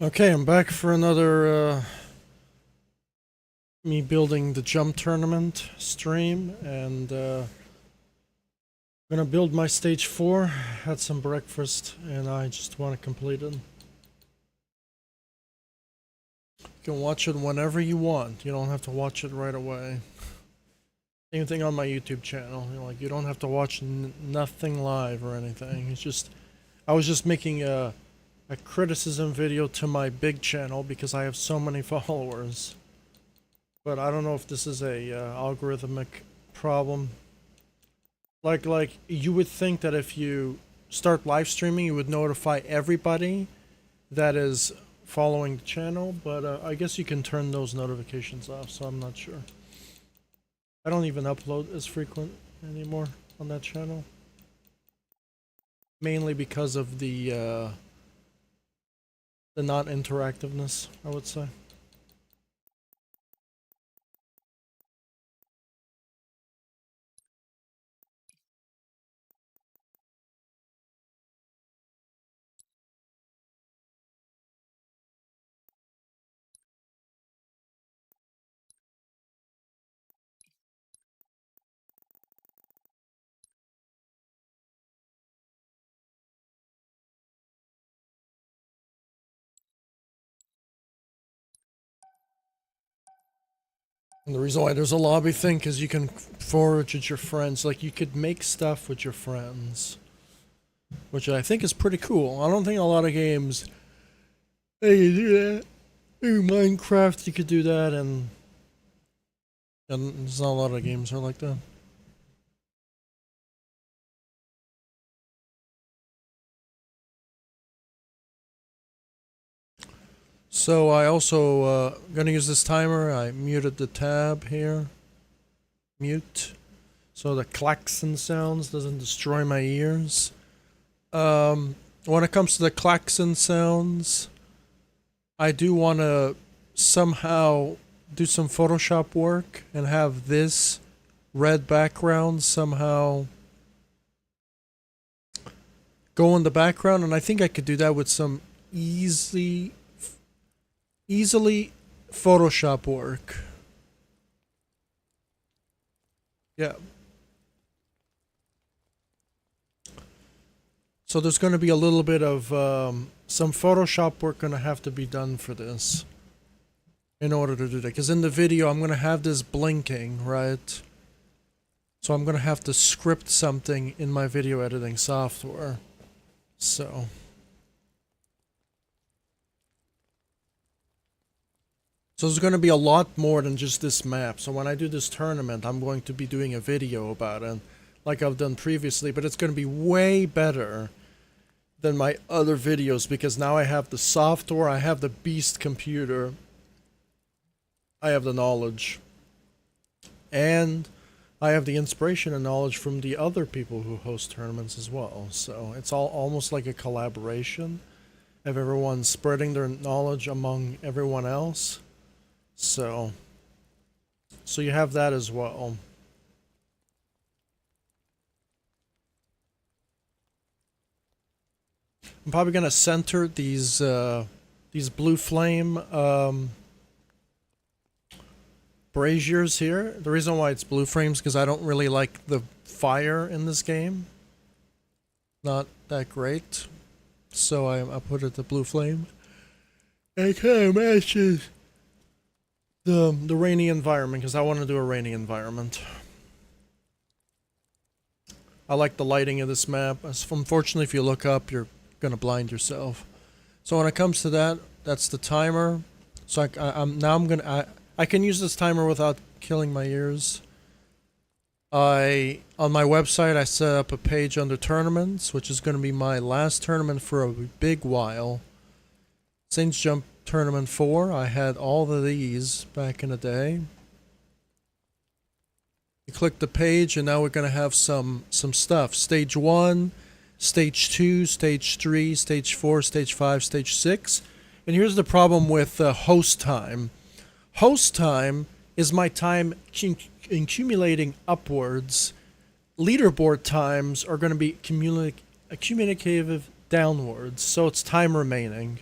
Okay, I'm back for another me building the jump tournament stream, and I'm gonna build my stage 4, had some breakfast, and I just want to complete it. You can watch it whenever you want, you don't have to watch it right away. Same thing on my YouTube channel, you don't have to watch nothing live or anything. It's just, I was just making a criticism video to my big channel because I have so many followers. But I don't know if this is a algorithmic problem. Like you would think that if you start live streaming, you would notify everybody that is following the channel, but I guess you can turn those notifications off, so I'm not sure. I don't even upload as frequent anymore on that channel. Mainly because of the non-interactiveness, I would say. And the reason why there's a lobby thing is you can forage with your friends. Like, you could make stuff with your friends, which I think is pretty cool. I don't think a lot of games they can do that. In Minecraft, you could do that, and there's not a lot of games are like that. So I also gonna use this timer. I muted the tab here. Mute. So the klaxon sounds doesn't destroy my ears. When it comes to the klaxon sounds, I do want to somehow do some Photoshop work and have this red background somehow go in the background, and I think I could do that with some easily Photoshop work. Yeah. So there's going to be a little bit of some Photoshop work going to have to be done for this in order to do that. Because in the video, I'm going to have this blinking, right? So I'm going to have to script something in my video editing software. So there's going to be a lot more than just this map. So when I do this tournament, I'm going to be doing a video about it, like I've done previously, but it's going to be way better than my other videos because now I have the software, I have the beast computer, I have the knowledge, and I have the inspiration and knowledge from the other people who host tournaments as well. So it's all almost like a collaboration of everyone spreading their knowledge among everyone else. So you have that as well. I'm probably gonna center these blue flame braziers here. The reason why it's blue frames because I don't really like the fire in this game. Not that great. So I put it the blue flame. It kind of matches the rainy environment because I want to do a rainy environment. I like the lighting of this map. Unfortunately, if you look up, you're gonna blind yourself. So when it comes to that, that's the timer. So I can use this timer without killing my ears. On my website I set up a page under tournaments, which is going to be my last tournament for a big while. Saints Jump Tournament 4. I had all of these back in the day. You click the page and now we're going to have some stuff. Stage 1, Stage 2, Stage 3, Stage 4, Stage 5, Stage 6. And here's the problem with host time. Host time is my time accumulating upwards. Leaderboard times are going to be accumulative downwards, so it's time remaining.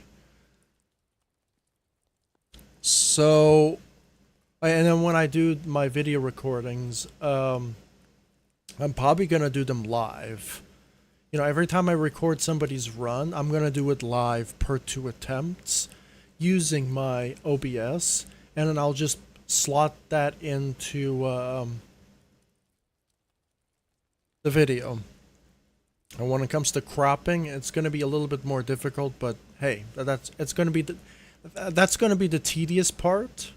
So, and then when I do my video recordings, I'm probably gonna do them live. You know, every time I record somebody's run, I'm gonna do it live per 2 attempts using my OBS, and then I'll just slot that into the video. And when it comes to cropping, it's going to be a little bit more difficult, but hey, that's going to be the tedious part.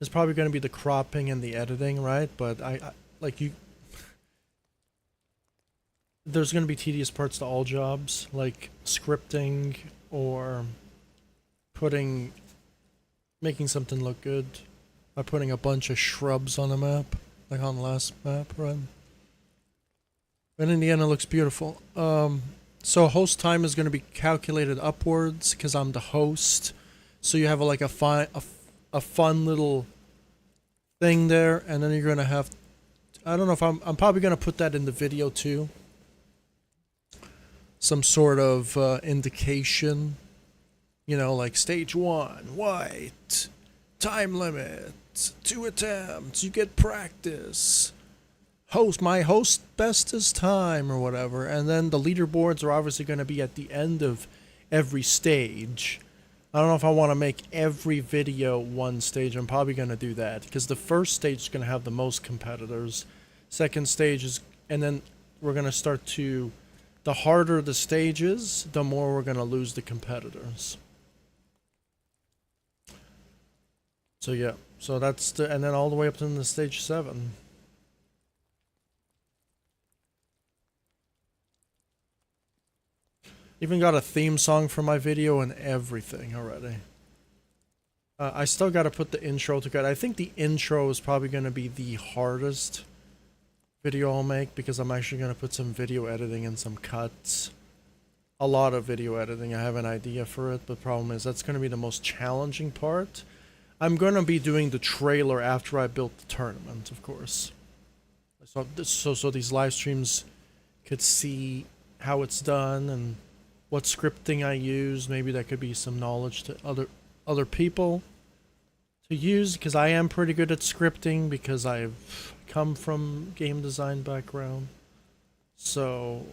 It's probably going to be the cropping and the editing, right? But I like you. There's going to be tedious parts to all jobs, like scripting or making something look good by putting a bunch of shrubs on a map, like on the last map, right? But in the end, it looks beautiful. So host time is going to be calculated upwards because I'm the host. So you have like a fun little thing there, and then you're going to have. I don't know if I'm probably going to put that in the video too. Some sort of indication, you know, like stage 1, white, time limit, 2 attempts, you get practice. My host bestest time or whatever, and then the leaderboards are obviously going to be at the end of every stage. I don't know if I want to make every video one stage. I'm probably going to do that because the first stage is going to have the most competitors. Second stage is, and then we're going to start to, the harder the stage is, the more we're going to lose the competitors. So yeah, so that's the, and then all the way up to the stage 7. Even got a theme song for my video and everything already. I still got to put the intro together. I think the intro is probably going to be the hardest video I'll make because I'm actually going to put some video editing and some cuts. A lot of video editing. I have an idea for it, but the problem is that's going to be the most challenging part. I'm going to be doing the trailer after I built the tournament, of course. So these live streams could see how it's done and what scripting I use. Maybe that could be some knowledge to other people to use, because I am pretty good at scripting because I've come from game design background. So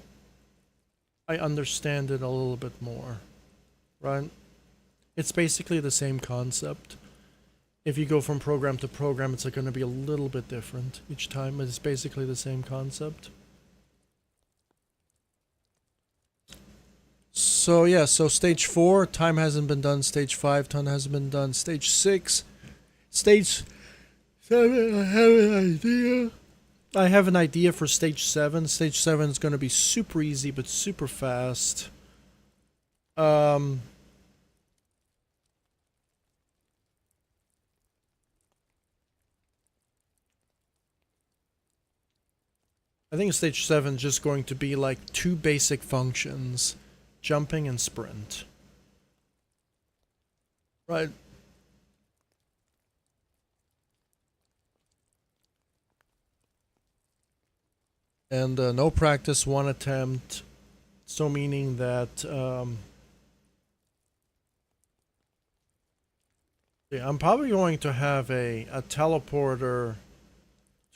I understand it a little bit more, right? It's basically the same concept. If you go from program to program, it's going to be a little bit different each time, but it's basically the same concept. So yeah, so stage 4, time hasn't been done. Stage 5, time hasn't been done. Stage 6, stage 7, I have an idea. I have an idea for stage 7. Stage 7 is going to be super easy, but super fast. I think stage 7 is just going to be like 2 basic functions. Jumping and sprint. Right. And no practice, 1 attempt. So meaning that yeah, I'm probably going to have a teleporter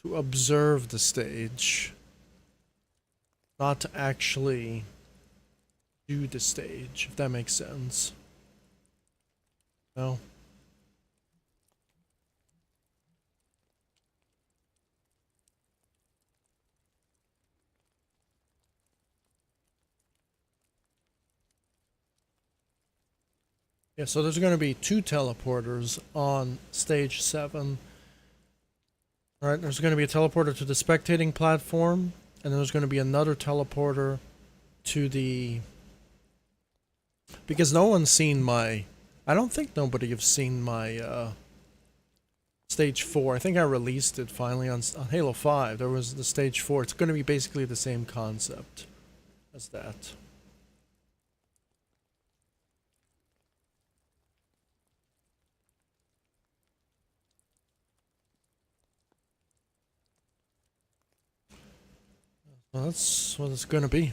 to observe the stage, not to actually do the stage, if that makes sense. No? Yeah, so there's going to be 2 teleporters on stage 7. Alright, there's going to be a teleporter to the spectating platform, and then there's going to be another teleporter to the... Because no one's seen my... I don't think nobody have seen my stage 4. I think I released it finally on Halo 5. There was the stage 4. It's going to be basically the same concept as that. Well, that's what it's going to be.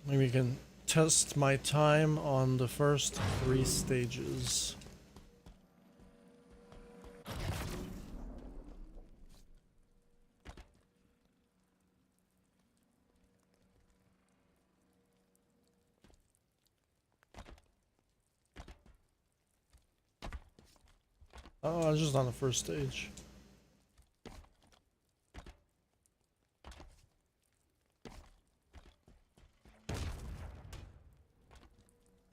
Maybe you can test my time on the first 3 stages. Oh, I was just on the first stage.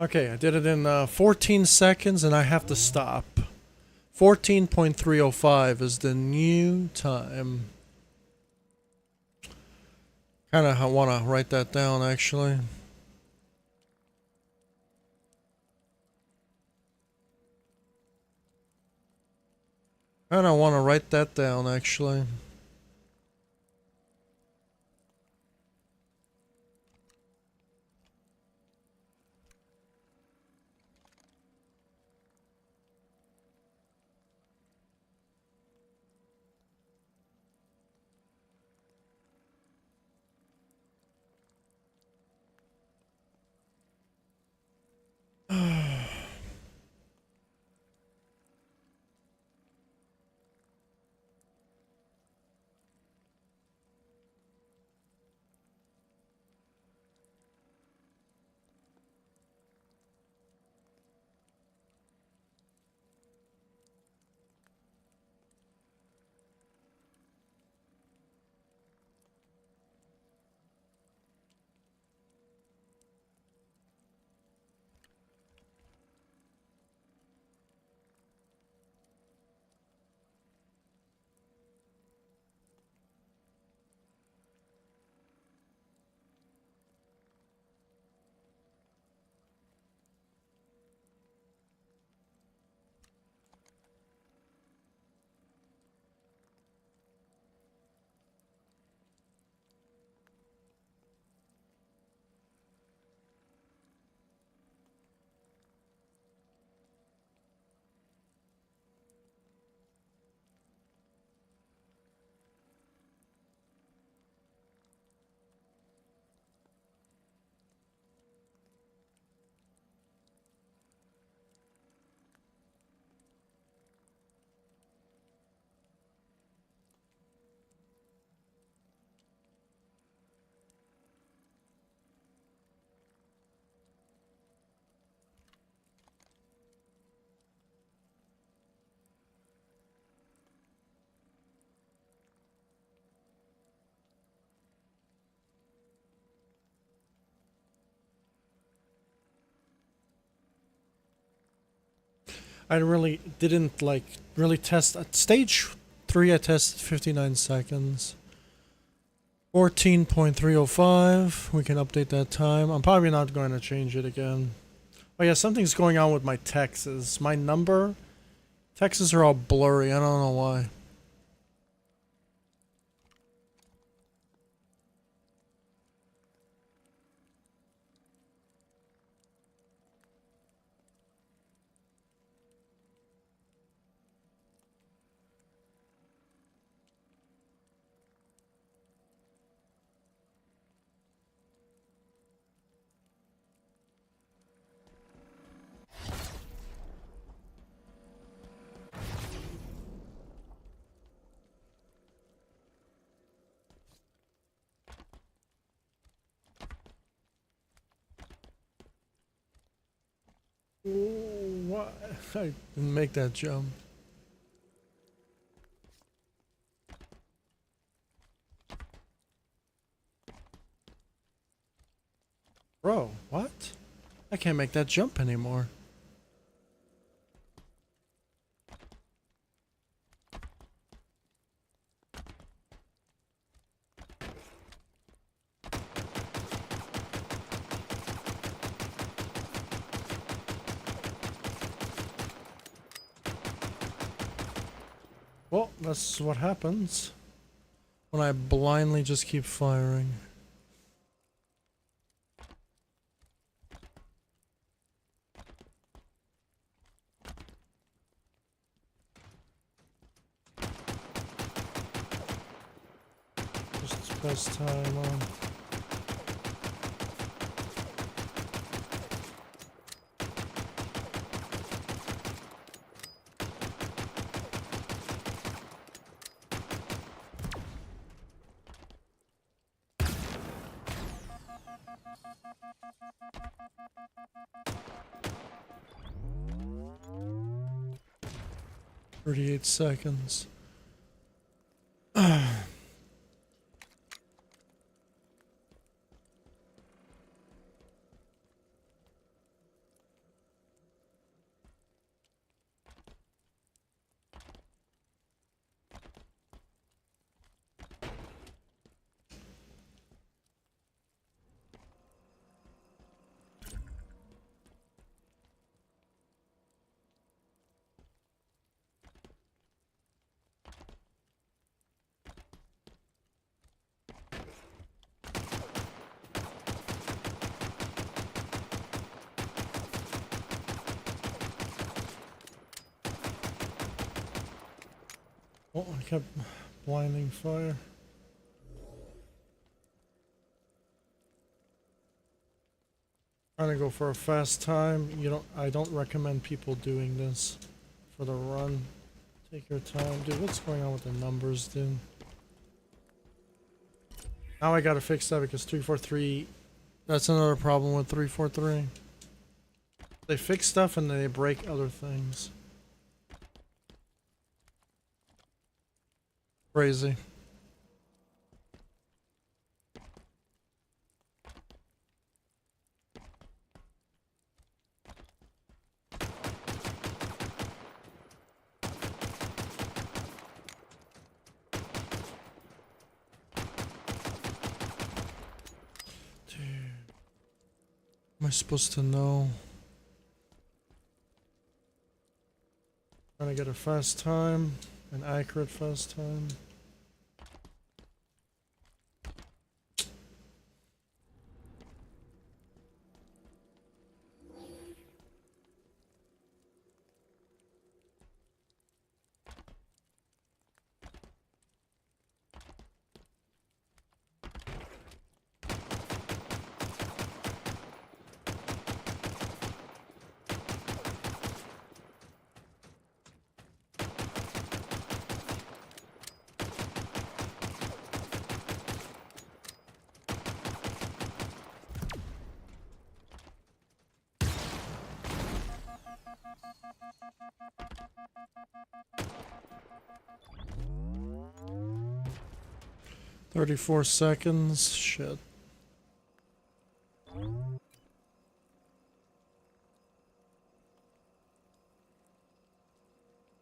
Okay, I did it in 14 seconds and I have to stop. 14.305 is the new time. Kinda wanna write that down actually. Kinda wanna write that down actually. I really didn't like really test at stage 3. I tested 59 seconds. 14.305. We can update that time. I'm probably not going to change it again. Oh yeah, something's going on with my texts. My number texts are all blurry. I don't know why. What? I didn't make that jump. Bro, what? I can't make that jump anymore. Well, that's what happens when I blindly just keep firing. Just press time on. 38 seconds. Oh, I kept blinding fire. Trying to go for a fast time. I don't recommend people doing this for the run. Take your time. Dude, what's going on with the numbers, dude? Now I gotta fix that because 343, that's another problem with 343. They fix stuff and then they break other things. Crazy. Dude. Am I supposed to know? Trying to get a fast time, an accurate fast time. "34 seconds, shit.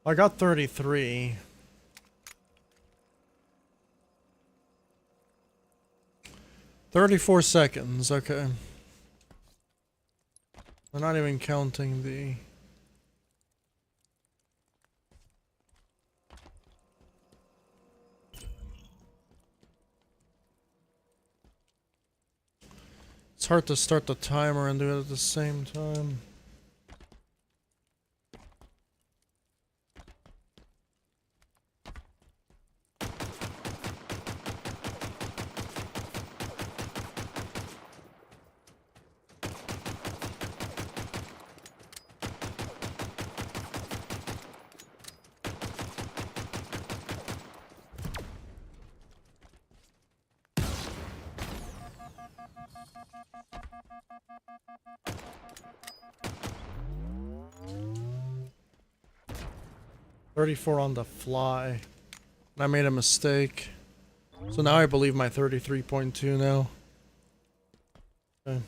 I got 33. "34 seconds, okay. We're not even counting the... It's hard to start the timer and do it at the same time. "34 on the fly. And I made a mistake. So now I believe my 33.2 now. Okay.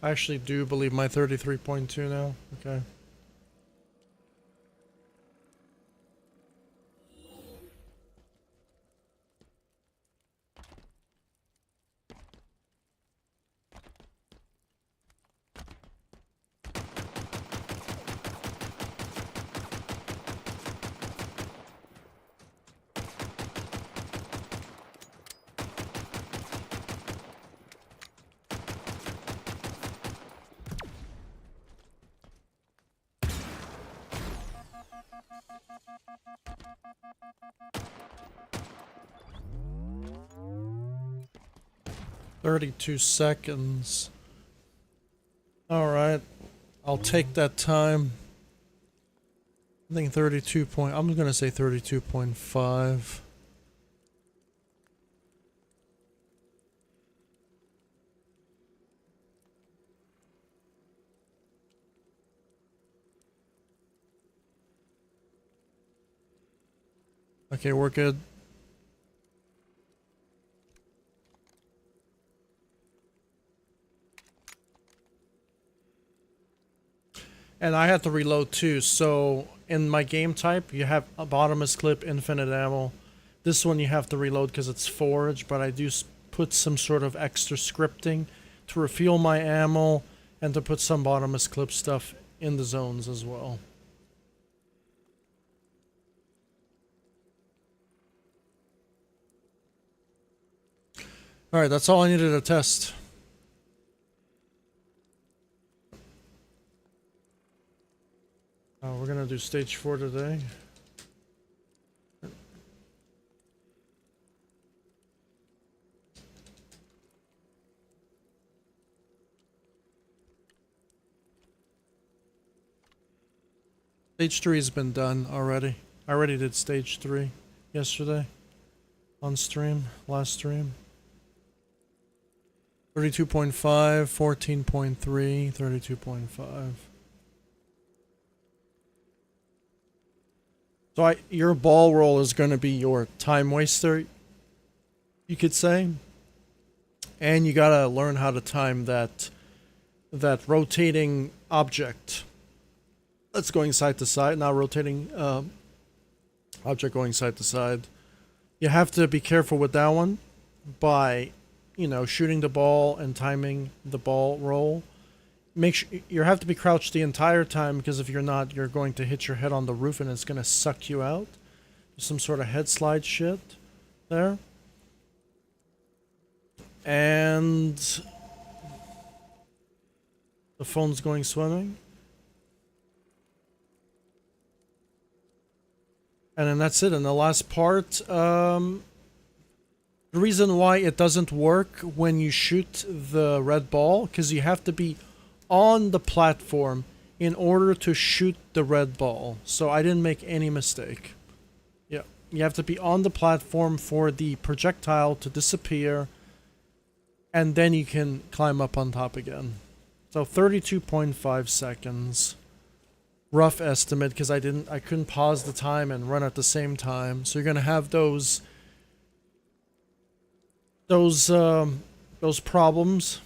I actually do believe my 33.2 now. Okay. "32 seconds. Alright. I'll take that time. I think 32 point... I'm gonna say 32.5. Okay, we're good. And I had to reload too, so in my game type, you have a bottomless clip, infinite ammo. This one you have to reload because it's forage, but I do put some sort of extra scripting to refuel my ammo and to put some bottomless clip stuff in the zones as well. Alright, that's all I needed to test. We're gonna do stage 4 today. Stage 3 has been done already. I already did stage 3 yesterday on stream, last stream. 32.5, 14.3, 32.5. So your ball roll is going to be your time waster, you could say. And you gotta learn how to time that rotating object that's going side to side, not rotating object going side to side. You have to be careful with that one by, you know, shooting the ball and timing the ball roll. Make sure you have to be crouched the entire time, because if you're not, you're going to hit your head on the roof and it's going to suck you out. There's some sort of head slide shit there. And the phone's going swimming. And then that's it. And the last part, the reason why it doesn't work when you shoot the red ball, because you have to be on the platform in order to shoot the red ball. So I didn't make any mistake. Yeah, you have to be on the platform for the projectile to disappear, and then you can climb up on top again. So 32.5 seconds. Rough estimate, because I couldn't pause the time and run at the same time. So you're gonna have those problems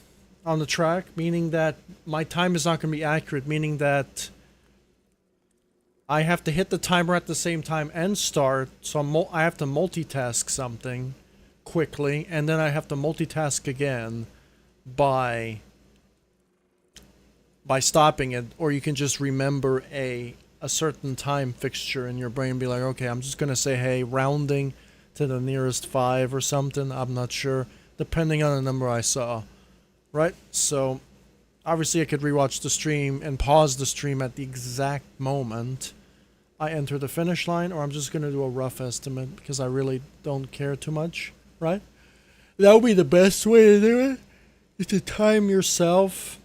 on the track, meaning that my time is not going to be accurate, meaning that I have to hit the timer at the same time and start, so I have to multitask something quickly, and then I have to multitask again by stopping it, or you can just remember a certain time fixture in your brain and be like, okay, I'm just going to say, hey, rounding to the nearest 5 or something, I'm not sure, depending on the number I saw. Right, so obviously I could rewatch the stream and pause the stream at the exact moment I enter the finish line, or I'm just going to do a rough estimate because I really don't care too much, right? That would be the best way to do it, is to time yourself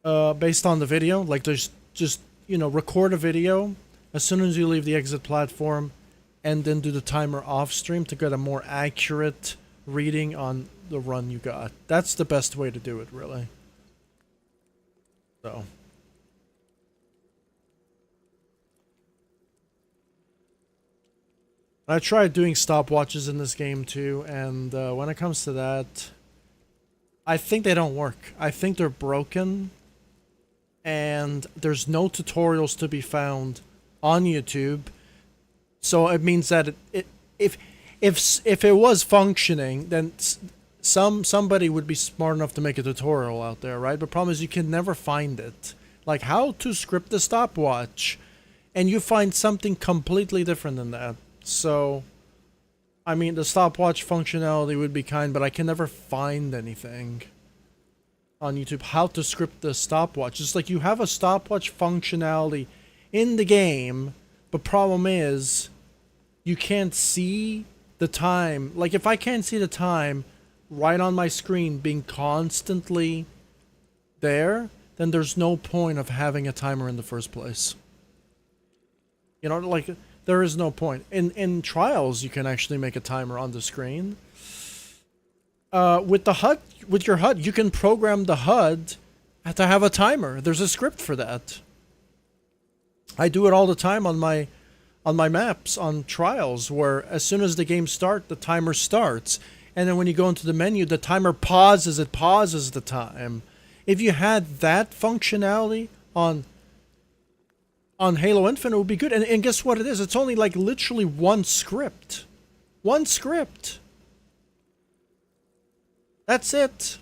based on the video. Like, there's just, you know, record a video as soon as you leave the exit platform and then do the timer off stream to get a more accurate reading on the run you got. That's the best way to do it, really. So I tried doing stopwatches in this game too, and when it comes to that, I think they don't work. I think they're broken, and there's no tutorials to be found on YouTube. So it means that if it was functioning, then somebody would be smart enough to make a tutorial out there, right? But the problem is you can never find it. Like, how to script the stopwatch, and you find something completely different than that. So, I mean, the stopwatch functionality would be kind, but I can never find anything on YouTube how to script the stopwatch. It's like you have a stopwatch functionality in the game, but problem is you can't see the time. Like, if I can't see the time right on my screen being constantly there, then there's no point of having a timer in the first place. You know, like, there is no point. In Trials, you can actually make a timer on the screen. With your HUD, you can program the HUD to have a timer. There's a script for that. I do it all the time on my on my maps on trials, where as soon as the game starts, the timer starts, and then when you go into the menu, the timer pauses. It pauses the time. If you had that functionality on Halo Infinite, it would be good. And guess what it is? It's only like literally one script. One script. That's it.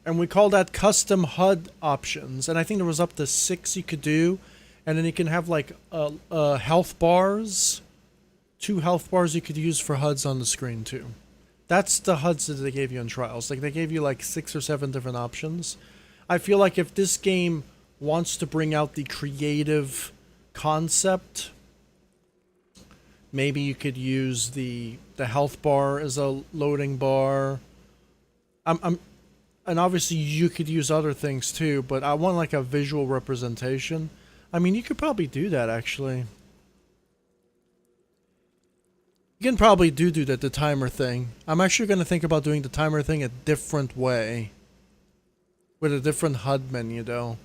And we call that custom HUD options. And I think there was up to 6 you could do. And then you can have like health bars. 2 health bars you could use for HUDs on the screen too. That's the HUDs that they gave you in trials. Like they gave you like 6 or 7 different options. I feel like if this game wants to bring out the creative concept, maybe you could use the health bar as a loading bar. And obviously you could use other things too, but I want like a visual representation. I mean, you could probably do that actually. You can probably do that, the timer thing. I'm actually going to think about doing the timer thing a different way. With a different HUD menu though.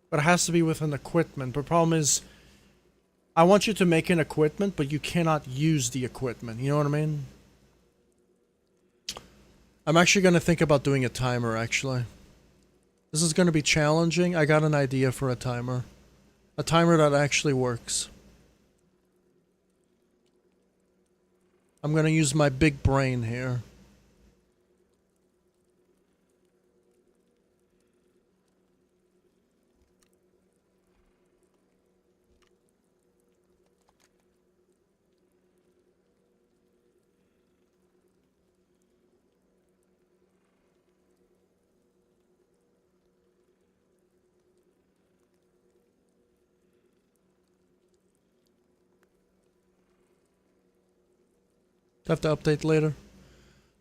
But it has to be with an equipment. The problem is, I want you to make an equipment, but you cannot use the equipment. You know what I mean? I'm actually going to think about doing a timer, actually. This is going to be challenging. I got an idea for a timer. A timer that actually works. I'm going to use my big brain here. Have to update later.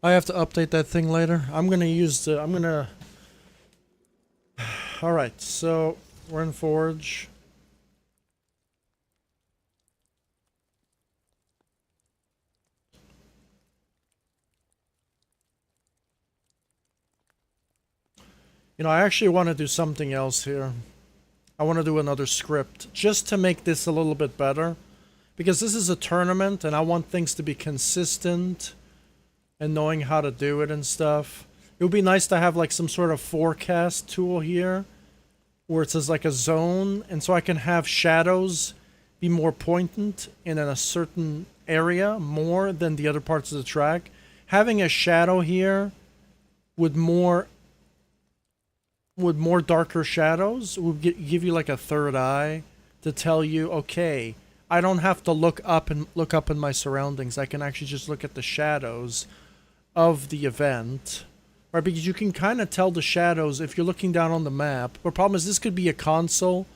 I have to update that thing later. I'm gonna use the. I'm gonna. Alright, so we're in Forge. You know, I actually want to do something else here. I want to do another script just to make this a little bit better. Because this is a tournament and I want things to be consistent and knowing how to do it and stuff. It would be nice to have like some sort of forecast tool here where it says like a zone, and so I can have shadows be more poignant in a certain area more than the other parts of the track. Having a shadow here with more darker shadows would give you like a third eye to tell you, okay, I don't have to look up in my surroundings. I can actually just look at the shadows of the event. Right, because you can kind of tell the shadows if you're looking down on the map. The problem is this could be a console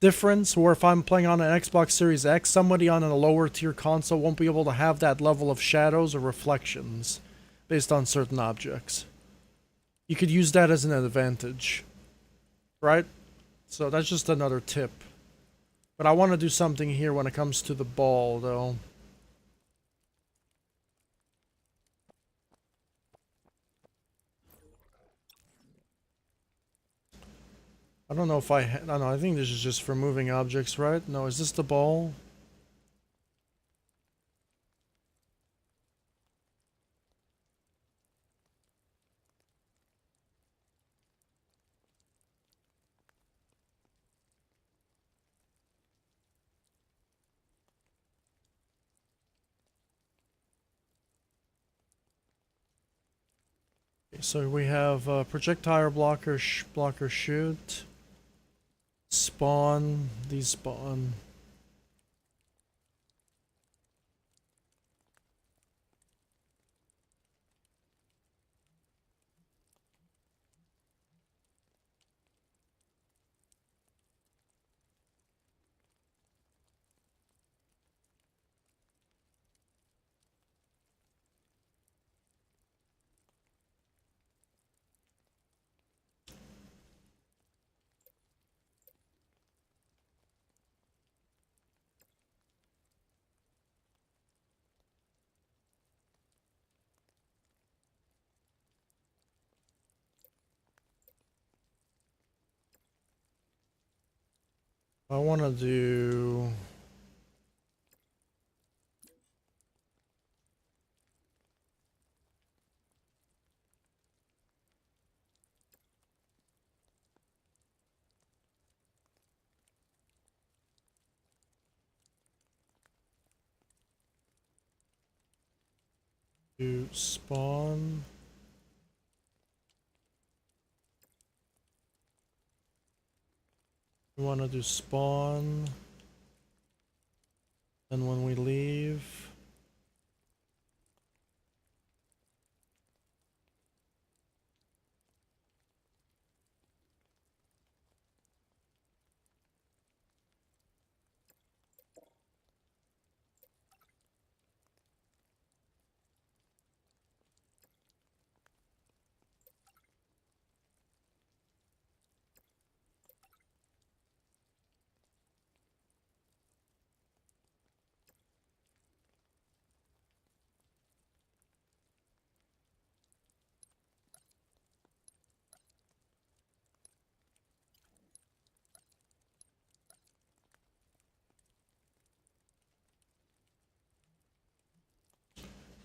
difference, where if I'm playing on an Xbox Series X, somebody on a lower tier console won't be able to have that level of shadows or reflections based on certain objects. You could use that as an advantage, right? So that's just another tip. But I want to do something here when it comes to the ball, though. I don't know if I don't know. I think this is just for moving objects, right? No, is this the ball? So we have projectile blocker, blocker shoot, spawn, despawn. I want to do... do spawn. We want to do spawn. And when we leave...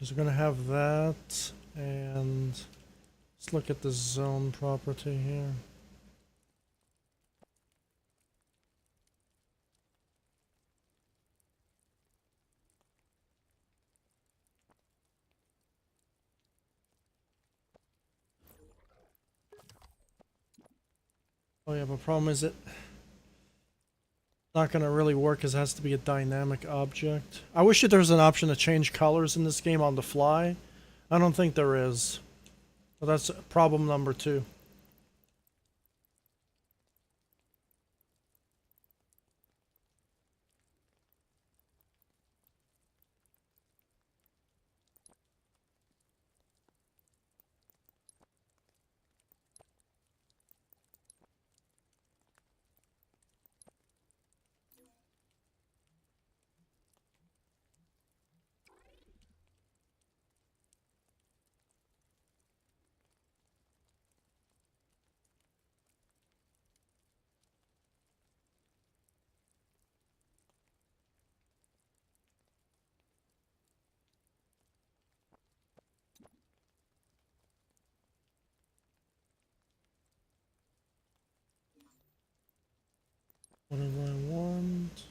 So we're going to have that, and let's look at the zone property here. Oh yeah, but problem is it not going to really work because it has to be a dynamic object. I wish that there was an option to change colors in this game on the fly. I don't think there is. But that's problem number 2. Whatever I want.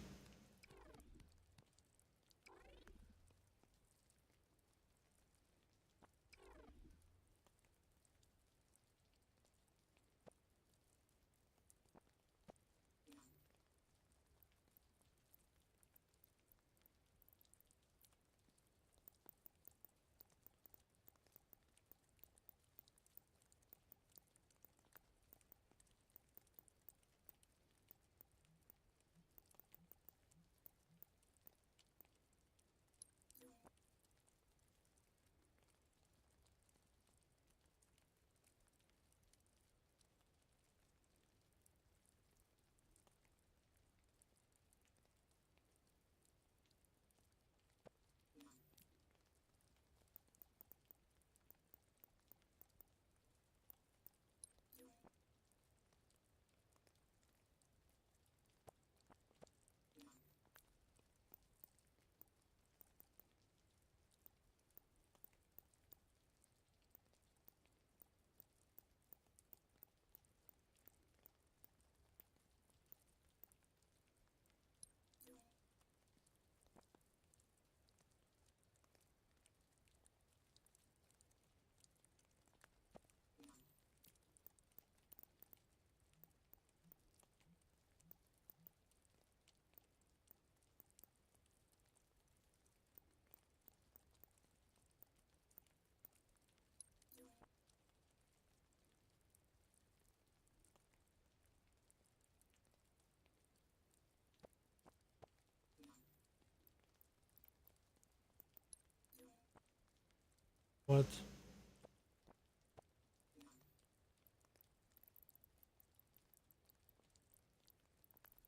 What?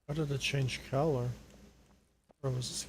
How did it change color? Or was this...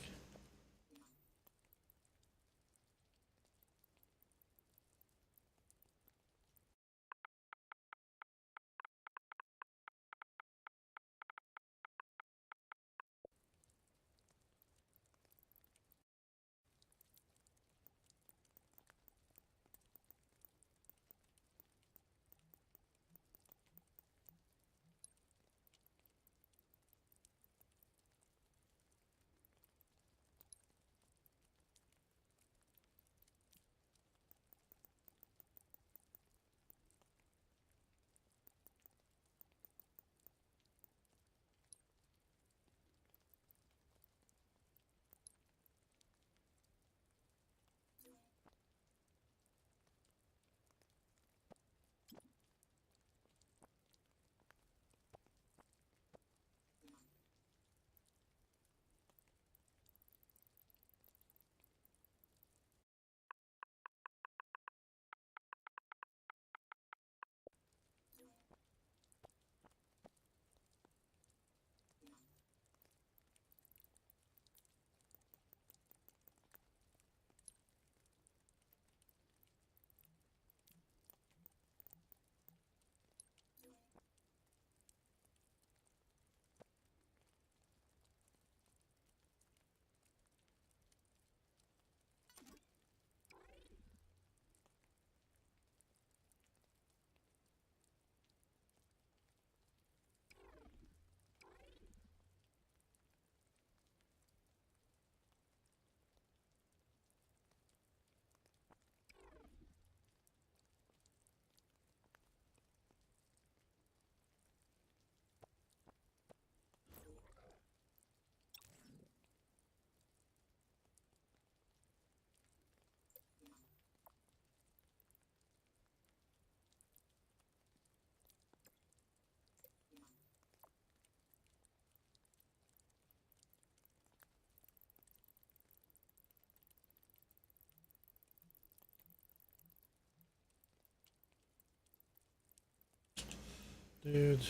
Dude.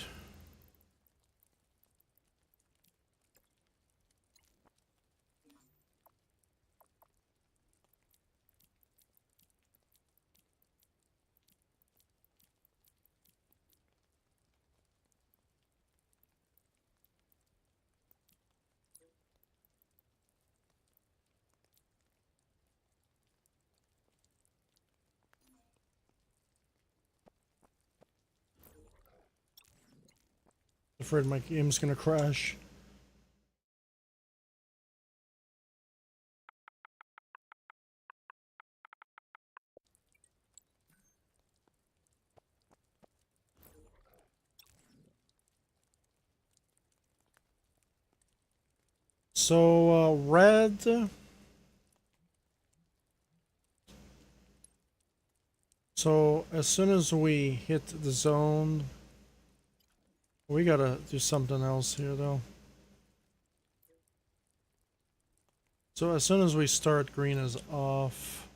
Afraid my game's gonna crash. So, red. So, as soon as we hit the zone, we gotta do something else here, though. So, as soon as we start, green is off.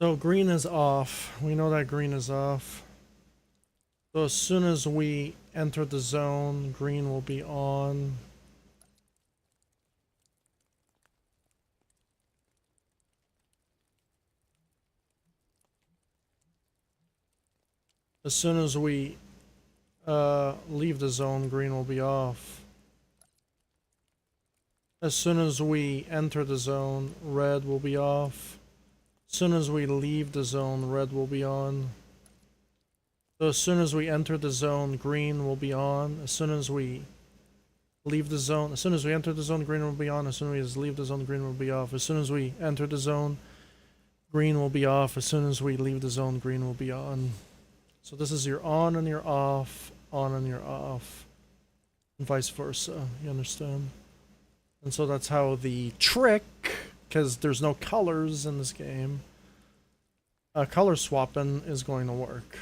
So green is off. We know that green is off. So as soon as we enter the zone, green will be on. As soon as we leave the zone, green will be off. As soon as we enter the zone, red will be off. As soon as we leave the zone, red will be on. So as soon as we enter the zone, green will be on. As soon as we leave the zone, as soon as we enter the zone, green will be on. As soon as we leave the zone, green will be off. As soon as we enter the zone, green will be off. As soon as we leave the zone, green will be on. So this is your on and your off, on and your off, and vice versa. You understand? And so that's how the trick, because there's no colors in this game, color swapping is going to work.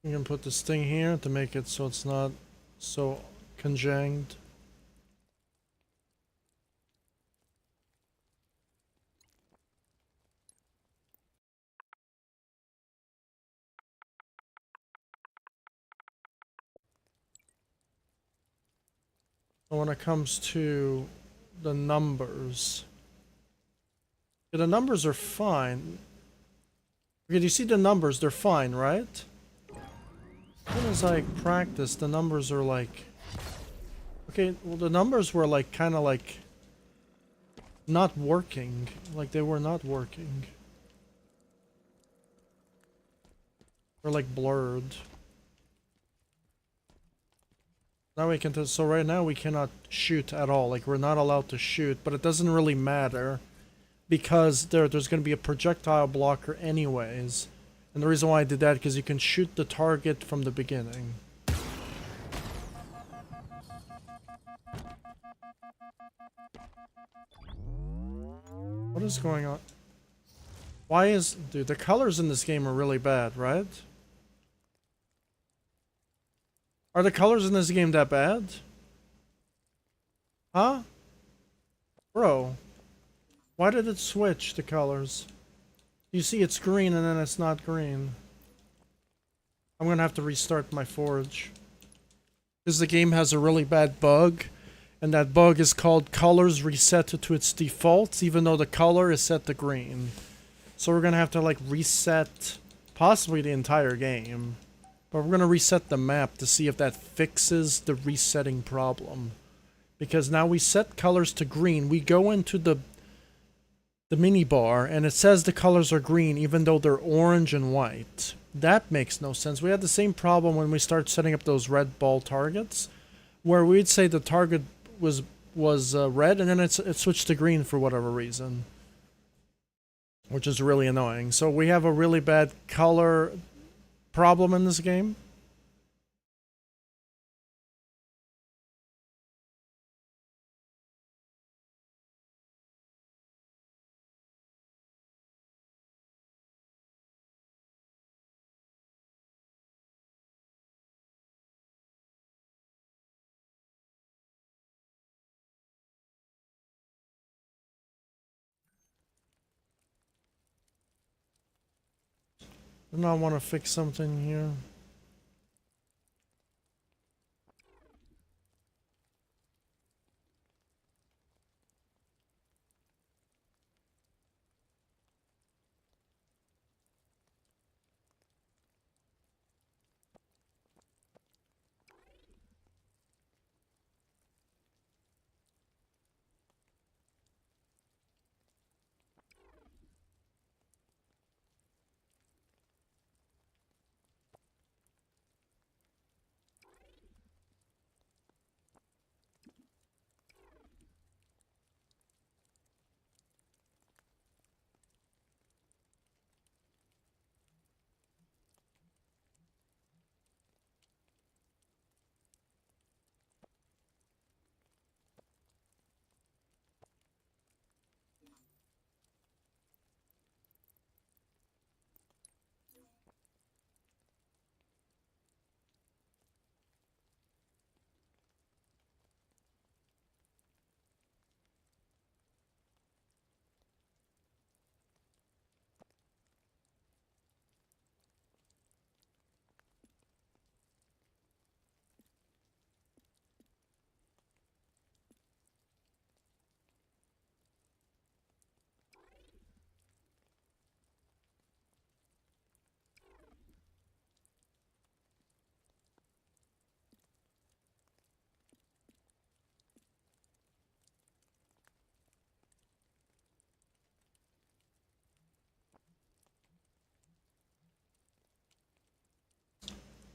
You can put this thing here to make it so it's not so conjanged. When it comes to the numbers, the numbers are fine. Okay, do you see the numbers? They're fine, right? As soon as I practice, the numbers are like... Okay, well the numbers were like kind of like not working. Like they were not working. They're like blurred. Now we can so right now we cannot shoot at all. Like we're not allowed to shoot, but it doesn't really matter because there's going to be a projectile blocker anyways. And the reason why I did that because you can shoot the target from the beginning. What is going on? Why is... Dude, the colors in this game are really bad, right? Are the colors in this game that bad? Huh? Bro. Why did it switch the colors? You see it's green and then it's not green. I'm gonna have to restart my forge. Because the game has a really bad bug. And that bug is called colors reset to its defaults, even though the color is set to green. So we're gonna have to like reset possibly the entire game. But we're gonna reset the map to see if that fixes the resetting problem. Because now we set colors to green. We go into the mini bar and it says the colors are green even though they're orange and white. That makes no sense. We had the same problem when we started setting up those red ball targets, where we'd say the target was red, and then it switched to green for whatever reason, which is really annoying. So we have a really bad color problem in this game. Do not want to fix something here.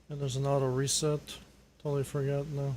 And there's an auto reset. Totally forgot now.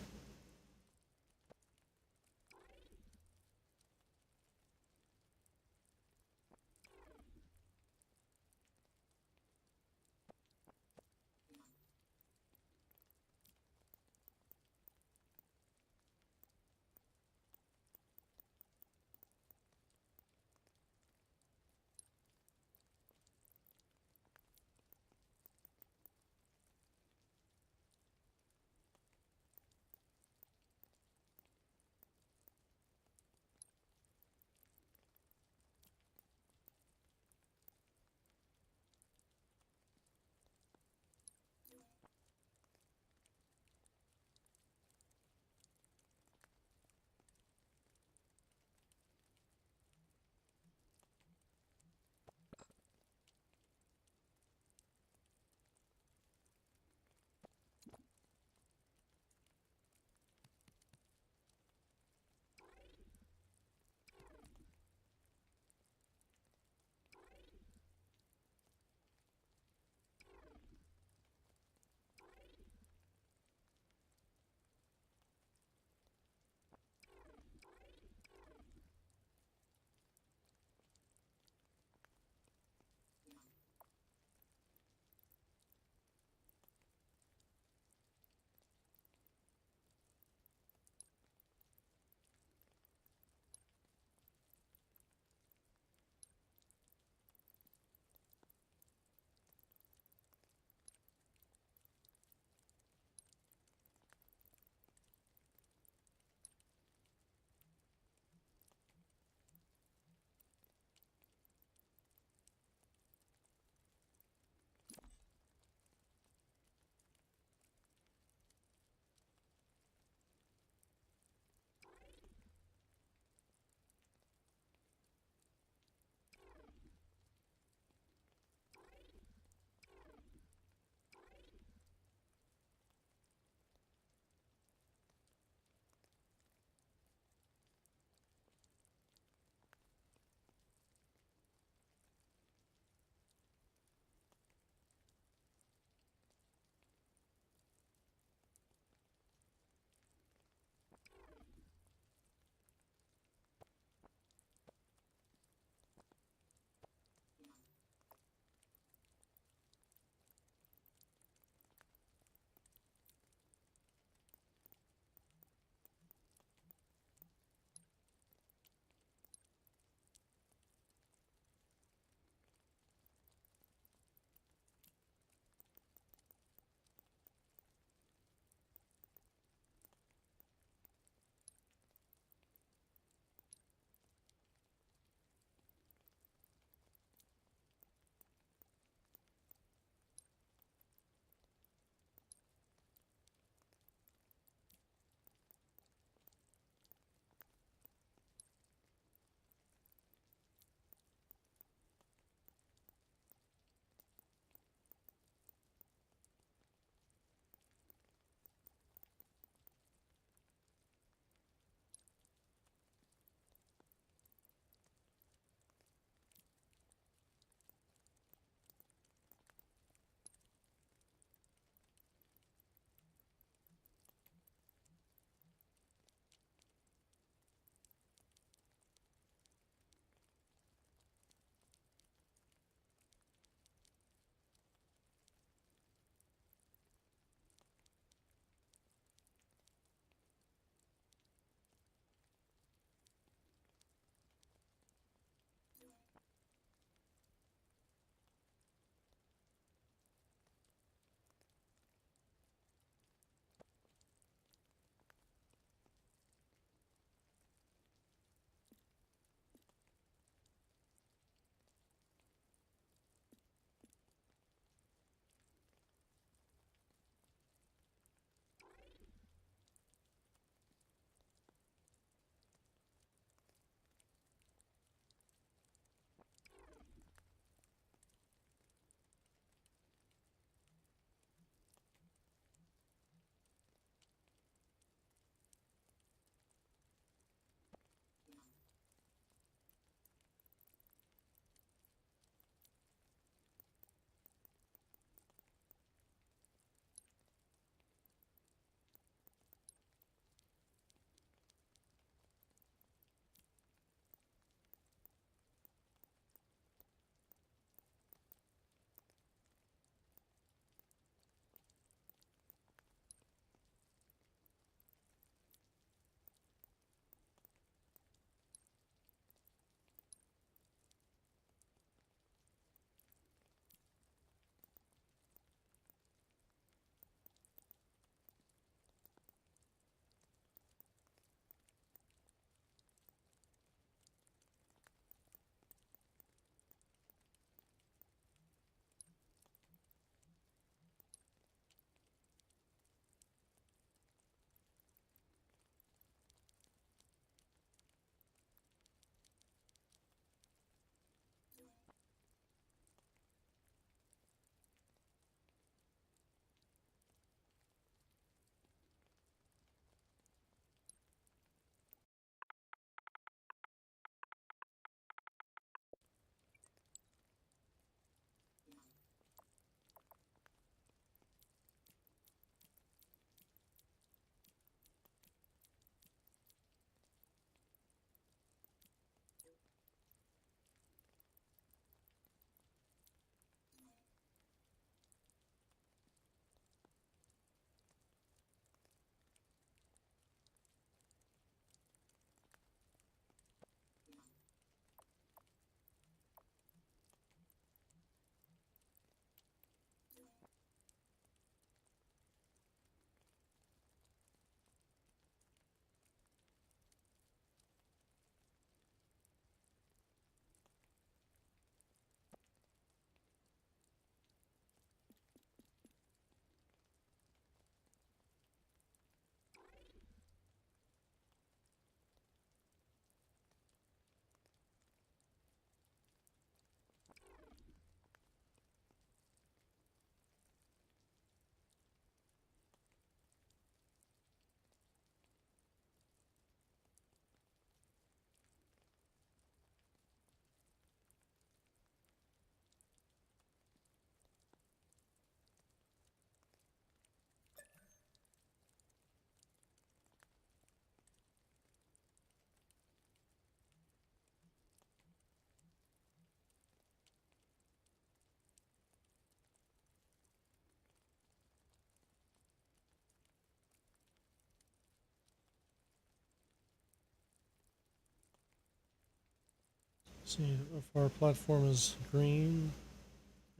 See if our platform is green.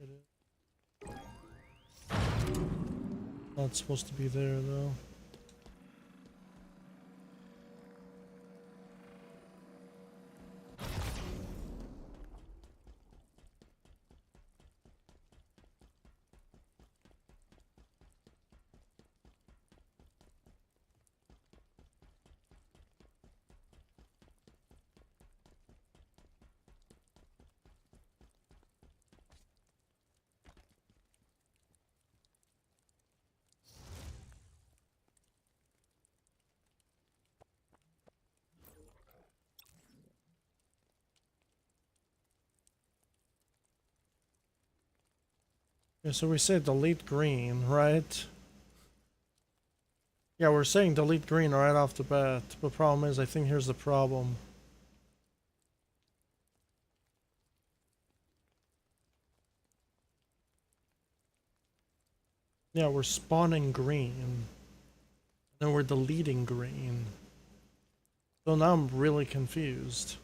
It is. Not supposed to be there though. Yeah, so we say delete green, right? Yeah, we're saying delete green right off the bat. The problem is, I think here's the problem. Yeah, we're spawning green. Then we're deleting green. So now I'm really confused.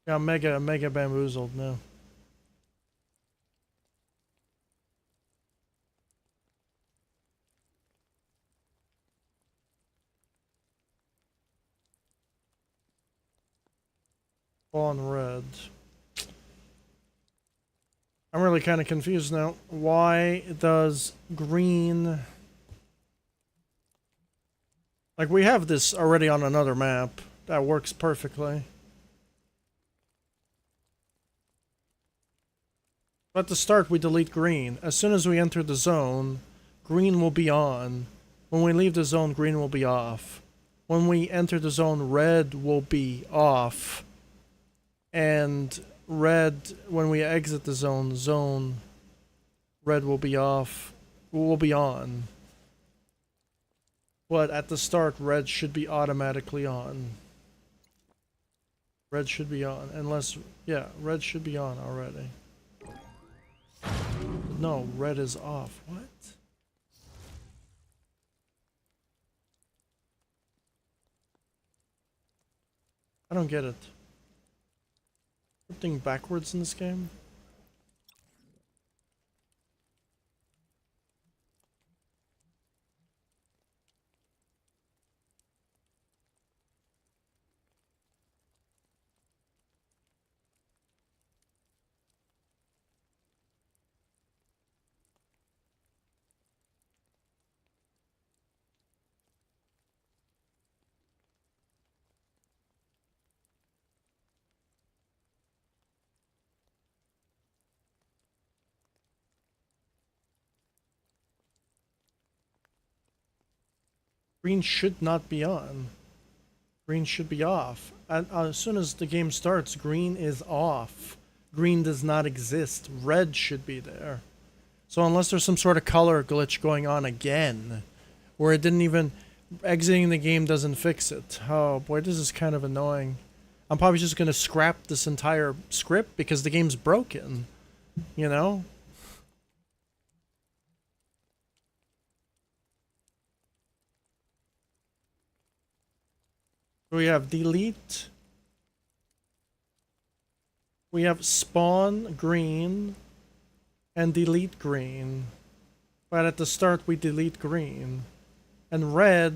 Yeah, I'm mega bamboozled now. Spawn red. I'm really kind of confused now. Why does green... Like, we have this already on another map. That works perfectly. At the start, we delete green. As soon as we enter the zone, green will be on. When we leave the zone, green will be off. When we enter the zone, red will be off. And red, when we exit the zone, red will be off. Will be on. But at the start, red should be automatically on. Red should be on. Unless, yeah, red should be on already. No, red is off. What? I don't get it. Something backwards in this game? Green should not be on. Green should be off. And as soon as the game starts, green is off. Green does not exist. Red should be there. So unless there's some sort of color glitch going on again, where it didn't even... Exiting the game doesn't fix it. Oh boy, this is kind of annoying. I'm probably just going to scrap this entire script because the game's broken. You know? We have delete. We have spawn green and delete green. But at the start we delete green. And red,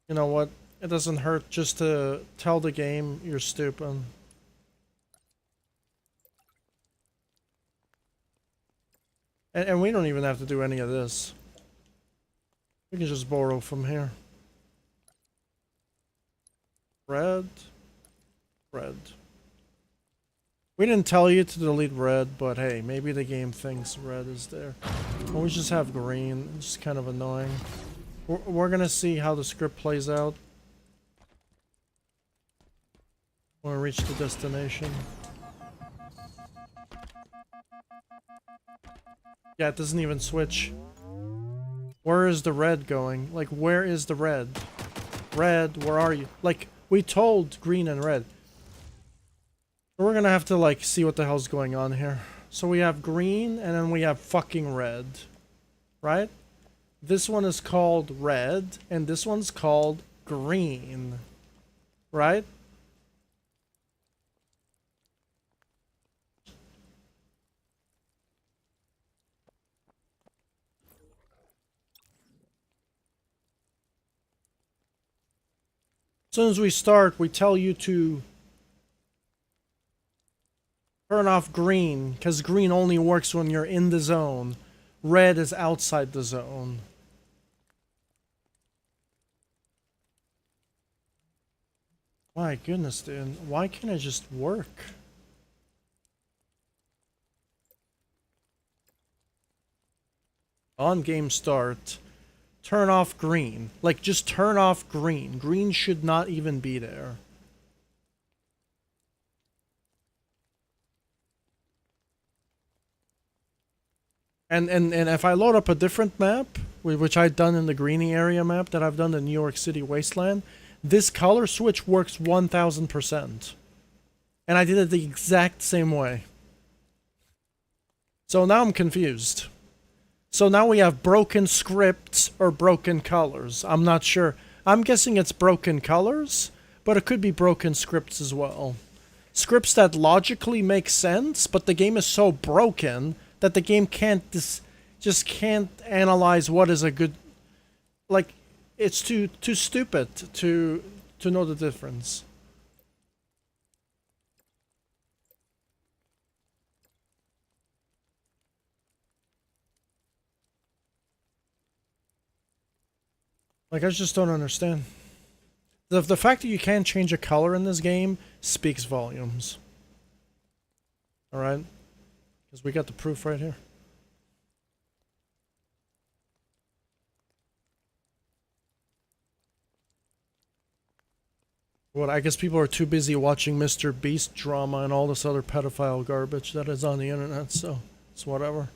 you know what? It doesn't hurt just to tell the game you're stupid. And we don't even have to do any of this. We can just borrow from here. Red. Red. We didn't tell you to delete red, but hey, maybe the game thinks red is there. Well, we just have green. It's kind of annoying. We're gonna see how the script plays out when we reach the destination. Yeah, it doesn't even switch. Where is the red going? Like, where is the red? Red, where are you? Like, we told green and red. We're gonna have to, like, see what the hell's going on here. So we have green, and then we have fucking red. Right? This one is called red, and this one's called green. right? As soon as we start, we tell you to turn off green, because green only works when you're in the zone. Red is outside the zone. My goodness, dude. Why can't it just work? On game start, turn off green. Like, just turn off green. Green should not even be there. And if I load up a different map, which I've done in the greeny area map that I've done in New York City Wasteland, this color switch works 1000%. And I did it the exact same way. So now I'm confused. So now we have broken scripts or broken colors. I'm not sure. I'm guessing it's broken colors, but it could be broken scripts as well. Scripts that logically make sense, but the game is so broken that the game can't just can't analyze what is a good, like, it's too stupid to know the difference. Like, I just don't understand. The fact that you can't change a color in this game speaks volumes. Alright? Because we got the proof right here. What, I guess people are too busy watching Mr. Beast drama and all this other pedophile garbage that is on the internet, so it's whatever.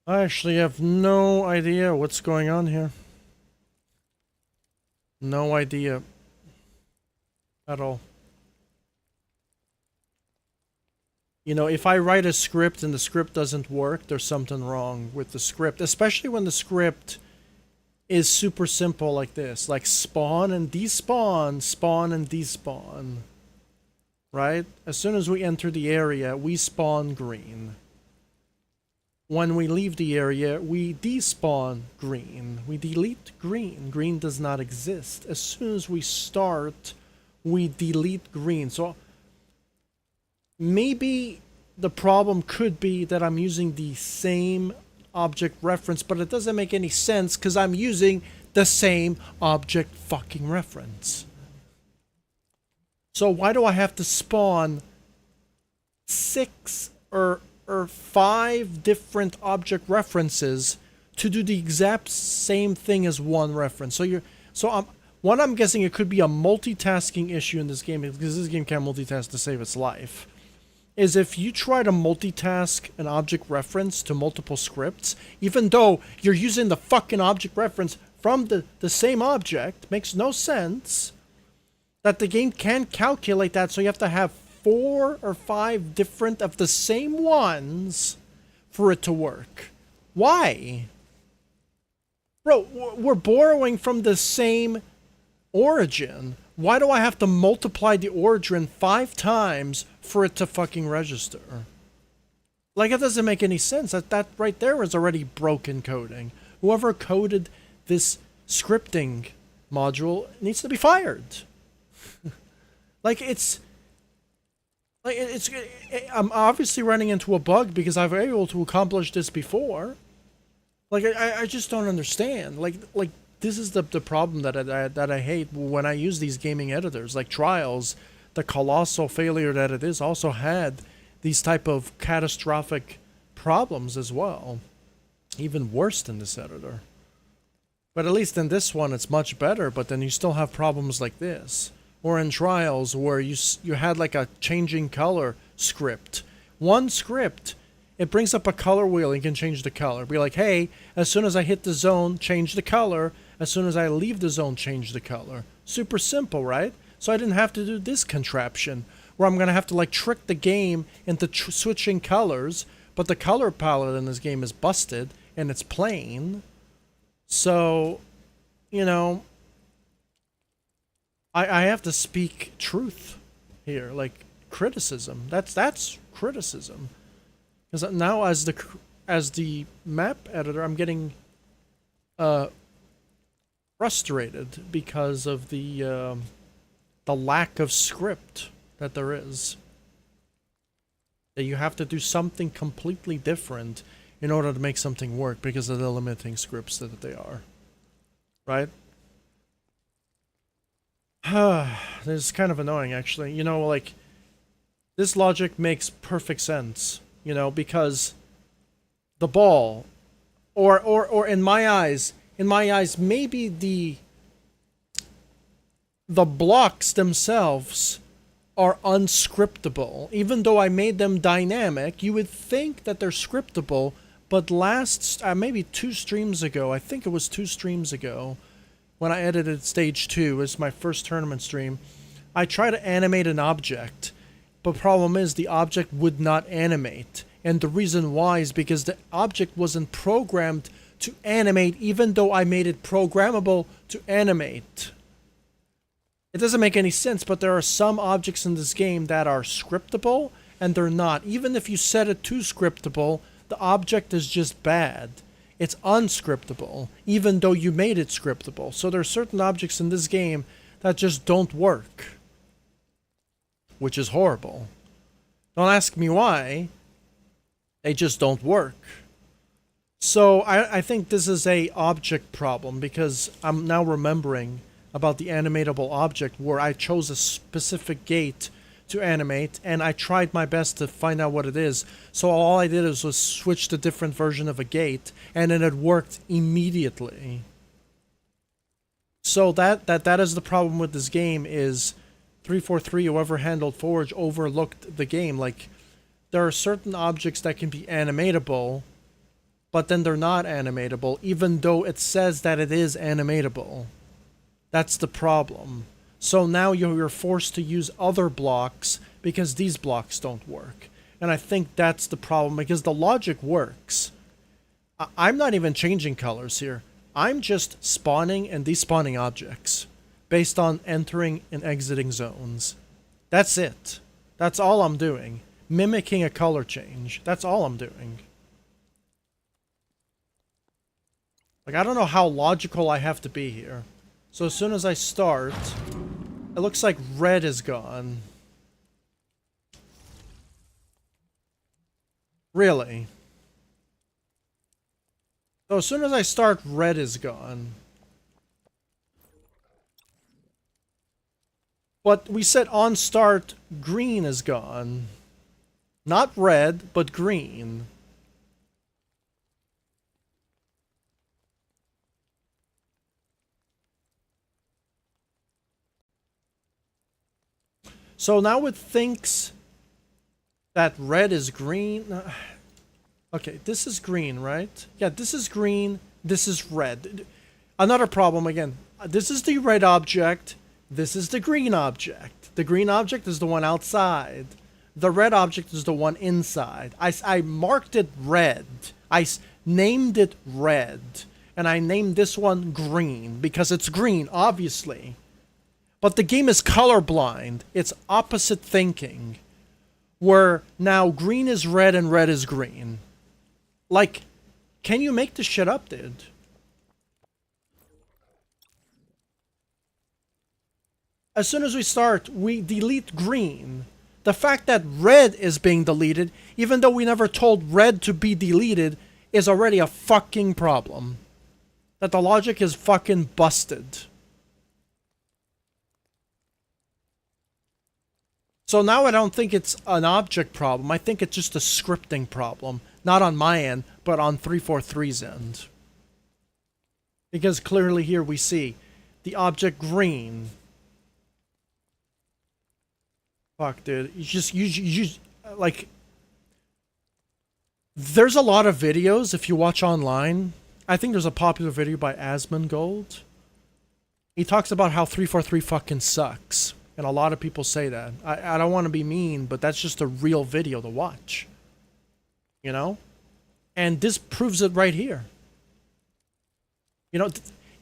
I actually have no idea what's going on here. No idea. At all. You know, if I write a script and the script doesn't work, there's something wrong with the script. Especially when the script is super simple like this. Like spawn and despawn, spawn and despawn. Right? As soon as we enter the area, we spawn green. When we leave the area, we despawn green. We delete green. Green does not exist. As soon as we start, we delete green. So maybe the problem could be that I'm using the same object reference, but it doesn't make any sense because I'm using the same object fucking reference. So why do I have to spawn 6 or 5 different object references to do the exact same thing as one reference? What I'm guessing it could be a multitasking issue in this game, because this game can't multitask to save its life, is if you try to multitask an object reference to multiple scripts, even though you're using the fucking object reference from the same object, makes no sense, that the game can't calculate that, so you have to have 4 or 5 different of the same ones for it to work. Why? Bro, we're borrowing from the same origin. Why do I have to multiply the origin 5 times for it to fucking register? Like, it doesn't make any sense. That right there is already broken coding. Whoever coded this scripting module needs to be fired. I'm obviously running into a bug because I've been able to accomplish this before. Like, I just don't understand. Like this is the problem that I hate when I use these gaming editors. Like Trials, the colossal failure that it is, also had these type of catastrophic problems as well. Even worse than this editor. But at least in this one, it's much better, but then you still have problems like this. Or in Trials, where you had like a changing color script. One script, it brings up a color wheel. You can change the color. Be like, hey, as soon as I hit the zone, change the color. As soon as I leave the zone, change the color. Super simple, right? So I didn't have to do this contraption where I'm going to have to like trick the game into switching colors. But the color palette in this game is busted and it's plain. So, you know, I have to speak truth here, like criticism. That's criticism. Because now as the map editor, I'm getting frustrated because of the lack of script that there is. That you have to do something completely different in order to make something work because of the limiting scripts that they are. Right? This is kind of annoying, actually. You know, like, this logic makes perfect sense, you know, because the ball, or in my eyes, maybe the blocks themselves are unscriptable. Even though I made them dynamic, you would think that they're scriptable, but maybe 2 streams ago, I think it was 2 streams ago, when I edited Stage 2, it was my first tournament stream, I tried to animate an object, but problem is the object would not animate. And the reason why is because the object wasn't programmed to animate, even though I made it programmable to animate. It doesn't make any sense, but there are some objects in this game that are scriptable, and they're not. Even if you set it to scriptable, the object is just bad. It's unscriptable, even though you made it scriptable. So there are certain objects in this game that just don't work. Which is horrible. Don't ask me why. They just don't work. So I think this is a object problem, because I'm now remembering about the animatable object where I chose a specific gate to animate, and I tried my best to find out what it is. So all I did was switch to a different version of a gate, and then it worked immediately. So that is the problem with this game, is 343, whoever handled Forge, overlooked the game. Like, there are certain objects that can be animatable, but then they're not animatable, even though it says that it is animatable. That's the problem. So now you're forced to use other blocks because these blocks don't work. And I think that's the problem, because the logic works. I'm not even changing colors here. I'm just spawning and despawning objects based on entering and exiting zones. That's it. That's all I'm doing. Mimicking a color change. That's all I'm doing. Like, I don't know how logical I have to be here. So as soon as I start, it looks like red is gone. Really? So as soon as I start, red is gone. But we said on start, green is gone. Not red, but green. So now it thinks that red is green. Okay, this is green, right? Yeah, this is green. This is red. Another problem again. This is the red object. This is the green object. The green object is the one outside. The red object is the one inside. I marked it red. I named it red. And I named this one green because it's green, obviously. But the game is colorblind. It's opposite thinking. Where now green is red and red is green. Like, can you make this shit up, dude? As soon as we start, we delete green. The fact that red is being deleted, even though we never told red to be deleted, is already a fucking problem. That the logic is fucking busted. So now I don't think it's an object problem. I think it's just a scripting problem. Not on my end, but on 343's end. Because clearly here we see the object green. Fuck, dude. You just like... There's a lot of videos if you watch online. I think there's a popular video by Asmongold. He talks about how 343 fucking sucks. And a lot of people say that. I don't want to be mean, but that's just a real video to watch. You know? And this proves it right here. You know,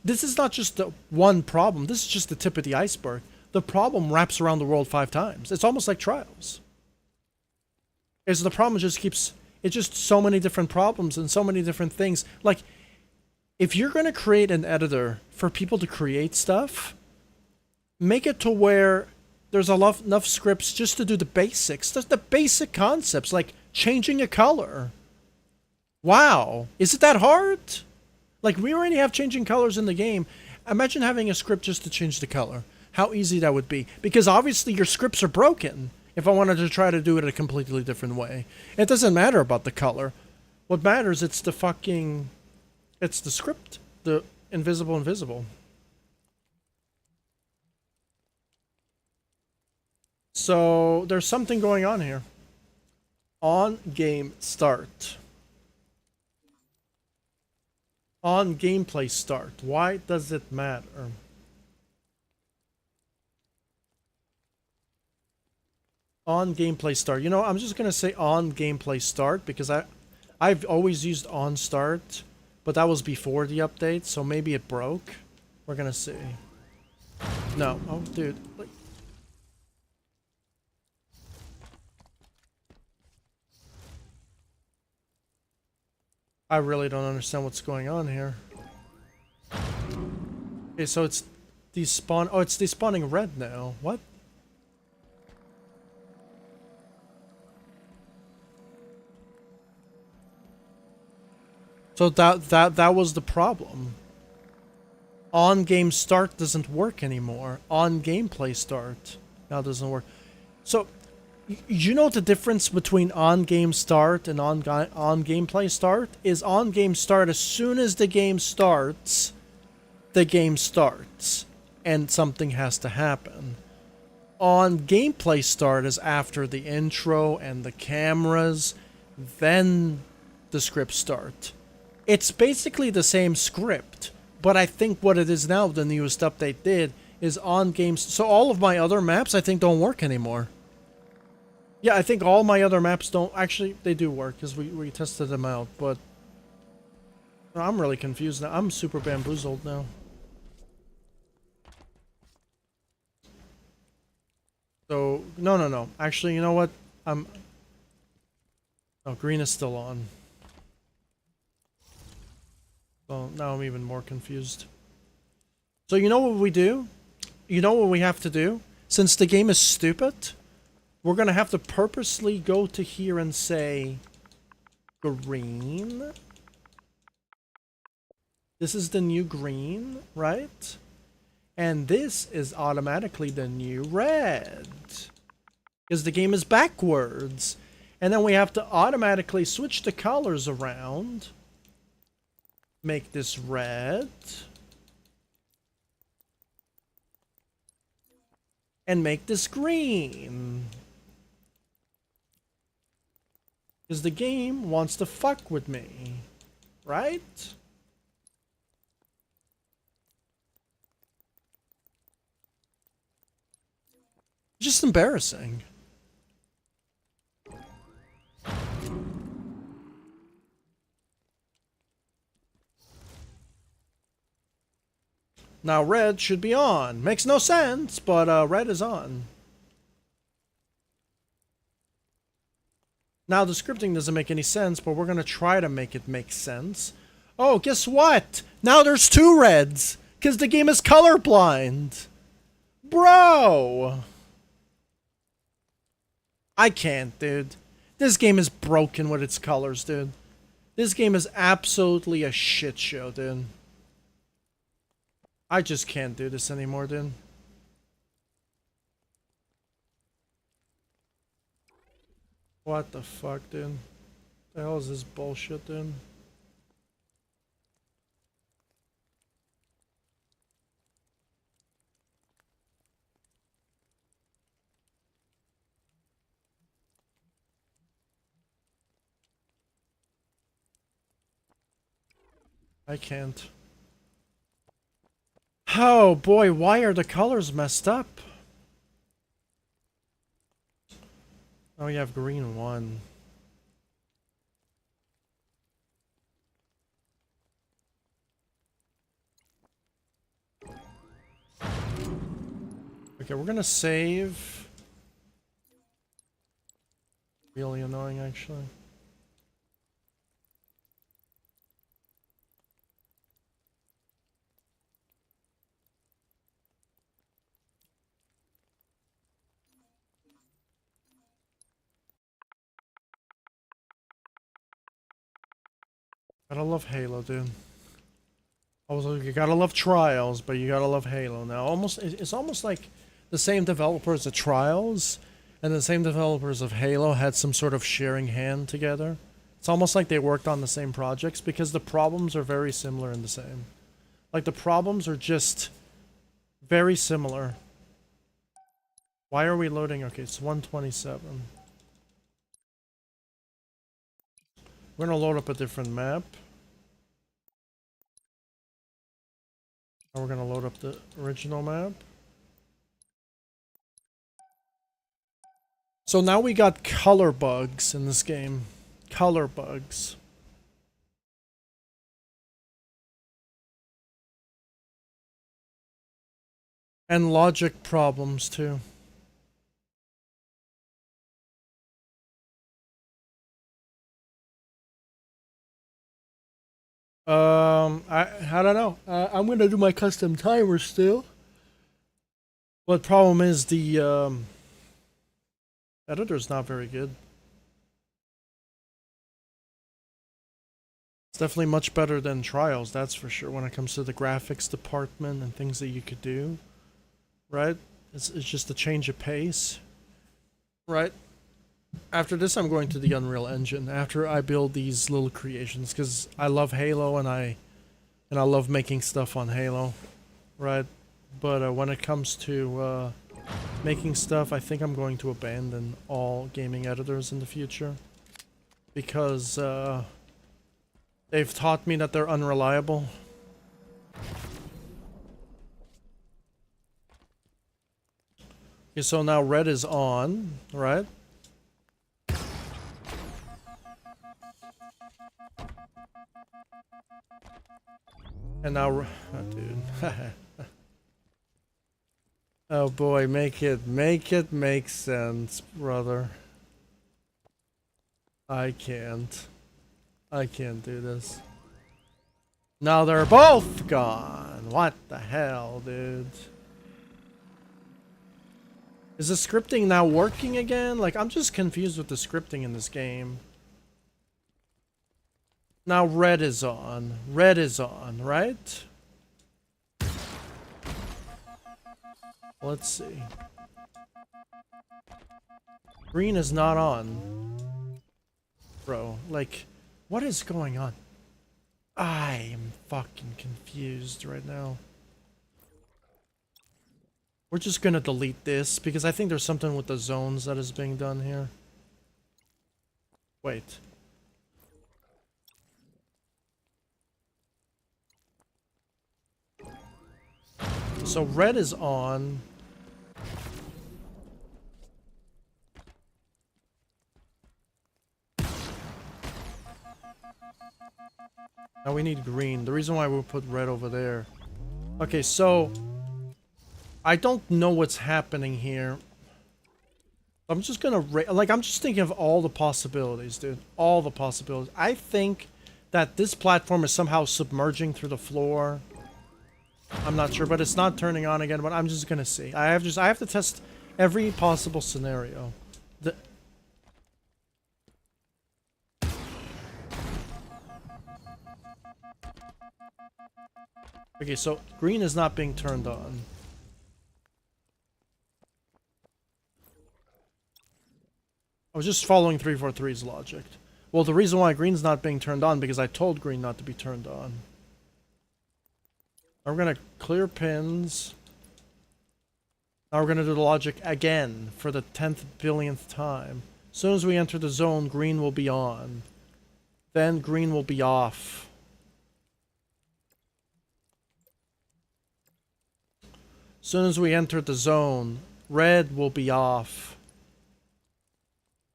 this is not just the one problem. This is just the tip of the iceberg. The problem wraps around the world 5 times. It's almost like Trials. Is the problem just keeps... It's just so many different problems and so many different things. Like, if you're going to create an editor for people to create stuff, make it to where there's enough scripts just to do the basics. The basic concepts, like changing a color. Wow. Is it that hard? Like, we already have changing colors in the game. Imagine having a script just to change the color. How easy that would be. Because obviously your scripts are broken. If I wanted to try to do it a completely different way. It doesn't matter about the color. What matters, it's the fucking... It's the script. The invisible. So, there's something going on here. On game start. On gameplay start. Why does it matter? On gameplay start. You know, I'm just gonna say on gameplay start because I've always used on start, but that was before the update, so maybe it broke. We're gonna see. No. Oh, dude. I really don't understand what's going on here. Okay, so it's despawn. Oh, it's despawning red now. What? So that was the problem. On game start doesn't work anymore. On gameplay start now doesn't work. So you know the difference between on game start and on gameplay start is on game start as soon as the game starts and something has to happen. On gameplay start is after the intro and the cameras, then the scripts start. It's basically the same script, but I think what it is now, the newest update did, is on games. So all of my other maps I think don't work anymore. Yeah, I think all my other maps don't... Actually, they do work, because we tested them out, but... I'm really confused now. I'm super bamboozled now. So, no. Actually, you know what? Oh, green is still on. So, now I'm even more confused. So, you know what we do? You know what we have to do? Since the game is stupid... We're gonna have to purposely go to here and say green. This is the new green, right? And this is automatically the new red. Because the game is backwards. And then we have to automatically switch the colors around. Make this red. And make this green. Because the game wants to fuck with me. Right? Just embarrassing. Now red should be on. Makes no sense, but red is on. Now the scripting doesn't make any sense, but we're gonna try to make it make sense. Oh, guess what? Now there's 2 reds! Because the game is colorblind! Bro! I can't, dude. This game is broken with its colors, dude. This game is absolutely a shit show, dude. I just can't do this anymore, dude. What the fuck, dude? The hell is this bullshit, dude? I can't. Oh boy, why are the colors messed up? Oh, you have green 1. Okay, we're gonna save. Really annoying, actually. Gotta love Halo, dude. Also, you gotta love Trials, but you gotta love Halo now. It's almost like the same developers of Trials and the same developers of Halo had some sort of sharing hand together. It's almost like they worked on the same projects because the problems are very similar and the same. Like, the problems are just very similar. Why are we loading? Okay, it's 127. We're gonna load up a different map. And we're gonna load up the original map. So now we got color bugs in this game. Color bugs. And logic problems too. I don't know. I'm gonna do my custom timer still. But problem is the editor's not very good. It's definitely much better than Trials, that's for sure, when it comes to the graphics department and things that you could do. Right? It's just a change of pace. Right? After this, I'm going to the Unreal Engine after I build these little creations because I love Halo and I love making stuff on Halo, right? But when it comes to making stuff, I think I'm going to abandon all gaming editors in the future because they've taught me that they're unreliable. Okay, so now red is on, right? And now, oh, dude. Oh boy, make it make sense, brother. I can't do this. Now they're both gone. What the hell, dude? Is the scripting now working again? Like, I'm just confused with the scripting in this game. Now red is on. Red is on, right? Let's see. Green is not on. Bro, like, what is going on? I am fucking confused right now. We're just gonna delete this because I think there's something with the zones that is being done here. Wait. So red is on. Now we need green. The reason why we put red over there. Okay, so I don't know what's happening here. I'm just gonna like, I'm just thinking of all the possibilities, dude. All the possibilities. I think that this platform is somehow submerging through the floor. I'm not sure, but it's not turning on again. But I'm just gonna see. I have to test every possible scenario. Okay, so green is not being turned on. I was just following 343's logic. Well, the reason why green's not being turned on because I told green not to be turned on. Now we're gonna clear pins. Now we're gonna do the logic again for the 10th billionth time. As soon as we enter the zone, green will be on. Then green will be off. As soon as we enter the zone, red will be off.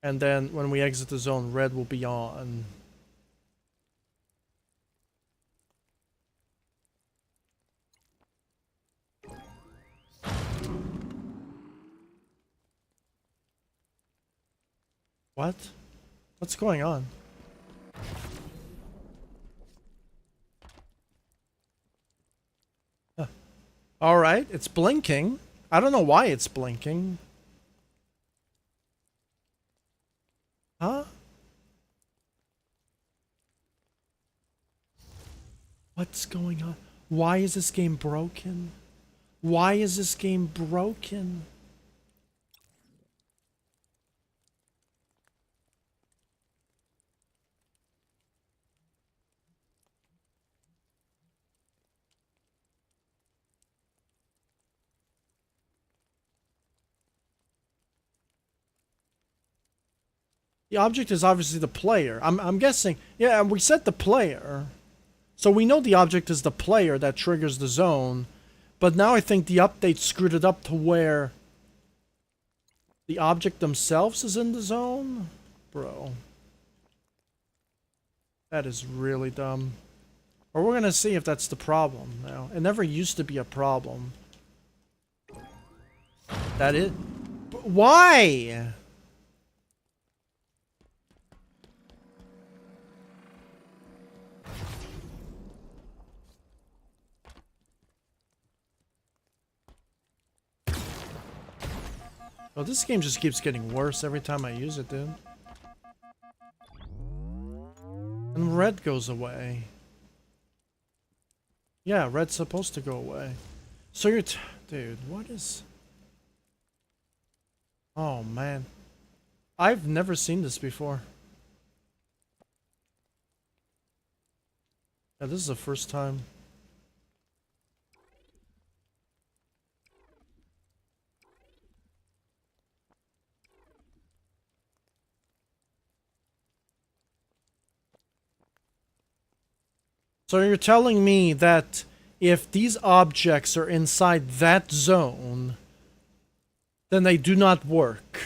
And then when we exit the zone, red will be on. What? What's going on? Huh. All right, it's blinking. I don't know why it's blinking. Huh? What's going on? Why is this game broken? Why is this game broken? The object is obviously the player. I'm guessing. Yeah, we set the player. So we know the object is the player that triggers the zone. But now I think the update screwed it up to where the object themselves is in the zone? Bro. That is really dumb. Or we're gonna see if that's the problem now. It never used to be a problem. That is... Why? Oh, this game just keeps getting worse every time I use it, dude. And red goes away. Yeah, red's supposed to go away. So you're dude, what is... Oh, man. I've never seen this before. Yeah, this is the first time. So you're telling me that if these objects are inside that zone, then they do not work.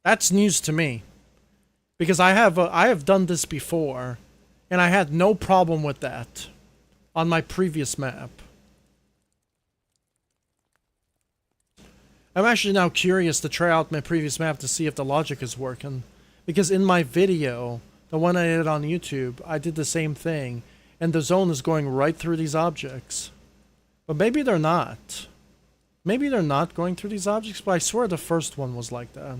That's news to me. Because I have done this before, and I had no problem with that on my previous map. I'm actually now curious to try out my previous map to see if the logic is working. Because in my video, the one I did on YouTube, I did the same thing, and the zone is going right through these objects. But maybe they're not. Maybe they're not going through these objects, but I swear the first one was like that.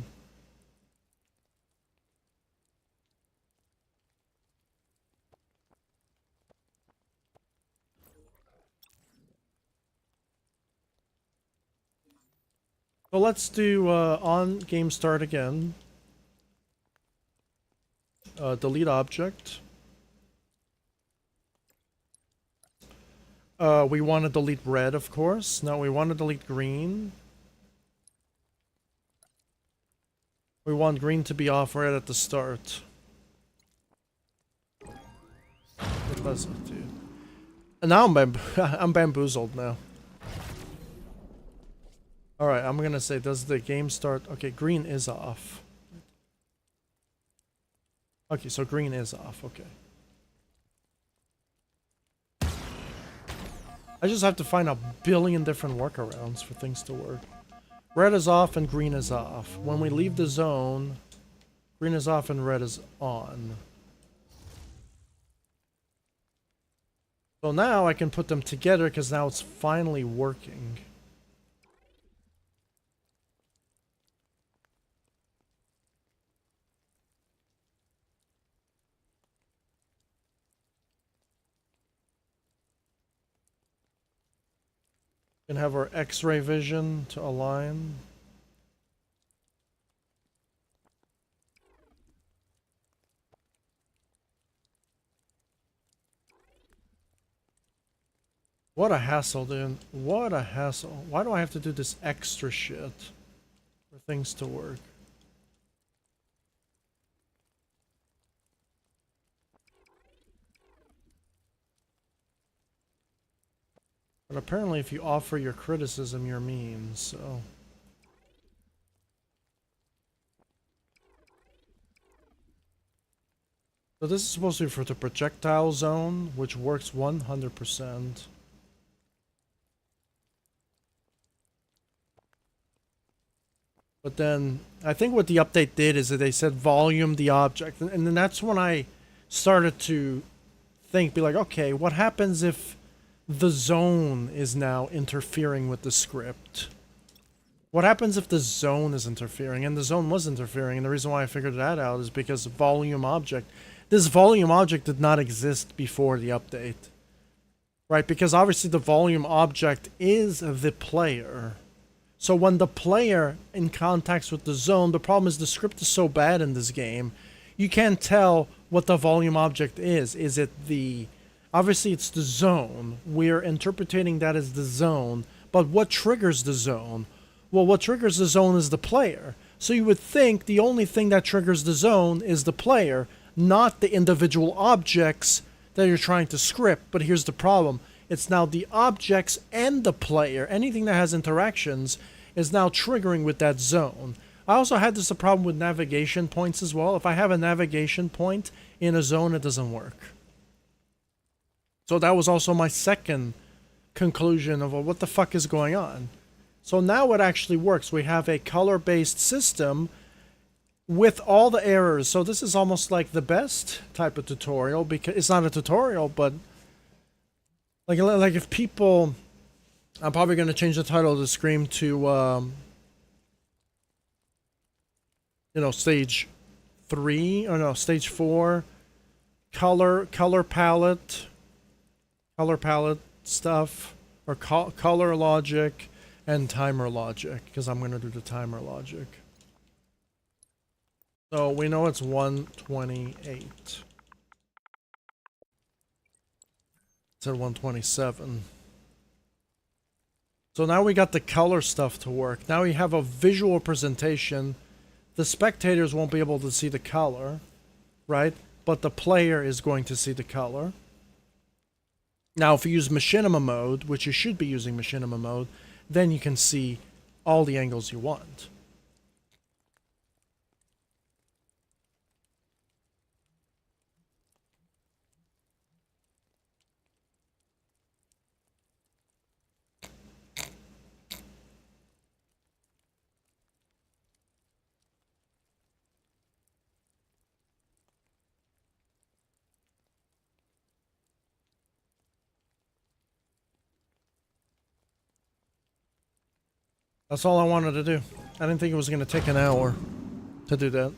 So let's do on game start again. Delete object. We want to delete red, of course. No, we want to delete green. We want green to be off right at the start. It doesn't, dude. And now I'm bamboozled now. Alright, I'm gonna say, does the game start... Okay, green is off. Okay, so green is off, okay. I just have to find a billion different workarounds for things to work. Red is off and green is off. When we leave the zone, green is off and red is on. So now I can put them together because now it's finally working. We can have our X-ray vision to align. What a hassle, dude. What a hassle. Why do I have to do this extra shit for things to work? But apparently if you offer your criticism, you're mean, so... So this is supposed to be for the projectile zone, which works 100%. But then, I think what the update did is that they said volume the object. And then that's when I started to think, be like, okay, what happens if the zone is now interfering with the script? What happens if the zone is interfering? And the zone was interfering, and the reason why I figured that out is because volume object. This volume object did not exist before the update. Right? Because obviously the volume object is the player. So when the player in contacts with the zone, the problem is the script is so bad in this game, you can't tell what the volume object is. Is it the... Obviously it's the zone. We're interpreting that as the zone. But what triggers the zone? Well, what triggers the zone is the player. So you would think the only thing that triggers the zone is the player, not the individual objects that you're trying to script. But here's the problem. It's now the objects and the player. Anything that has interactions is now triggering with that zone. I also had this problem with navigation points as well. If I have a navigation point in a zone, it doesn't work. So that was also my second conclusion of, well, what the fuck is going on? So now it actually works. We have a color-based system with all the errors. So this is almost like the best type of tutorial, because it's not a tutorial, but like if people, I'm probably going to change the title of the stream to, you know, stage 3, or no, stage 4, color palette stuff, or color logic, and timer logic, because I'm going to do the timer logic. So we know it's 128. It's at 127. So now we got the color stuff to work. Now we have a visual presentation. The spectators won't be able to see the color, right? But the player is going to see the color. Now, if you use machinima mode, which you should be using machinima mode, then you can see all the angles you want. That's all I wanted to do. I didn't think it was going to take an hour to do that.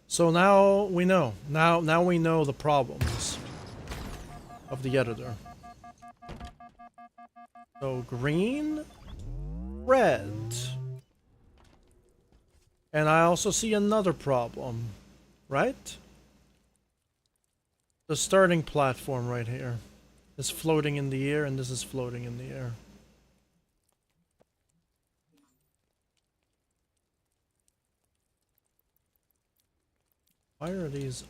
So now we know. Now we know the problems of the editor. So green, red. And I also see another problem, right? The starting platform right here is floating in the air, and this is floating in the air. Why are these?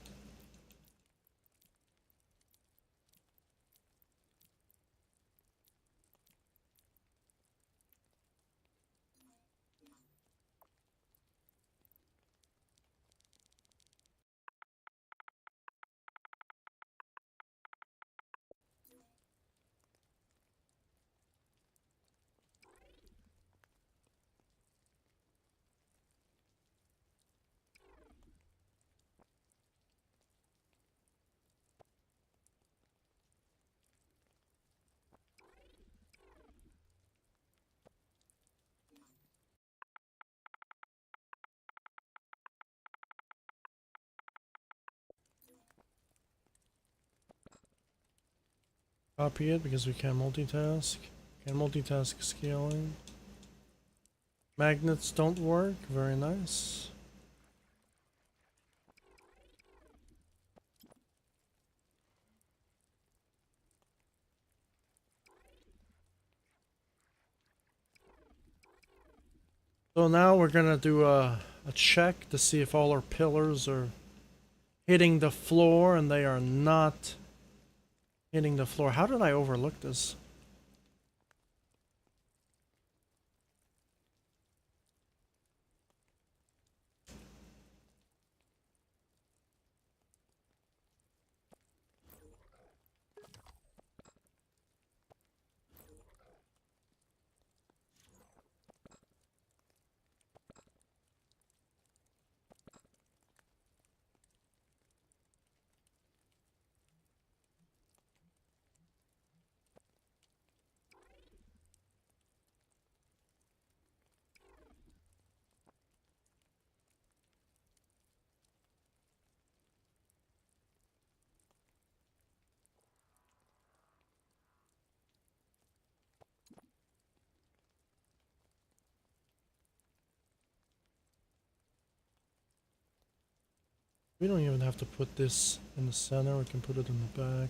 Copy it because we can multitask. Can multitask scaling. Magnets don't work. Very nice. So now we're gonna do a check to see if all our pillars are hitting the floor, and they are not hitting the floor. How did I overlook this? We don't even have to put this in the center. We can put it in the back.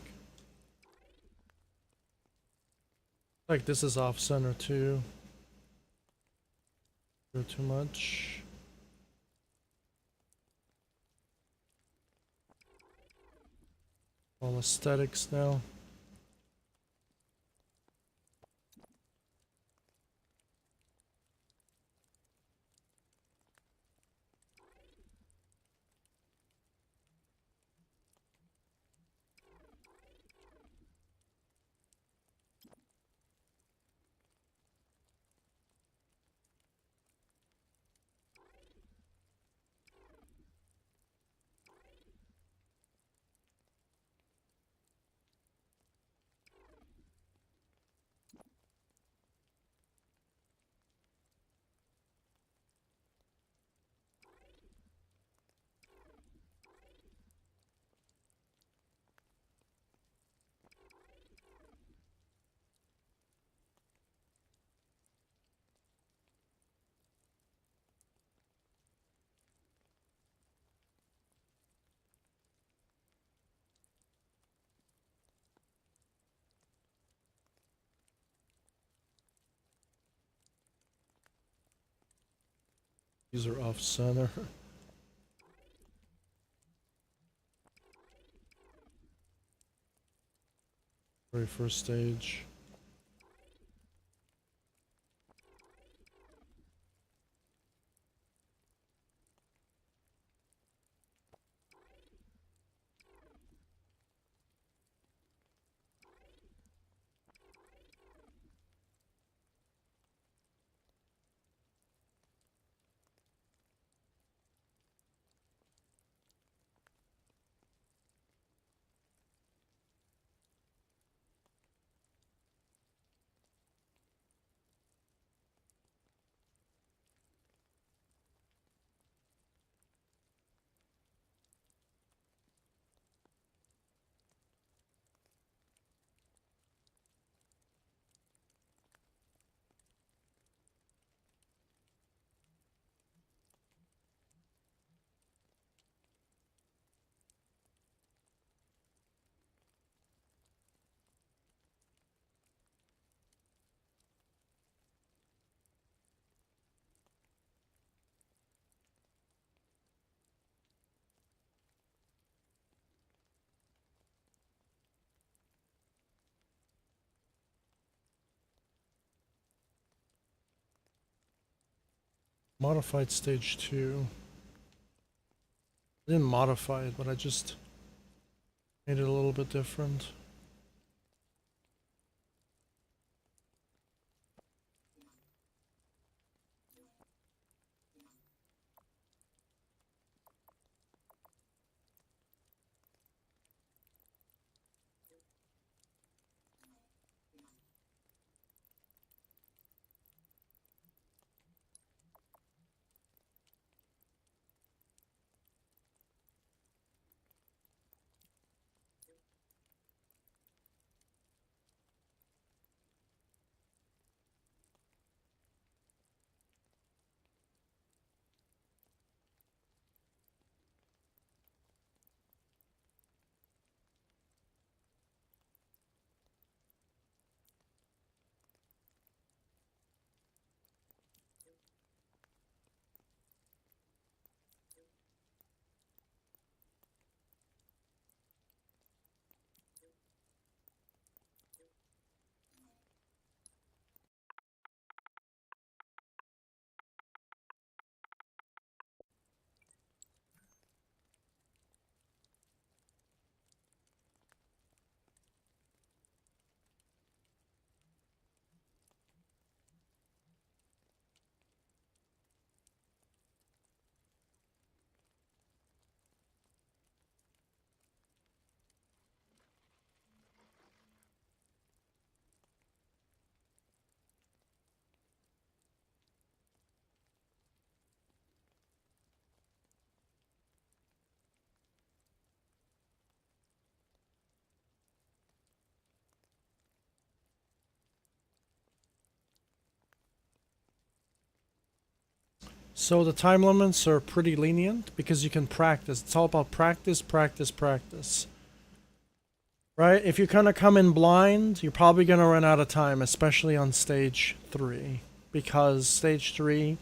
Like this is off center too. Do too much. All aesthetics now. These are off center. Very first stage. Modified stage 2. I didn't modify it, but I just made it a little bit different. So the time limits are pretty lenient because you can practice. It's all about practice, practice, practice. Right? If you kind of come in blind, you're probably going to run out of time, especially on stage 3. Because stage 3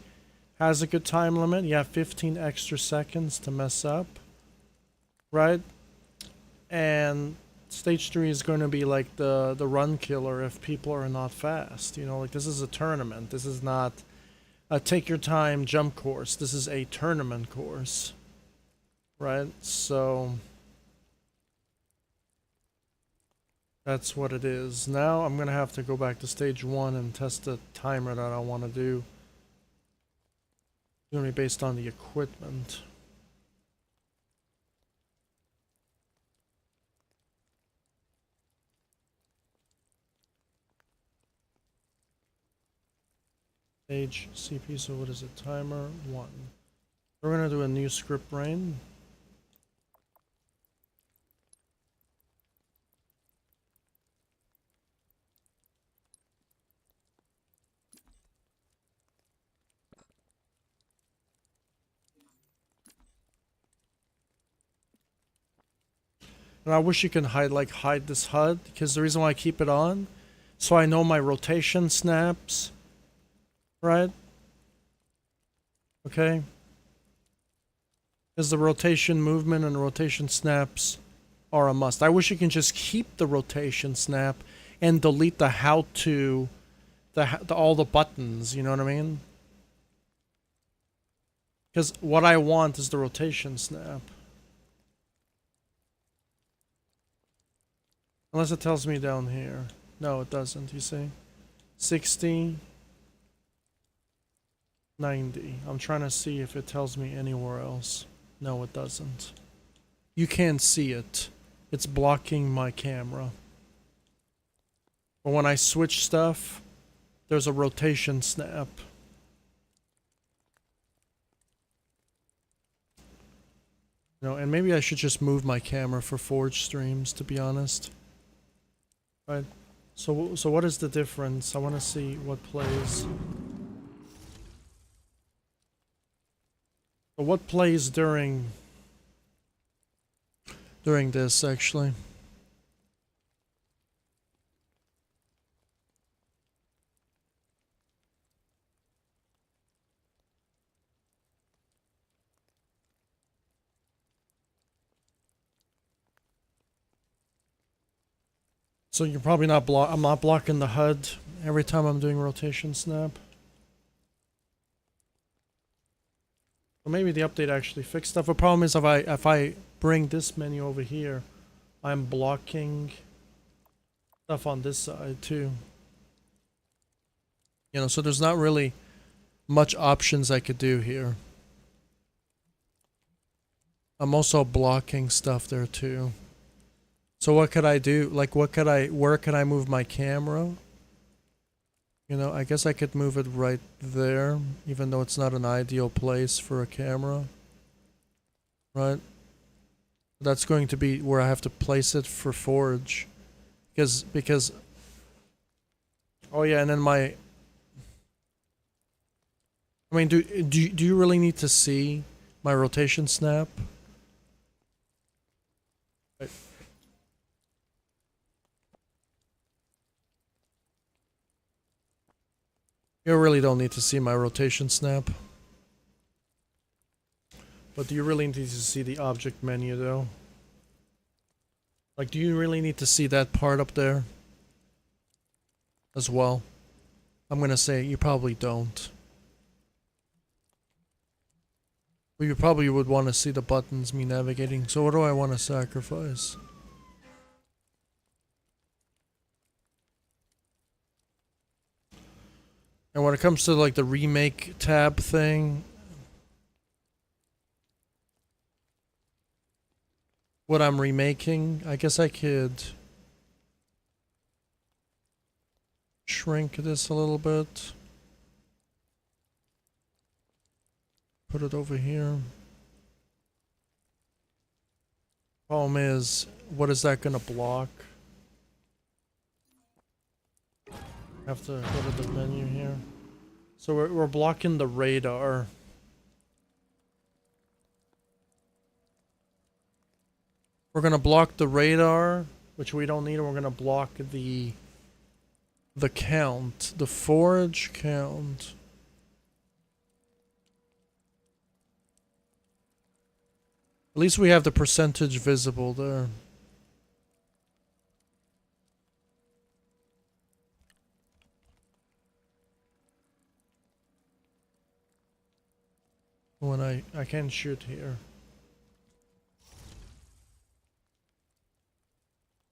has a good time limit. You have 15 extra seconds to mess up. Right? And stage 3 is going to be like the run killer if people are not fast. You know, like this is a tournament. This is not a take your time jump course. This is a tournament course. Right? So that's what it is. Now I'm going to have to go back to stage 1 and test the timer that I want to do. It's going to be based on the equipment. Stage CP, so what is it? Timer 1. We're going to do a new script brain. And I wish you can hide this HUD, because the reason why I keep it on, so I know my rotation snaps, right? Okay? Because the rotation movement and rotation snaps are a must. I wish you can just keep the rotation snap and delete the how to, all the buttons, you know what I mean? Because what I want is the rotation snap. Unless it tells me down here. No, it doesn't, you see? 60, 90. I'm trying to see if it tells me anywhere else. No, it doesn't. You can't see it. It's blocking my camera. But when I switch stuff, there's a rotation snap. You know, and maybe I should just move my camera for Forge streams, to be honest. Right. So what is the difference? I want to see what plays. What plays during this, actually? So you're probably not I'm not blocking the HUD every time I'm doing rotation snap. Well, maybe the update actually fixed stuff. The problem is if I bring this menu over here, I'm blocking stuff on this side too. You know, so there's not really much options I could do here. I'm also blocking stuff there too. So what could I do? Like where could I move my camera? You know, I guess I could move it right there, even though it's not an ideal place for a camera. Right? That's going to be where I have to place it for Forge. Because oh yeah, and then I mean, do you really need to see my rotation snap? Right. You really don't need to see my rotation snap. But do you really need to see the object menu though? Like, do you really need to see that part up there as well? I'm gonna say you probably don't. But you probably would want to see the buttons, me navigating. So what do I want to sacrifice? And when it comes to like the remake tab thing, what I'm remaking, I guess I could shrink this a little bit. Put it over here. Problem is, what is that gonna block? I have to go to the menu here. So we're blocking the radar. We're gonna block the radar, which we don't need, and we're gonna block the count, the forage count. At least we have the percentage visible there. When I can shoot here.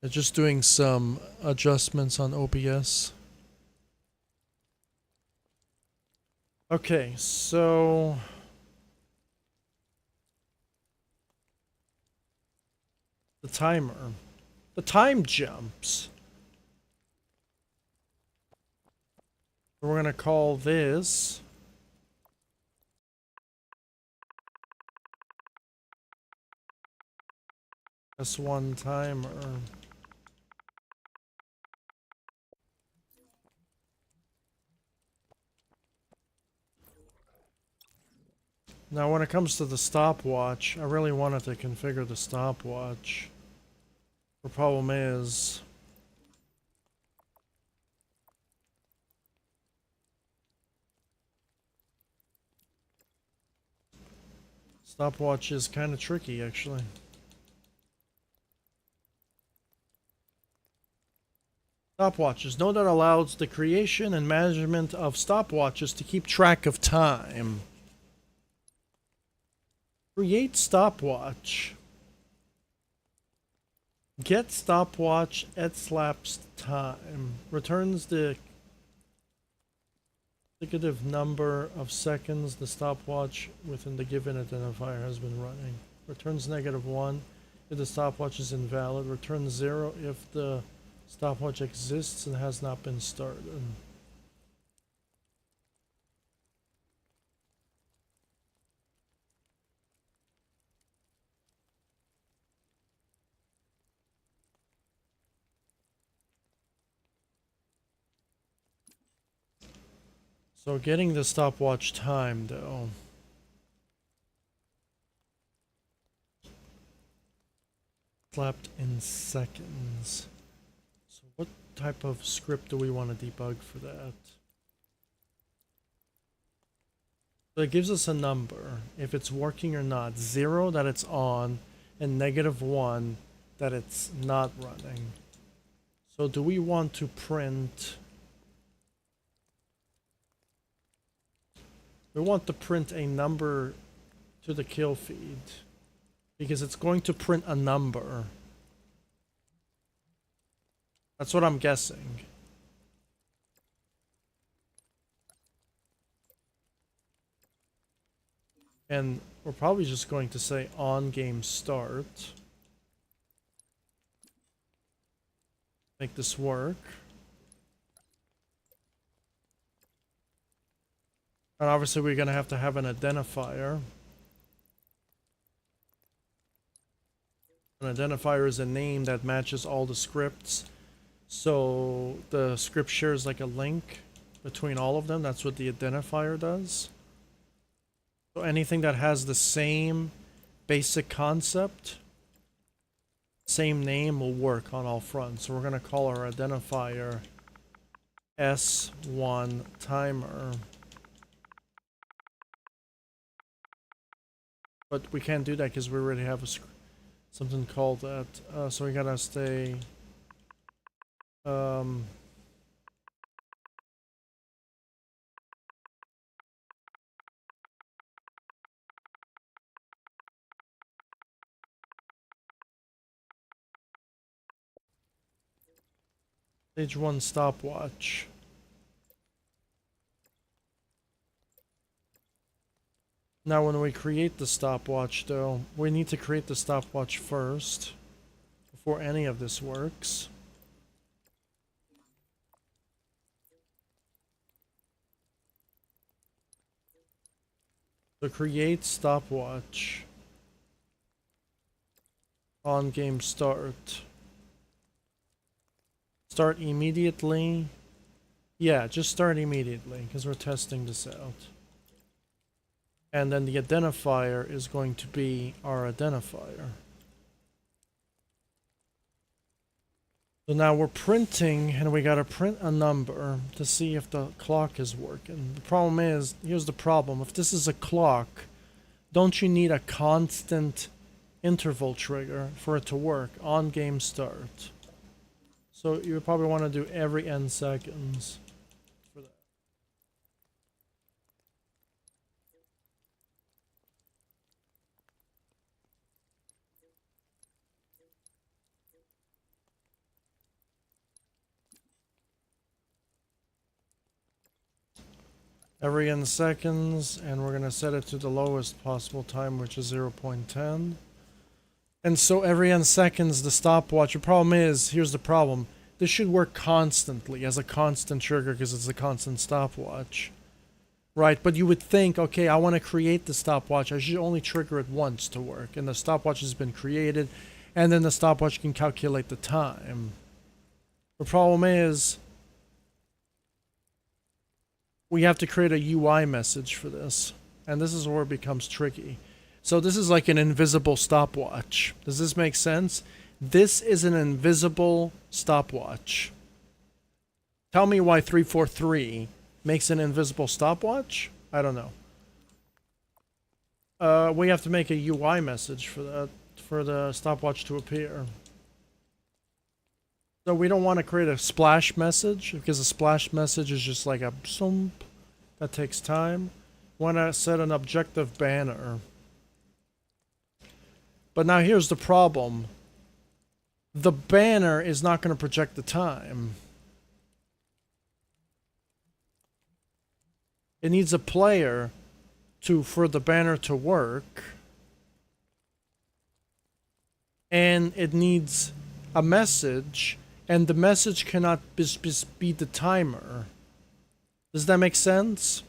They're just doing some adjustments on OBS. Okay, so the timer. The time jumps. We're gonna call this S1 timer. Now when it comes to the stopwatch, I really wanted to configure the stopwatch. The problem is stopwatch is kind of tricky actually. Stopwatches. Note that allows the creation and management of stopwatches to keep track of time. Create stopwatch. Get stopwatch at elapsed time. Returns the indicative number of seconds the stopwatch within the given identifier has been running. Returns -1 if the stopwatch is invalid. Returns 0 if the stopwatch exists and has not been started. So getting the stopwatch time though. Slapped in seconds. So what type of script do we want to debug for that? So it gives us a number, if it's working or not. 0 that it's on, and -1 that it's not running. So do we want to print... We want to print a number to the kill feed, because it's going to print a number. That's what I'm guessing. And we're probably just going to say on game start. Make this work. And obviously we're going to have an identifier. An identifier is a name that matches all the scripts. So the script shares like a link between all of them. That's what the identifier does. So anything that has the same basic concept, same name will work on all fronts. So we're going to call our identifier S1 timer. But we can't do that because we already have something called that. So we gotta stay. Stage 1 stopwatch. Now when we create the stopwatch though, we need to create the stopwatch first before any of this works. So create stopwatch on game start. Start immediately. Yeah, just start immediately because we're testing this out. And then the identifier is going to be our identifier. So now we're printing, and we gotta print a number to see if the clock is working. The problem is, here's the problem. If this is a clock, don't you need a constant interval trigger for it to work on game start? So you probably want to do every n seconds for that. Every n seconds, and we're going to set it to the lowest possible time, which is 0.10. And so every n seconds, the stopwatch, the problem is, here's the problem. This should work constantly as a constant trigger because it's a constant stopwatch. Right, but you would think, okay, I want to create the stopwatch. I should only trigger it once to work. And the stopwatch has been created, and then the stopwatch can calculate the time. The problem is, we have to create a UI message for this. And this is where it becomes tricky. So this is like an invisible stopwatch. Does this make sense? This is an invisible stopwatch. Tell me why 343 makes an invisible stopwatch? I don't know. We have to make a UI message for that, for the stopwatch to appear. So we don't want to create a splash message, because a splash message is just like a zoom. That takes time. We want to set an objective banner. But now here's the problem. The banner is not going to project the time. It needs a player for the banner to work. And it needs a message, and the message cannot be the timer. Does that make sense?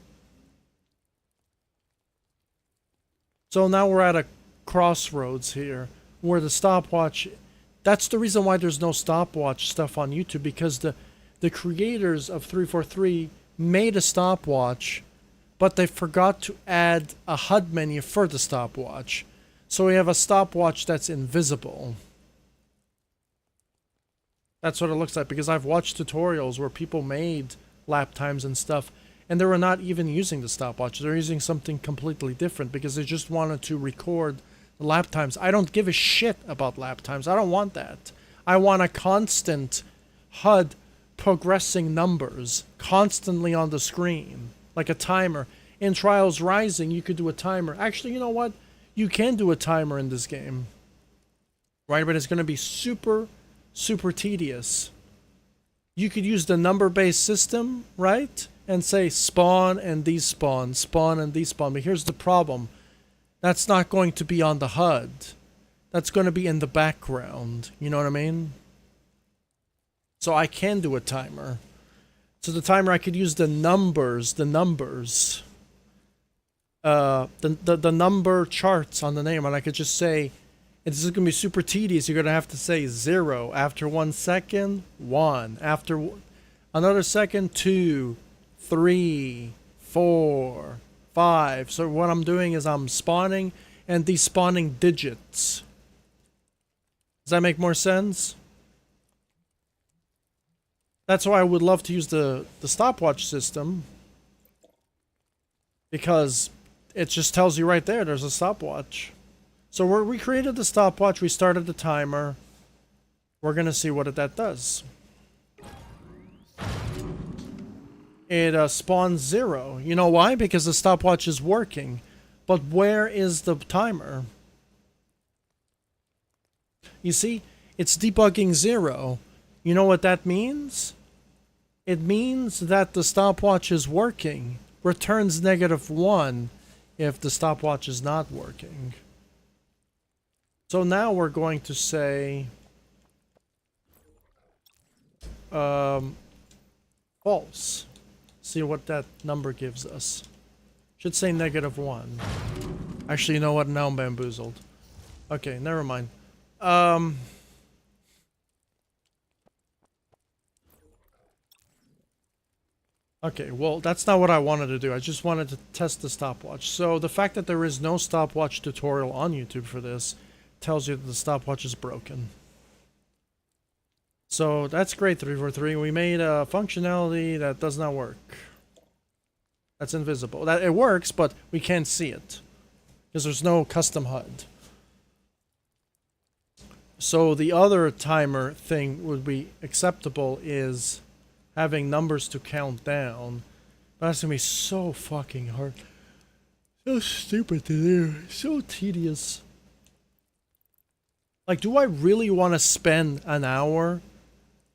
So now we're at a crossroads here, where the stopwatch... That's the reason why there's no stopwatch stuff on YouTube, because the creators of 343 made a stopwatch, but they forgot to add a HUD menu for the stopwatch. So we have a stopwatch that's invisible. That's what it looks like, because I've watched tutorials where people made lap times and stuff, and they were not even using the stopwatch. They're using something completely different because they just wanted to record the lap times. I don't give a shit about lap times. I don't want that. I want a constant HUD progressing numbers constantly on the screen, like a timer. In Trials Rising, you could do a timer. Actually, you know what? You can do a timer in this game, right? But it's going to be super, super tedious. You could use the number-based system, right? And say spawn and despawn, spawn and despawn. But here's the problem. That's not going to be on the HUD. That's going to be in the background. You know what I mean? So I can do a timer. So the timer, I could use the numbers. The number charts on the name. And I could just say, this is going to be super tedious. You're going to have to say 0. After 1 second, 1. After another second, 2, 3, 4, 5. So what I'm doing is I'm spawning and despawning digits. Does that make more sense? That's why I would love to use the stopwatch system, because it just tells you right there's a stopwatch. So we created the stopwatch, we started the timer. We're going to see what that does. It spawns 0. You know why? Because the stopwatch is working. But where is the timer? You see, it's debugging 0. You know what that means? It means that the stopwatch is working. Returns -1 if the stopwatch is not working. So now we're going to say false. See what that number gives us. Should say -1. Actually, you know what? Now I'm bamboozled. Okay, never mind. Okay, well, that's not what I wanted to do. I just wanted to test the stopwatch. So the fact that there is no stopwatch tutorial on YouTube for this tells you that the stopwatch is broken. So that's great, 343. We made a functionality that does not work. That's invisible. That it works, but we can't see it because there's no custom HUD. So the other timer thing would be acceptable is having numbers to count down. But that's gonna be so fucking hard. So stupid to do. So tedious. Like, do I really want to spend an hour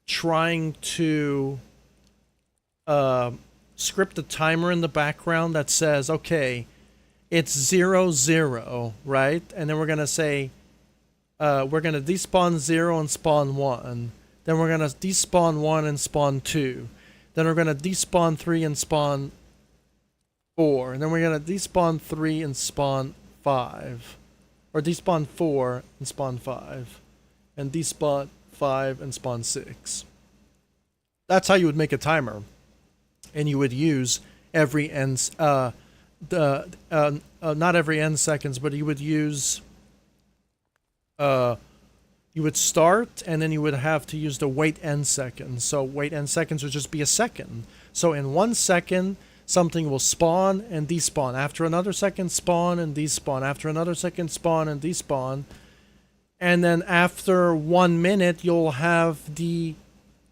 trying to script a timer in the background that says, okay, it's 0, 0, right? And then we're gonna say, we're gonna despawn 0 and spawn 1. Then we're gonna despawn 1 and spawn 2. Then we're gonna despawn 3 and spawn 4. And then we're gonna despawn 3 and spawn 5. Or despawn 4 and spawn 5. And despawn 5 and spawn 6. That's how you would make a timer. And you would use every n not every n seconds, but you would use you would start and then you would have to use the wait n seconds. So wait n seconds would just be a second. So in 1 second something will spawn and despawn. After another second, spawn and despawn. After another second, spawn and despawn. And then after 1 minute you'll have the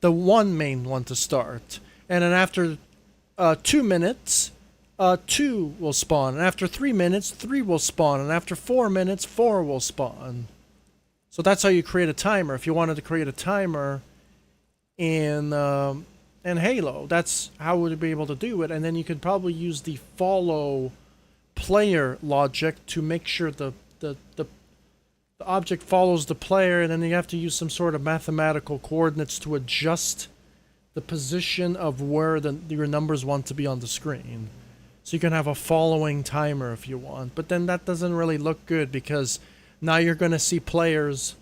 one main one to start. And then after 2 minutes, 2 will spawn. And after 3 minutes, 3 will spawn. And after 4 minutes, 4 will spawn. So that's how you create a timer. If you wanted to create a timer in Halo, that's how we'd be able to do it. And then you could probably use the follow player logic to make sure the object follows the player, and then you have to use some sort of mathematical coordinates to adjust the position of where your numbers want to be on the screen. So you can have a following timer if you want. But then that doesn't really look good because now you're going to see players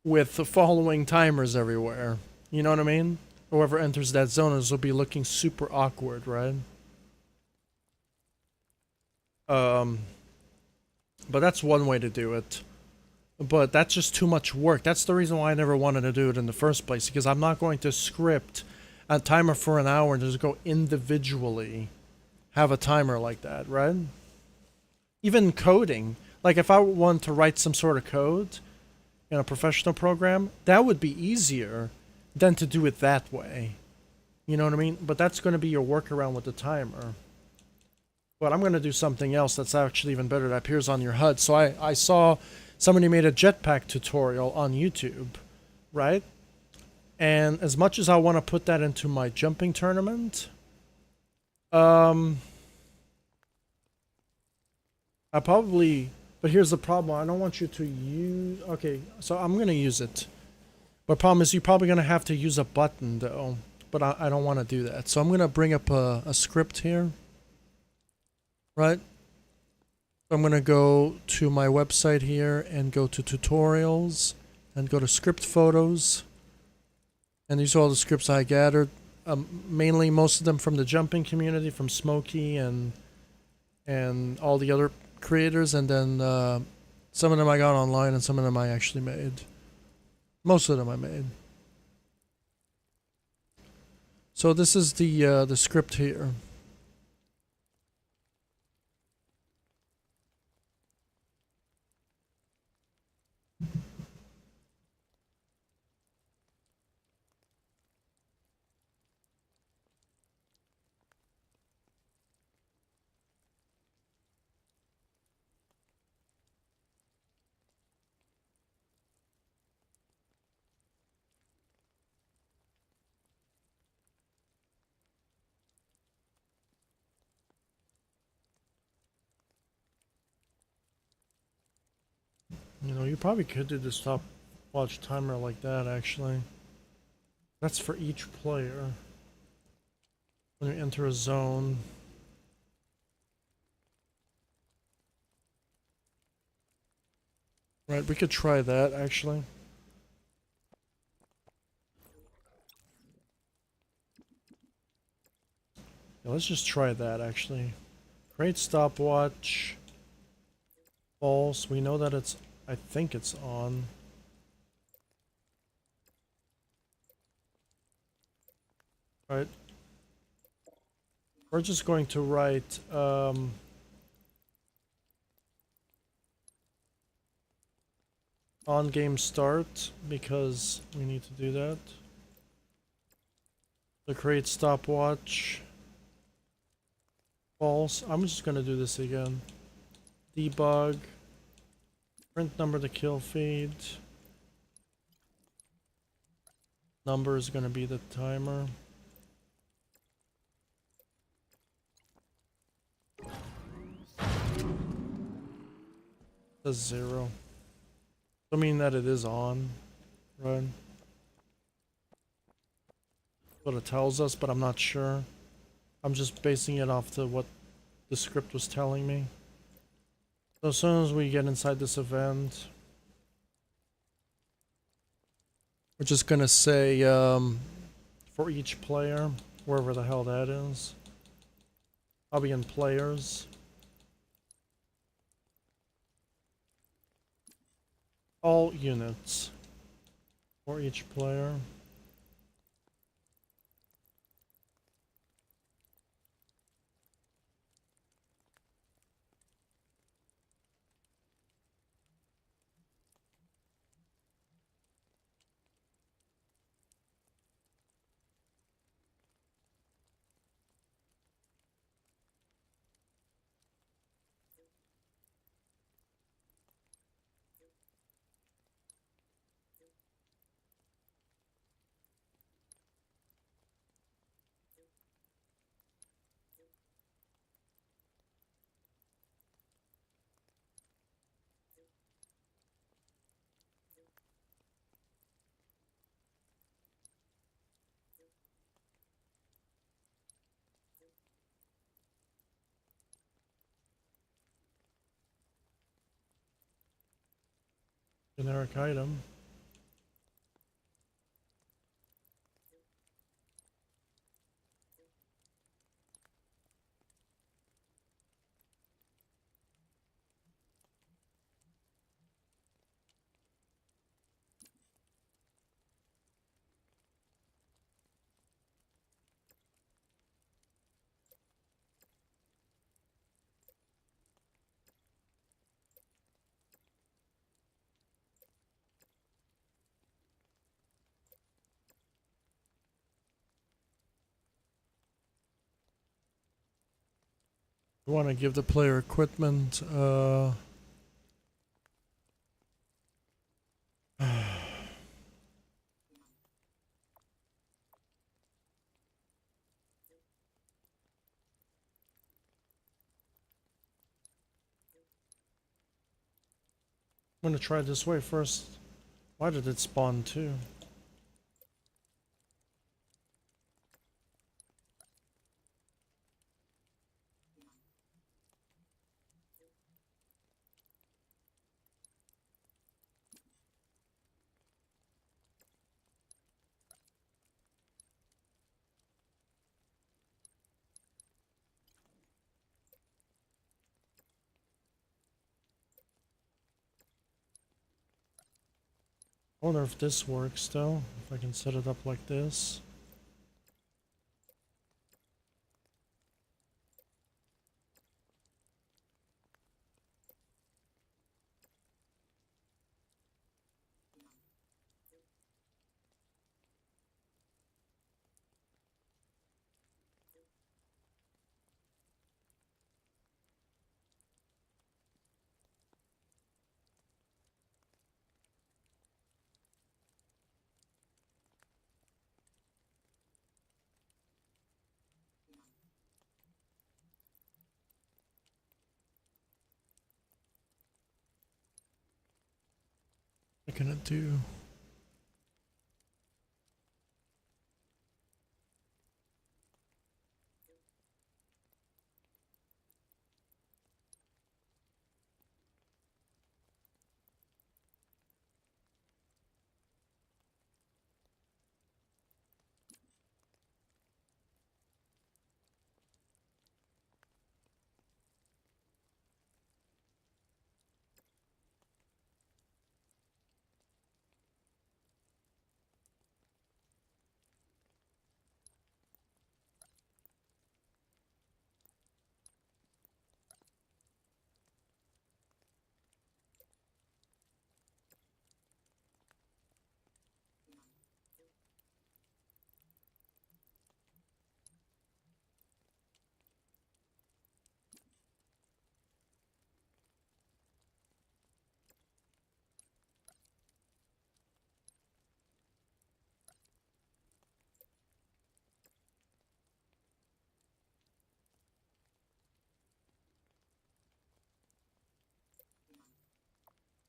with the following timers everywhere. You know what I mean? Whoever enters that zone will be looking super awkward, right? But that's one way to do it. But that's just too much work. That's the reason why I never wanted to do it in the first place, because I'm not going to script a timer for an hour and just go individually have a timer like that, right? Even coding. Like if I want to write some sort of code in a professional program, that would be easier than to do it that way. You know what I mean? But that's going to be your workaround with the timer. But I'm going to do something else that's actually even better that appears on your HUD. So I saw somebody made a jetpack tutorial on YouTube, right? And as much as I want to put that into my jumping tournament, I probably... But here's the problem. I don't want you to use... Okay, so I'm going to use it. But problem is you're probably going to have to use a button, though. But I don't want to do that. So I'm going to bring up a script here. Right? I'm going to go to my website here and go to tutorials and go to script photos. And these are all the scripts I gathered. Mainly most of them from the jumping community, from Smokey and all the other creators. And then some of them I got online and some of them I actually made. Most of them I made. So this is the script here. You know, you probably could do the stopwatch timer like that, actually. That's for each player. When you enter a zone. Right, we could try that, actually. Yeah, let's just try that, actually. Create stopwatch. False. We know that it's... I think it's on. right? We're just going to write on game start because we need to do that. To create stopwatch false. I'm just gonna do this again. Debug. Print number to kill feed. Number is gonna be the timer. Says 0. I mean that it is on, right? What it tells us, but I'm not sure. I'm just basing it off to what the script was telling me. So as soon as we get inside this event, we're just gonna say for each player, wherever the hell that is. I'll be in players. All units for each player. Generic item. We want to give the player equipment. I'm gonna try this way first. Why did it spawn two? I wonder if this works though. If I can set it up like this. What can it do?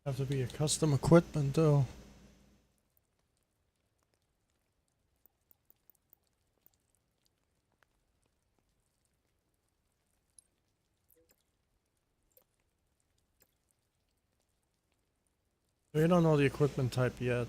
Have to be a custom equipment though. We don't know the equipment type yet.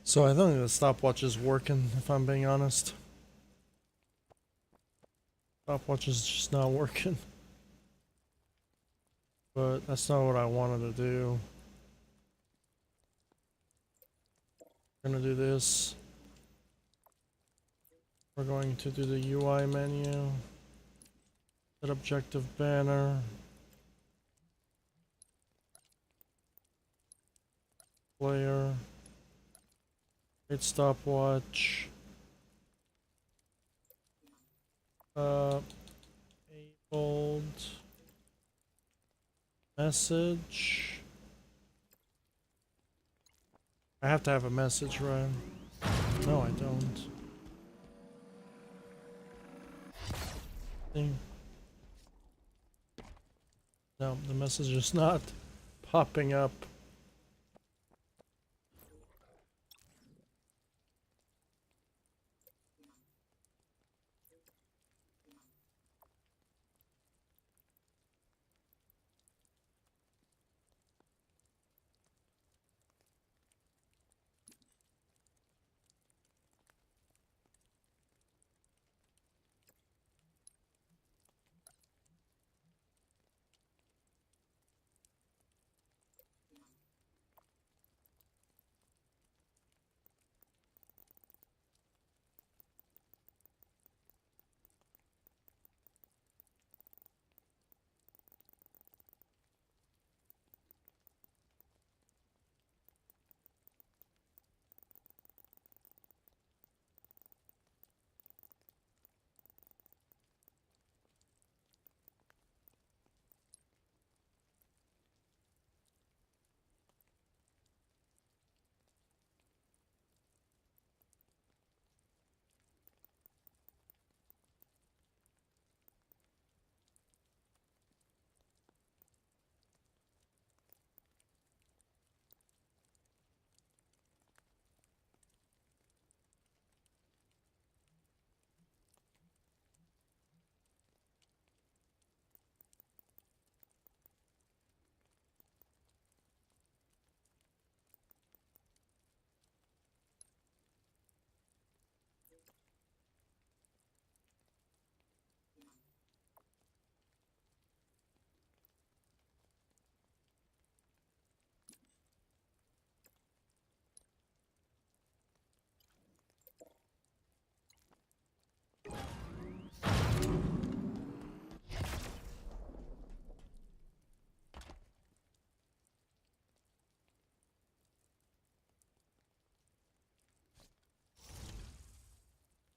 So I think the stopwatch is working, if I'm being honest. Stopwatch is just not working. But that's not what I wanted to do. We're gonna do this. We're going to do the UI menu. Set objective banner. Player. Create stopwatch. Enabled. Message. I have to have a message, right? No, I don't. No, the message is not popping up.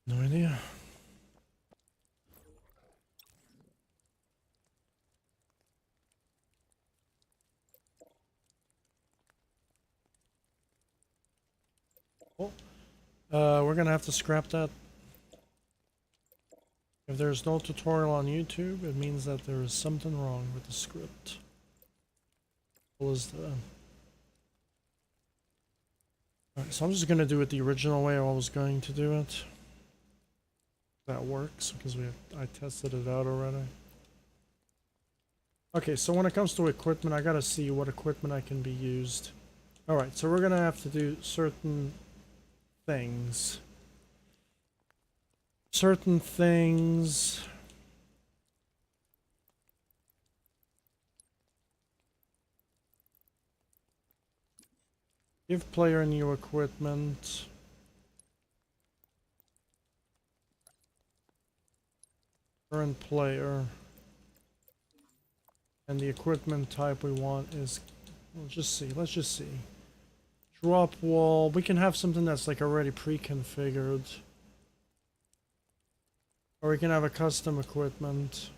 No idea. We're gonna have to scrap that. If there's no tutorial on YouTube, it means that there is something wrong with the script. What was the... Alright, so I'm just gonna do it the original way I was going to do it. That works, because I tested it out already. Okay, so when it comes to equipment, I gotta see what equipment I can be used. Alright, so we're gonna have to do certain things. Certain things Give player new equipment. Current player. And the equipment type we want is, let's just see. Drop wall, we can have something that's like already pre-configured. Or we can have a custom equipment.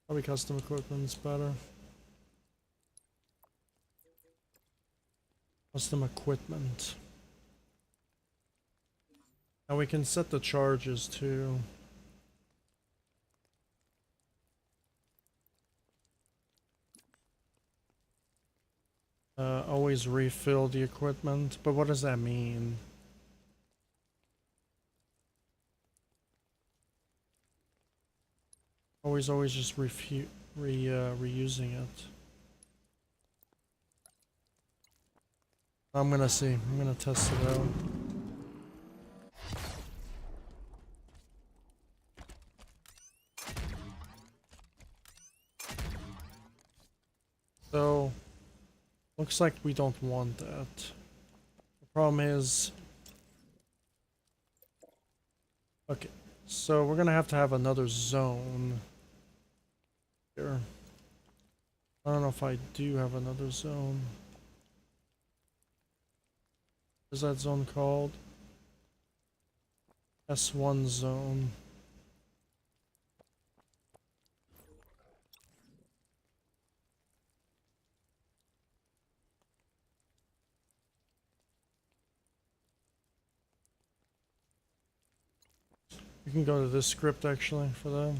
Probably custom equipment's better. Custom equipment. And we can set the charges too. Always refill the equipment, but what does that mean? Always just reusing it. I'm gonna see. I'm gonna test it out. So, looks like we don't want that. The problem is... Okay, so we're gonna have to have another zone here. I don't know if I do have another zone. What is that zone called? S1 zone. We can go to this script actually for that.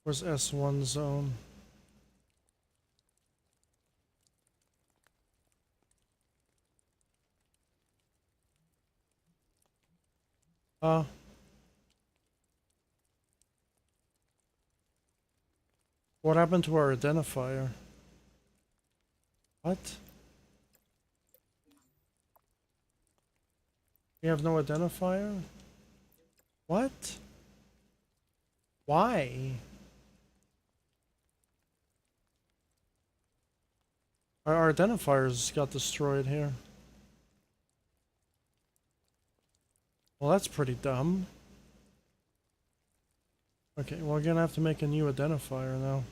Where's S1 zone? What happened to our identifier? What? We have no identifier? What? Why? Our identifiers got destroyed here. Well, that's pretty dumb. Okay, well, we're gonna have to make a new identifier now.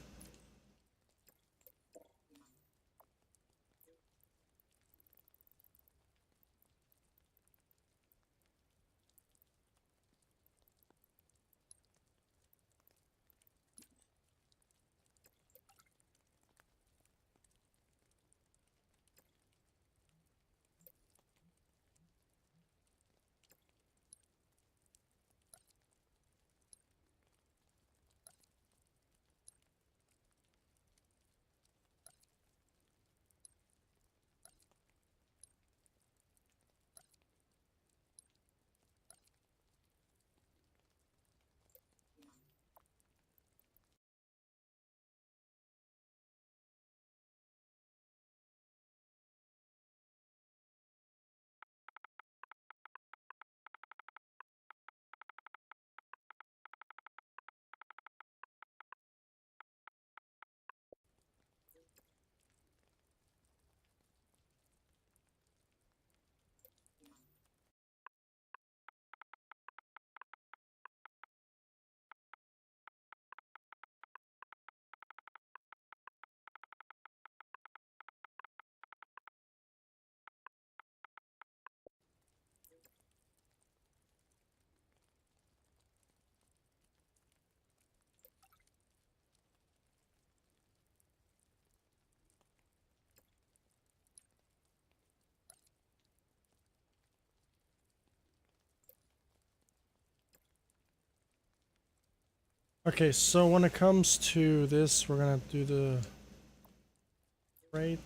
Okay, so when it comes to this, we're gonna do the rate.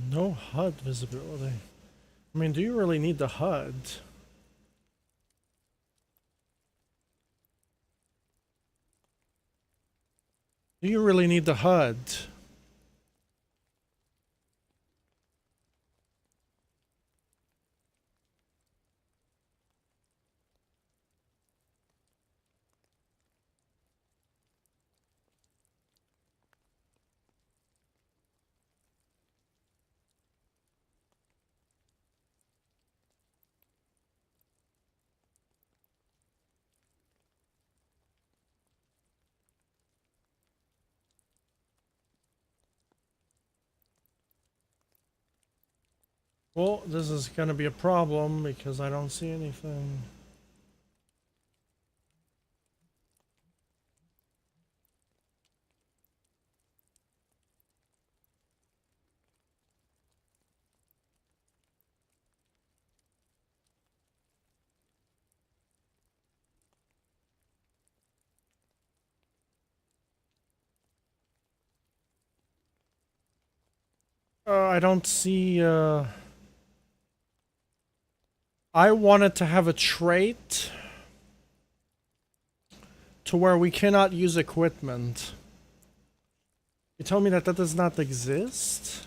No HUD visibility. I mean, do you really need the HUD? Do you really need the HUD? Well, this is going to be a problem because I don't see anything. I don't see, I wanted to have a trait to where we cannot use equipment. You tell me that that does not exist?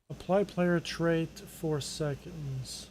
Apply player trait 4 seconds.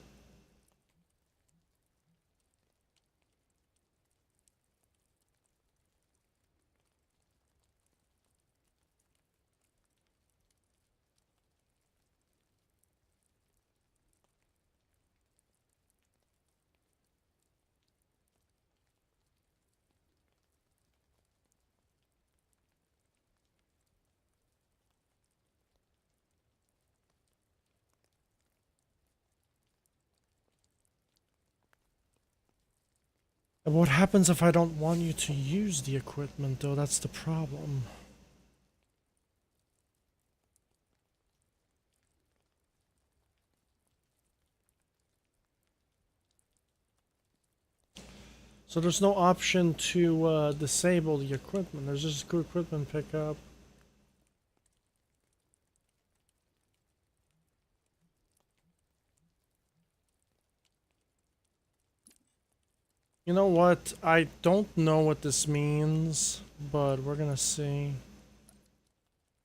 And what happens if I don't want you to use the equipment, though? That's the problem. So there's no option to disable the equipment. There's just good equipment pickup. You know what? I don't know what this means, but we're gonna see.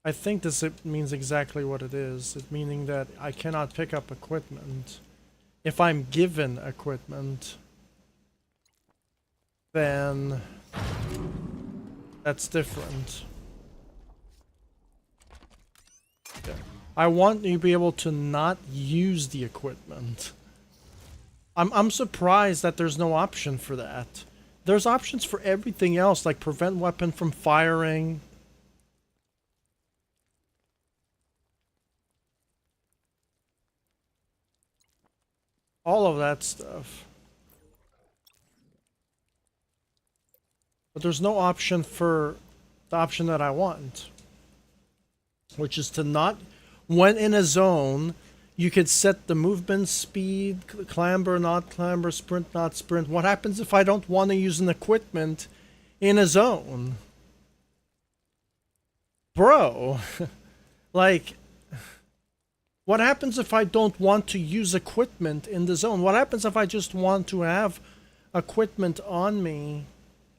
I think this means exactly what it is. It meaning that I cannot pick up equipment. If I'm given equipment, then that's different. Yeah. I want you to be able to not use the equipment. I'm surprised that there's no option for that. There's options for everything else, like prevent weapon from firing. All of that stuff. But there's no option for the option that I want, which is to not, when in a zone, you could set the movement speed, clamber, not clamber, sprint, not sprint. What happens if I don't want to use an equipment in a zone? Bro, like, what happens if I don't want to use equipment in the zone? What happens if I just want to have equipment on me?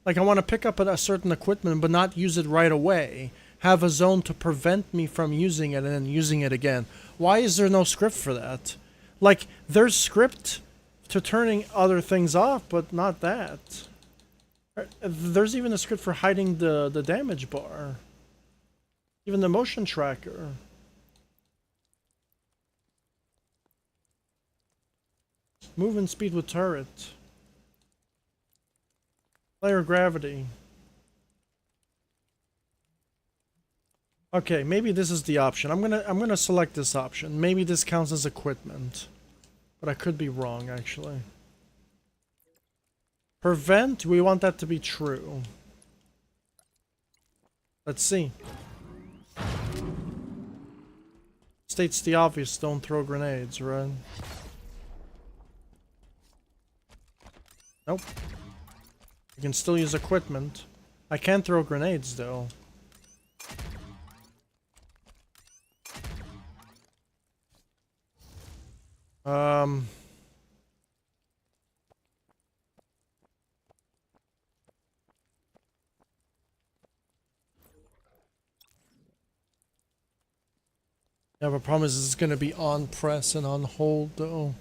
Like, I want to pick up a certain equipment but not use it right away. Have a zone to prevent me from using it and then using it again. Why is there no script for that? Like, there's script to turning other things off, but not that. There's even a script for hiding the damage bar. Even the motion tracker. Movement speed with turret. Player gravity. Okay, maybe this is the option. I'm gonna select this option. Maybe this counts as equipment. But I could be wrong, actually. Prevent, we want that to be true. Let's see. states the obvious, don't throw grenades, right? Nope. You can still use equipment. I can't throw grenades, though. Yeah, but problem is it's gonna be on press and on hold, though.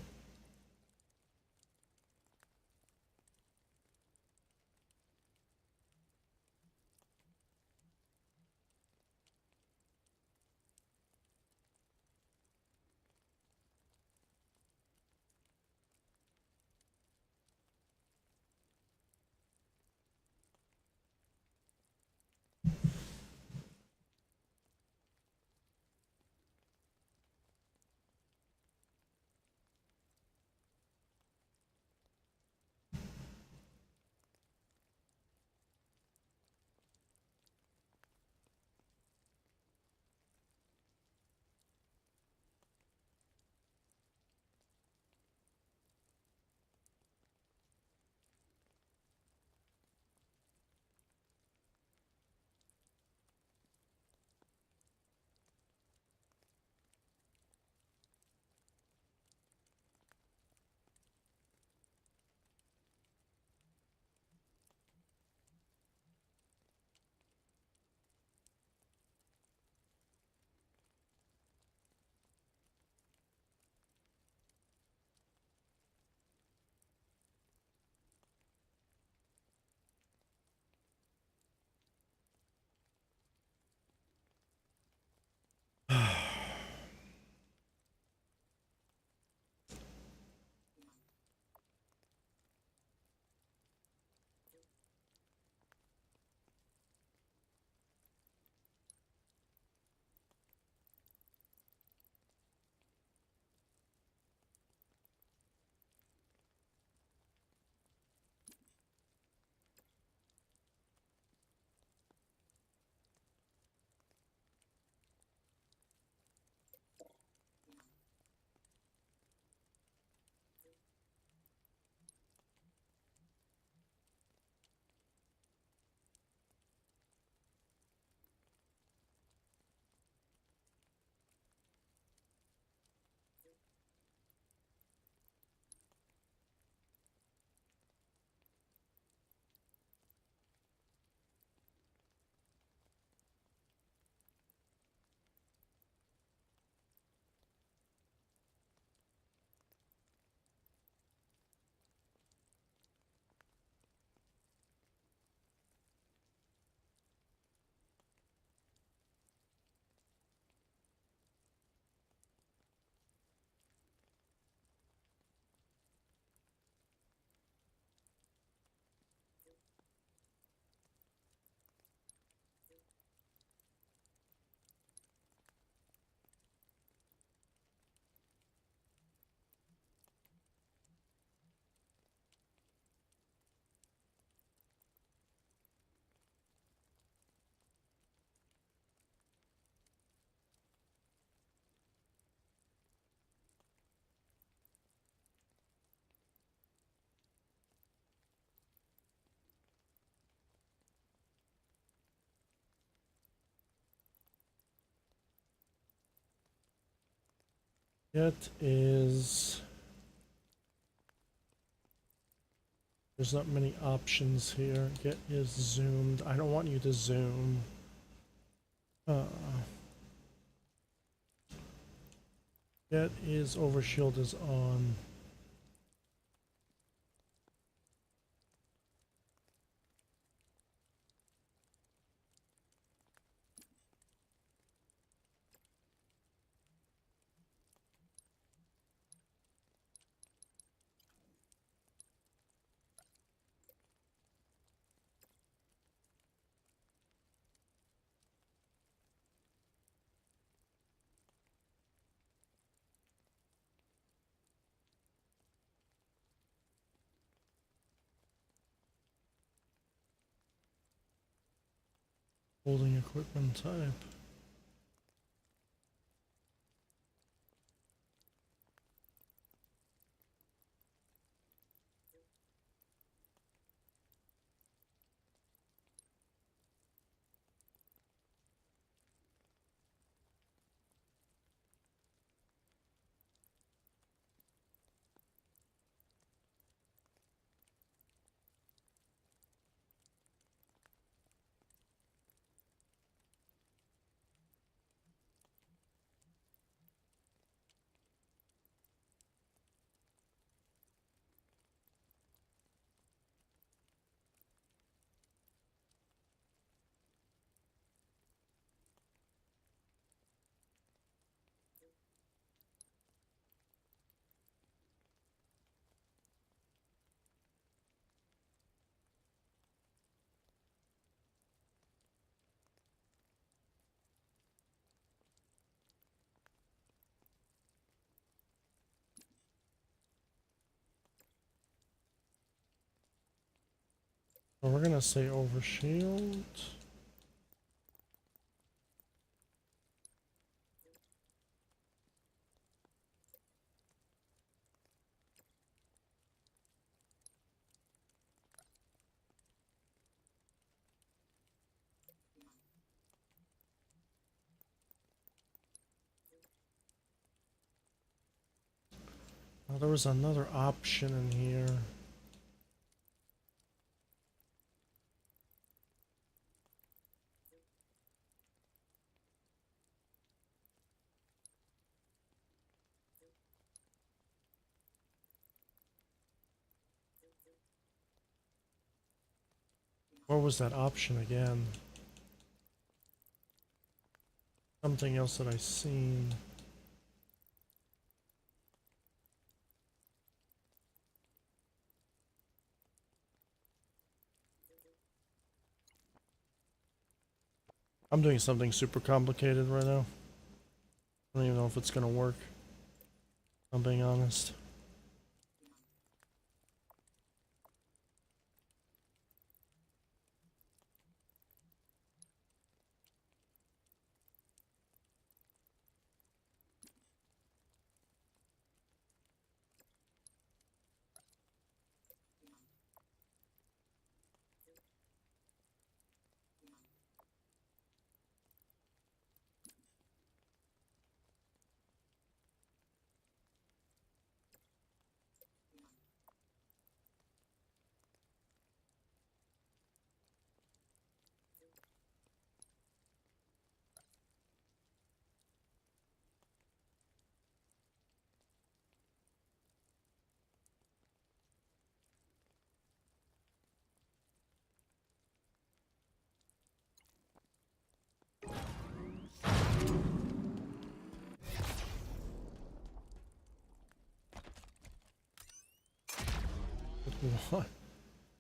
It is... There's not many options here. Get is zoomed. I don't want you to zoom. Get is overshield is on. Holding equipment type. So we're gonna say overshield. Oh, there was another option in here. What was that option again? Something else that I seen. I'm doing something super complicated right now. I don't even know if it's gonna work. I'm being honest. What?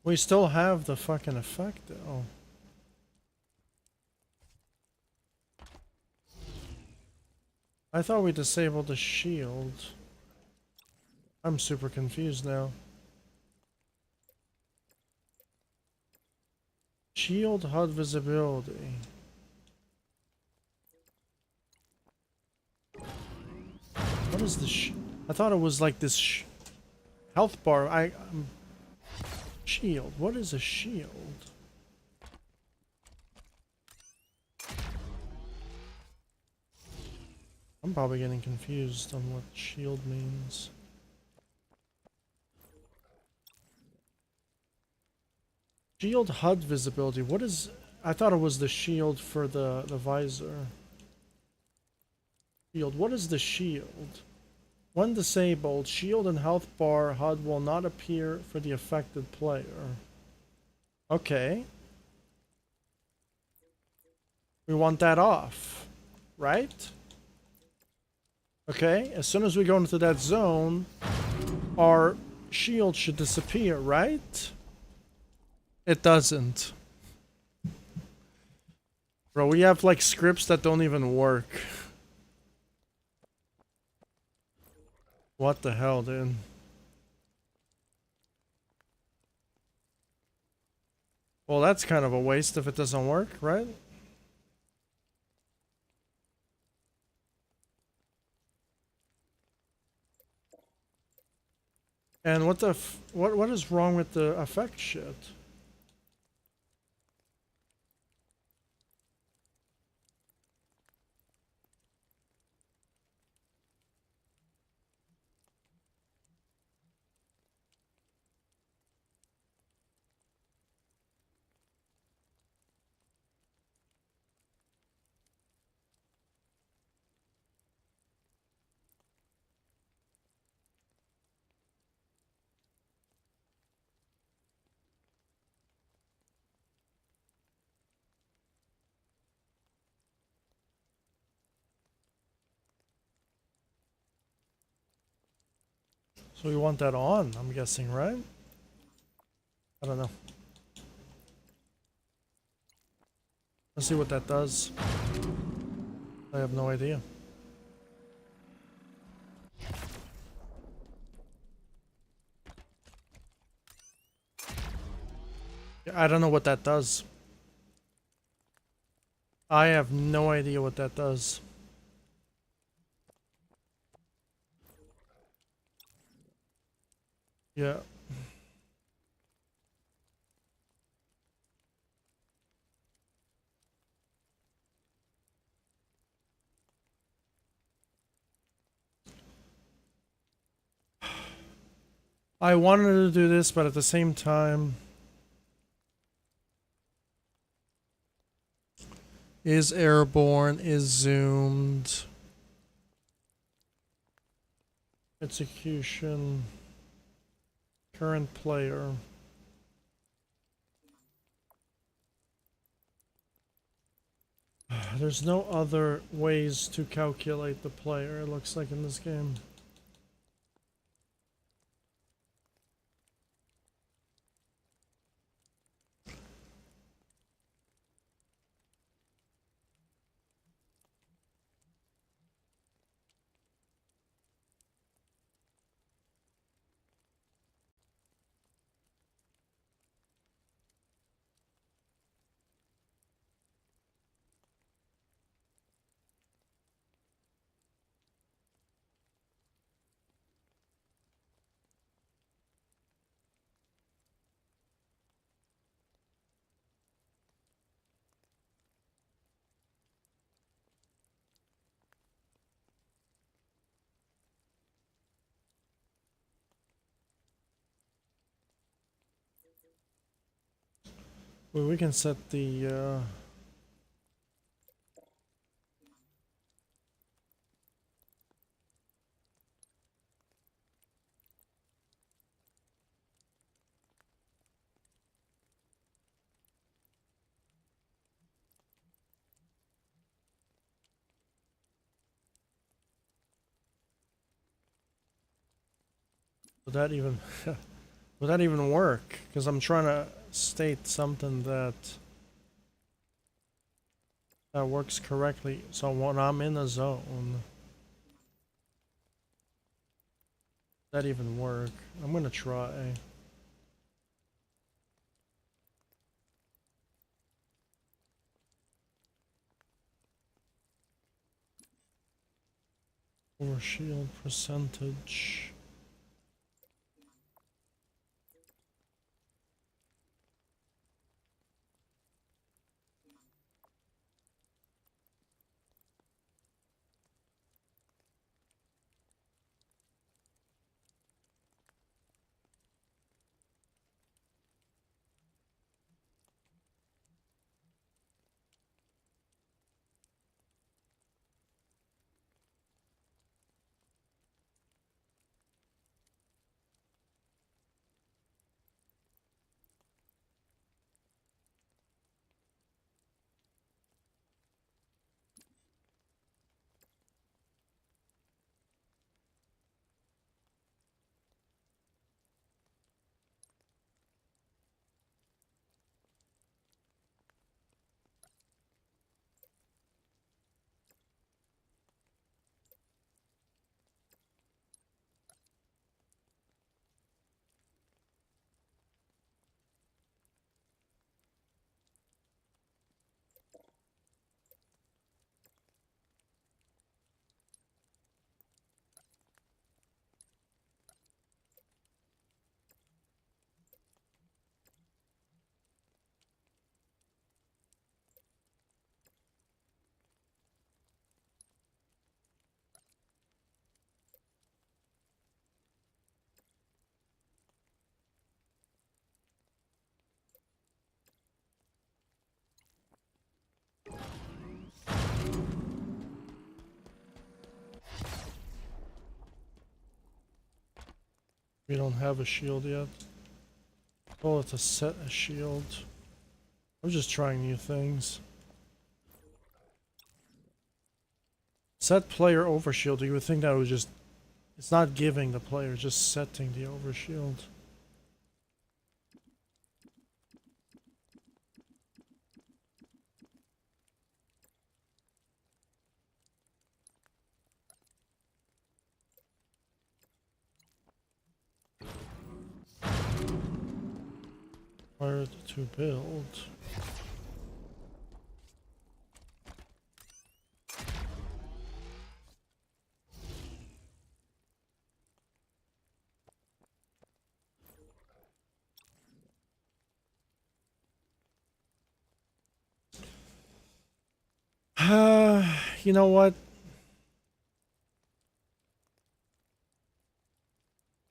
We still have the fucking effect though. I thought we disabled the shield. I'm super confused now. Shield HUD visibility. What is this? I thought it was like this health bar. Shield. What is a shield? I'm probably getting confused on what shield means. Shield HUD visibility. What is... I thought it was the shield for the visor. Shield. What is the shield? When disabled, shield and health bar HUD will not appear for the affected player. Okay. We want that off, right? Okay, as soon as we go into that zone, our shield should disappear, right? It doesn't. Bro, we have like scripts that don't even work. What the hell, dude? Well, that's kind of a waste if it doesn't work, right? And what the what is wrong with the effect shit? So we want that on, I'm guessing, right? I don't know. Let's see what that does. I have no idea. I don't know what that does. I have no idea what that does. Yeah. I wanted to do this, but at the same time, is airborne, is zoomed. Execution. Current player. There's no other ways to calculate the player, it looks like, in this game. Well, we can set the would that even would that even work? Because I'm trying to state something that works correctly. So when I'm in a zone, that even work? I'm gonna try. Overshield percentage. We don't have a shield yet. Oh, it's a set a shield. I'm just trying new things. Set player overshield. You would think that would just... It's not giving the player, just setting the overshield. Required to build. You know what?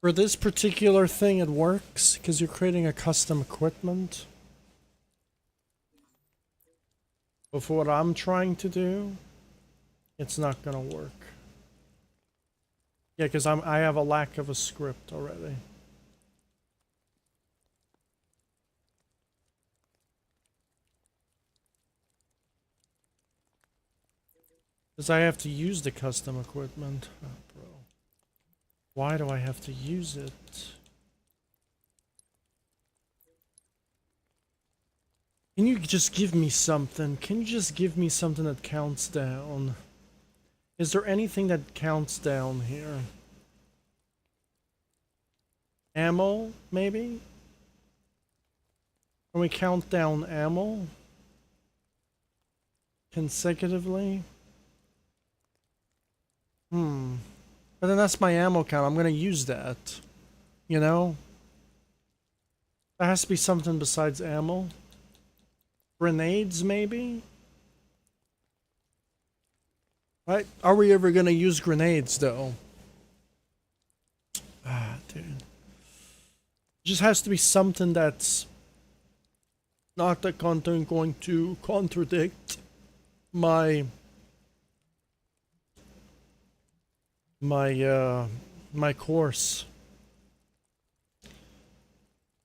For this particular thing, it works because you're creating a custom equipment. But for what I'm trying to do, it's not gonna work. Yeah, because I have a lack of a script already. Because I have to use the custom equipment. Oh, bro. Why do I have to use it? Can you just give me something? Can you just give me something that counts down? Is there anything that counts down here? Ammo, maybe? Can we count down ammo? Consecutively? But then that's my ammo count. I'm gonna use that. You know? There has to be something besides ammo. Grenades, maybe? Right? Are we ever gonna use grenades, though? Ah, dude. It just has to be something that's not the content going to contradict my my course.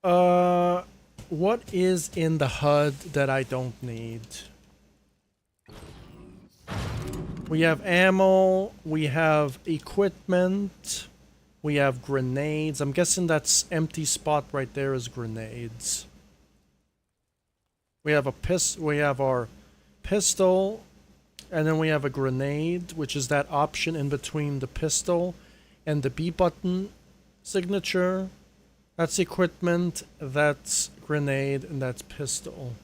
What is in the HUD that I don't need? We have ammo, we have equipment, we have grenades. I'm guessing that's empty spot right there is grenades. We have our pistol, and then we have a grenade, which is that option in between the pistol and the B button signature. That's equipment, that's grenade, and that's pistol.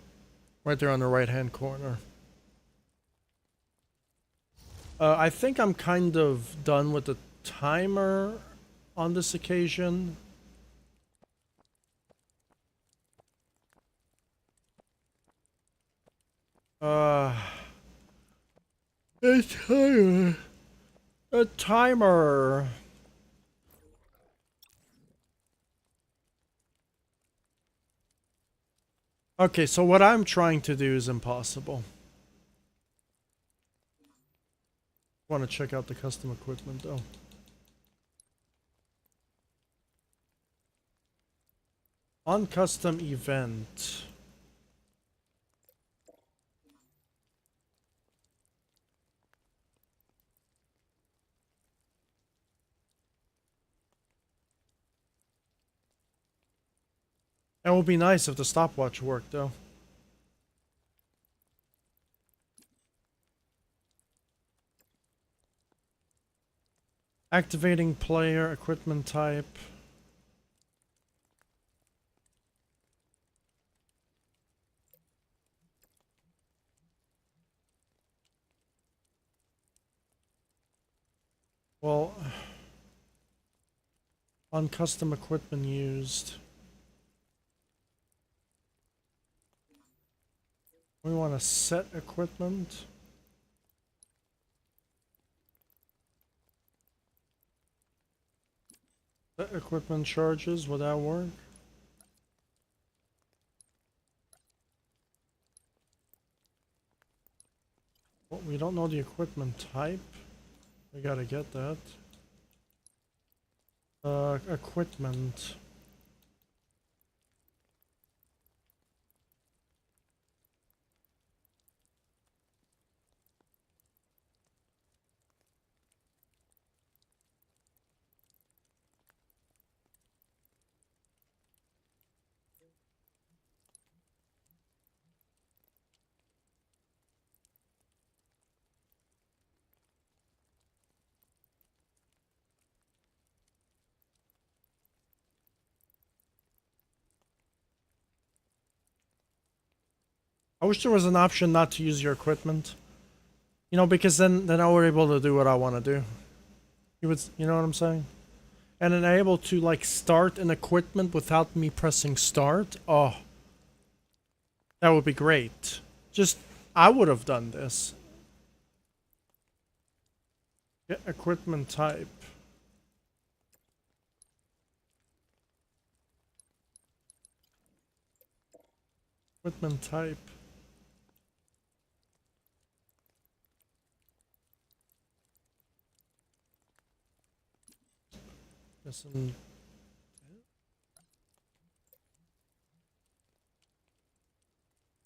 Right there on the right-hand corner. I think I'm kind of done with the timer on this occasion. A timer. A timer. Okay, so what I'm trying to do is impossible. I want to check out the custom equipment though. On custom event. It would be nice if the stopwatch worked though. Activating player equipment type. Well, on custom equipment used. We want to set equipment. Set equipment charges, would that work? Well, we don't know the equipment type. We gotta get that. Equipment. I wish there was an option not to use your equipment. You know, because then I were able to do what I want to do. You know what I'm saying? And then able to like start an equipment without me pressing start. Oh, that would be great. Just I would have done this. Get equipment type. Equipment type. Yes, and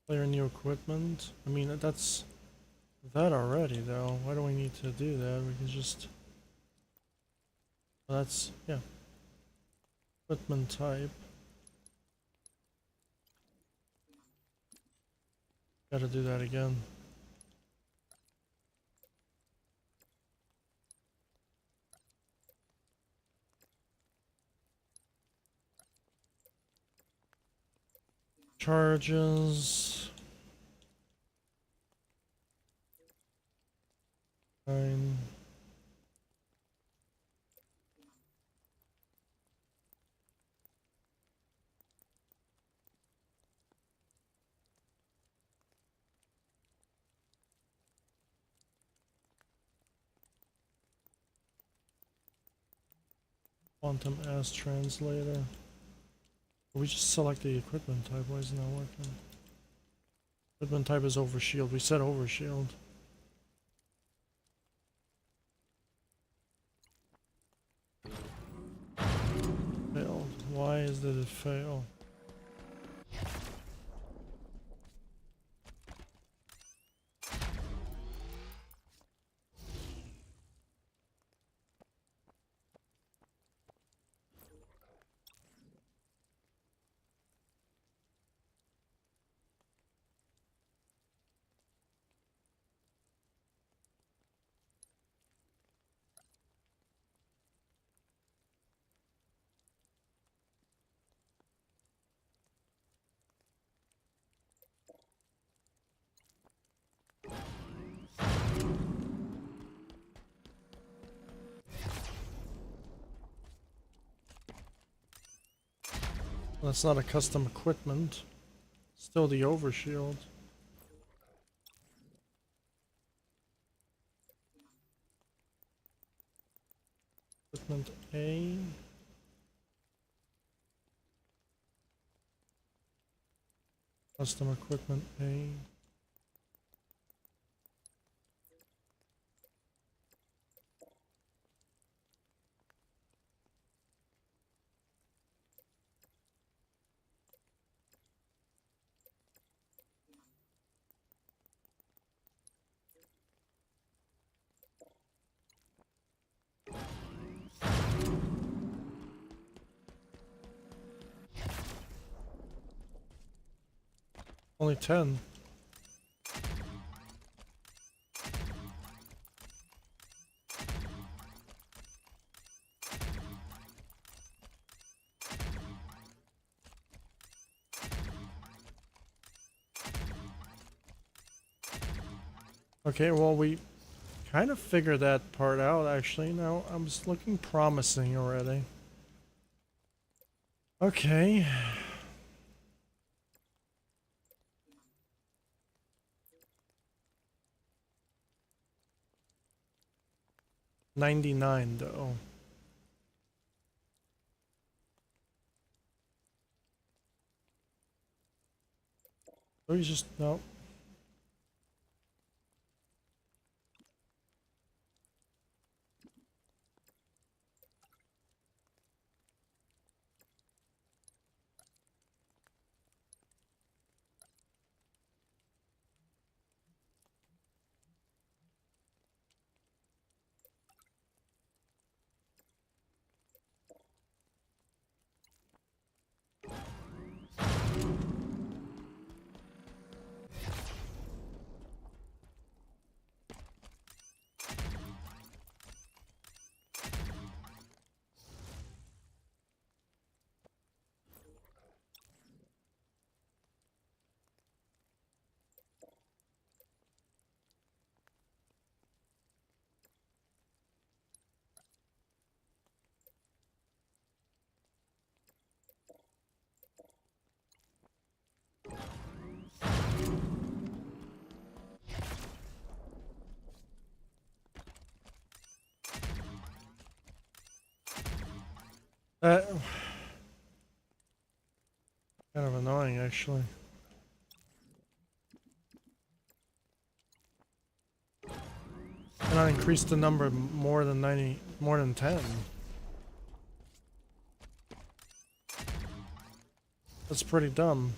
player new equipment. I mean, that's that already, though. Why do we need to do that? We can just. Well, that's yeah. Equipment type. Gotta do that again. Charges. 9. Quantum S translator. We just select the equipment type. Why isn't that working? Equipment type is overshield. We said overshield. Failed. Why did it fail? That's not a custom equipment. Still the overshield. Equipment A. Custom equipment A. Only 10. Okay, well we kind of figured that part out actually. Now I'm just looking promising already. Okay. $99 though. Oh, you just no. That kind of annoying, actually. Cannot increase the number more than 90, more than 10. That's pretty dumb.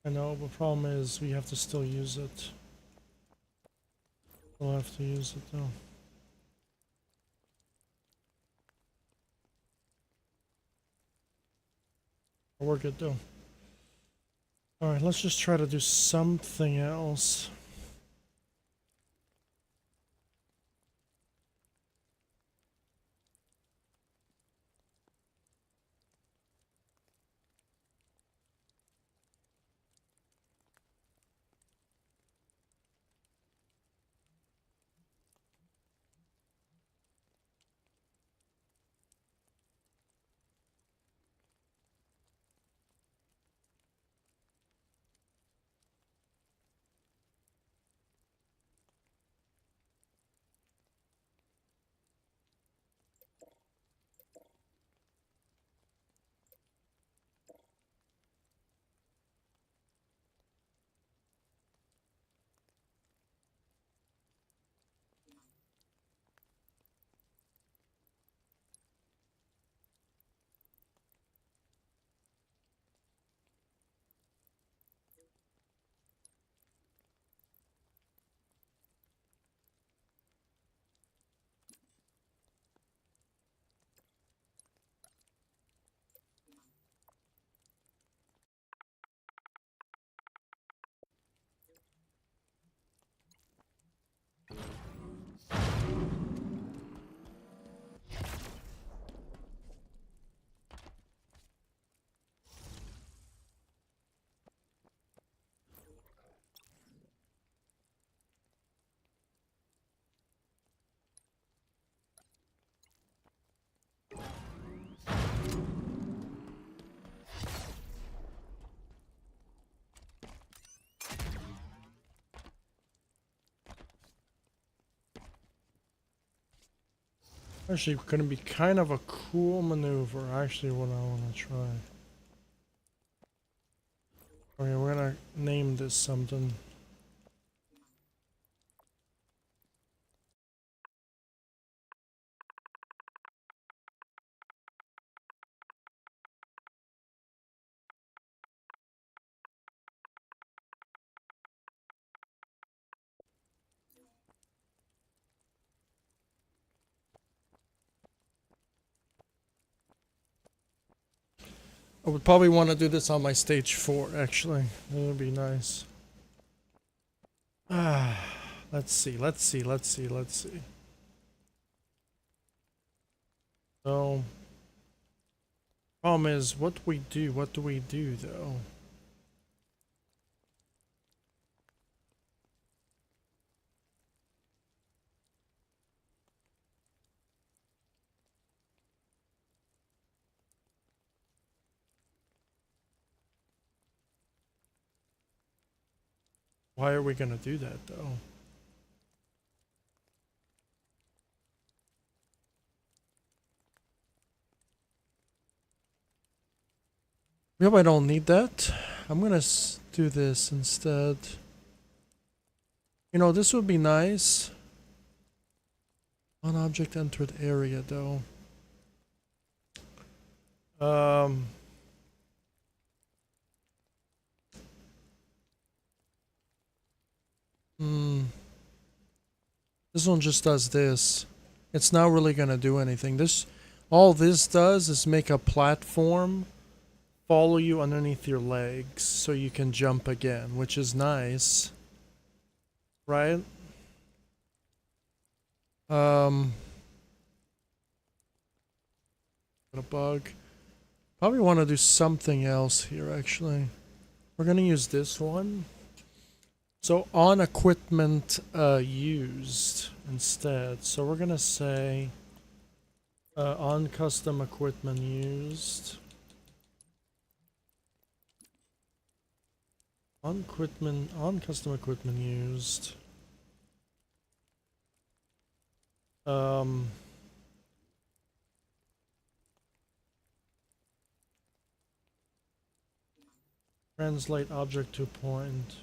I know, but problem is we have to still use it. We'll have to use it though. We're good though. Alright, let's just try to do something else. Actually, gonna be kind of a cool maneuver. Actually, what I want to try. Okay, we're gonna name this something. I would probably want to do this on my stage 4, actually. It would be nice. Ah, let's see. So, problem is, what do we do, though? Why are we gonna do that, though? Yep, I don't need that. I'm gonna do this instead. You know, this would be nice. On object entered area, though. This one just does this. It's not really gonna do anything. All this does is make a platform follow you underneath your legs so you can jump again, which is nice. Right? Got a bug. Probably want to do something else here, actually. We're gonna use this one. So on equipment used instead. So we're gonna say on custom equipment used. On custom equipment used. Translate object to point.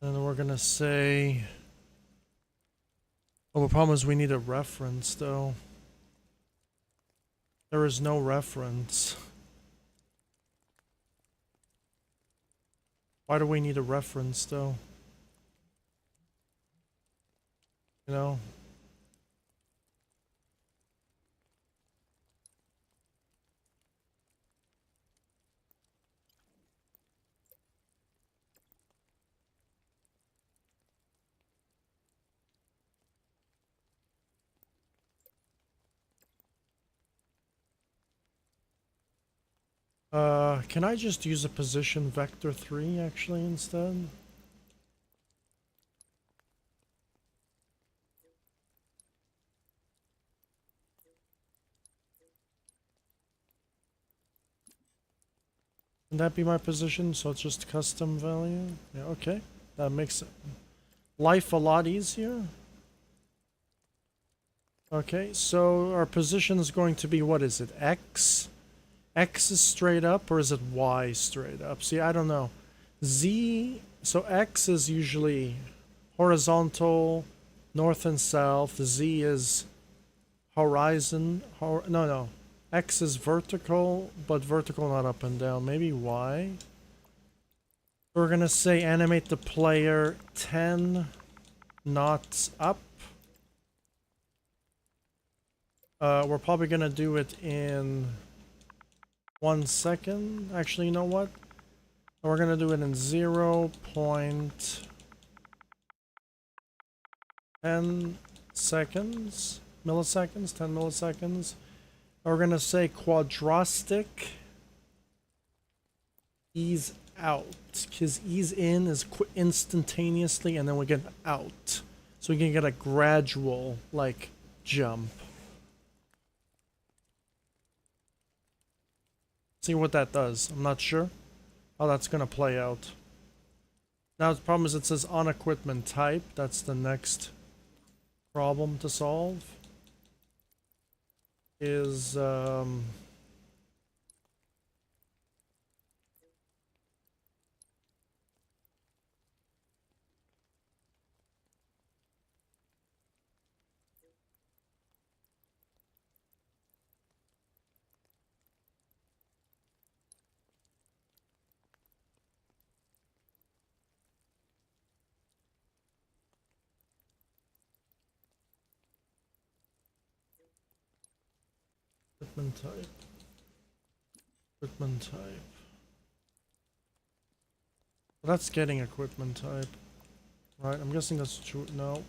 And we're gonna say, oh, the problem is we need a reference, though. There is no reference. Why do we need a reference, though? You know? Can I just use a position vector 3 actually instead? Can that be my position? So it's just custom value? Yeah, okay. That makes life a lot easier. Okay, so our position is going to be, what is it, X? X is straight up, or is it Y straight up? See, I don't know. Z, so X is usually horizontal, north and south. Z is horizon, no. X is vertical, but vertical not up and down. Maybe Y. We're gonna say animate the player 10 knots up. We're probably gonna do it in 1 second. Actually, you know what? We're gonna do it in 0.10 seconds. Milliseconds, 10 milliseconds. We're gonna say quadrastic ease out, because ease in is instantaneously, and then we get out. So we can get a gradual, like, jump. See what that does. I'm not sure how that's gonna play out. Now the problem is it says on equipment type. That's the next problem to solve. Is Equipment type. Equipment type. Well, that's getting equipment type. Right, I'm guessing that's true. No.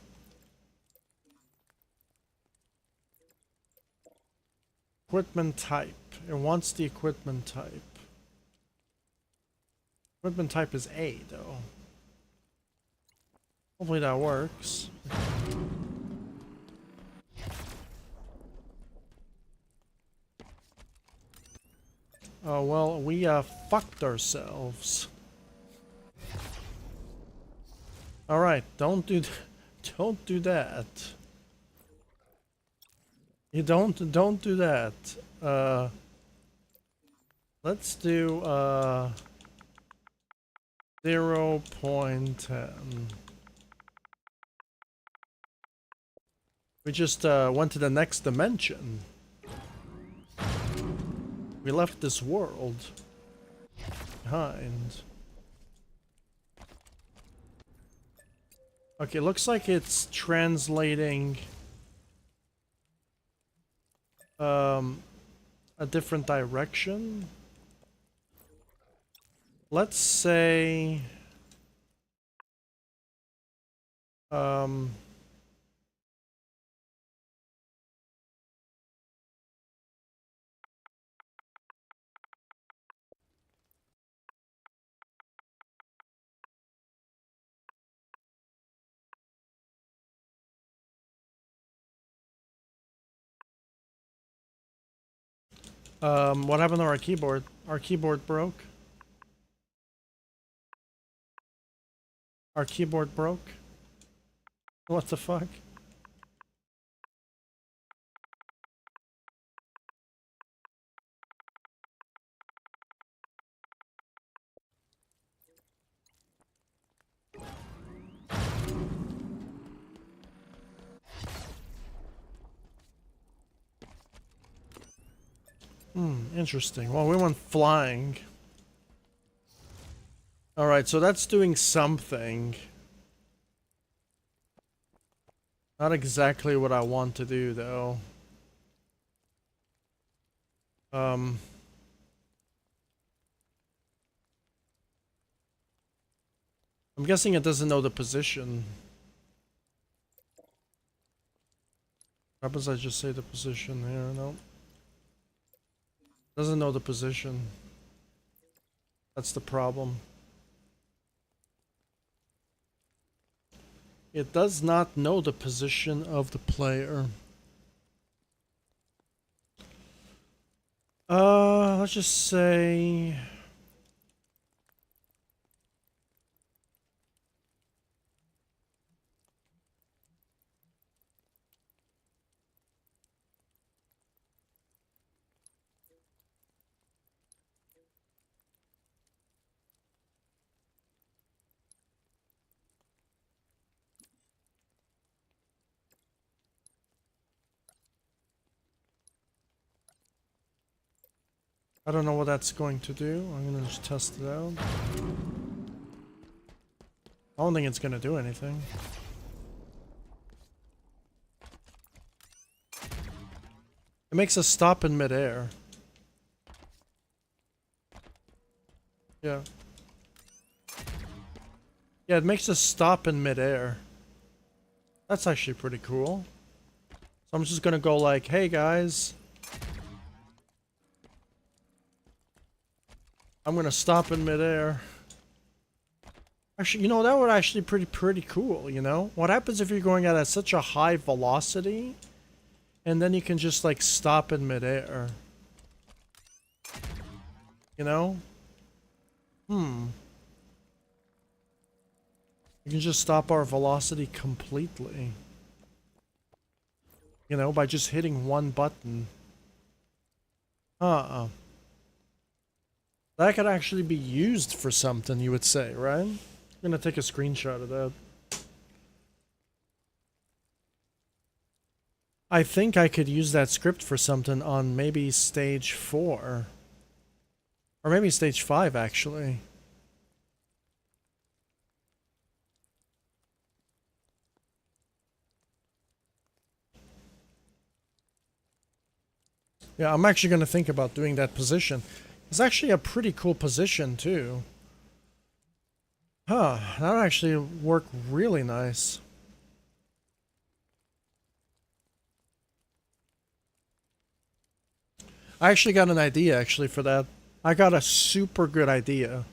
Equipment type. It wants the equipment type. Equipment type is A, though. Hopefully that works. Oh, well, we fucked ourselves. Alright, don't do that. You don't do that. Let's do 0.10. We just went to the next dimension. We left this world behind. Okay, looks like it's translating a different direction. Let's say what happened to our keyboard? Our keyboard broke. Our keyboard broke. What the fuck? Interesting. Well, we went flying. Alright, so that's doing something. Not exactly what I want to do, though. I'm guessing it doesn't know the position. What happens I just say the position here? No. Doesn't know the position. That's the problem. It does not know the position of the player. Let's just say... I don't know what that's going to do. I'm gonna just test it out. I don't think it's gonna do anything. It makes us stop in midair. Yeah. Yeah, it makes us stop in midair. That's actually pretty cool. So I'm just gonna go like, hey guys. I'm gonna stop in midair. Actually, you know, that would actually be pretty cool, you know? What happens if you're going at such a high velocity, and then you can just, like, stop in midair? You know? You can just stop our velocity completely. You know, by just hitting one button. That could actually be used for something, you would say, right? I'm gonna take a screenshot of that. I think I could use that script for something on maybe stage 4. Or maybe stage 5, actually. Yeah, I'm actually going to think about doing that position. It's actually a pretty cool position, too. Huh, that would actually work really nice. I actually got an idea, actually, for that. I got a super good idea.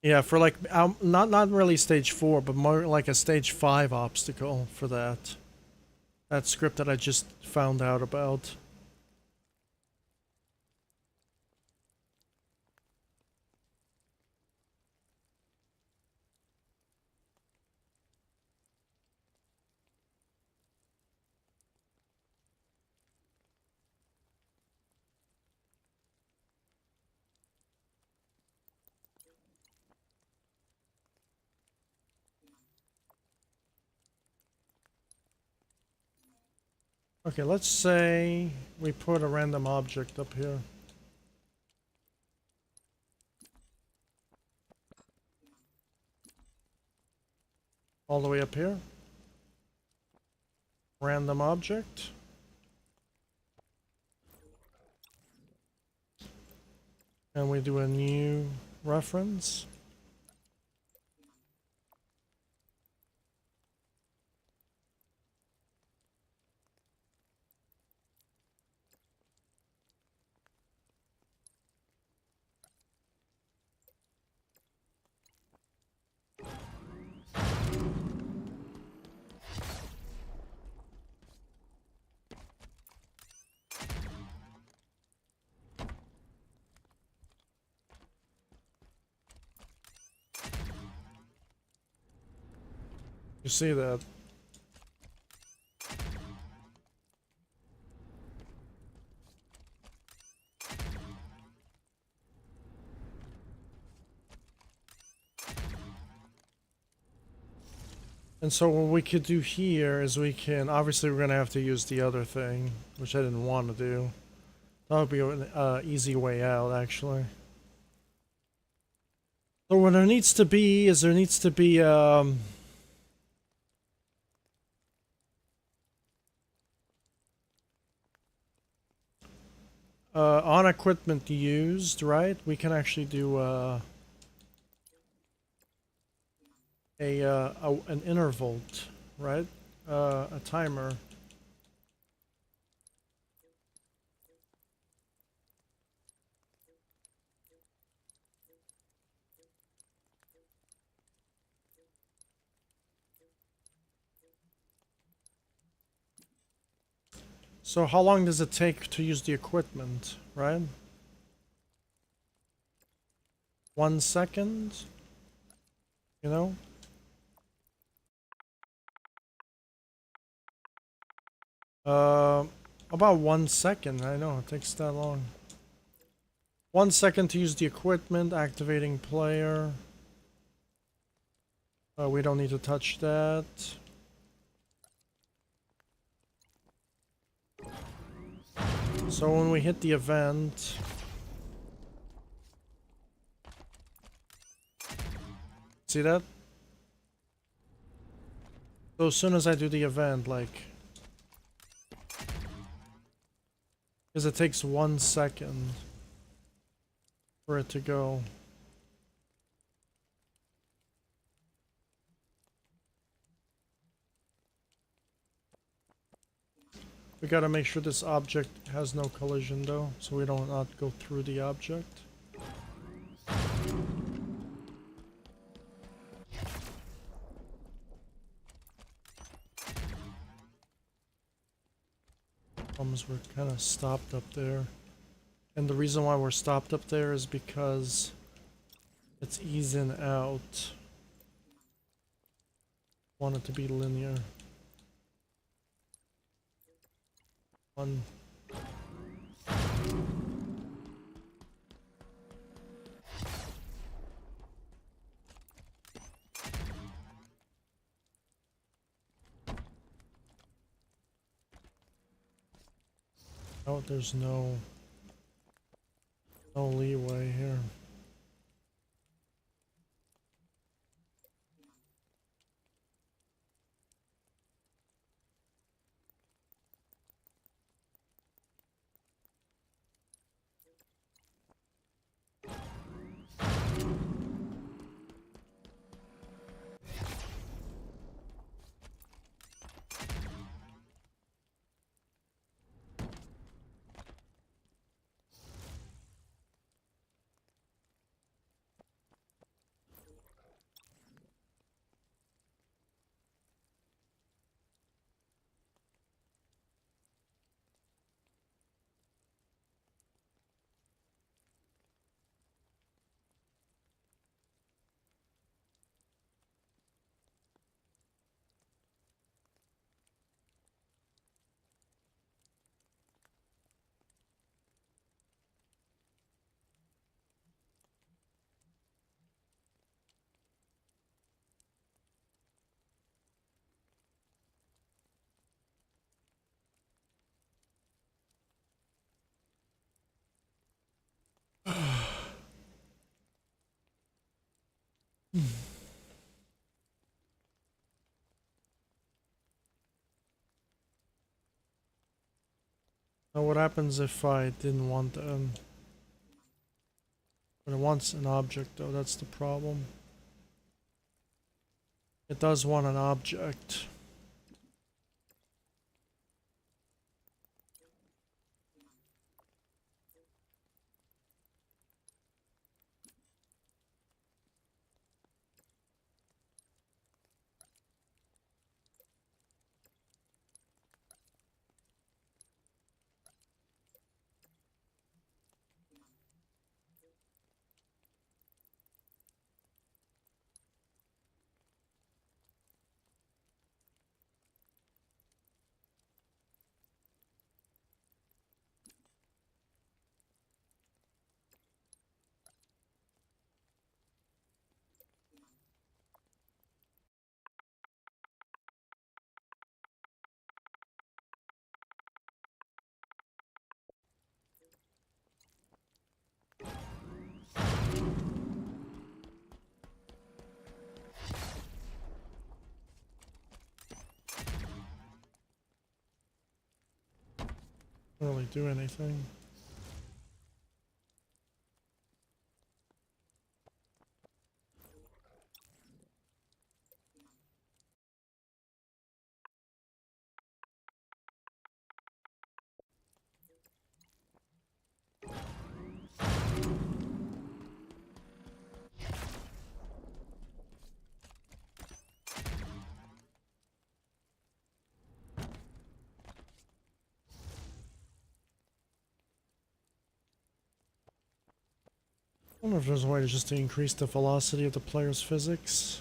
Yeah, for like, not really stage 4, but more like a stage 5 obstacle for that. That script that I just found out about. Okay, let's say we put a random object up here. All the way up here. Random object. And we do a new reference. You see that? And so what we could do here is we can, obviously we're going to have to use the other thing, which I didn't want to do. That would be an easy way out, actually. So what there needs to be is there needs to be, on equipment used, right? We can actually do, an intervolt, right? A timer. So how long does it take to use the equipment, right? 1 second? You know? Uh, about 1 second. I know, it takes that long. 1 second to use the equipment, activating player. We don't need to touch that. So when we hit the event... See that? So as soon as I do the event, like... Because it takes 1 second for it to go. We gotta make sure this object has no collision though, so we don't not go through the object. We're kind of stopped up there. And the reason why we're stopped up there is because it's easing out. Want it to be linear. 1. Oh, there's no leeway here. Now what happens if I didn't want but it wants an object though, that's the problem. It does want an object. Don't really do anything. I wonder if there's a way to just to increase the velocity of the player's physics.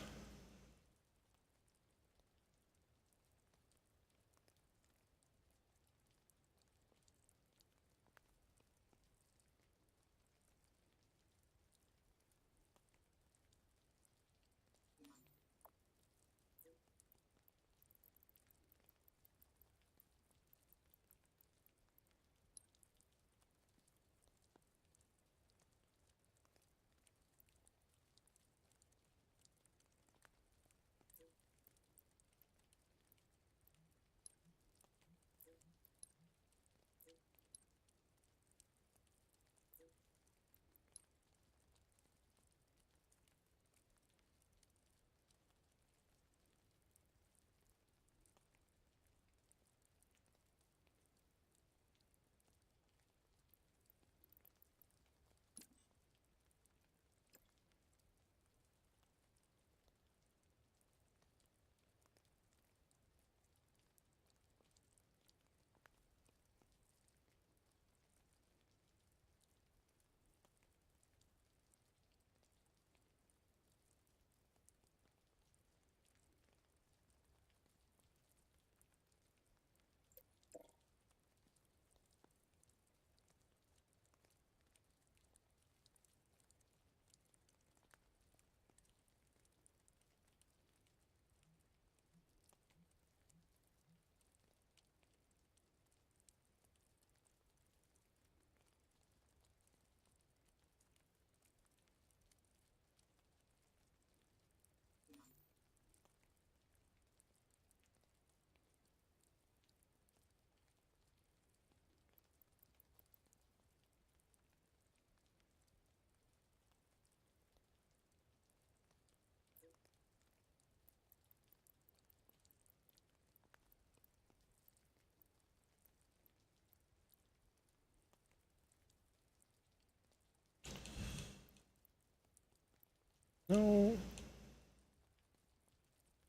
No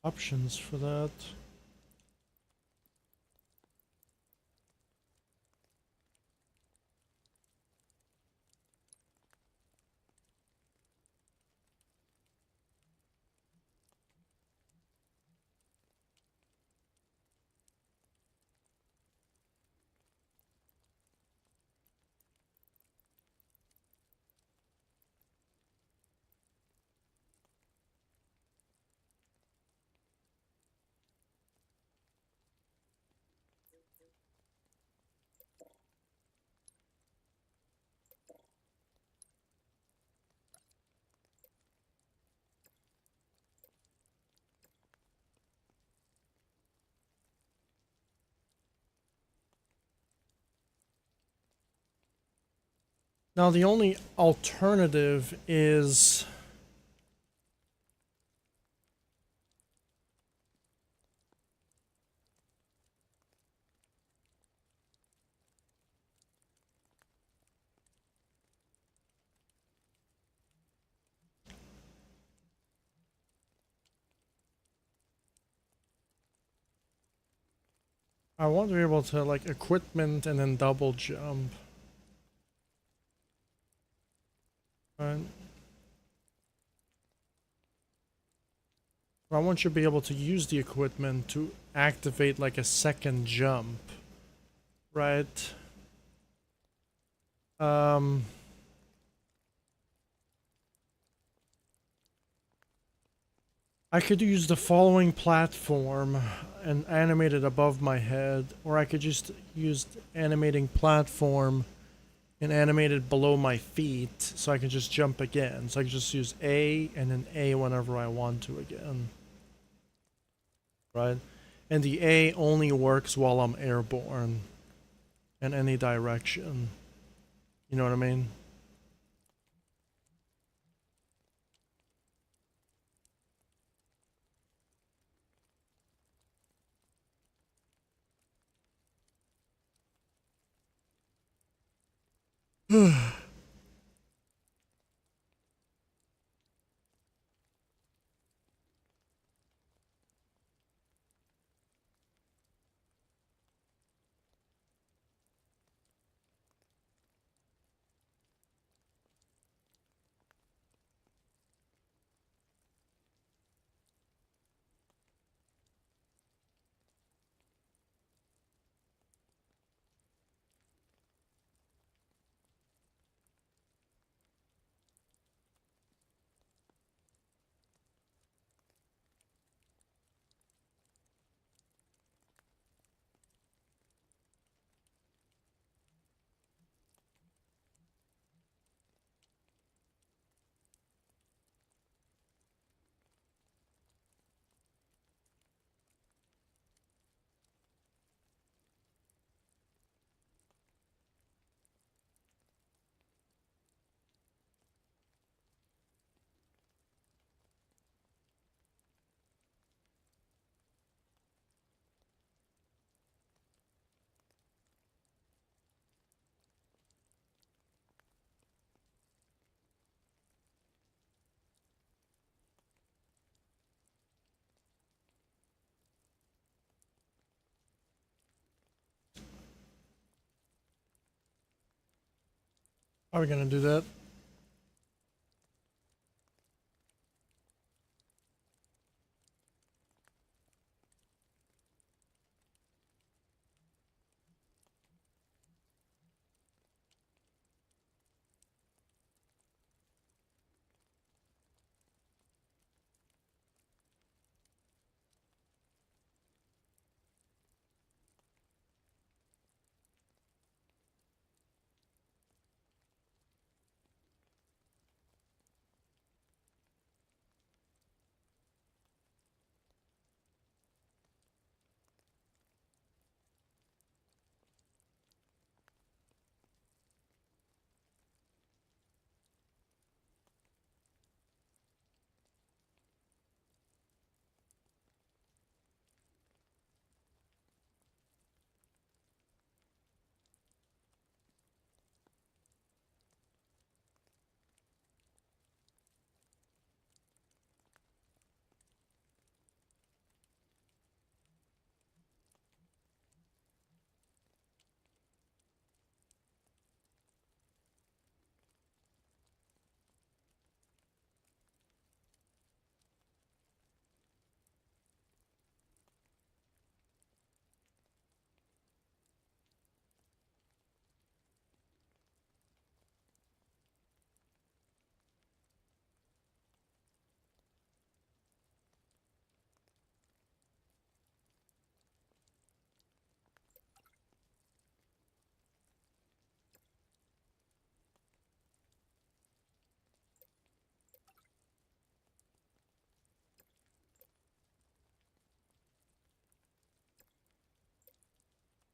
options for that. Now the only alternative is I want to be able to like equipment and then double jump. Right? I want you to be able to use the equipment to activate like a second jump. Right? Um I could use the following platform and animate it above my head, or I could just use animating platform and animate it below my feet so I can just jump again. So I can just use A and then A whenever I want to again. Right? And the A only works while I'm airborne in any direction. You know what I mean? Are we gonna do that?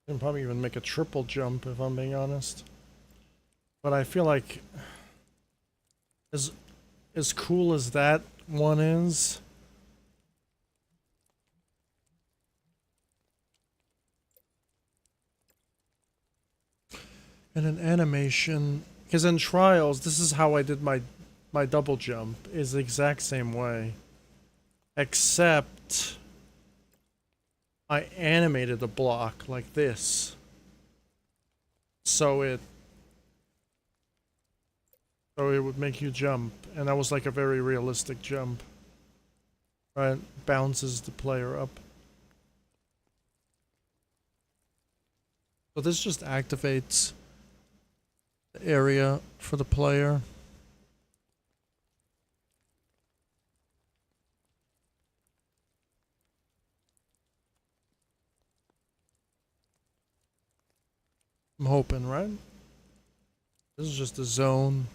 And probably even make a triple jump if I'm being honest. But I feel like as as cool as that one is, and an animation, because in Trials, this is how I did my double jump, is the exact same way, except I animated the block like this, so it would make you jump, and that was like a very realistic jump. Right, bounces the player up. So this just activates the area for the player. I'm hoping, right? This is just a zone.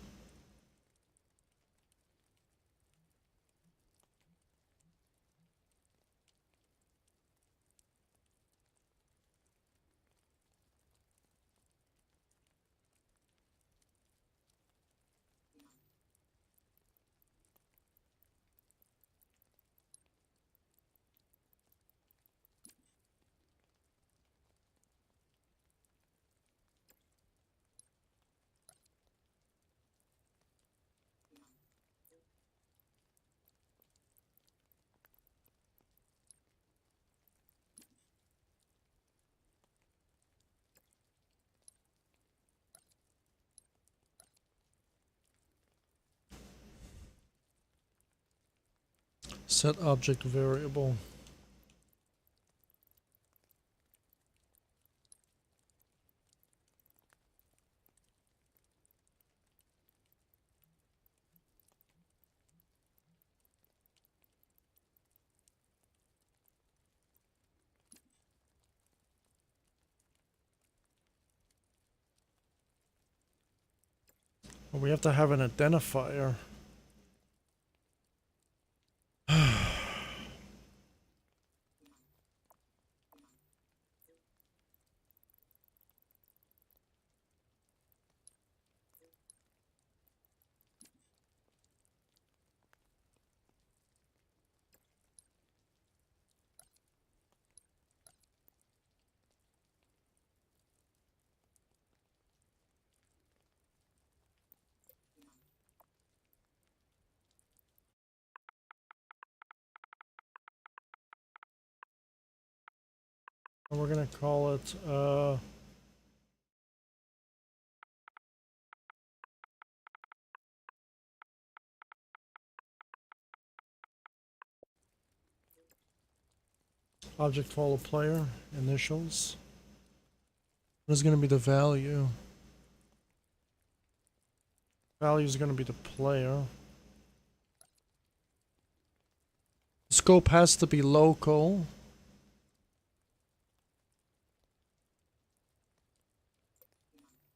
Set object variable. Well, we have to have an identifier. And we're gonna call it object follow player initials. What is gonna be the value? Value is gonna be the player. Scope has to be local.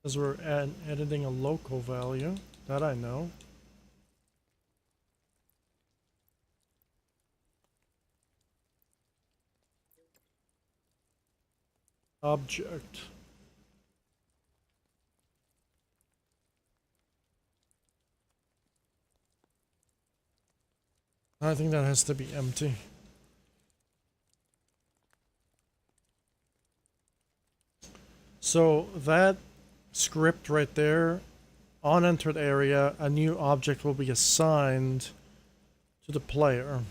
Because we're editing a local value. That I know. Object. I think that has to be empty. So that script right there, on entered area, a new object will be assigned to the player.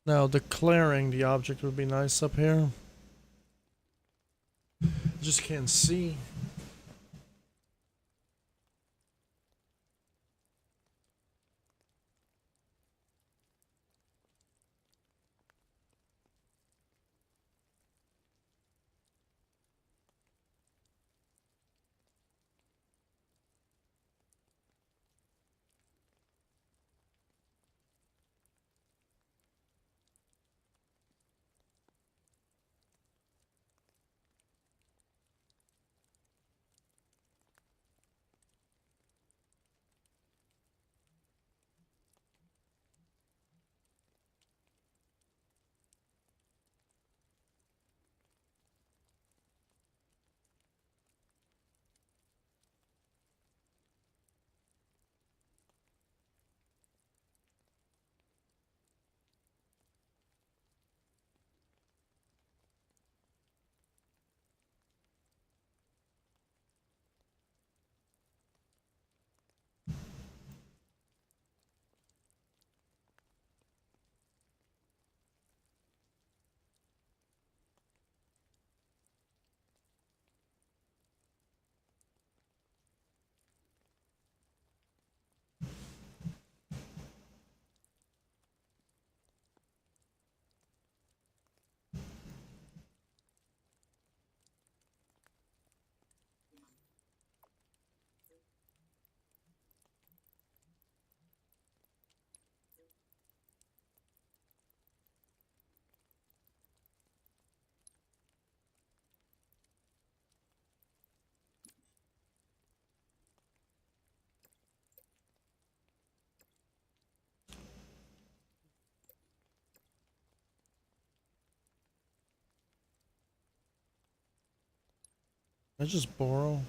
Now declaring the object would be nice up here. Just can't see. I just borrow.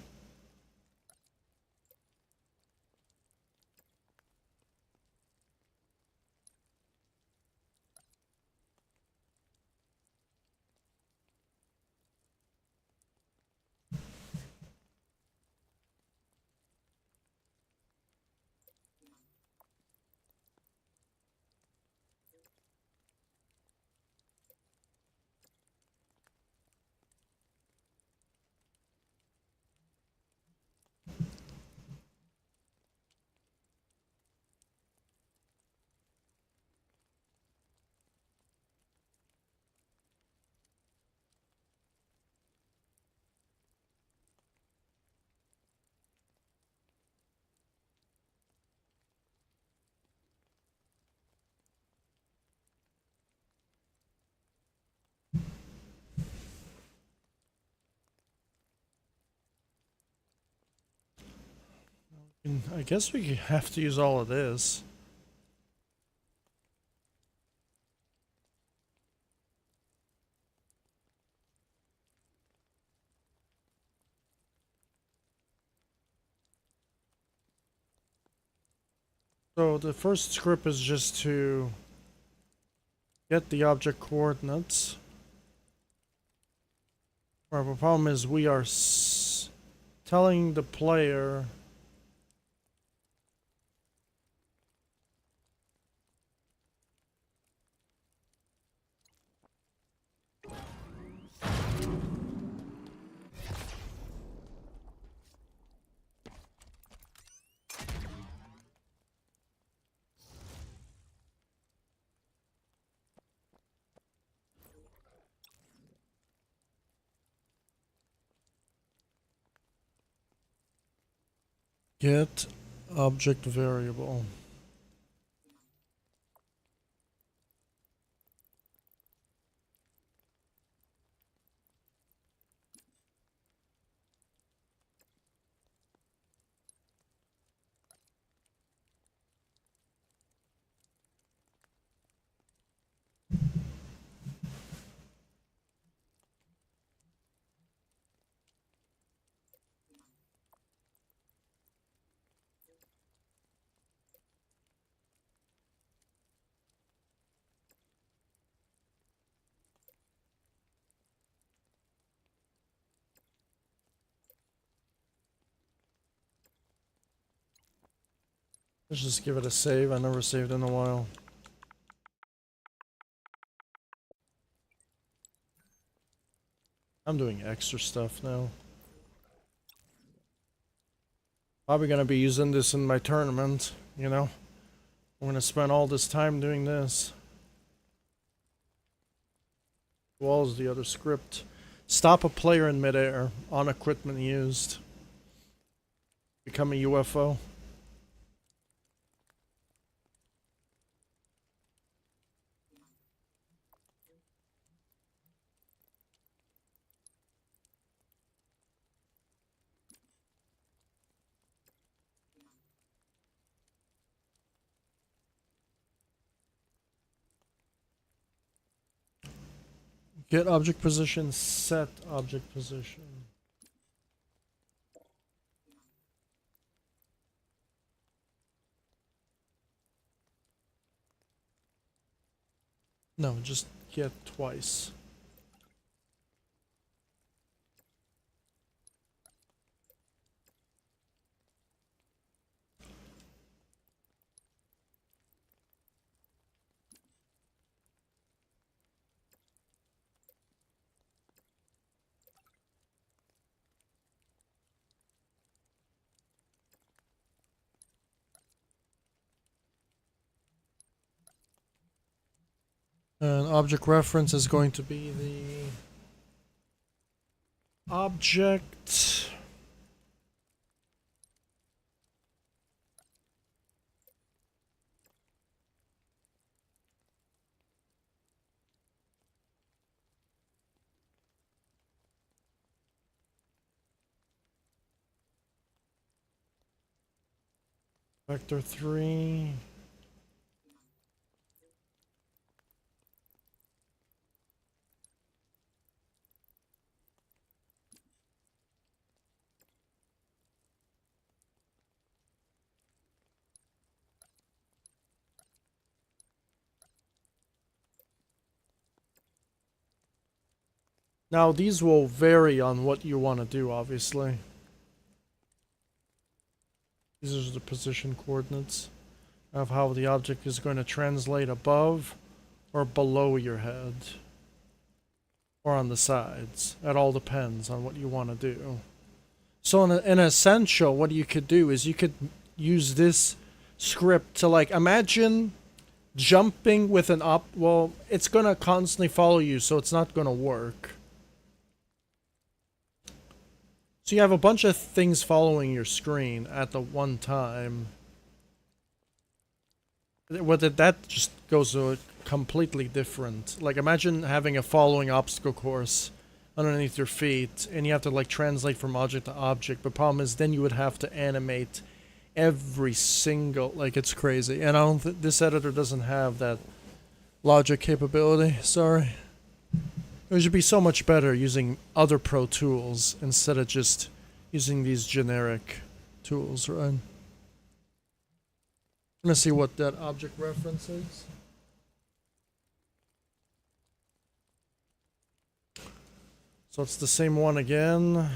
I guess we have to use all of this. So the first script is just to get the object coordinates. Right, the problem is we are telling the player get object variable. Let's just give it a save. I never saved in a while. I'm doing extra stuff now. Probably gonna be using this in my tournament, you know? I'm gonna spend all this time doing this. As well as the other script. Stop a player in midair on equipment used. Become a UFO. Get object position, set object position. No, just get twice. And object reference is going to be the object. Vector 3. Now these will vary on what you want to do, obviously. These are the position coordinates of how the object is going to translate above or below your head. Or on the sides. It all depends on what you want to do. So in essential, what you could do is you could use this script to, like, imagine jumping with an well, it's gonna constantly follow you, so it's not gonna work. So you have a bunch of things following your screen at the one time. Whether that just goes to a completely different. Like, imagine having a following obstacle course underneath your feet, and you have to, like, translate from object to object. But problem is, then you would have to animate every single, like, it's crazy. And I don't think this editor doesn't have that logic capability. Sorry. It should be so much better using other pro tools instead of just using these generic tools, right? I'm gonna see what that object reference is. So it's the same one again.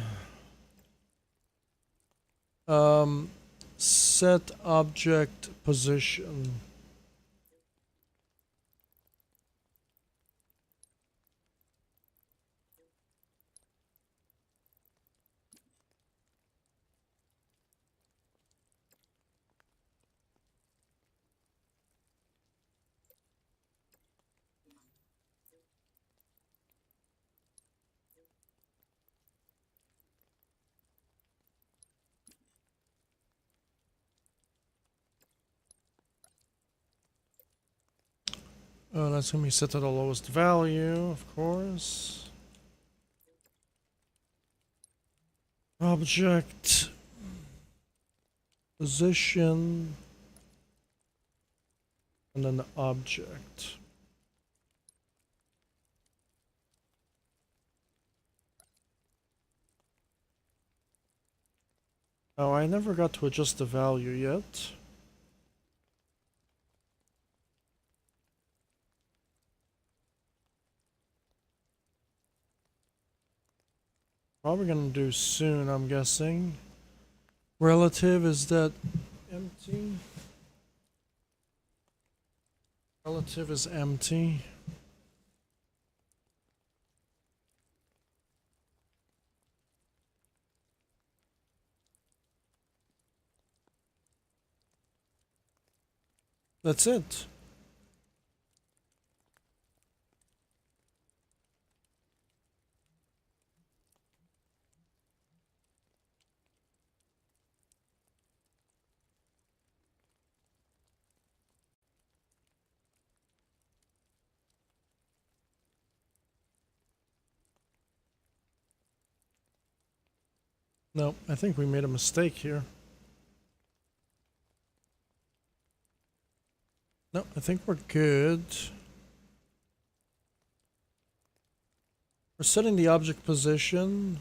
Set object position. That's going to be set to the lowest value, of course. Object position, and then the object. Oh, I never got to adjust the value yet. Probably gonna do soon, I'm guessing. Relative, is that empty? Relative is empty. That's it. No, I think we made a mistake here. No, I think we're good. We're setting the object position.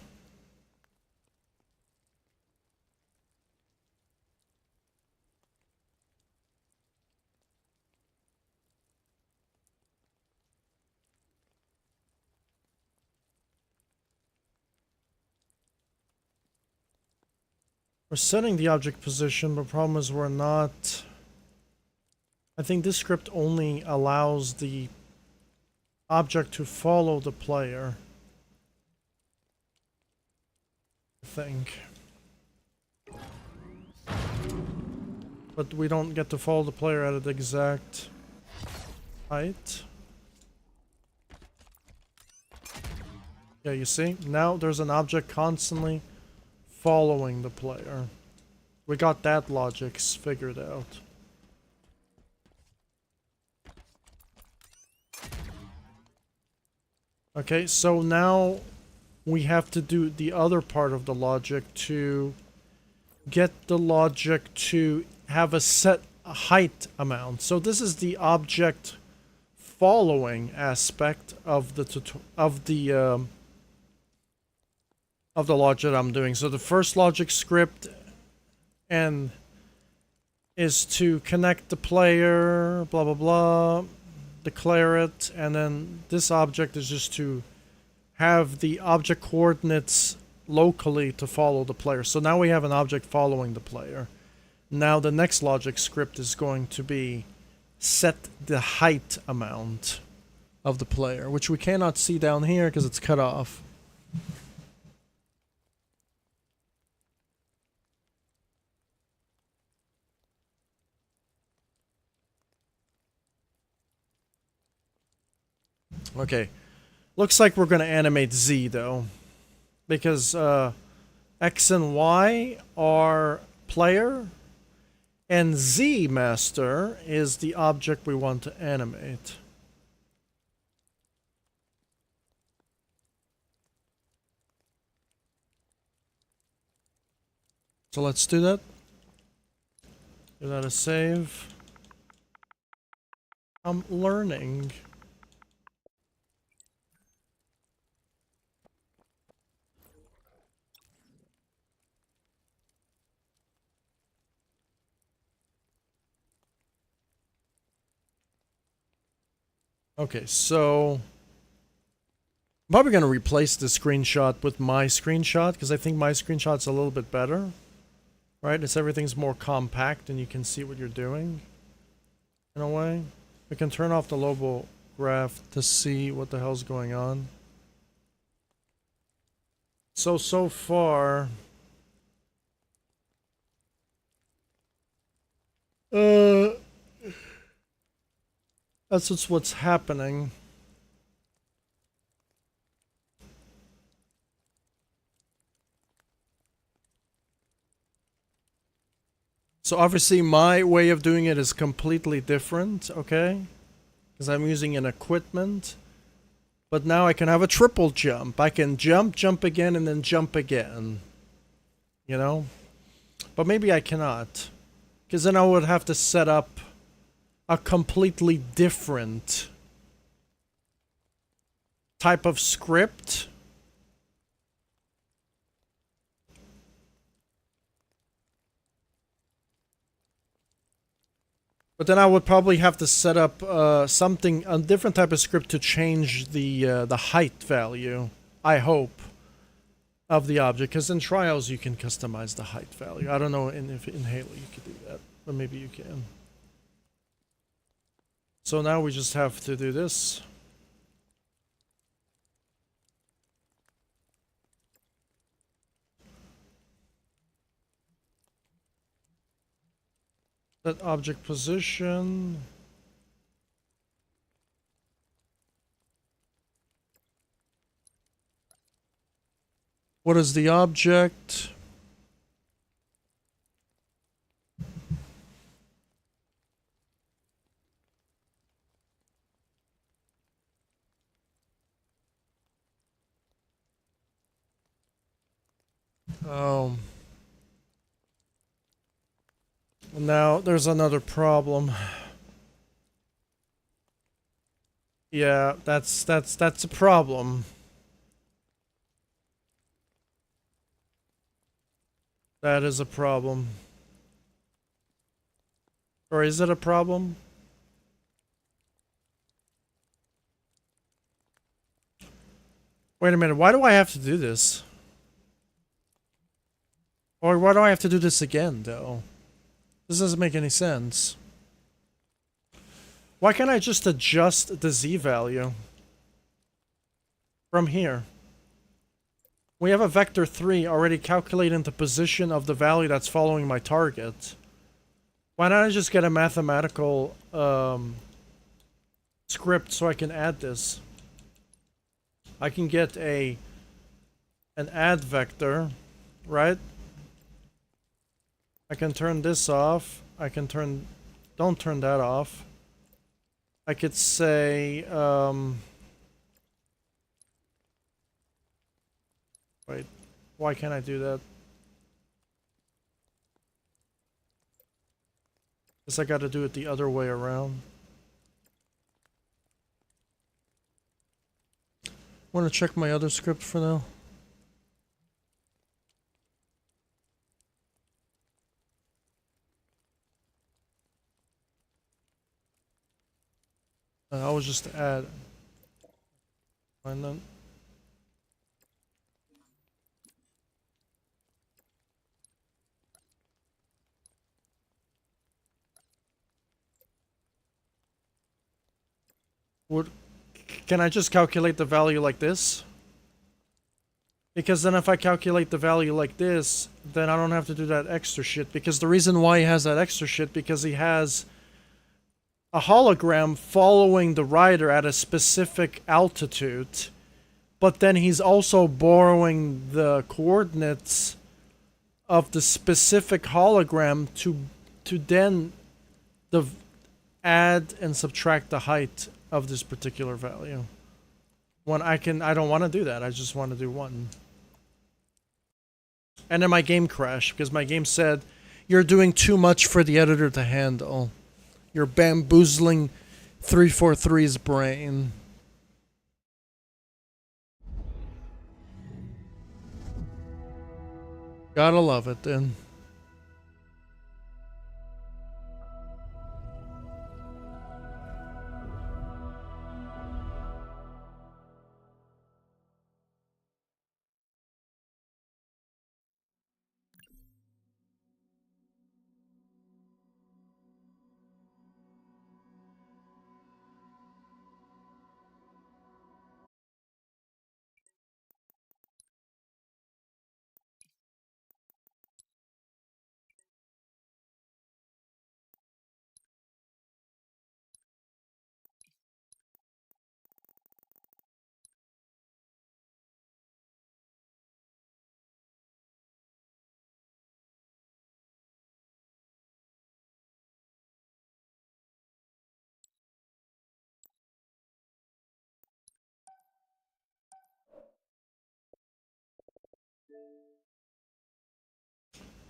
We're setting the object position, but problem is we're not... I think this script only allows the object to follow the player. I think. But we don't get to follow the player at the exact height. Yeah, you see? Now there's an object constantly following the player. We got that logic figured out. Okay, so now we have to do the other part of the logic to get the logic to have a set height amount. So this is the object following aspect of the logic I'm doing. So the first logic script and is to connect the player, blah blah blah, declare it, and then this object is just to have the object coordinates locally to follow the player. So now we have an object following the player. Now the next logic script is going to be set the height amount of the player, which we cannot see down here because it's cut off. Okay. Looks like we're going to animate Z though, because X and Y are player, and Z master is the object we want to animate. So let's do that. Give that a save. I'm learning. Okay, so I'm probably going to replace the screenshot with my screenshot because I think my screenshot's a little bit better. Right? It's everything's more compact and you can see what you're doing in a way. We can turn off the Lobo graph to see what the hell's going on. So far, that's just what's happening. So obviously my way of doing it is completely different, okay? Because I'm using an equipment. But now I can have a triple jump. I can jump, jump again, and then jump again. You know? But maybe I cannot. Because then I would have to set up a completely different type of script. But then I would probably have to set up something, a different type of script to change the height value, I hope, of the object. Because in Trials you can customize the height value. I don't know if in Halo you could do that, but maybe you can. So now we just have to do this. Set object position. What is the object? Now there's another problem. Yeah, that's a problem. That is a problem. Or is it a problem? Wait a minute, why do I have to do this? Or why do I have to do this again, though? This doesn't make any sense. Why can't I just adjust the Z value from here? We have a vector 3 already calculating the position of the value that's following my target. Why not I just get a mathematical script so I can add this? I can get an add vector, right? I can turn this off. I can don't turn that off. I could say, wait, why can't I do that? Guess I gotta do it the other way around. Want to check my other script for now? I was just add. And then Would can I just calculate the value like this? Because then if I calculate the value like this, then I don't have to do that extra shit. Because the reason why he has that extra shit, because he has a hologram following the rider at a specific altitude, but then he's also borrowing the coordinates of the specific hologram to then add and subtract the height of this particular value. When I don't want to do that. I just want to do one. And then my game crashed because my game said, "You're doing too much for the editor to handle. You're bamboozling 343's brain." Gotta love it then.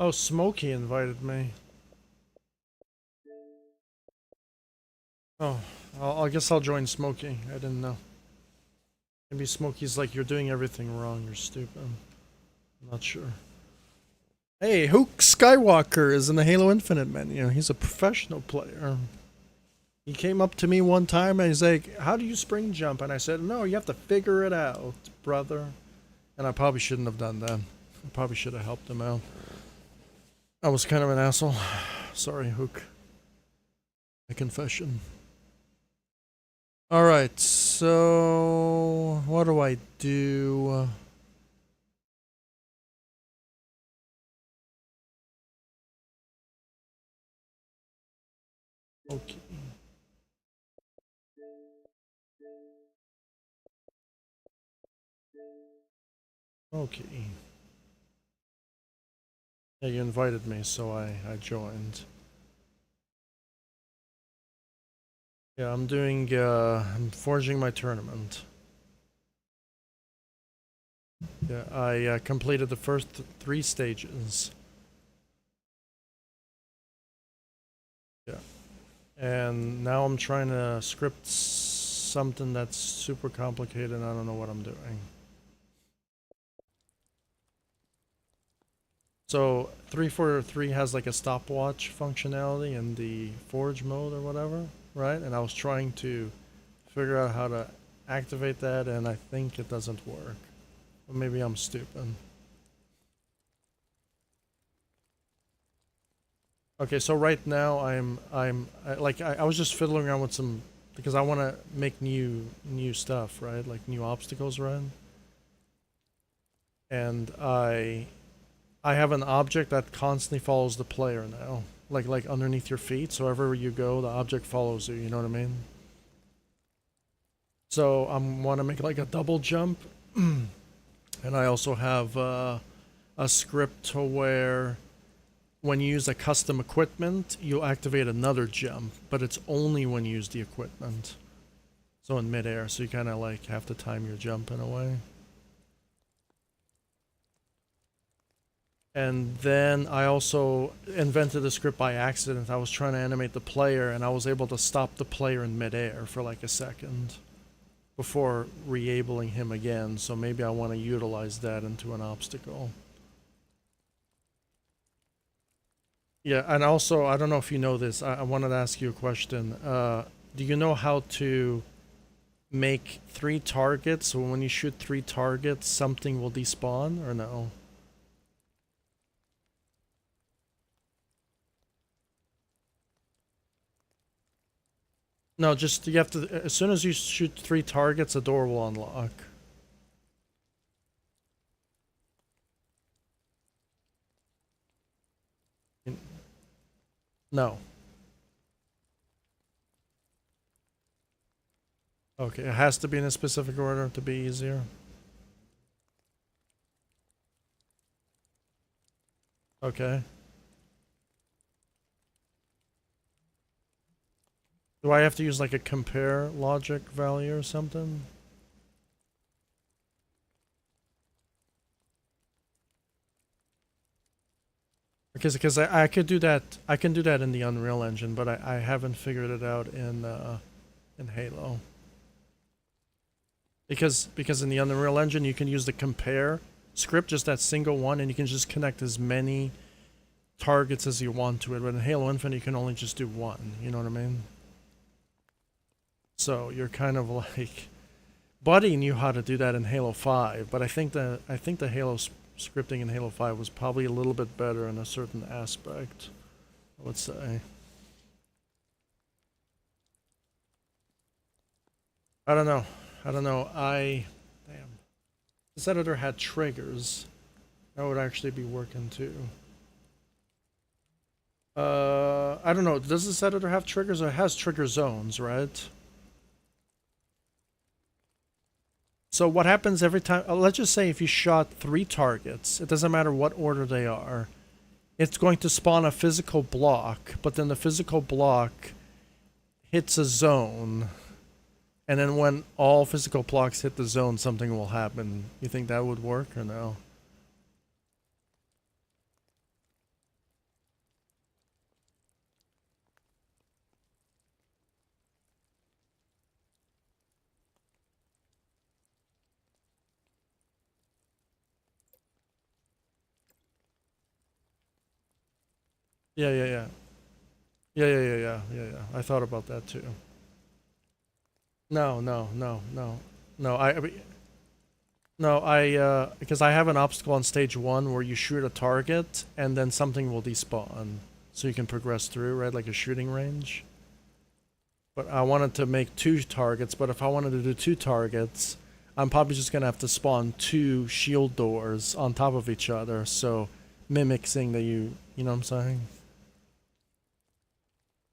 Oh, Smokey invited me. Oh, I guess I'll join Smokey. I didn't know. Maybe Smokey's like, "You're doing everything wrong. You're stupid." I'm not sure. Hey, Luke Skywalker is in the Halo Infinite menu. He's a professional player. He came up to me one time and he's like, "How do you spring jump?" And I said, "No, you have to figure it out, brother." And I probably shouldn't have done that. I probably should have helped him out. I was kind of an asshole. Sorry, Hook. My confession. Alright, so what do I do? Okay. Okay. Yeah, you invited me, so I joined. Yeah, I'm forging my tournament. Yeah, I completed the first 3 stages. Yeah. And now I'm trying to script something that's super complicated and I don't know what I'm doing. So 343 has like a stopwatch functionality in the forge mode or whatever, right? And I was trying to figure out how to activate that and I think it doesn't work. Or maybe I'm stupid. Okay, so right now I was just fiddling around with some because I want to make new stuff, right? Like new obstacles run. And I have an object that constantly follows the player now. Like underneath your feet, so wherever you go, the object follows you, you know what I mean? So I want to make like a double jump. And I also have a script to where when you use a custom equipment, you'll activate another jump, but it's only when you use the equipment. So in midair, so you kind of like have to time your jump in a way. And then I also invented a script by accident. I was trying to animate the player, and I was able to stop the player in midair for like a second before re-abling him again. So maybe I want to utilize that into an obstacle. Yeah, and also, I don't know if you know this. I wanted to ask you a question. Do you know how to make 3 targets? So when you shoot 3 targets, something will despawn, or no? No, just you have to. As soon as you shoot 3 targets, a door will unlock. No. Okay, it has to be in a specific order to be easier. Okay. Do I have to use like a compare logic value or something? Because I could do that. I can do that in the Unreal Engine, but I haven't figured it out in Halo. Because in the Unreal Engine you can use the compare script, just that single one, and you can just connect as many targets as you want to it. But in Halo Infinite you can only just do one. You know what I mean? So you're kind of like, Buddy knew how to do that in Halo 5, but I think the Halo scripting in Halo 5 was probably a little bit better in a certain aspect, I would say. I don't know. Damn. This editor had triggers. That would actually be working too. I don't know. Does this editor have triggers? It has trigger zones, right? So what happens every time? Let's just say if you shot 3 targets, it doesn't matter what order they are, it's going to spawn a physical block, but then the physical block hits a zone, and then when all physical blocks hit the zone, something will happen. You think that would work or no? Yeah, yeah, yeah. Yeah. I thought about that too. No. No, because I have an obstacle on stage 1 where you shoot a target and then something will despawn, so you can progress through, right? Like a shooting range. But I wanted to make 2 targets, but if I wanted to do 2 targets, I'm probably just gonna have to spawn 2 shield doors on top of each other, so mimicking that you know what I'm saying?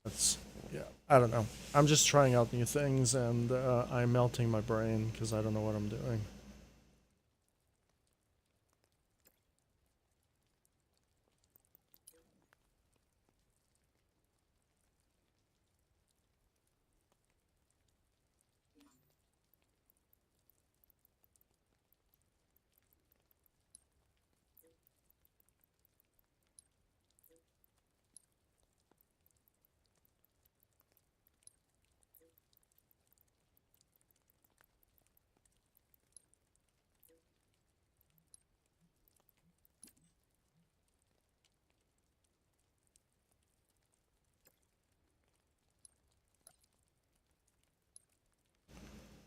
That's, yeah, I don't know. I'm just trying out new things, and I'm melting my brain because I don't know what I'm doing.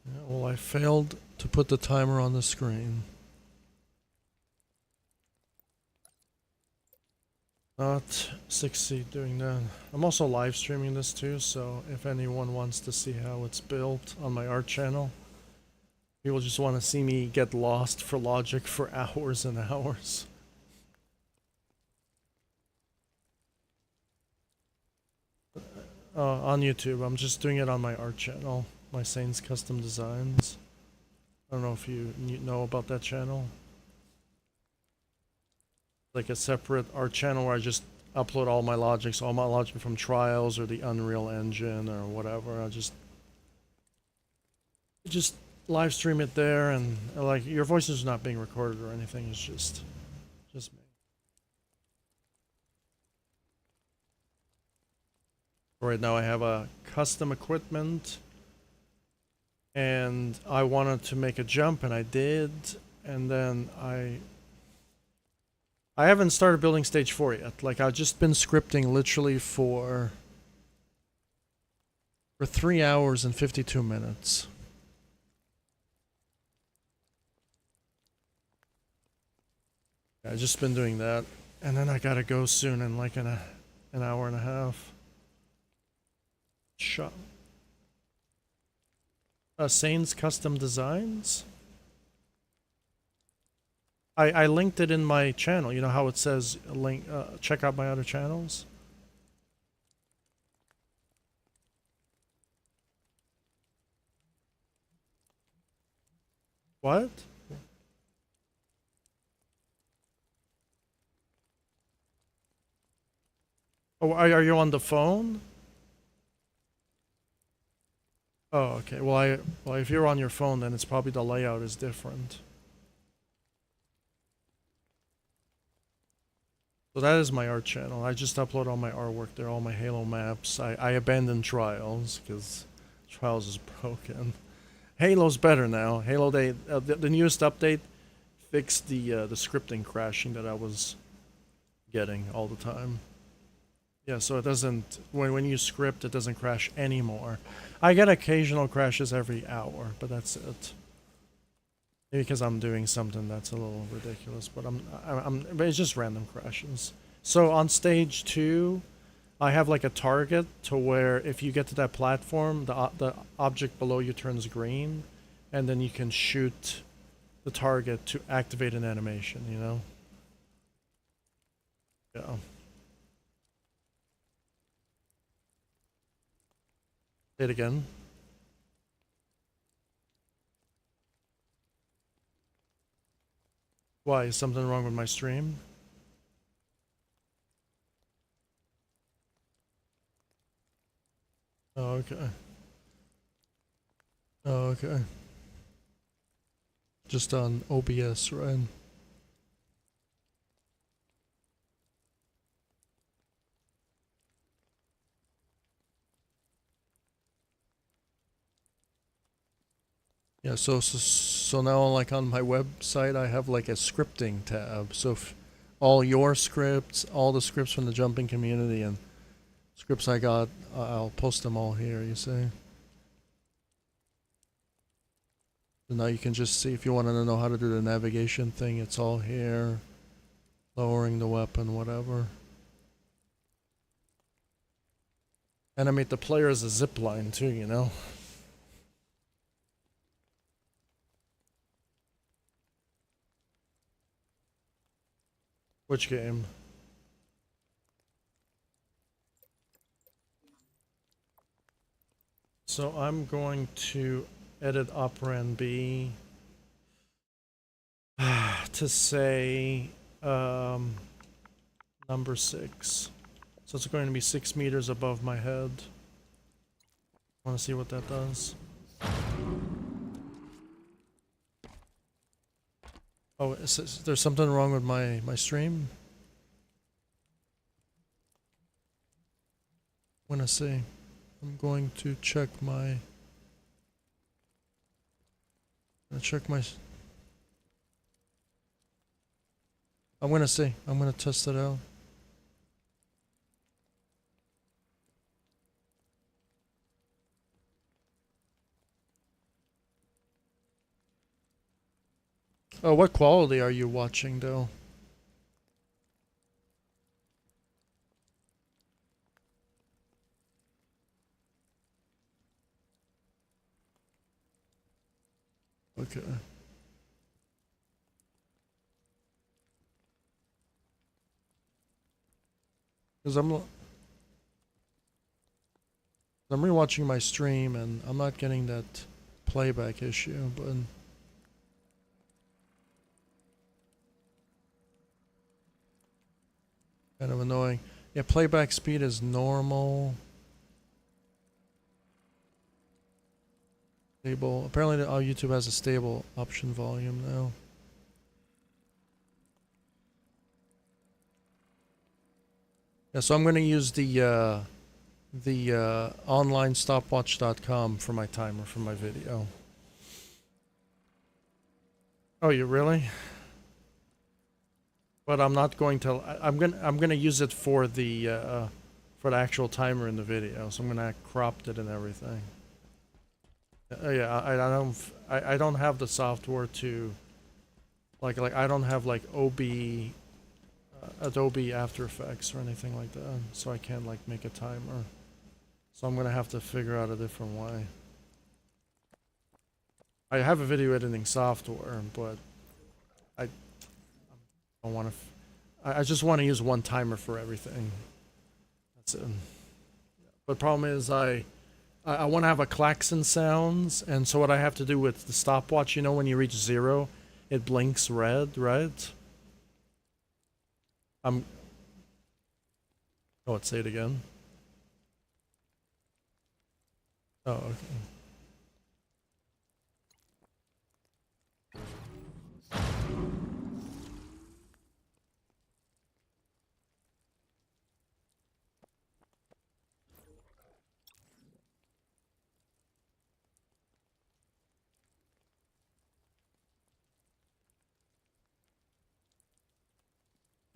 Yeah, well, I failed to put the timer on the screen. Not succeed doing that. I'm also live streaming this too, so if anyone wants to see how it's built on my art channel, people just want to see me get lost for logic for hours and hours. On YouTube, I'm just doing it on my art channel, my Saints Custom Designs. I don't know if you know about that channel. Like a separate art channel where I just upload all my logic from Trials or the Unreal Engine or whatever. I just live stream it there, and like your voice is not being recorded or anything. It's just me. Right now I have a custom equipment, and I wanted to make a jump, and I did, and then I haven't started building stage 4 yet. Like, I've just been scripting literally for 3 hours and 52 minutes. I've just been doing that, and then I gotta go soon in like an hour and a half. Shut. Sane's Custom Designs. I linked it in my channel. You know how it says link? Check out my other channels. What? Oh, are you on the phone? Oh, okay. Well, if you're on your phone, then it's probably the layout is different. So that is my art channel. I just upload all my artwork there, all my Halo maps. I abandoned Trials because Trials is broken. Halo's better now. Halo, the newest update fixed the scripting crashing that I was getting all the time. Yeah, so it doesn't, when you script, it doesn't crash anymore. I get occasional crashes every hour, but that's it. Maybe because I'm doing something that's a little ridiculous, but but it's just random crashes. So on stage 2, I have like a target to where if you get to that platform, the object below you turns green, and then you can shoot the target to activate an animation, you know? Yeah. Say it again. Why? Is something wrong with my stream? Oh, okay. Oh, okay. Just on OBS, right? Yeah, so now like on my website I have like a scripting tab. So if all your scripts, all the scripts from the jumping community and scripts I got, I'll post them all here, you see. So now you can just see if you want to know how to do the navigation thing, it's all here. Lowering the weapon, whatever. Animate the player as a zipline too, you know. Which game? So I'm going to edit operand B to say number 6. So it's going to be 6 meters above my head. Want to see what that does? Oh, is there something wrong with my stream? I want to see. I'm going to check my... I'm going to see. I'm going to test it out. Oh, what quality are you watching though? Okay. Because I'm rewatching my stream and I'm not getting that playback issue, but kind of annoying. Yeah, playback speed is normal. Stable. Apparently, YouTube has a stable option volume now. Yeah, so I'm going to use the onlinestopwatch.com for my timer for my video. Oh, you really? But I'm not going to. I'm gonna use it for the actual timer in the video. So I'm gonna crop it and everything. Yeah, I don't have the software to like I don't have like Adobe After Effects or anything like that, so I can't like make a timer. So I'm gonna have to figure out a different way. I have a video editing software, but I don't want to. I just want to use one timer for everything. That's it. But problem is, I want to have a klaxon sounds, and so what I have to do with the stopwatch, you know, when you reach 0, it blinks red, right? Oh, let's say it again. Oh, okay.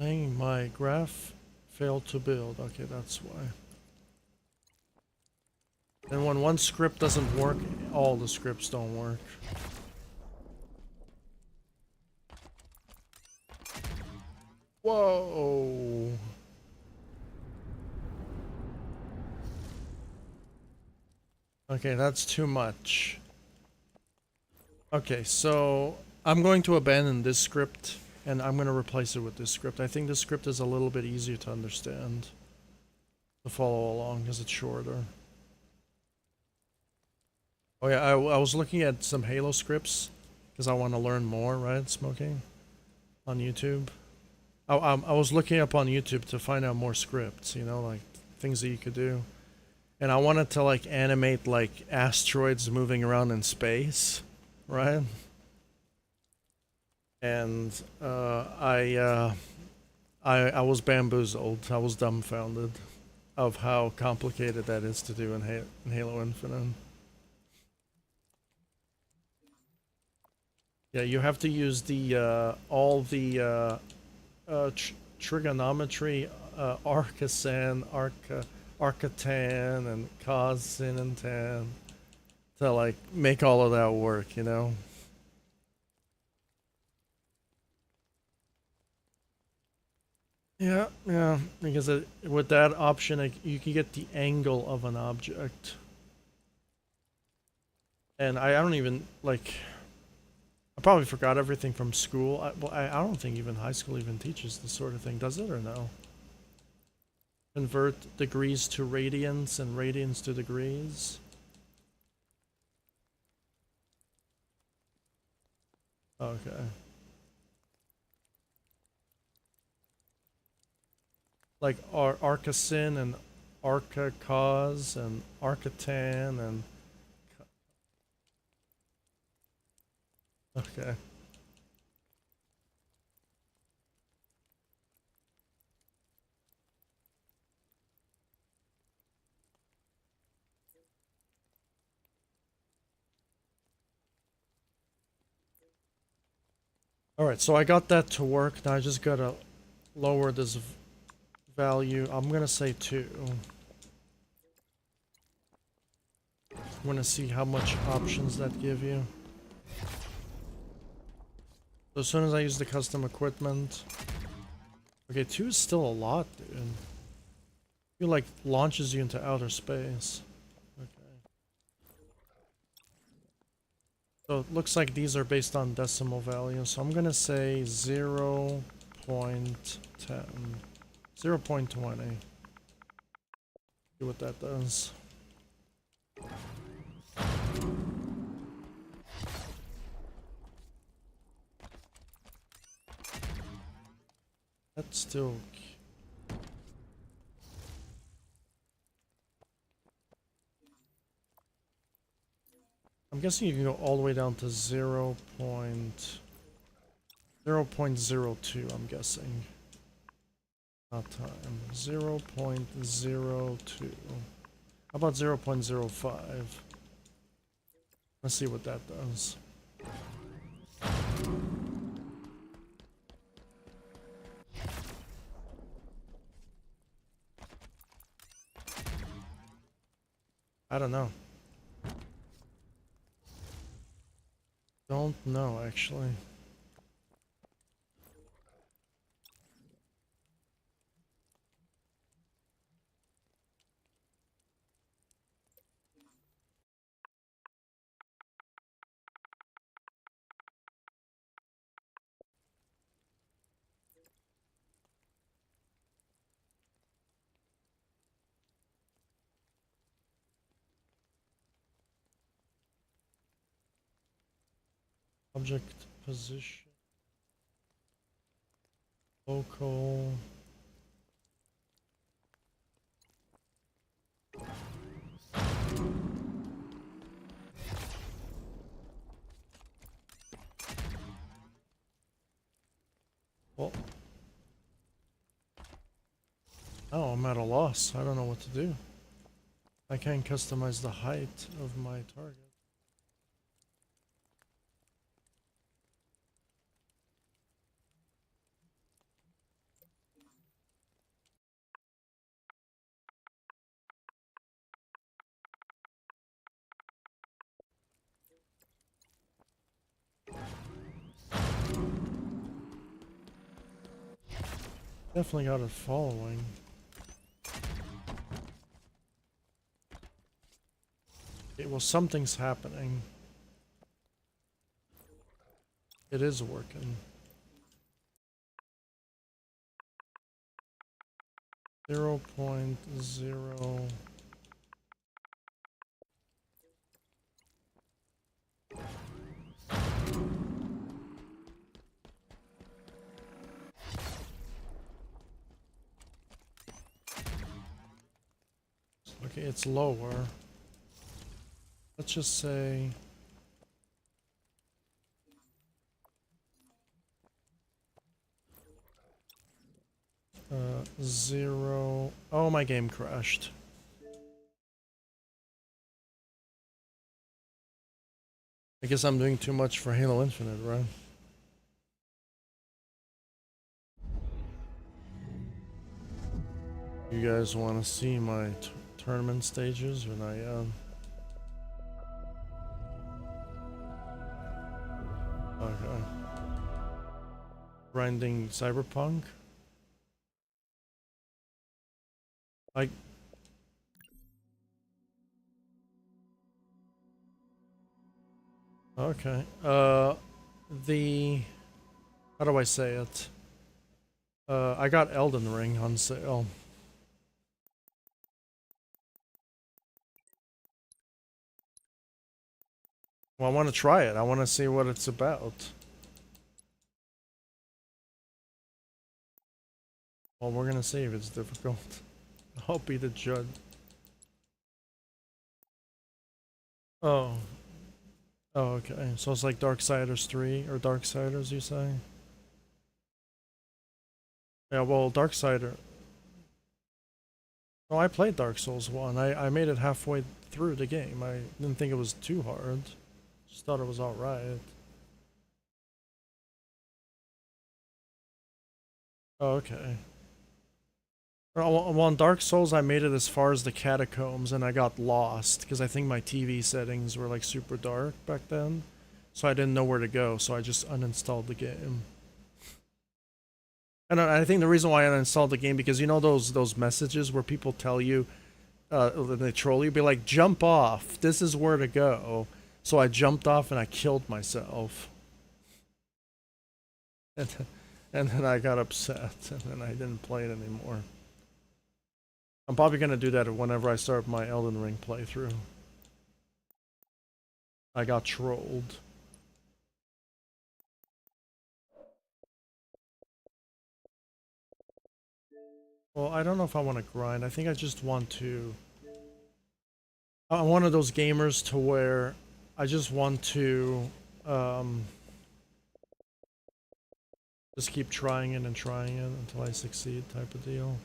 Dang, my graph failed to build. Okay, that's why. And when one script doesn't work, all the scripts don't work. Whoa. Okay, that's too much. Okay, so I'm going to abandon this script and I'm going to replace it with this script. I think this script is a little bit easier to understand, to follow along because it's shorter. Oh yeah, I was looking at some Halo scripts because I want to learn more, right? Smoking on YouTube. I was looking up on YouTube to find out more scripts, you know, like things that you could do. And I wanted to like animate like asteroids moving around in space, right? And I was bamboozled. I was dumbfounded of how complicated that is to do in Halo Infinite. Yeah, you have to use the all the trigonometry, arcsin, arcatan, and cos, sin, and tan to like make all of that work, you know. Yeah, yeah, because with that option, you can get the angle of an object. And I don't even, like, I probably forgot everything from school. I don't think even high school even teaches this sort of thing, does it, or no? Convert degrees to radians and radians to degrees. Okay. Like arcsin and arcacos and arcatan and... Okay. Alright, so I got that to work. Now I just gotta lower this value. I'm gonna say 2. I'm gonna see how much options that give you. So as soon as I use the custom equipment... Okay, 2 is still a lot, dude. I feel like launches you into outer space. Okay. So it looks like these are based on decimal values. So I'm gonna say 0 0.10. 0 0.20. See what that does. That's still... I'm guessing you can go all the way down to 0 0.02, I'm guessing. Not time. 0 0.02. How about 0 0.05? Let's see what that does. I don't know. Don't know, actually. Object position. Local. Well. Oh, I'm at a loss. I don't know what to do. I can't customize the height of my target. Definitely got it following. Okay, well, something's happening. It is working. 0.0. Okay, it's lower. Let's just say 0. Oh, my game crashed. I guess I'm doing too much for Halo Infinite, right? You guys want to see my tournament stages or not yet? Okay. Grinding Cyberpunk. Like. Okay. How do I say it? I got Elden Ring on sale. Well, I want to try it. I want to see what it's about. Well, we're gonna see if it's difficult. I'll be the judge. Oh. Oh, okay. So it's like Darksiders 3 or Darksiders, you say? Yeah, well, Darksider. Oh, I played Dark Souls 1. I made it halfway through the game. I didn't think it was too hard. Just thought it was alright. Oh, okay. Well, on Dark Souls, I made it as far as the catacombs and I got lost because I think my TV settings were like super dark back then. So I didn't know where to go, so I just uninstalled the game. And I think the reason why I uninstalled the game because you know those messages where people tell you, they troll you, be like, jump off. This is where to go. So I jumped off and I killed myself. And then I got upset and then I didn't play it anymore. I'm probably gonna do that whenever I start my Elden Ring playthrough. I got trolled. Well, I don't know if I want to grind. I think I just want to... I'm one of those gamers to where I just want to just keep trying it and trying it until I succeed type of deal.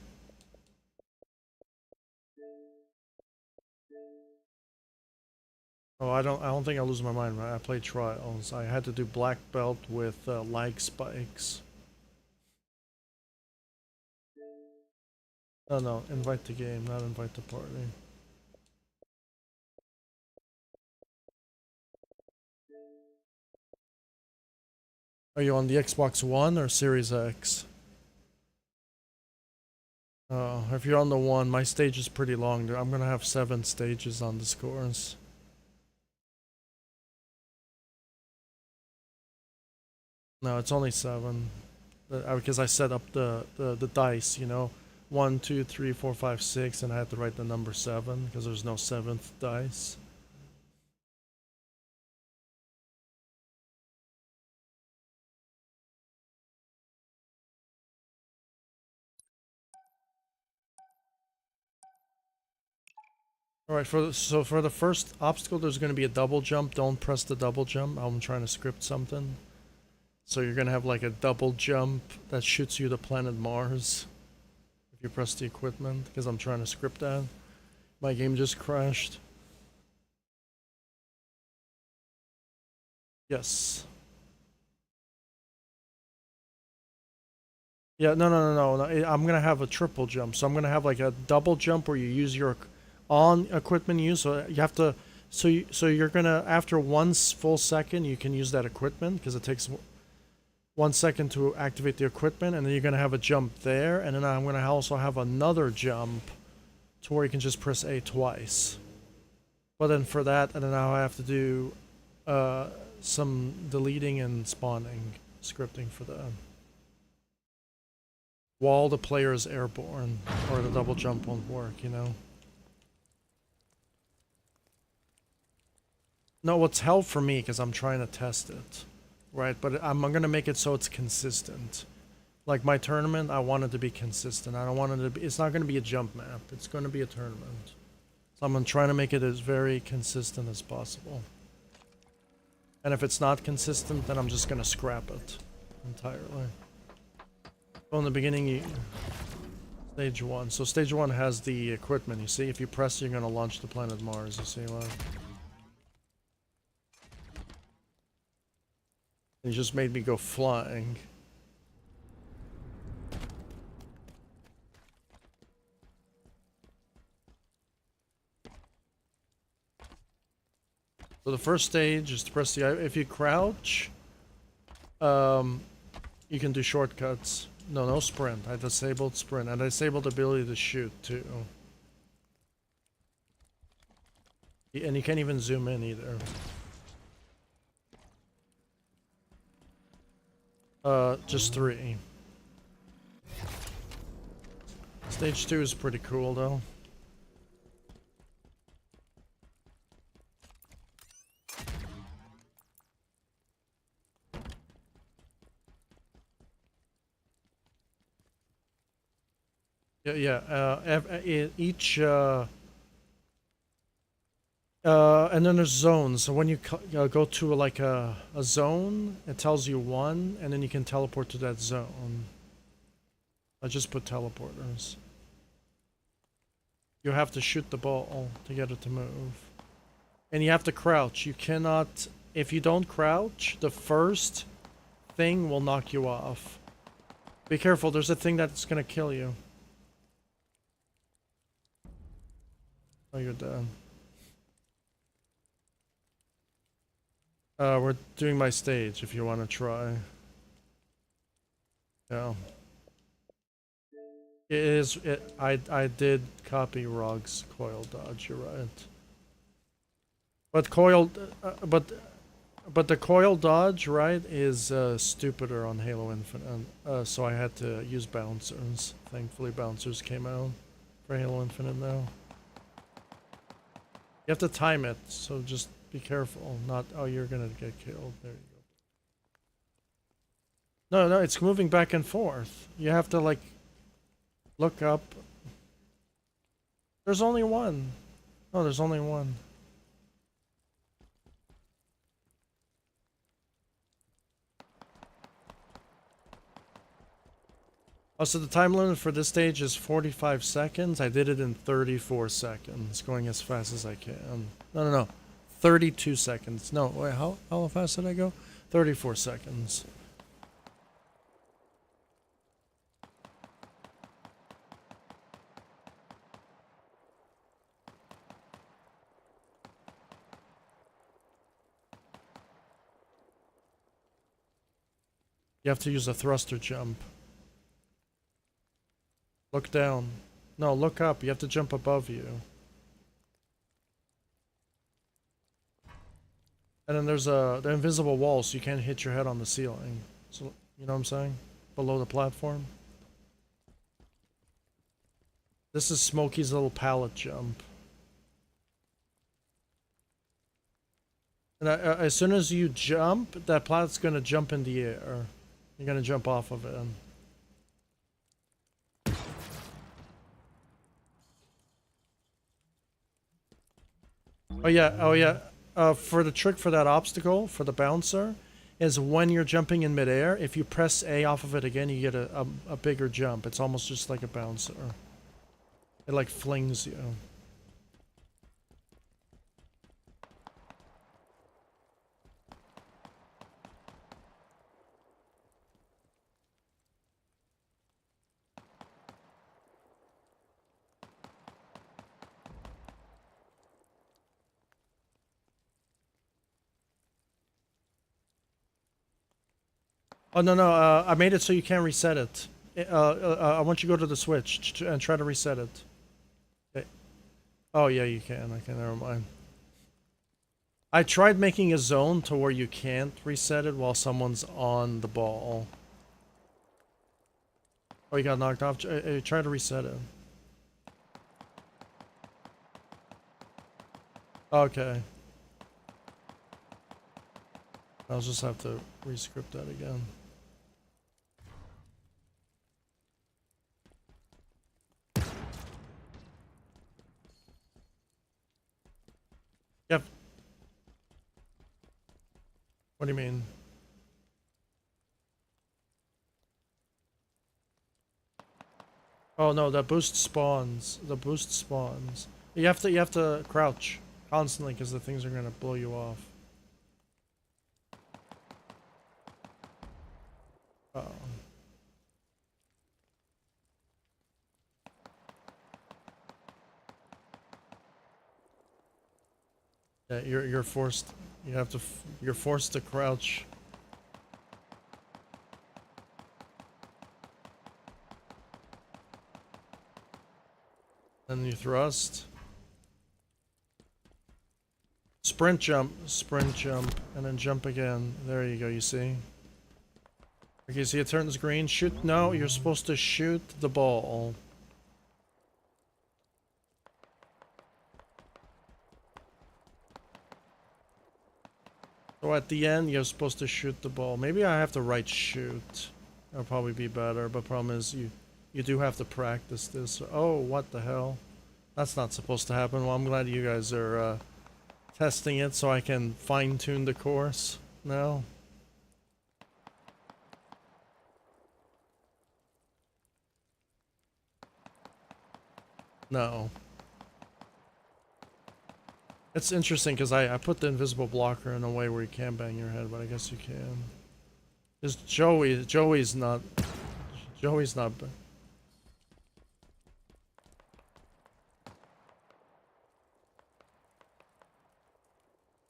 Oh, I don't think I lose my mind, right? I played Trials. I had to do black belt with lag spikes. No, no, invite the game, not invite the party. Are you on the Xbox One or Series X? Oh, if you're on the one, my stage is pretty long. I'm gonna have 7 stages on this course. No, it's only 7. Because I set up the dice, you know. 1, 2, 3, 4, 5, 6, and I had to write the number 7 because there's no 7th dice. All right, so for the first obstacle, there's going to be a double jump. Don't press the double jump. I'm trying to script something. So you're going to have like a double jump that shoots you to planet Mars if you press the equipment, because I'm trying to script that. My game just crashed. Yes. Yeah, no. I'm gonna have a triple jump. So I'm gonna have like a double jump where you use your on equipment use. So you have to. So you're gonna after one full second you can use that equipment because it takes 1 second to activate the equipment, and then you're gonna have a jump there, and then I'm gonna also have another jump to where you can just press A twice. But then for that, and then now I have to do some deleting and spawning scripting for that. While the player is airborne, or the double jump won't work, you know? No, what's hell for me, because I'm trying to test it, right? But I'm going to make it so it's consistent. Like my tournament, I want it to be consistent. I don't want it to be, it's not going to be a jump map. It's going to be a tournament. So I'm trying to make it as very consistent as possible. And if it's not consistent, then I'm just going to scrap it entirely. So in the beginning, stage 1. So stage 1 has the equipment, you see? If you press, you're going to launch the planet Mars, you see what? You just made me go flying. So the first stage is to press the... If you crouch, you can do shortcuts. No sprint. I disabled sprint. And I disabled the ability to shoot, too. And you can't even zoom in, either. Just 3. Stage 2 is pretty cool, though. Each and then there's zones. So when you go to like a zone, it tells you 1, and then you can teleport to that zone. I just put teleporters. You have to shoot the ball to get it to move. And you have to crouch. You cannot... If you don't crouch, the first thing will knock you off. Be careful, there's a thing that's gonna kill you. Oh, you're dead. We're doing my stage if you want to try. Yeah. I did copy Rog's coil dodge, you're right. But but the coil dodge, right, is stupider on Halo Infinite. So I had to use bouncers. Thankfully bouncers came out for Halo Infinite now. You have to time it, so just be careful. Not, oh, you're gonna get killed. There you go. No, it's moving back and forth. You have to, like, look up. There's only one. No, there's only one. Oh, so the time limit for this stage is 45 seconds. I did it in 34 seconds, going as fast as I can. No. 32 seconds. No, wait, how fast did I go? 34 seconds. You have to use a thruster jump. Look down. No, look up. You have to jump above you. And then there's the invisible wall, so you can't hit your head on the ceiling. So, you know what I'm saying? Below the platform. This is Smokey's little pallet jump. And as soon as you jump, that pallet's gonna jump in the air. You're gonna jump off of it. Oh yeah. For the trick for that obstacle, for the bouncer, is when you're jumping in midair, if you press A off of it again, you get a bigger jump. It's almost just like a bouncer. It like flings you. Oh no no, I made it so you can't reset it. I want you to go to the switch and try to reset it. Okay. Oh yeah, you can. Okay, never mind. I tried making a zone to where you can't reset it while someone's on the ball. Oh, you got knocked off? Try to reset it. Okay. I'll just have to rescript that again. Yep. What do you mean? Oh no, that boost spawns. The boost spawns. You have to crouch constantly because the things are gonna blow you off. Uh oh. Yeah, you're forced. You have to. You're forced to crouch. Then you thrust. sprint jump, and then jump again. There you go. You see? Okay, see it turns green. Shoot. No, you're supposed to shoot the ball. So at the end, you're supposed to shoot the ball. Maybe I have to write shoot. That'll probably be better. But problem is, you do have to practice this. Oh, what the hell? That's not supposed to happen. Well, I'm glad you guys are testing it so I can fine-tune the course now. No. It's interesting because I put the invisible blocker in a way where you can't bang your head, but I guess you can. Just Joey's not... Joey's not...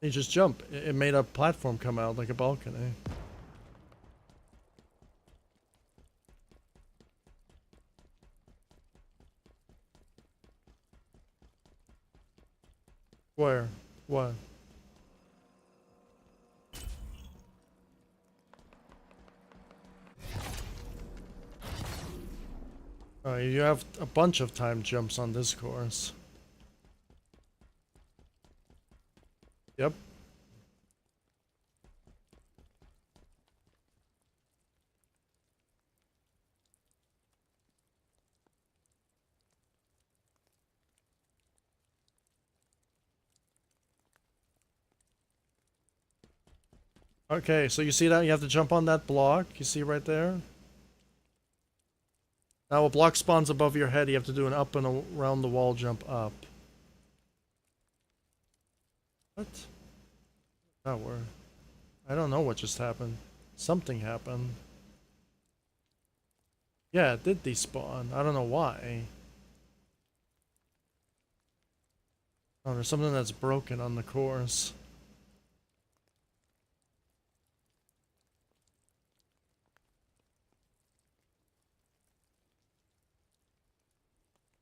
You just jump. It made a platform come out like a balcony. Where? What? You have a bunch of time jumps on this course. Yep. Okay, so you see that? You have to jump on that block. You see right there? Now a block spawns above your head. You have to do an up and around the wall jump up. What? That were. I don't know what just happened. Something happened. Yeah, it did despawn. I don't know why. Oh, there's something that's broken on the course.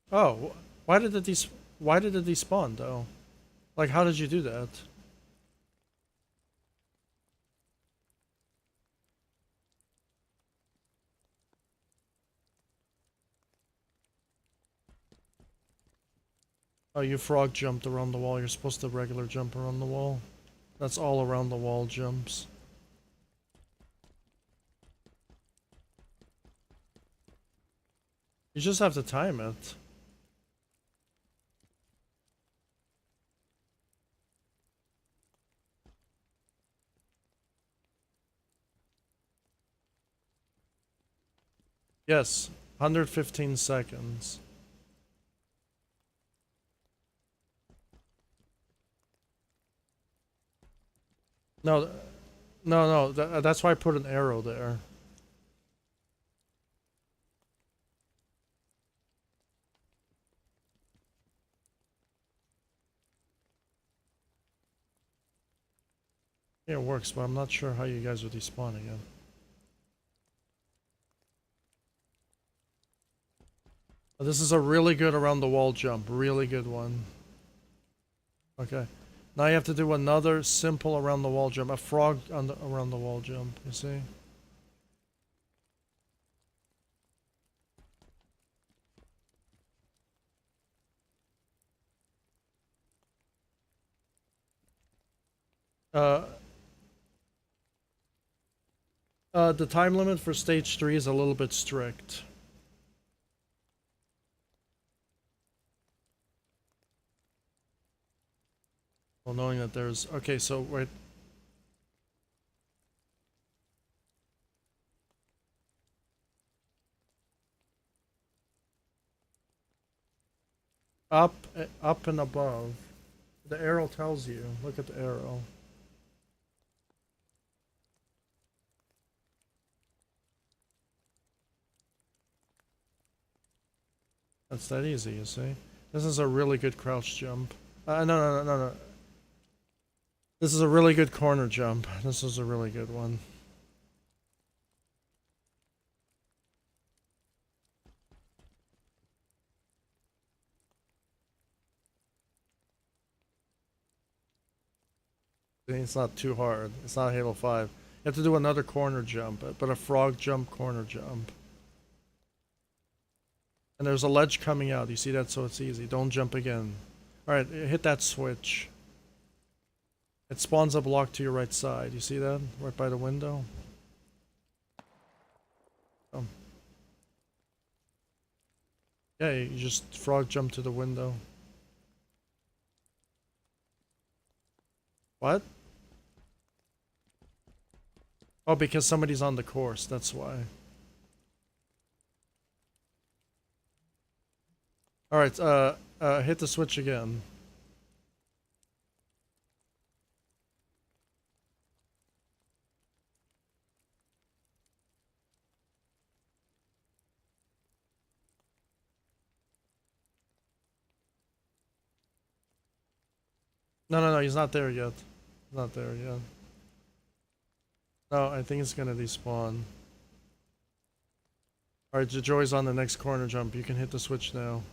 Oh, why did it why did it despawn though? Like, how did you do that? Oh, you frog jumped around the wall. You're supposed to regular jump around the wall. That's all around the wall jumps. You just have to time it. Yes, 115 seconds. No, no, that's why I put an arrow there. Yeah, it works, but I'm not sure how you guys are despawning it. This is a really good around the wall jump. Really good one. Okay. Now you have to do another simple around the wall jump. A frog on the around the wall jump, you see? Uh, the time limit for stage 3 is a little bit strict. Well, knowing that there's... Okay, so wait. Up and above. The arrow tells you. Look at the arrow. That's that easy, you see? This is a really good crouch jump. No. This is a really good corner jump. This is a really good one. It's not too hard. It's not Halo 5. You have to do another corner jump, but a frog jump, corner jump. And there's a ledge coming out. You see that? So it's easy. Don't jump again. Alright, hit that switch. It spawns a block to your right side. You see that? Right by the window. Oh. Yeah, you just frog jump to the window. What? Oh, because somebody's on the course. That's why. Alright, hit the switch again. No, he's not there yet. He's not there yet. No, I think it's gonna despawn. Alright, Joy's on the next corner jump. You can hit the switch now.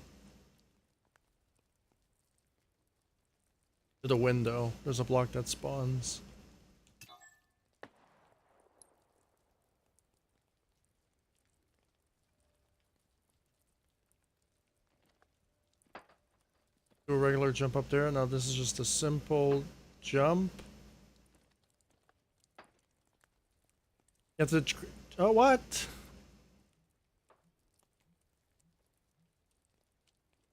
To the window. There's a block that spawns. Do a regular jump up there. Now this is just a simple jump. You have to... Oh, what?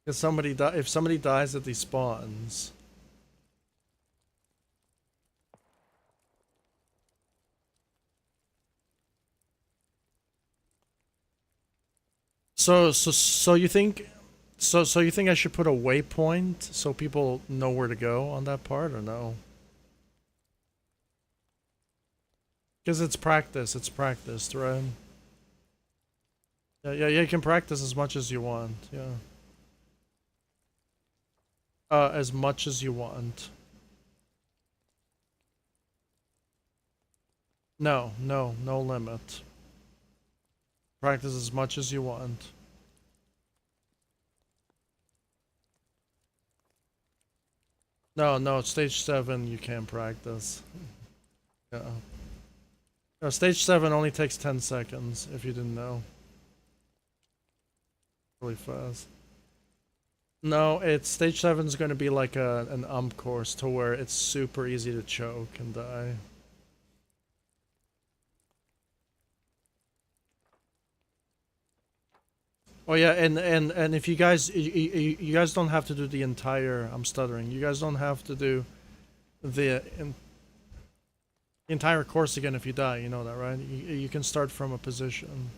If somebody dies, it despawns. So you think... So you think I should put a waypoint so people know where to go on that part, or no? Because it's practiced, right? Yeah, you can practice as much as you want, yeah. As much as you want. No limit. Practice as much as you want. No, stage 7 you can't practice. Yeah. No, stage 7 only takes 10 seconds, if you didn't know. Really fast. No, it's stage 7 is going to be like an course to where it's super easy to choke and die. Oh yeah, and if you guys you guys don't have to do the entire... I'm stuttering. You guys don't have to do the entire course again if you die. You know that, right? You can start from a position.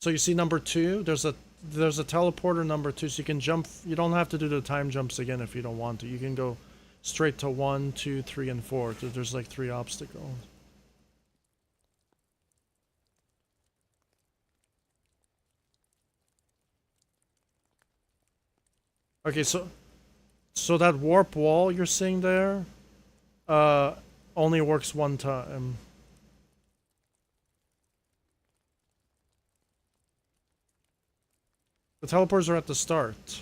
So you see number 2, there's a teleporter number 2, so you can jump. You don't have to do the time jumps again if you don't want to. You can go straight to 1, 2, 3, and 4. There's like 3 obstacles. Okay, so that warp wall you're seeing there, only works one time. The teleporters are at the start.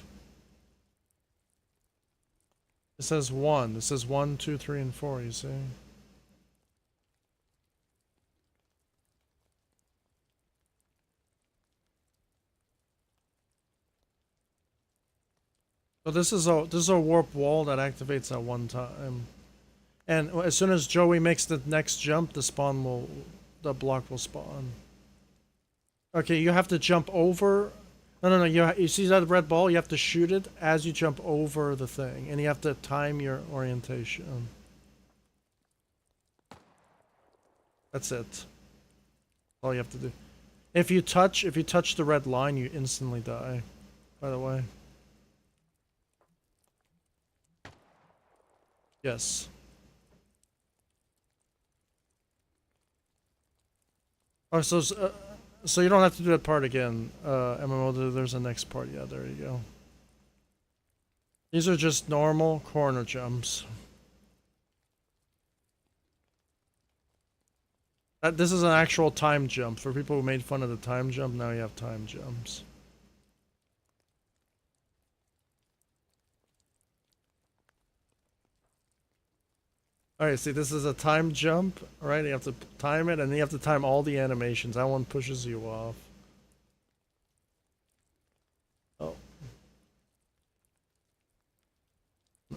It says 1. It says 1, 2, 3, and 4, you see? So this is a warp wall that activates at one time. And as soon as Joey makes the next jump, the block will spawn. Okay, you have to jump over. No. You see that red ball? You have to shoot it as you jump over the thing, and you have to time your orientation. That's it. That's all you have to do. If you touch the red line, you instantly die. By the way. Yes. Oh, so you don't have to do that part again. MMO, there's a next part. Yeah, there you go. These are just normal corner jumps. This is an actual time jump. For people who made fun of the time jump, now you have time jumps. Alright, see, this is a time jump, right? You have to time it, and then you have to time all the animations. That one pushes you off. Oh.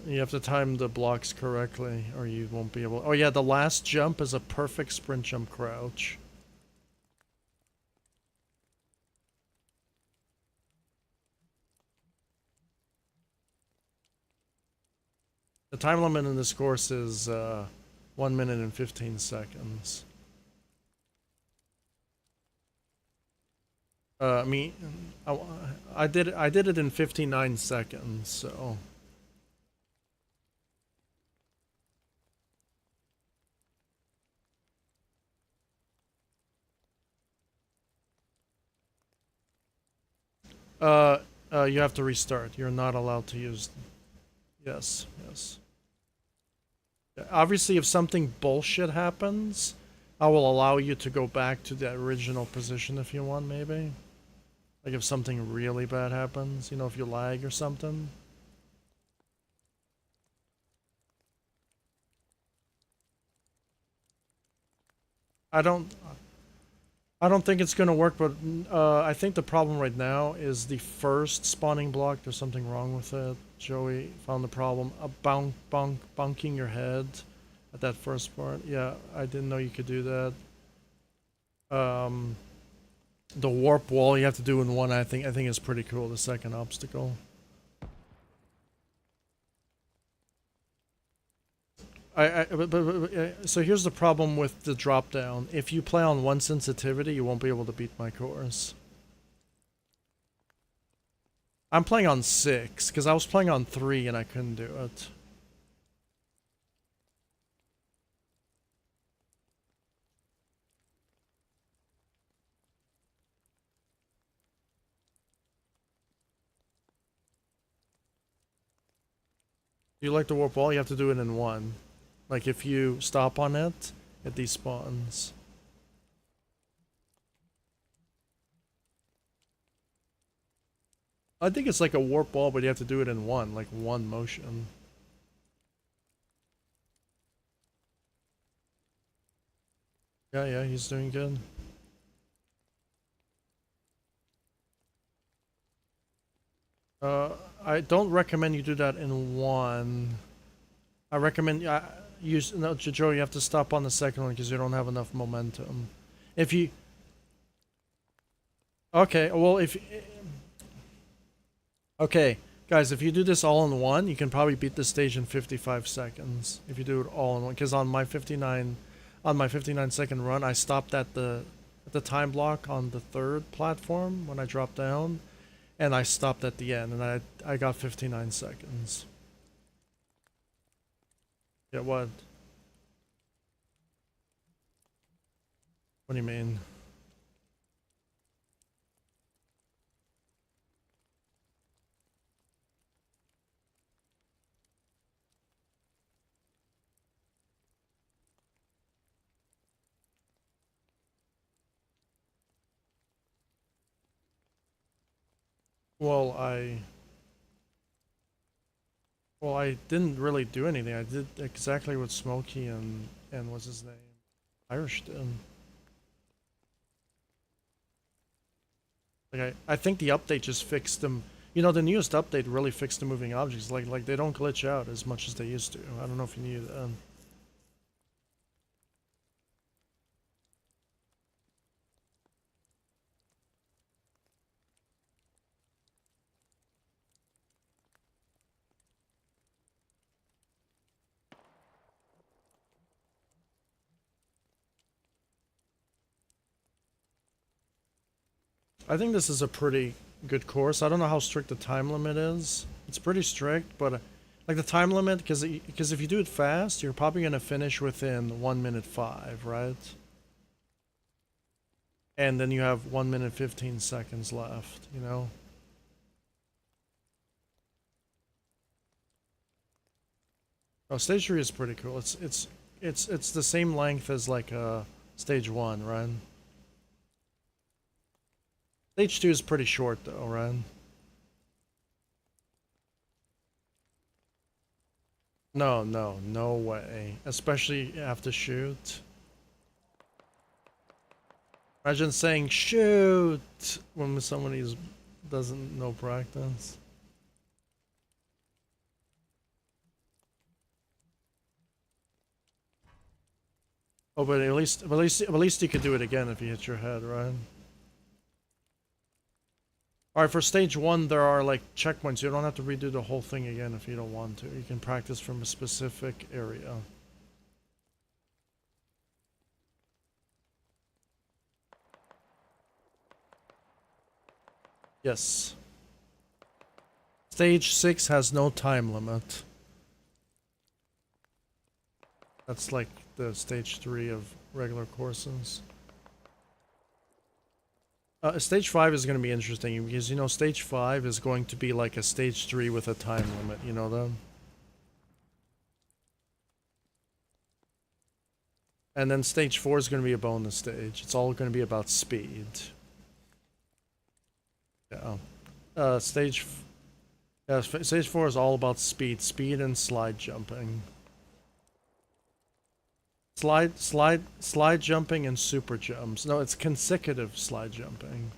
You have to time the blocks correctly, or you won't be able... Oh yeah, the last jump is a perfect sprint jump crouch. The time limit in this course is 1 minute and 15 seconds. I did it in 59 seconds, so. You have to restart. You're not allowed to use... Yes. Obviously, if something bullshit happens, I will allow you to go back to the original position if you want, maybe. Like if something really bad happens, you know, if you lag or something. I don't think it's gonna work, but I think the problem right now is the first spawning block. There's something wrong with it. Joey found the problem. Bonking your head at that first part. Yeah, I didn't know you could do that. The warp wall you have to do in one. I think is pretty cool. The second obstacle. So here's the problem with the drop down. If you play on 1 sensitivity, you won't be able to beat my course. I'm playing on 6, because I was playing on 3 and I couldn't do it. If you like the warp wall, you have to do it in 1. Like if you stop on it, it despawns. I think it's like a warp wall, but you have to do it in 1, like 1 motion. Yeah, he's doing good. I don't recommend you do that in 1. I recommend Joe, you have to stop on the second one because you don't have enough momentum. If you... Okay, well, Okay, guys, if you do this all in 1, you can probably beat the stage in 55 seconds. If you do it all in 1, because on my 59 second run, I stopped at the the time block on the third platform when I dropped down, and I stopped at the end, and I got 59 seconds. Yeah, what? What do you mean? Well, I didn't really do anything. I did exactly what Smokey and what's his name, Irish did. Like I think the update just fixed them. You know, the newest update really fixed the moving objects. Like they don't glitch out as much as they used to. I don't know if you knew that. I think this is a pretty good course. I don't know how strict the time limit is. It's pretty strict, but like the time limit, because if you do it fast, you're probably gonna finish within 1 minute 5, right? And then you have 1 minute 15 seconds left. You know. Oh, stage 3 is pretty cool. It's the same length as like stage 1, right? Stage 2 is pretty short though, right? No, no, no way. Especially after shoot. Imagine saying shoot when somebody doesn't know practice. Oh, but at least you could do it again if you hit your head, right? All right, for stage 1, there are like checkpoints. You don't have to redo the whole thing again if you don't want to. You can practice from a specific area. Yes. Stage 6 has no time limit. That's like the stage 3 of regular courses. Stage 5 is going to be interesting because, you know, stage 5 is going to be like a stage 3 with a time limit, you know that? And then stage 4 is going to be a bonus stage. It's all going to be about speed. Yeah. Stage 4 is all about speed and slide jumping. Slide jumping and super jumps. No, it's consecutive slide jumping.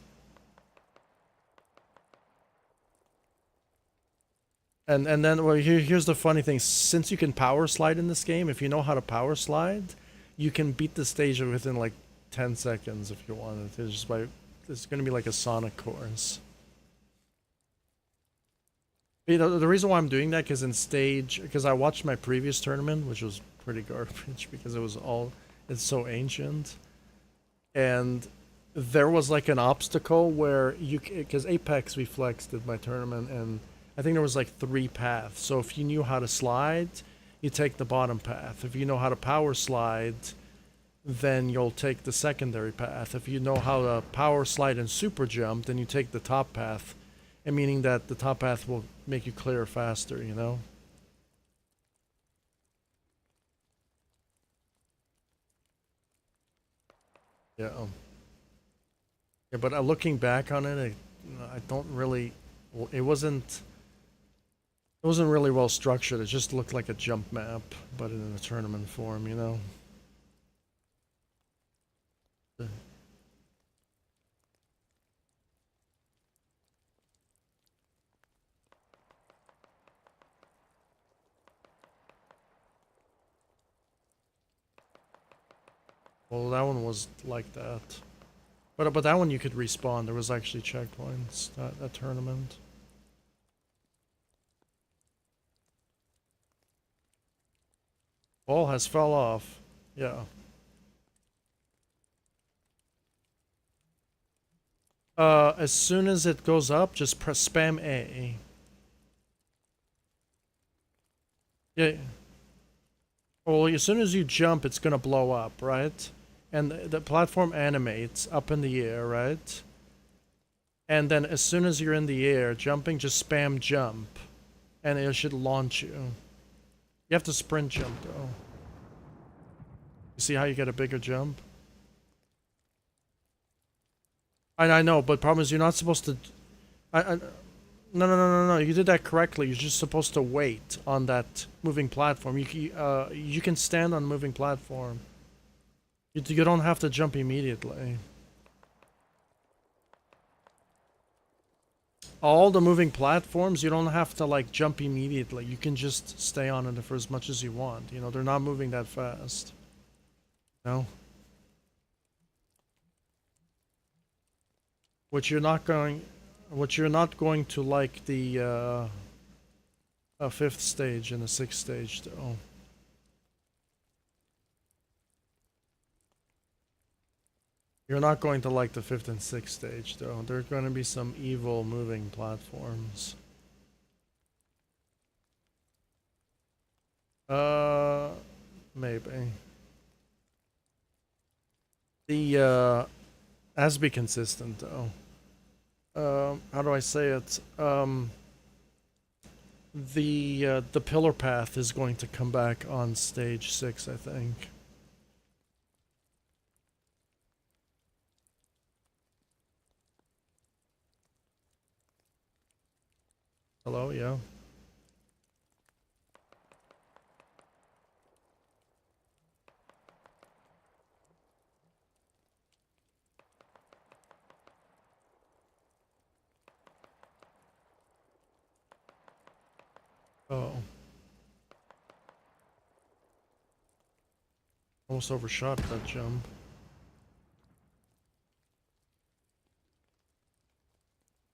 And then well, here's the funny thing. Since you can power slide in this game, if you know how to power slide, you can beat the stage within like 10 seconds if you wanted to. It's going to be like a Sonic course. You know, the reason why I'm doing that because I watched my previous tournament, which was pretty garbage because it's so ancient, and there was like an obstacle where because Apex Reflex did my tournament, and I think there was like 3 paths. So if you knew how to slide, you take the bottom path. If you know how to power slide, then you'll take the secondary path. If you know how to power slide and super jump, then you take the top path, and meaning that the top path will make you clear faster, you know? Yeah. Yeah, but looking back on it, I don't really. It wasn't really well structured. It just looked like a jump map, but in a tournament form, you know. Well, that one was like that, but that one you could respawn. There was actually checkpoints that tournament. Ball has fell off. Yeah. As soon as it goes up, just press spam A. Yeah. Well, as soon as you jump, it's gonna blow up, right? And the platform animates up in the air, right? And then as soon as you're in the air, jumping, just spam jump. And it should launch you. You have to sprint jump, though. You see how you get a bigger jump? I know, but problem is you're not supposed to... No. You did that correctly. You're just supposed to wait on that moving platform. You can stand on moving platform. You don't have to jump immediately. All the moving platforms, you don't have to like jump immediately. You can just stay on it for as much as you want. You know, they're not moving that fast. No. Which you're not going to like the fifth stage and the sixth stage though. You're not going to like the fifth and sixth stage though. There are going to be some evil moving platforms. Maybe. The has to be consistent though. How do I say it? The pillar path is going to come back on stage 6, I think. Hello, yeah. Oh. Almost overshot that jump.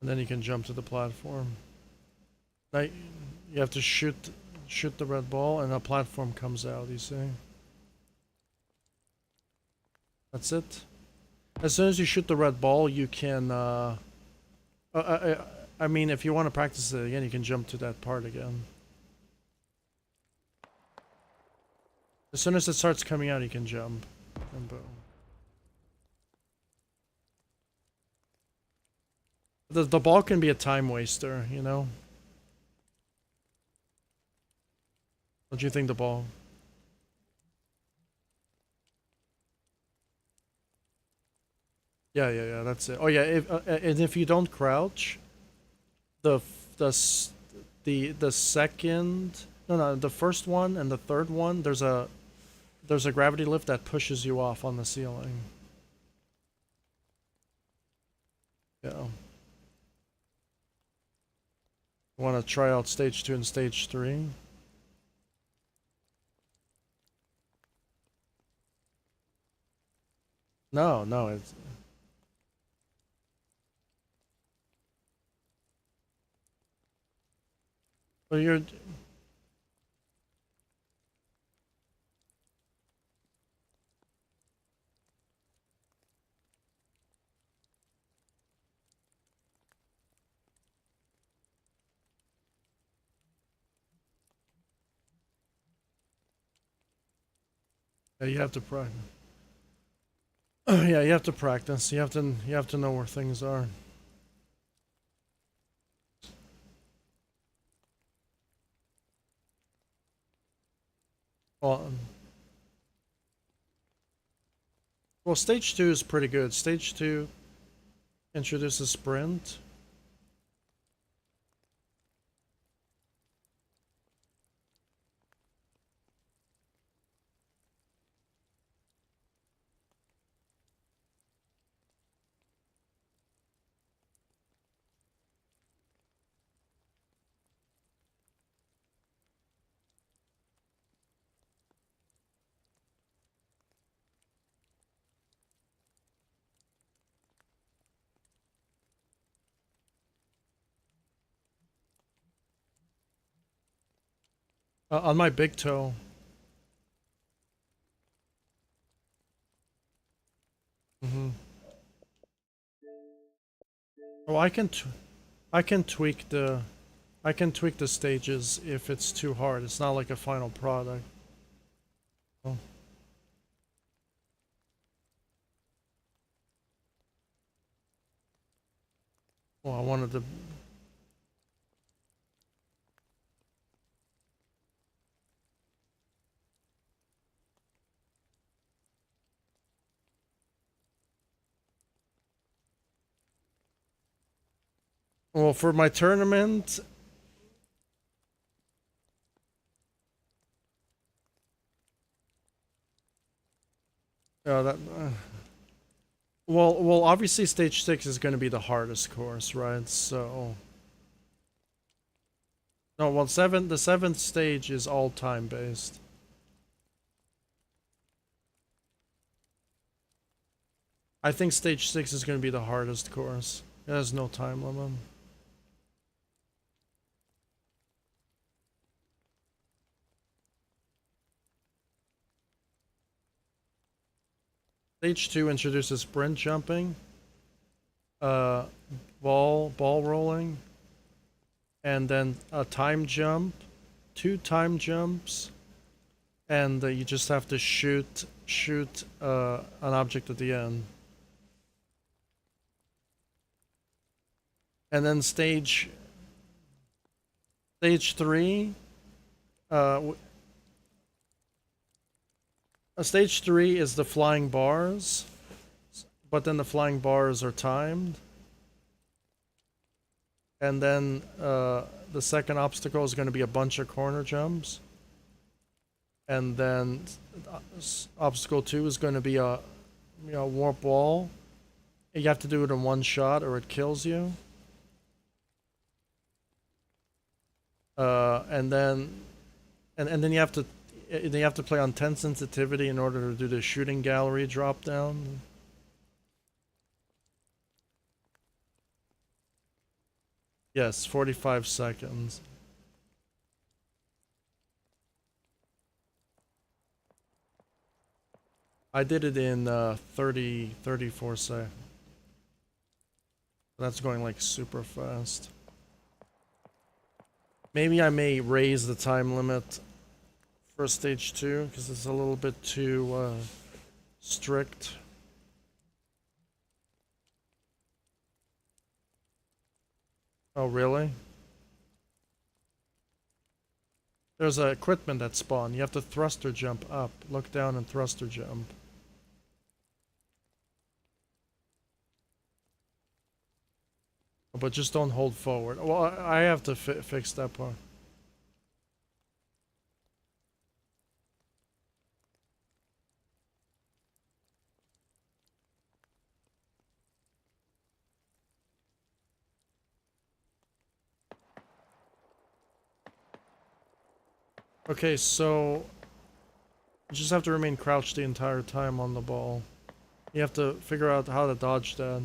And then you can jump to the platform. Now you have to shoot the red ball and a platform comes out, you see? That's it. As soon as you shoot the red ball, you can I mean, if you want to practice it again, you can jump to that part again. As soon as it starts coming out, you can jump. And boom. The ball can be a time waster, you know? What do you think the ball? Yeah, that's it. Oh yeah, and if you don't crouch, the second, no, the first one and the third one, there's a gravity lift that pushes you off on the ceiling. Yeah. Want to try out stage 2 and stage 3? No, it's... Well, you're... Yeah, you have to practice. Yeah, you have to practice. You have to know where things are. Well, stage 2 is pretty good. Stage 2 introduces sprint. On my big toe. Mm-hmm. Well, I can tweak the stages if it's too hard. It's not like a final product. Oh. Well, I wanted to. Well, for my tournament, that. Well, obviously stage 6 is going to be the hardest course, right? So, no, well, the seventh stage is all time based. I think stage 6 is going to be the hardest course. It has no time limit. Stage 2 introduces sprint jumping, uh, ball rolling, and then a time jump, 2 time jumps, and you just have to shoot an object at the end. And then stage 3, stage 3 is the flying bars, but then the flying bars are timed. And then the second obstacle is going to be a bunch of corner jumps. And then obstacle 2 is going to be a warp wall. You have to do it in one shot or it kills you. And then you have to play on 10 sensitivity in order to do the shooting gallery drop down. Yes, 45 seconds. I did it in 34 seconds. That's going like super fast. Maybe I may raise the time limit for stage 2 because it's a little bit too strict. Oh, really? There's a equipment that spawn. You have to thruster jump up. Look down and thruster jump. But just don't hold forward. Well, I have to fix that part. Okay, so you just have to remain crouched the entire time on the ball. You have to figure out how to dodge that.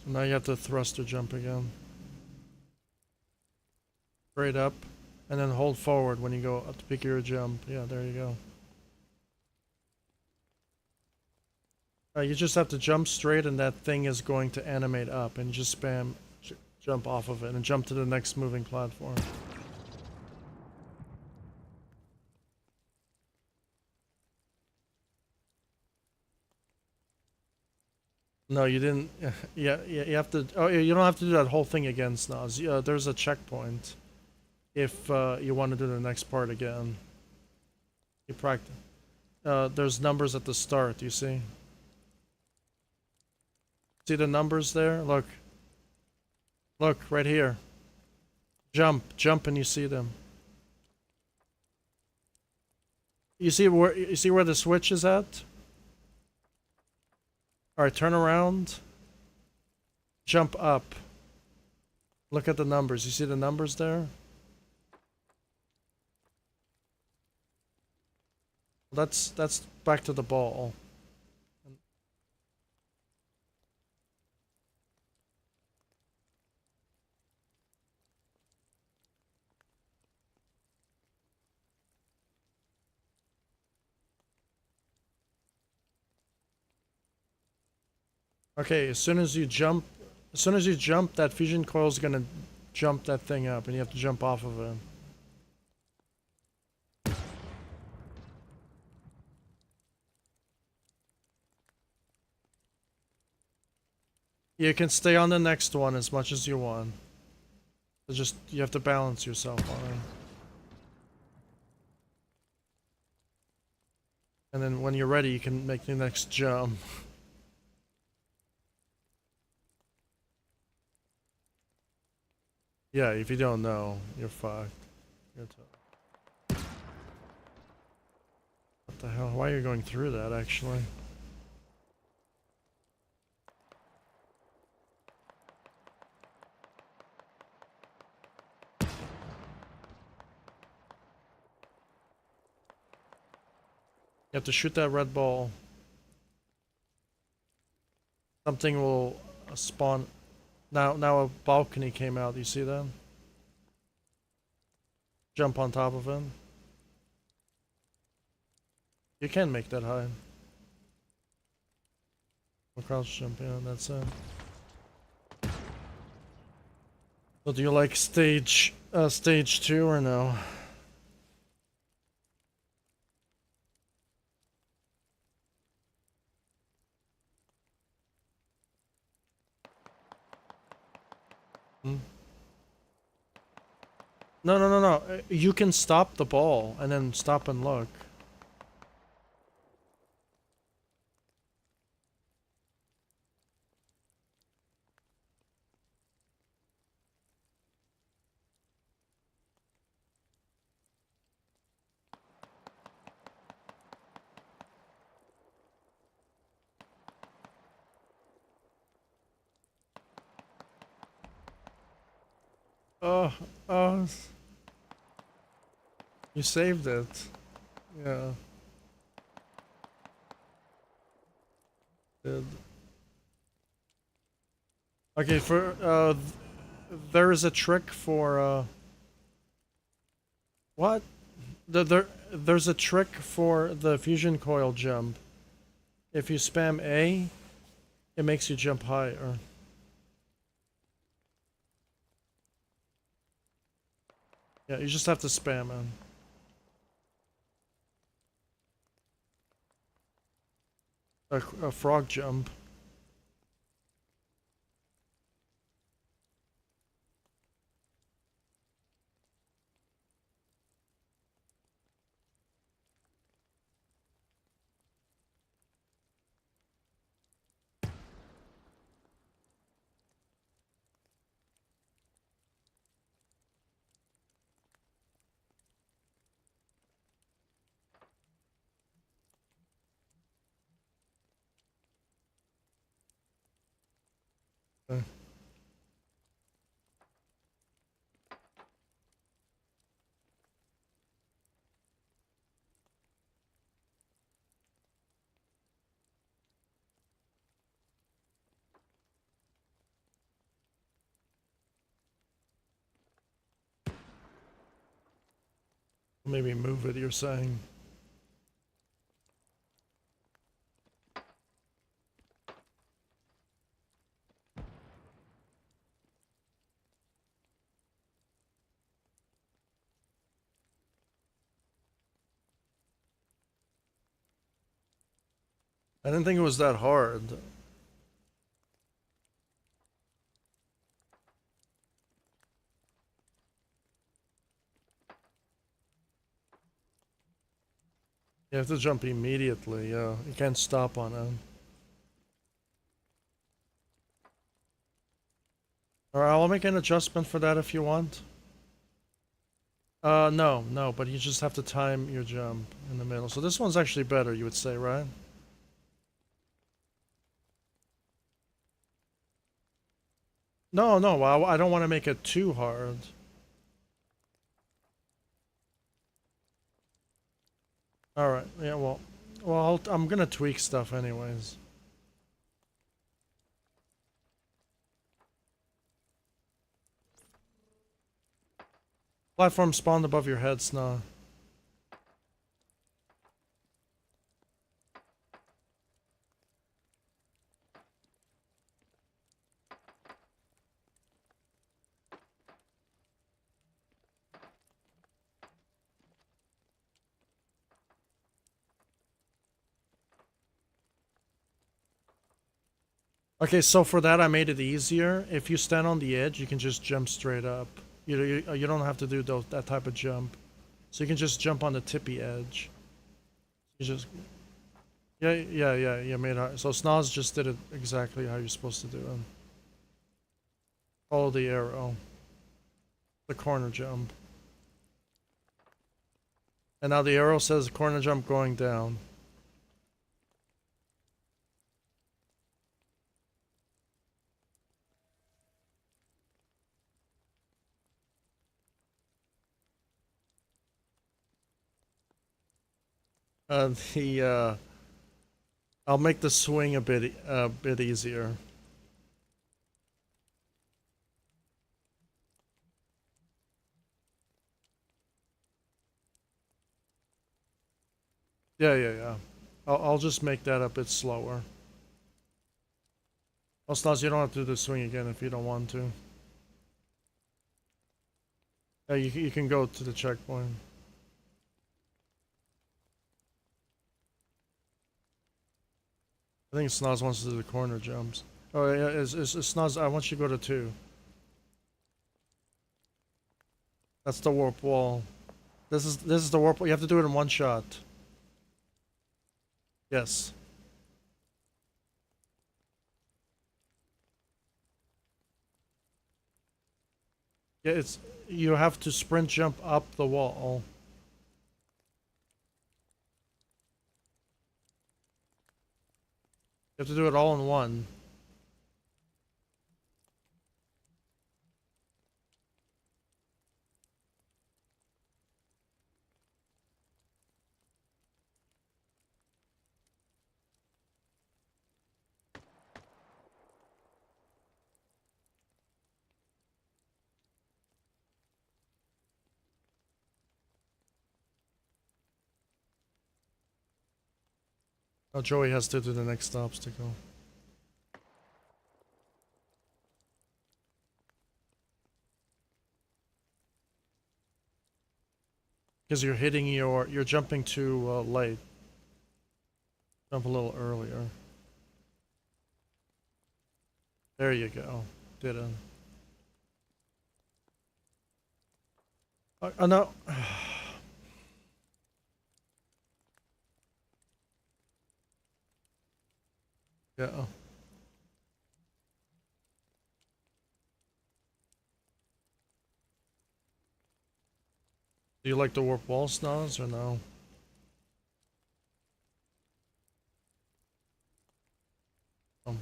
So now you have to thruster jump again. Straight up, and then hold forward when you go up to pick your jump. Yeah, there you go. You just have to jump straight and that thing is going to animate up and you just spam jump off of it and jump to the next moving platform. No, you didn't. Yeah, you have to. Oh, you don't have to do that whole thing again, Snoz. There's a checkpoint if you want to do the next part again. You practice. There's numbers at the start, you see? See the numbers there? Look. Look, right here. Jump and you see them. You see where the switch is at? Alright, turn around. Jump up. Look at the numbers. You see the numbers there? That's back to the ball. Okay, as soon as you jump, that fusion coil is gonna jump that thing up, and you have to jump off of it. You can stay on the next one as much as you want. It's just, you have to balance yourself on it. And then when you're ready, you can make the next jump. Yeah, if you don't know, you're fucked. You're what the hell? Why are you going through that, actually? You have to shoot that red ball. Something will spawn. Now a balcony came out. You see that? Jump on top of it. You can make that high. Crouch jump, yeah, that's it. So do you like stage 2 or no? Hmm? No. You can stop the ball and then stop and look. Oh, oh. You saved it. Yeah. Did. Okay, there is a trick for what? There's a trick for the fusion coil jump. If you spam A, it makes you jump higher. Yeah, you just have to spam it. A frog jump. Uh, Maybe move it, you're saying. I didn't think it was that hard. You have to jump immediately, yeah. You can't stop on it. Alright, I'll make an adjustment for that if you want. No, but you just have to time your jump in the middle. So this one's actually better, you would say, right? No, I don't want to make it too hard. Alright, yeah, well, I'm gonna tweak stuff anyways. Platform spawned above your head, Sna. Okay, so for that I made it easier. If you stand on the edge, you can just jump straight up. You don't have to do that type of jump. So you can just jump on the tippy edge. You just yeah. You made it. So Snoz just did it exactly how you're supposed to do it. Follow the arrow, the corner jump, and now the arrow says corner jump going down. The I'll make the swing a bit easier. Yeah. I'll just make that a bit slower. Well, Snoz, you don't have to do the swing again if you don't want to. Yeah, you can go to the checkpoint. I think Snoz wants to do the corner jumps. Oh yeah, is Snoz? I want you to go to 2. That's the warp wall. This is the warp wall. You have to do it in one shot. Yes. Yeah, it's you have to sprint jump up the wall. You have to do it all in one. Now Joey has to do the next obstacle. Because you're jumping too late. Jump a little earlier. There you go. Did it. No. Yeah. Do you like the warp wall, Snoz, or no? Um,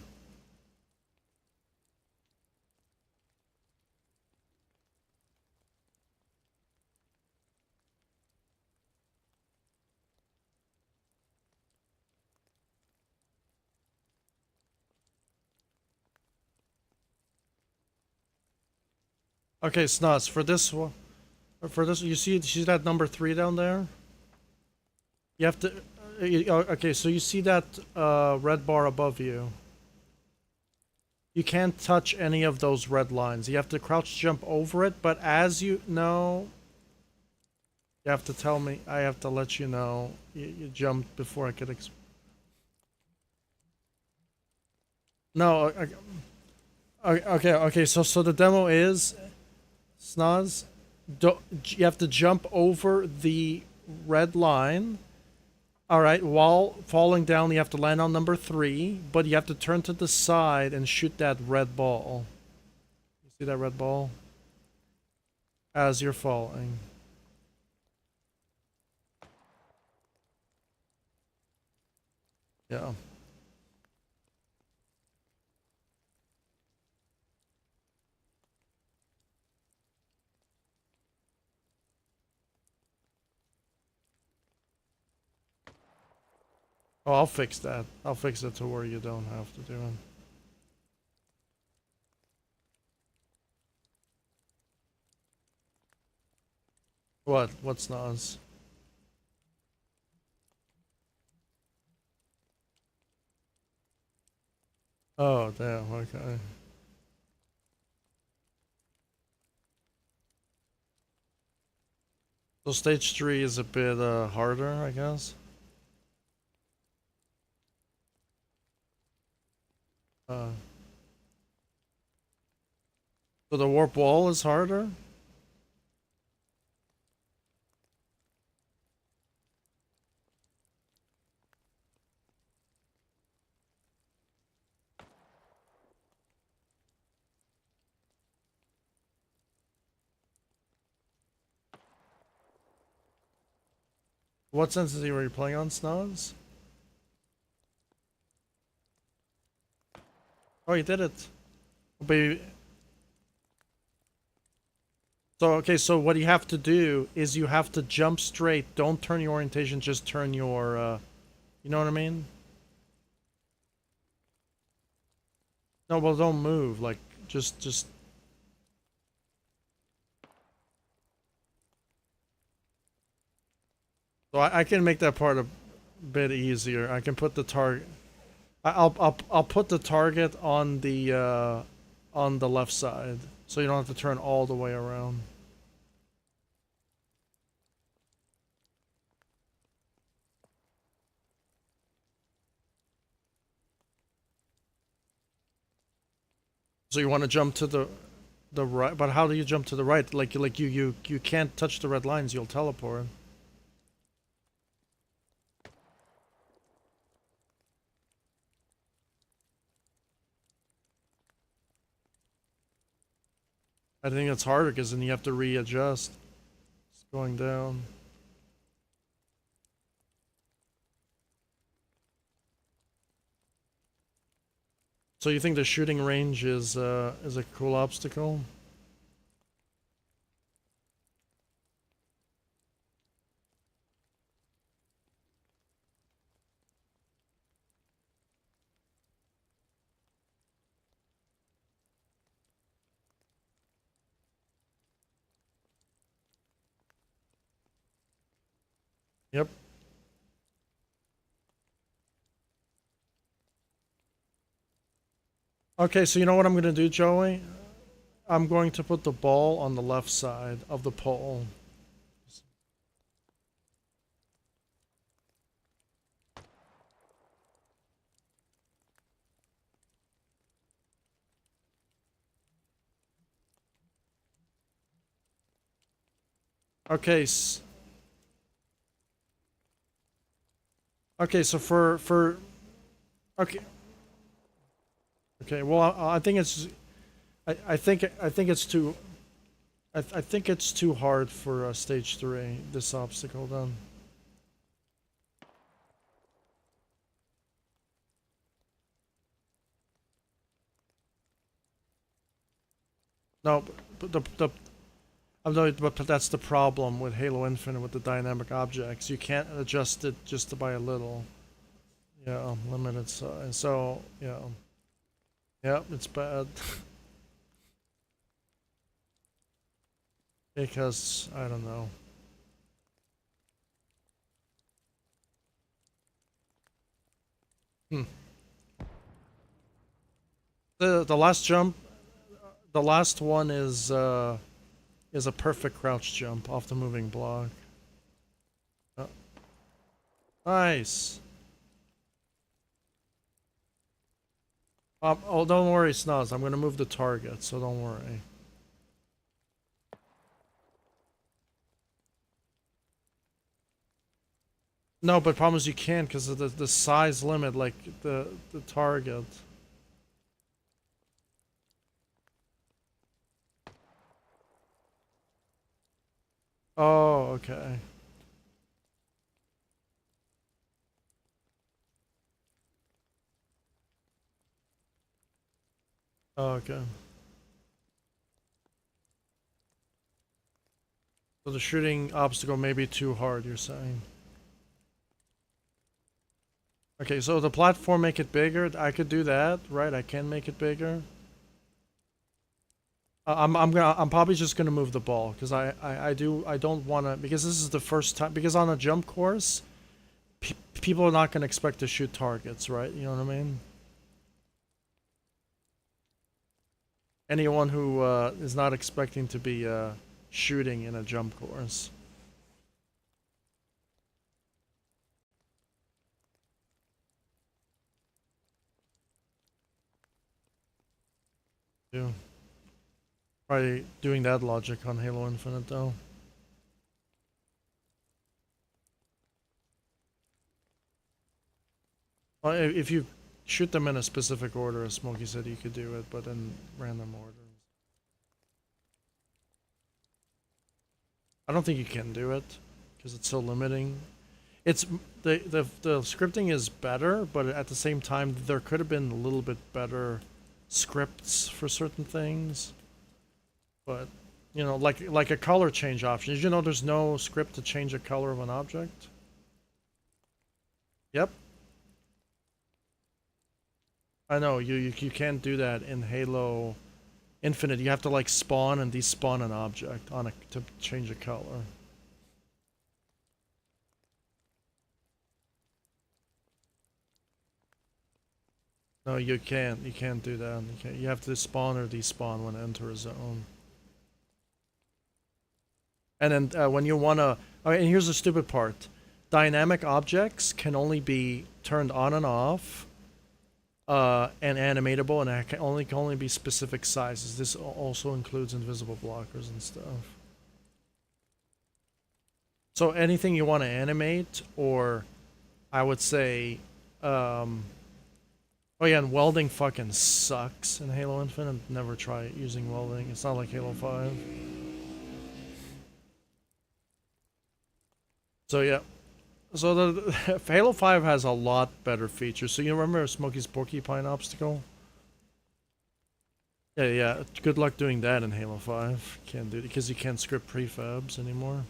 okay, Snoz, for this, you see that number 3 down there? You have to. Okay, so you see that red bar above you. You can't touch any of those red lines. You have to crouch jump over it, but as you know, you have to tell me. I have to let you know. You jumped before I could. No. Okay. So the demo is, Snoz, you have to jump over the red line. All right, while falling down, you have to land on number 3, but you have to turn to the side and shoot that red ball. You see that red ball? As you're falling. Yeah. Oh, I'll fix that. I'll fix it to where you don't have to do it. What? What's Nas? Oh, damn. Okay. So stage 3 is a bit harder, I guess. So the warp wall is harder? What sensitivity were you playing on, Snoz? Oh, you did it. But so, okay, so what you have to do is you have to jump straight. Don't turn your orientation, just turn your, you know what I mean? No, well, don't move. Like, just. So I can make that part a bit easier. I can put the target. I'll put the target on the left side, so you don't have to turn all the way around. So you want to jump to the right, but how do you jump to the right? Like you can't touch the red lines. You'll teleport. I think it's harder because then you have to readjust. It's going down. So you think the shooting range is a cool obstacle? Yep. Okay, so you know what I'm gonna do, Joey? I'm going to put the ball on the left side of the pole. Okay. Okay, so for okay. Okay, well, I think it's I think it's too I think it's too hard for stage 3, this obstacle then. No, but but that's the problem with Halo Infinite with the dynamic objects. You can't adjust it just by a little. Yeah, limited size. So, yeah. Yep, it's bad. Because, I don't know. Hmm. The last jump, the last one is a perfect crouch jump off the moving block. Oh, nice. Oh, don't worry, Snaz. I'm gonna move the target, so don't worry. No, but problem is you can't because of the size limit, like the target. Oh, okay. Oh, okay. So the shooting obstacle may be too hard, you're saying? Okay, so the platform make it bigger. I could do that, right? I can make it bigger. I'm probably just gonna move the ball because I don't want to, because this is the first time, because on a jump course people are not gonna expect to shoot targets, right? You know what I mean? Anyone who is not expecting to be shooting in a jump course. too. Probably doing that logic on Halo Infinite though. Well, if you shoot them in a specific order, as Smokey said, you could do it, but in random order. I don't think you can do it because it's so limiting. It's the scripting is better, but at the same time, there could have been a little bit better scripts for certain things. But you know, like a color change option. Did you know there's no script to change the color of an object? Yep. I know you can't do that in Halo Infinite. You have to like spawn and despawn an object on a to change a color. No, you can't. You can't do that. You can't. You have to spawn or despawn when enter a zone. And then when you wanna, oh, and here's the stupid part: dynamic objects can only be turned on and off, and animatable, and it can only be specific sizes. This also includes invisible blockers and stuff. So anything you want to animate, or I would say, oh yeah, and welding fucking sucks in Halo Infinite. Never try using welding. It's not like Halo 5. So yeah. So the Halo 5 has a lot better features. So you remember Smokey's Porcupine obstacle? Yeah, yeah. Good luck doing that in Halo 5. Can't do it because you can't script prefabs anymore.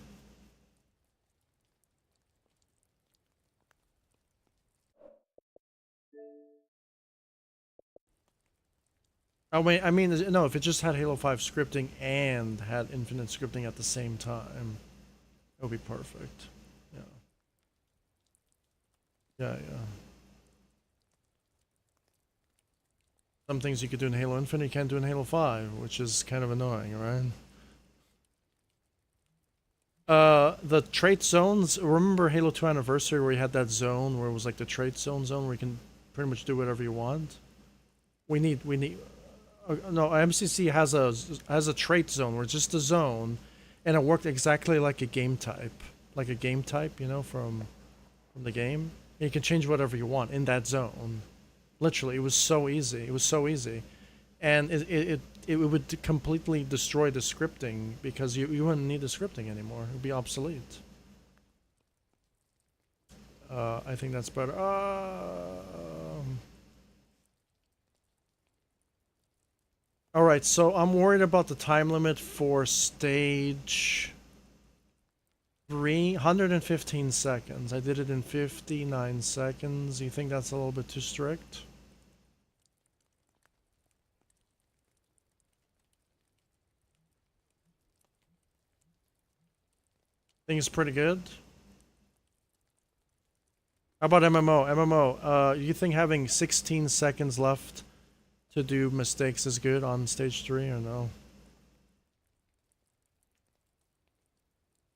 Oh wait, I mean, no. If it just had Halo 5 scripting and had Infinite scripting at the same time, it would be perfect. Yeah. Yeah, yeah. Some things you could do in Halo Infinite you can't do in Halo 5, which is kind of annoying, right? The trait zones. Remember Halo 2 Anniversary where you had that zone where it was like the trait zone where you can pretty much do whatever you want? We need. No, MCC has a trait zone where it's just a zone, and it worked exactly like a game type, you know, from the game. And you can change whatever you want in that zone. Literally, it was so easy. It was so easy, and it would completely destroy the scripting because you wouldn't need the scripting anymore. It would be obsolete. I think that's better. All right, so I'm worried about the time limit for stage 315 seconds. I did it in 59 seconds. You think that's a little bit too strict? Think it's pretty good. How about MMO? MMO, you think having 16 seconds left to do mistakes is good on stage 3 or no?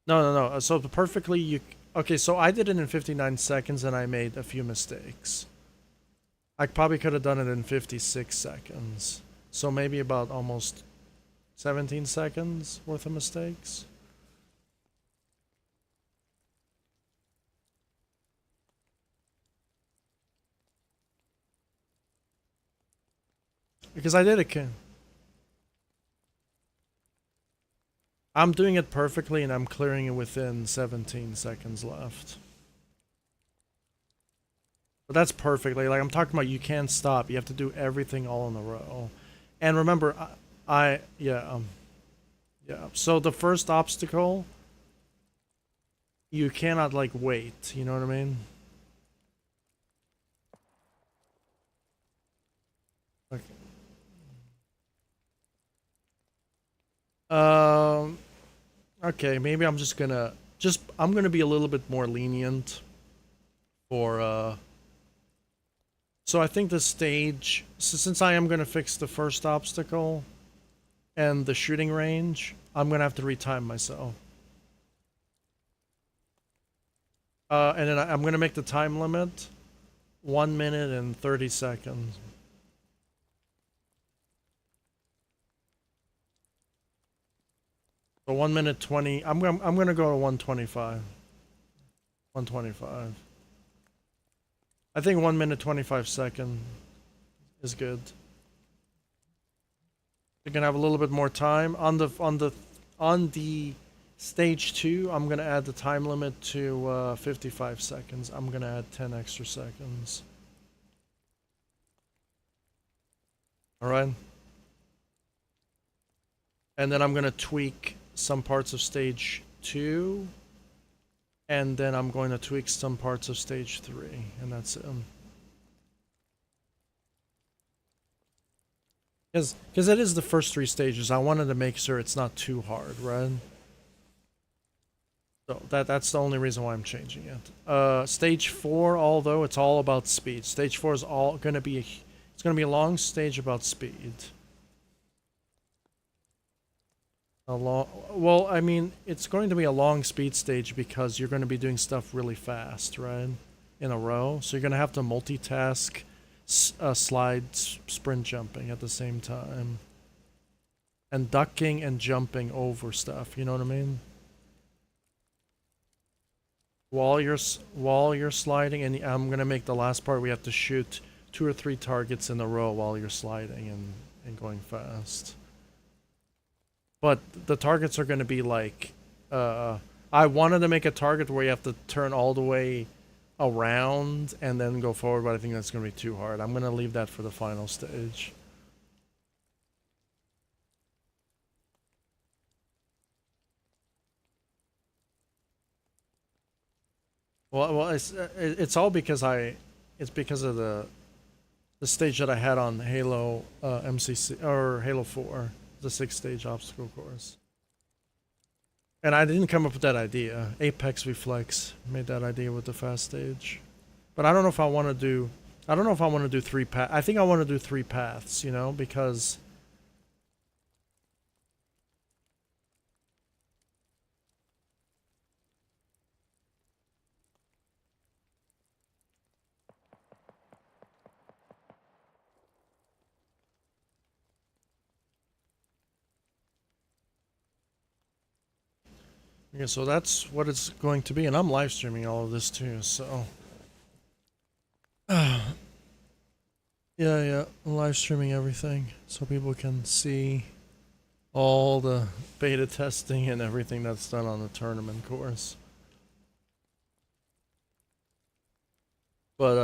No, no, no. So perfectly you... Okay, so I did it in 59 seconds and I made a few mistakes. I probably could have done it in 56 seconds. So maybe about almost 17 seconds worth of mistakes. Because I did it. I'm doing it perfectly and I'm clearing it within 17 seconds left. But that's perfectly, like I'm talking about you can't stop. You have to do everything all in a row. And remember, yeah. So the first obstacle, you cannot like wait, you know what I mean? Okay. Okay, maybe I'm just gonna I'm gonna be a little bit more lenient for so I think the stage, since I am gonna fix the first obstacle and the shooting range, I'm gonna have to retime myself. And then I'm gonna make the time limit 1 minute and 30 seconds. So 1 minute 20. I'm gonna go to 125. 125. I think 1 minute 25 second is good. You can have a little bit more time on the stage 2. I'm gonna add the time limit to 55 seconds. I'm gonna add 10 extra seconds. All right. And then I'm gonna tweak some parts of stage 2, and then I'm going to tweak some parts of stage 3, and that's it. Because it is the first 3 stages. I wanted to make sure it's not too hard, right? So that's the only reason why I'm changing it. Stage 4, although it's all about speed. Stage 4 is all gonna be it's gonna be a long stage about speed. Well, I mean, it's going to be a long speed stage because you're going to be doing stuff really fast, right? In a row. So you're going to have to multitask slide sprint jumping at the same time. And ducking and jumping over stuff, you know what I mean? While you're sliding, and I'm going to make the last part, we have to shoot 2 or 3 targets in a row while you're sliding and going fast. But the targets are going to be like, I wanted to make a target where you have to turn all the way around and then go forward, but I think that's going to be too hard. I'm going to leave that for the final stage. Well, it's all because it's because of the stage that I had on Halo MCC or Halo 4, the 6-stage obstacle course. And I didn't come up with that idea. Apex Reflex made that idea with the fast stage. But I don't know if I want to do 3 paths. I think I want to do 3 paths, you know, because yeah, so that's what it's going to be, and I'm live streaming all of this too, so yeah, I'm live streaming everything so people can see all the beta testing and everything that's done on the tournament course. But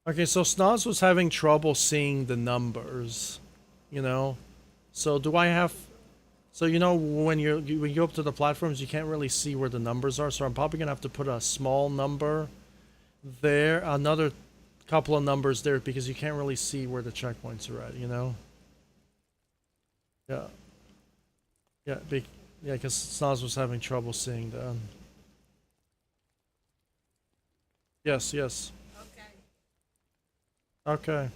okay, so Snoz was having trouble seeing the numbers, you know. So do I have? So you know when you go up to the platforms, you can't really see where the numbers are. So I'm probably gonna have to put a small number there, another couple of numbers there, because you can't really see where the checkpoints are at, you know? Yeah. Yeah, yeah, because Snoz was having trouble seeing that. Yes, yes. Okay.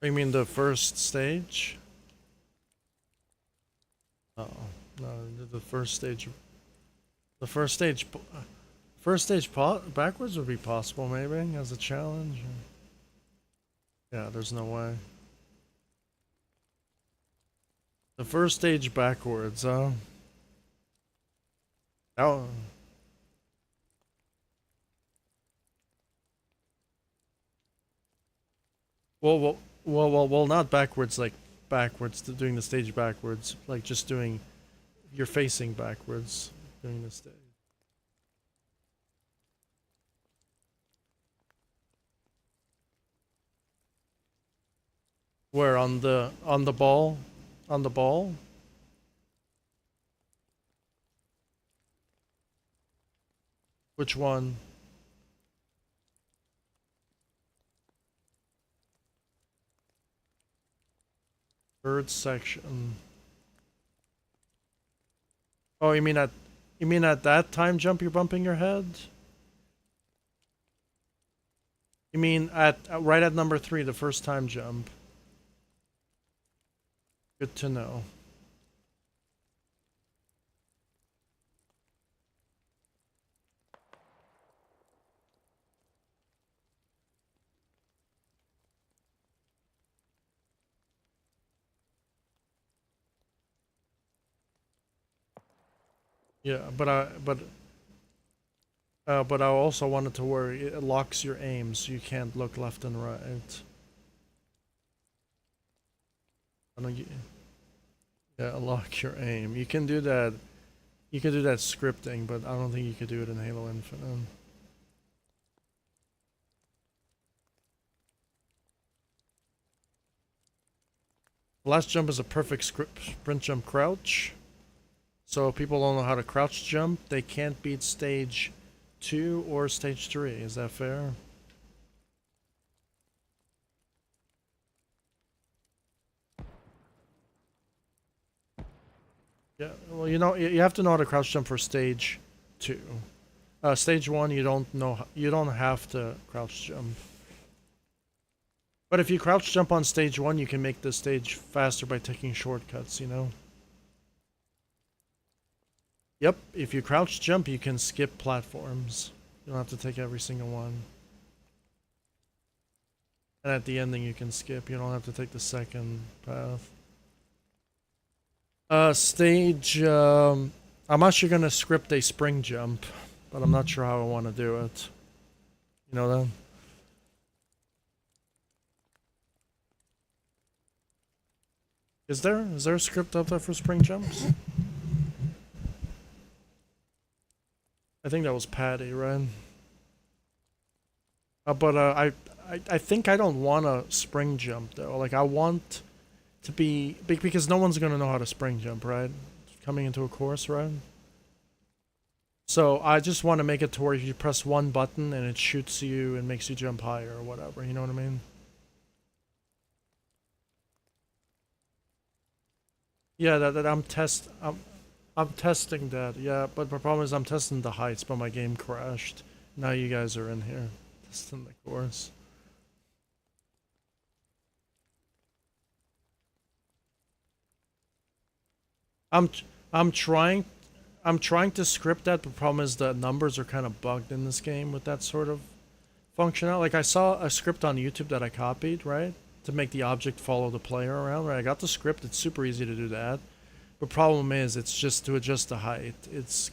You mean the first stage? Oh, no, the first stage. The first stage. First stage backwards would be possible, maybe, as a challenge. Yeah, there's no way. The first stage backwards, oh. Well, not backwards, like backwards, doing the stage backwards, like just doing, you're facing backwards, doing the stage. Where on the ball, on the ball? Which one? Third section. Oh, you mean at that time jump you're bumping your head? You mean at right at number 3, the first time jump? Good to know. Yeah, but I also wanted to worry. It locks your aim, so you can't look left and right. I don't. Yeah, lock your aim. You can do that. You can do that scripting, but I don't think you could do it in Halo Infinite. Last jump is a perfect sprint jump crouch. So if people don't know how to crouch jump, they can't beat stage 2 or stage 3. Is that fair? Yeah, well, you have to know how to crouch jump for stage 2. Stage 1, you don't have to crouch jump. But if you crouch jump on stage 1, you can make the stage faster by taking shortcuts, you know? Yep, if you crouch jump, you can skip platforms. You don't have to take every single one. And at the ending, you can skip. You don't have to take the second path. Stage, I'm actually gonna script a spring jump, but I'm not sure how I want to do it. You know that? Is there a script out there for spring jumps? I think that was Patty, right? But I think I don't want a spring jump though. Like I want to be because no one's gonna know how to spring jump, right? Coming into a course, right? So I just want to make it to where you press one button and it shoots you and makes you jump higher or whatever. You know what I mean? Yeah, that I'm testing that. Yeah, but the problem is I'm testing the heights, but my game crashed. Now you guys are in here testing the course. I'm I'm trying I'm trying to script that. The problem is the numbers are kind of bugged in this game with that sort of functionality. Like I saw a script on YouTube that I copied, right, to make the object follow the player around. Right, I got the script. It's super easy to do that. The problem is, it's just to adjust the height. It's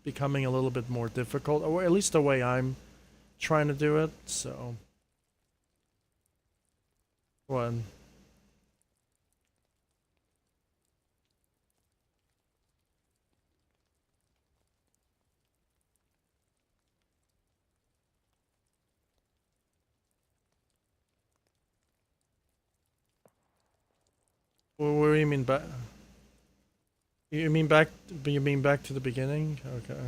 becoming a little bit more difficult, or at least the way I'm trying to do it. So, what? What do you mean back? You mean back? You mean back to the beginning? Okay.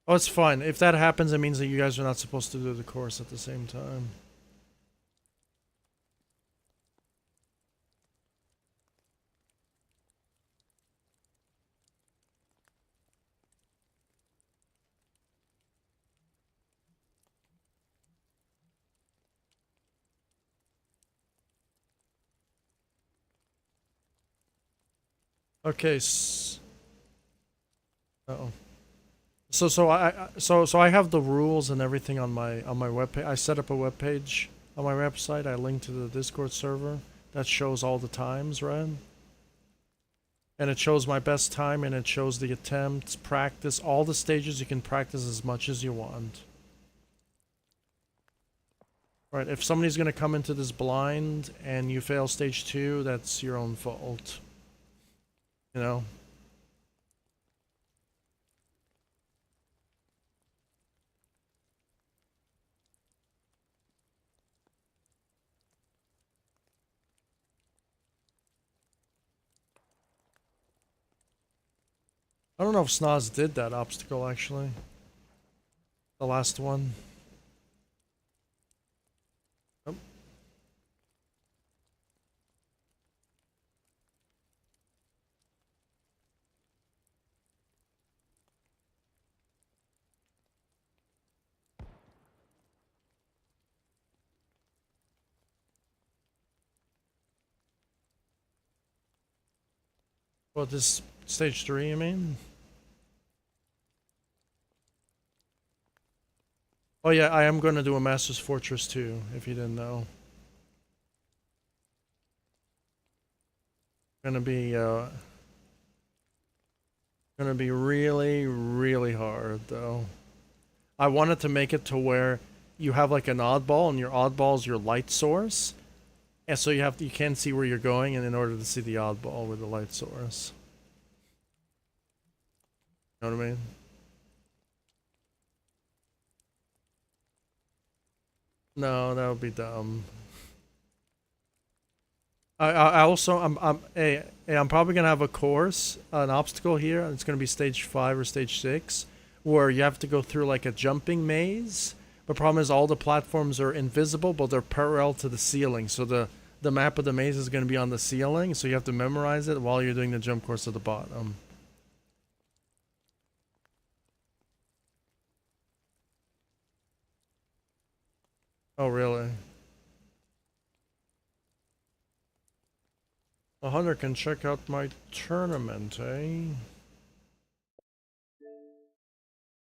Oh, it's fine. If that happens, it means that you guys are not supposed to do the course at the same time. Okay. Oh. So I have the rules and everything on my webpage. I set up a webpage on my website. I link to the Discord server that shows all the times, right? And it shows my best time, and it shows the attempts, practice, all the stages. You can practice as much as you want. Right, if somebody's gonna come into this blind and you fail stage 2, that's your own fault. You know? I don't know if Snoz did that obstacle, actually. The last one. Oh. Well, this stage 3, you mean? Oh yeah, I am going to do a Master's Fortress 2, if you didn't know. Gonna be really, really hard though. I wanted to make it to where you have like an oddball, and your oddball is your light source, and so you can't see where you're going, and in order to see the oddball with the light source. You know what I mean? No, that would be dumb. I also I'm probably gonna have a course, an obstacle here, and it's gonna be stage 5 or stage 6, where you have to go through like a jumping maze. The problem is all the platforms are invisible, but they're parallel to the ceiling. So the map of the maze is gonna be on the ceiling, so you have to memorize it while you're doing the jump course at the bottom. Oh really? A hunter can check out my tournament, eh?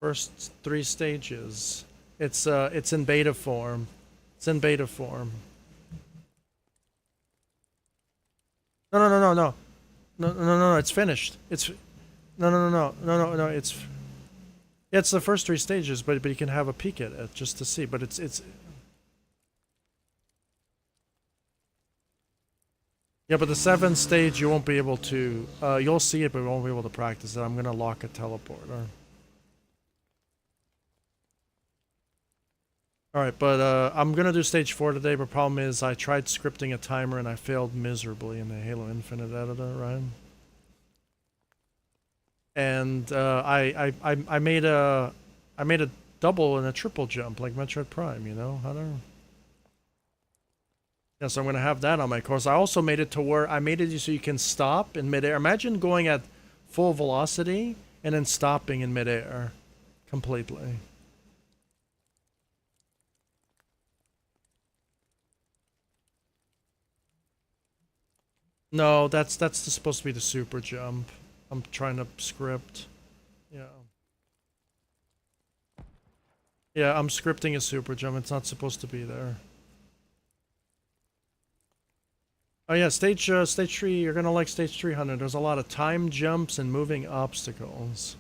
First 3 stages. It's in beta form. It's in beta form. No, no, no, no, no. No, no, no, no, it's finished. It's no, no, no, no, no, no, no. It's the first 3 stages, but you can have a peek at it just to see. But it's yeah, but the 7th stage you won't be able to. You'll see it, but you won't be able to practice it. I'm gonna lock a teleporter. All right, but I'm gonna do stage 4 today. But problem is, I tried scripting a timer and I failed miserably in the Halo Infinite editor, right? And I made a double and a triple jump like Metroid Prime, you know, Hunter. Yeah, so I'm gonna have that on my course. I also made it to where I made it so you can stop in midair. Imagine going at full velocity and then stopping in midair completely. No, that's supposed to be the super jump. I'm trying to script. Yeah. Yeah, I'm scripting a super jump. It's not supposed to be there. Oh yeah, stage 3, you're gonna like stage 300. There's a lot of time jumps and moving obstacles.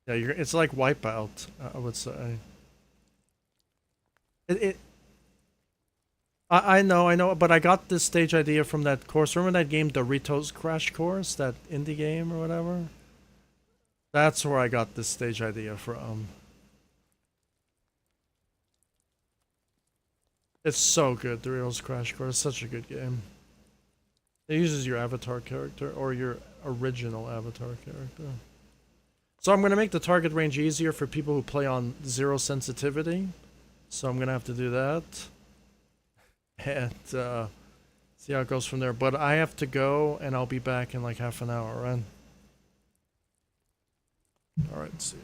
Yeah, it's like Wipeout, I would say. It I know, but I got this stage idea from that course. Remember that game, Doritos Crash Course, that indie game or whatever? That's where I got this stage idea from. It's so good, Doritos Crash Course. It's such a good game. It uses your avatar character or your original avatar character. So I'm going to make the target range easier for people who play on 0 sensitivity. So I'm going to have to do that. And see how it goes from there. But I have to go, and I'll be back in like half an hour, right? Alright, see you.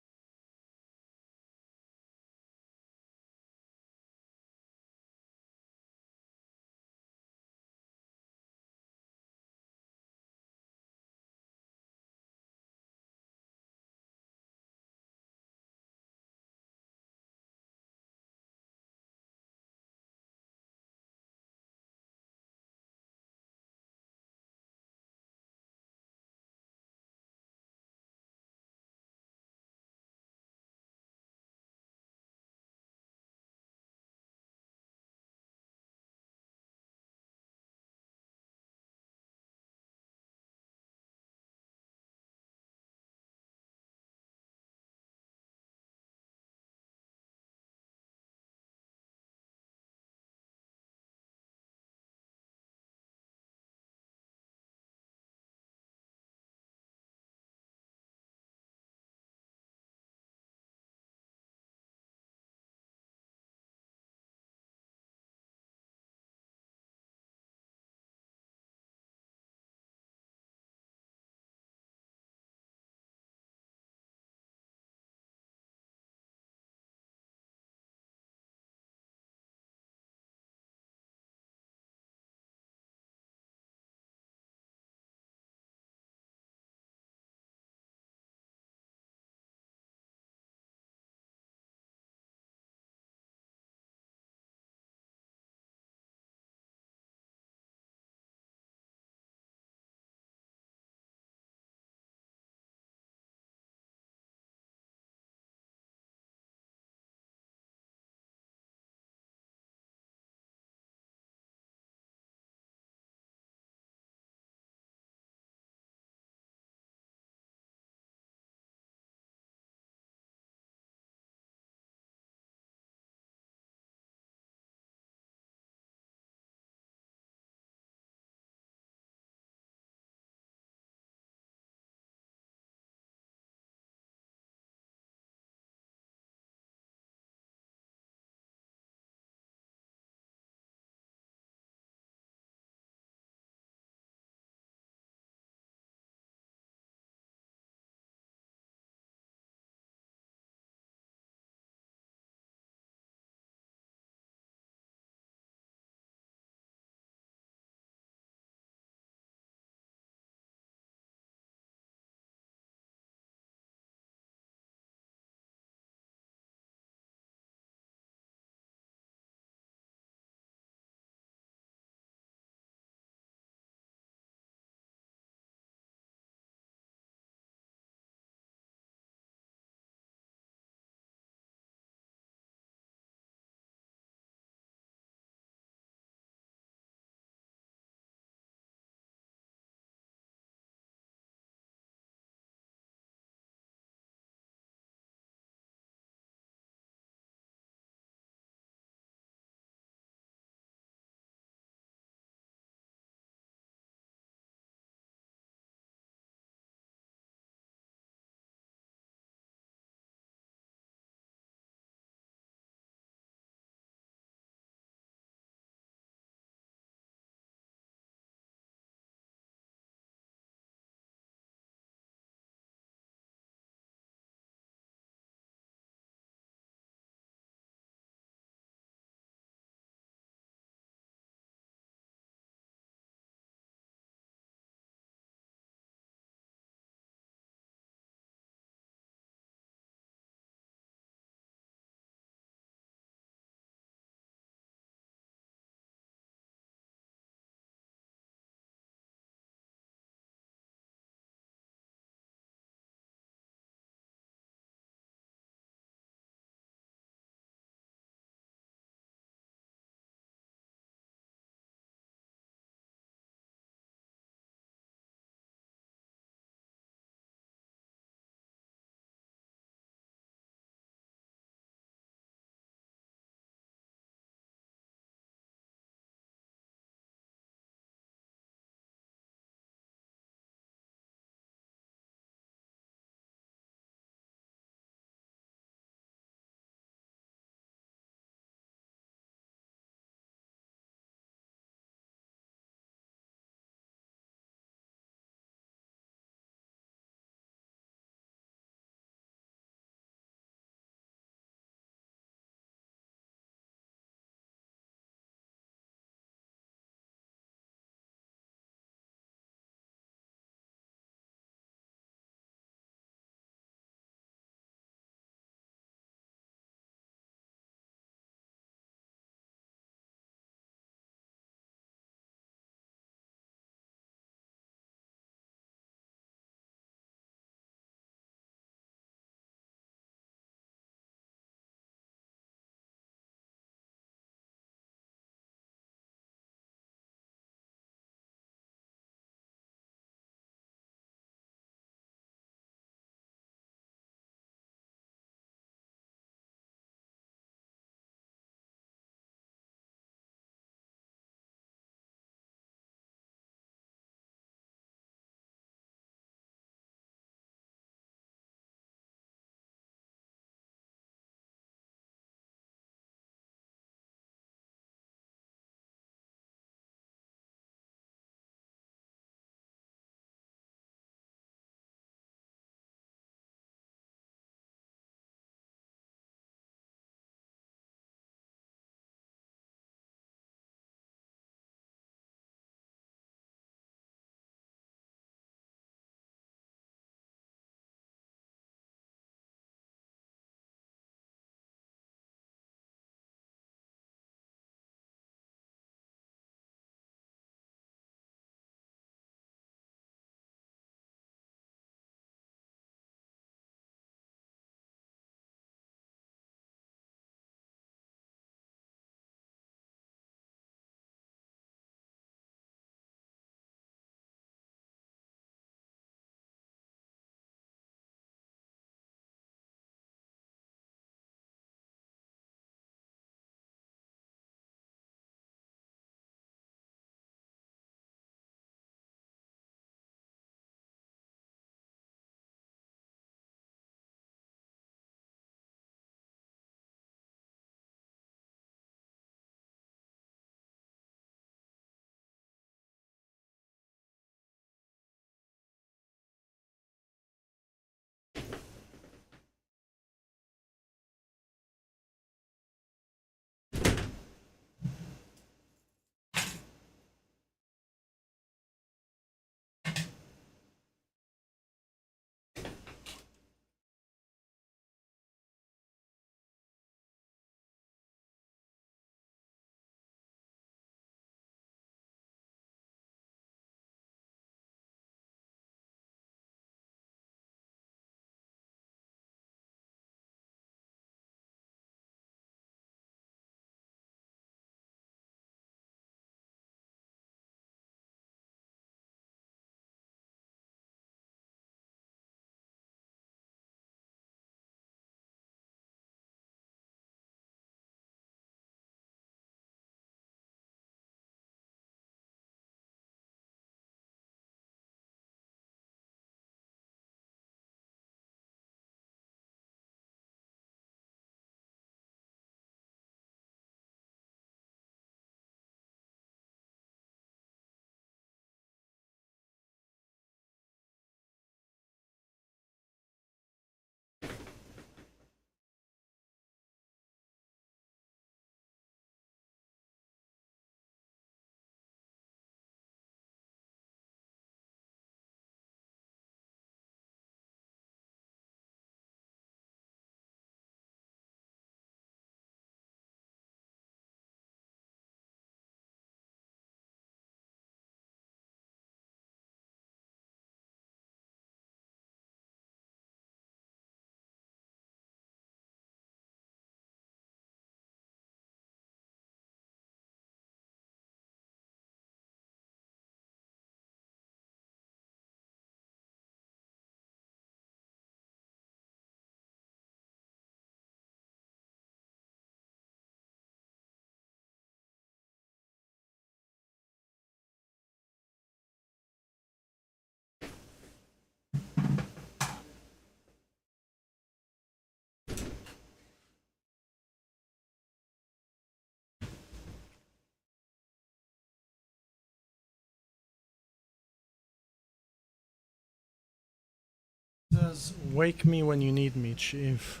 says, "Wake me when you need me, Chief."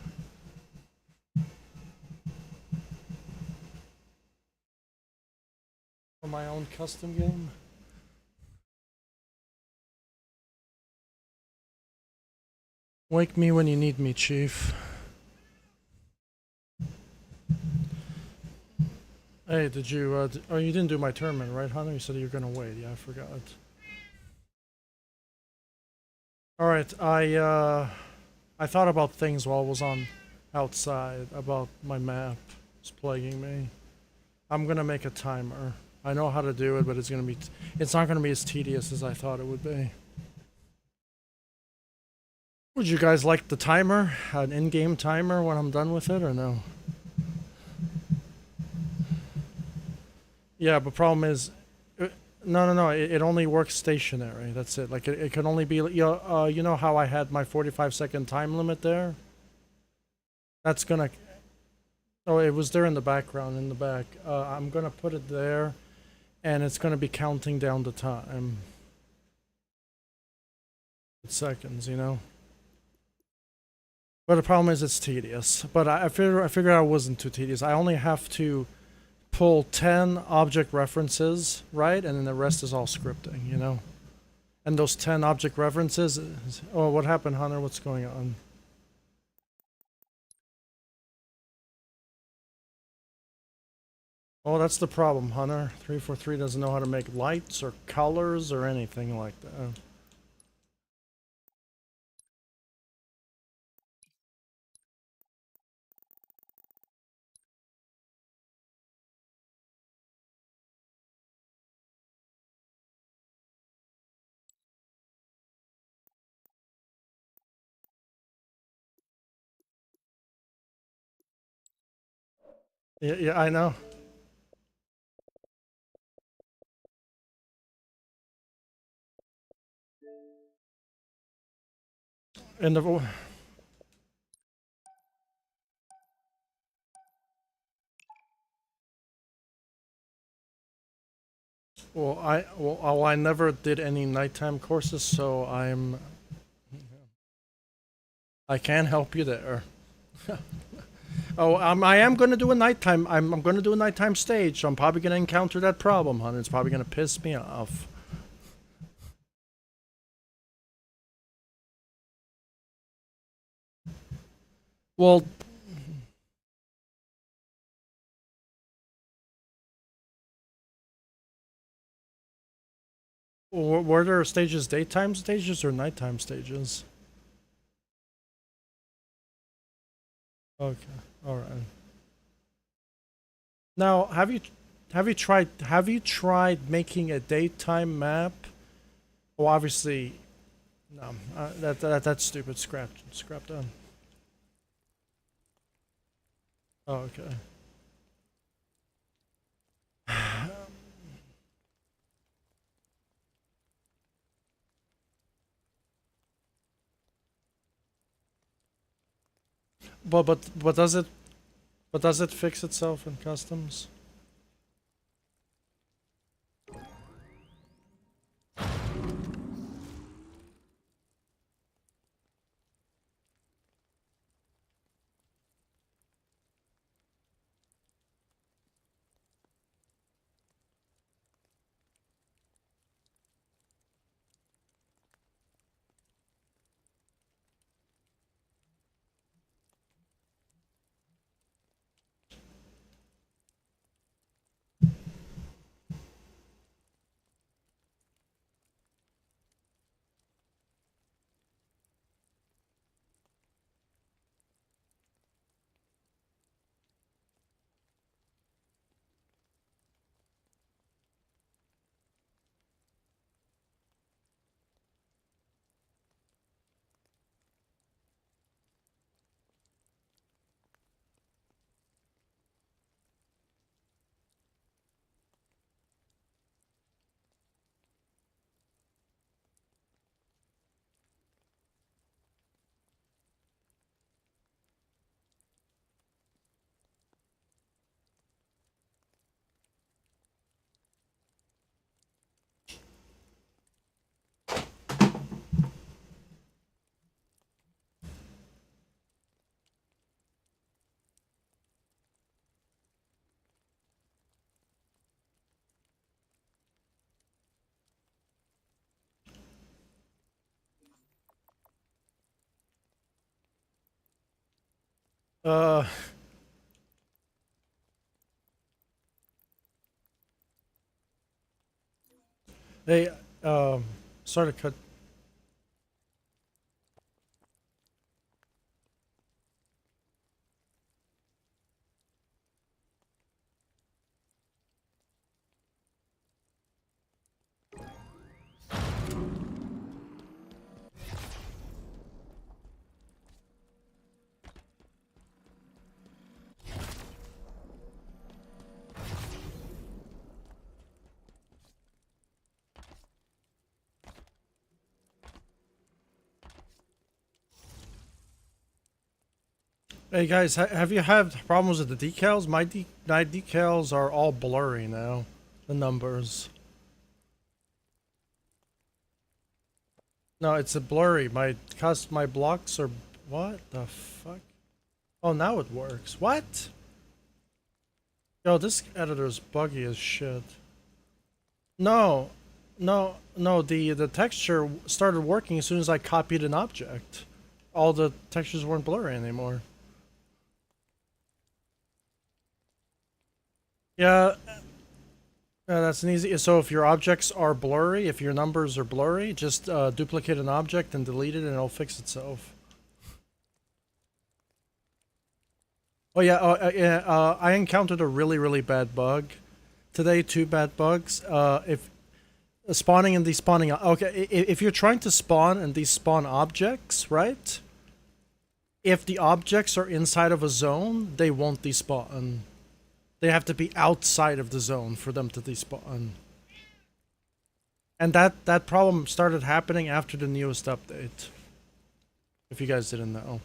For my own custom game. Wake me when you need me, Chief. Hey, did you, oh, you didn't do my tournament, right, Hunter? You said you were gonna wait. Yeah, I forgot. Alright, I thought about things while I was on outside, about my map. It's plaguing me. I'm gonna make a timer. I know how to do it, but it's not gonna be as tedious as I thought it would be. Would you guys like the timer? An in-game timer when I'm done with it, or no? Yeah, but problem is, no. It only works stationary. That's it. Like it can only be. You know how I had my 45-second time limit there? That's gonna. Oh, it was there in the background, in the back. I'm gonna put it there, and it's gonna be counting down the time. Seconds, you know. But the problem is it's tedious. But I figured I wasn't too tedious. I only have to pull 10 object references, right? And then the rest is all scripting, you know? And those 10 object references... Oh, what happened, Hunter? What's going on? Oh, that's the problem, Hunter. 343 doesn't know how to make lights or colors or anything like that. Yeah, I know. And the... Well, I never did any nighttime courses, so I can help you there. Oh, I am going to do a nighttime. I'm going to do a nighttime stage, so I'm probably going to encounter that problem, Hunter. It's probably going to piss me off. Well, were there stages daytime stages or nighttime stages? Okay, all right. Now, have you tried making a daytime map? Well, obviously, no. That's stupid. Scrap that. Oh, okay. But does it fix itself in customs? Uh, hey, sorry to cut. Hey guys, have you had problems with the decals? My decals are all blurry now. The numbers. No, it's a blurry. My blocks are what the fuck? Oh, now it works. What? Yo, this editor's buggy as shit. No, no. The texture started working as soon as I copied an object. All the textures weren't blurry anymore. Yeah, that's an easy. So if your objects are blurry, if your numbers are blurry, just duplicate an object and delete it, and it'll fix itself. Oh yeah, yeah. I encountered a really bad bug today. Two bad bugs. If spawning and despawning. Okay, if you're trying to spawn and despawn objects, right? If the objects are inside of a zone, they won't despawn. They have to be outside of the zone for them to despawn. And that problem started happening after the newest update. If you guys didn't know.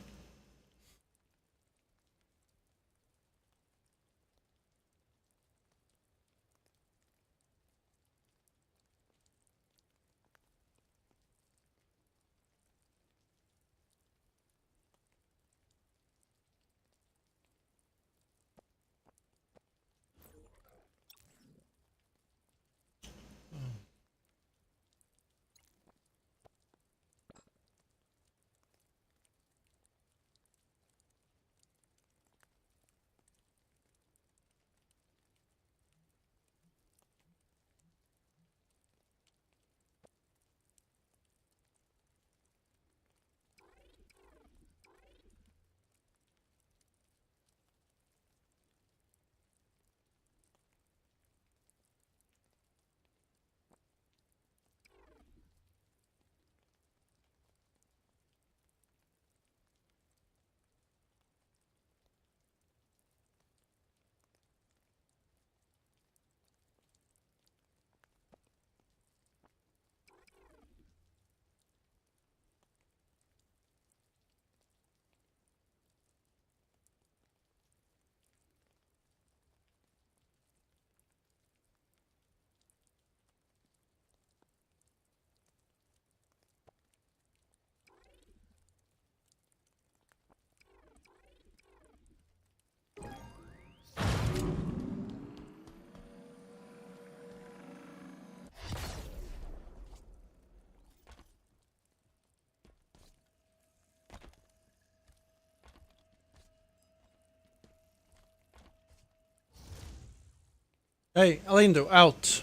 Hey, Alindo, out.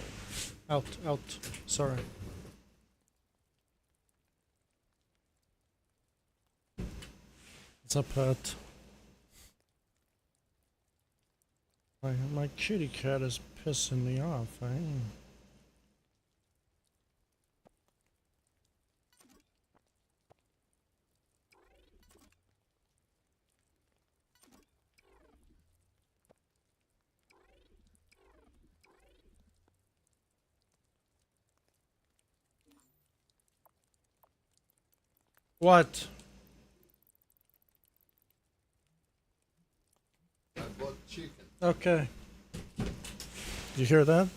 Out. Sorry. What's up, Pat? My kitty cat is pissing me off, eh? What? I bought chicken. Okay. You hear that?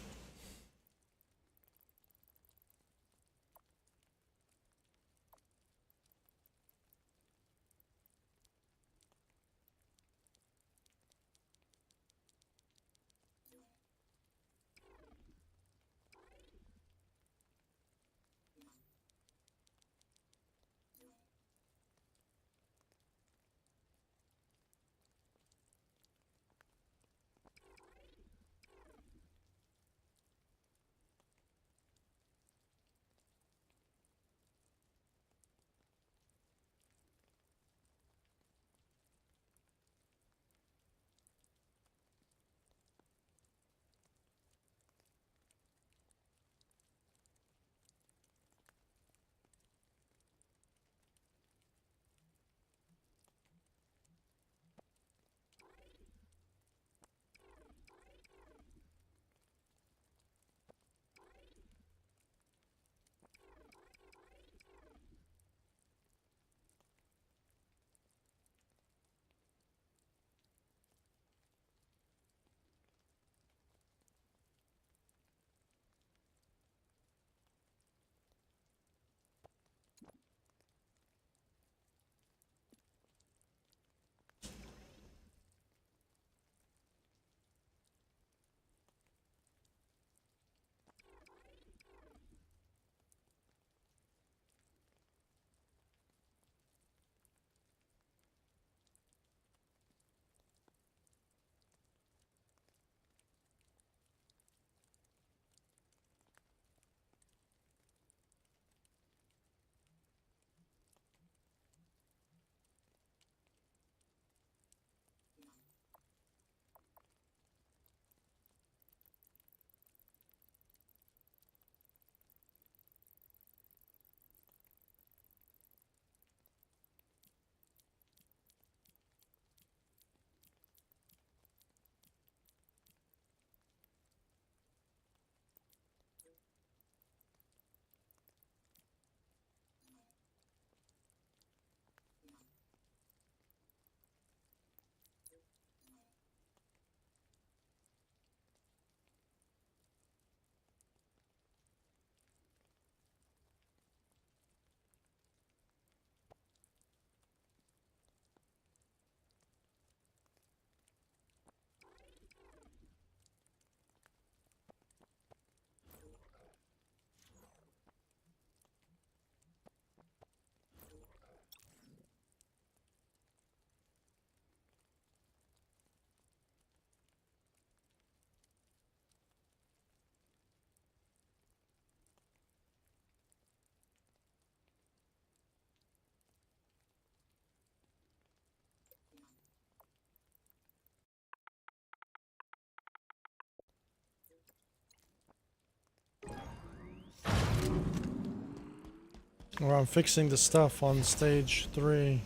Or I'm fixing the stuff on stage 3.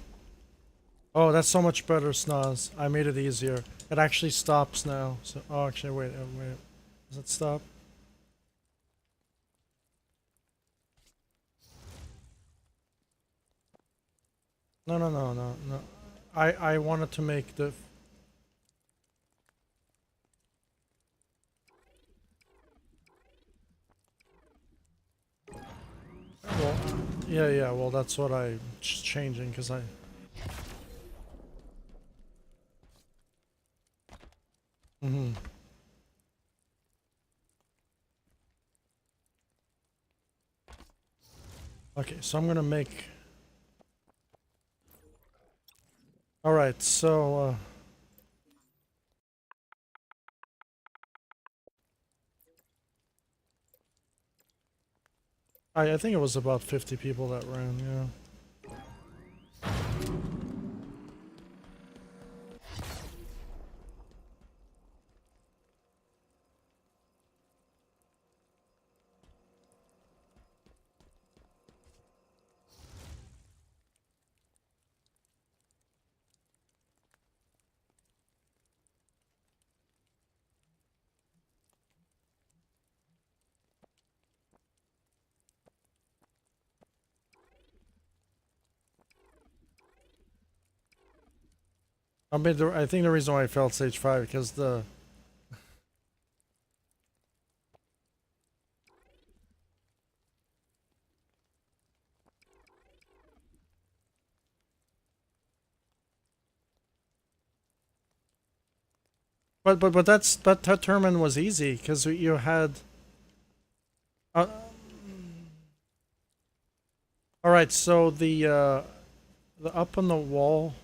Oh, that's so much better, Snaz. I made it easier. It actually stops now. So, oh, actually, wait, wait. Does it stop? No, no, no, no, no. I wanted to make the... Well, yeah, yeah, well, that's what I'm changing, because I... Mm-hmm. Okay, so I'm gonna make... Alright, so, I think it was about 50 people that ran, yeah. I think the reason why I failed stage 5 because the... But that tournament was easy because you had... Uh, Alright, so the up on the wall...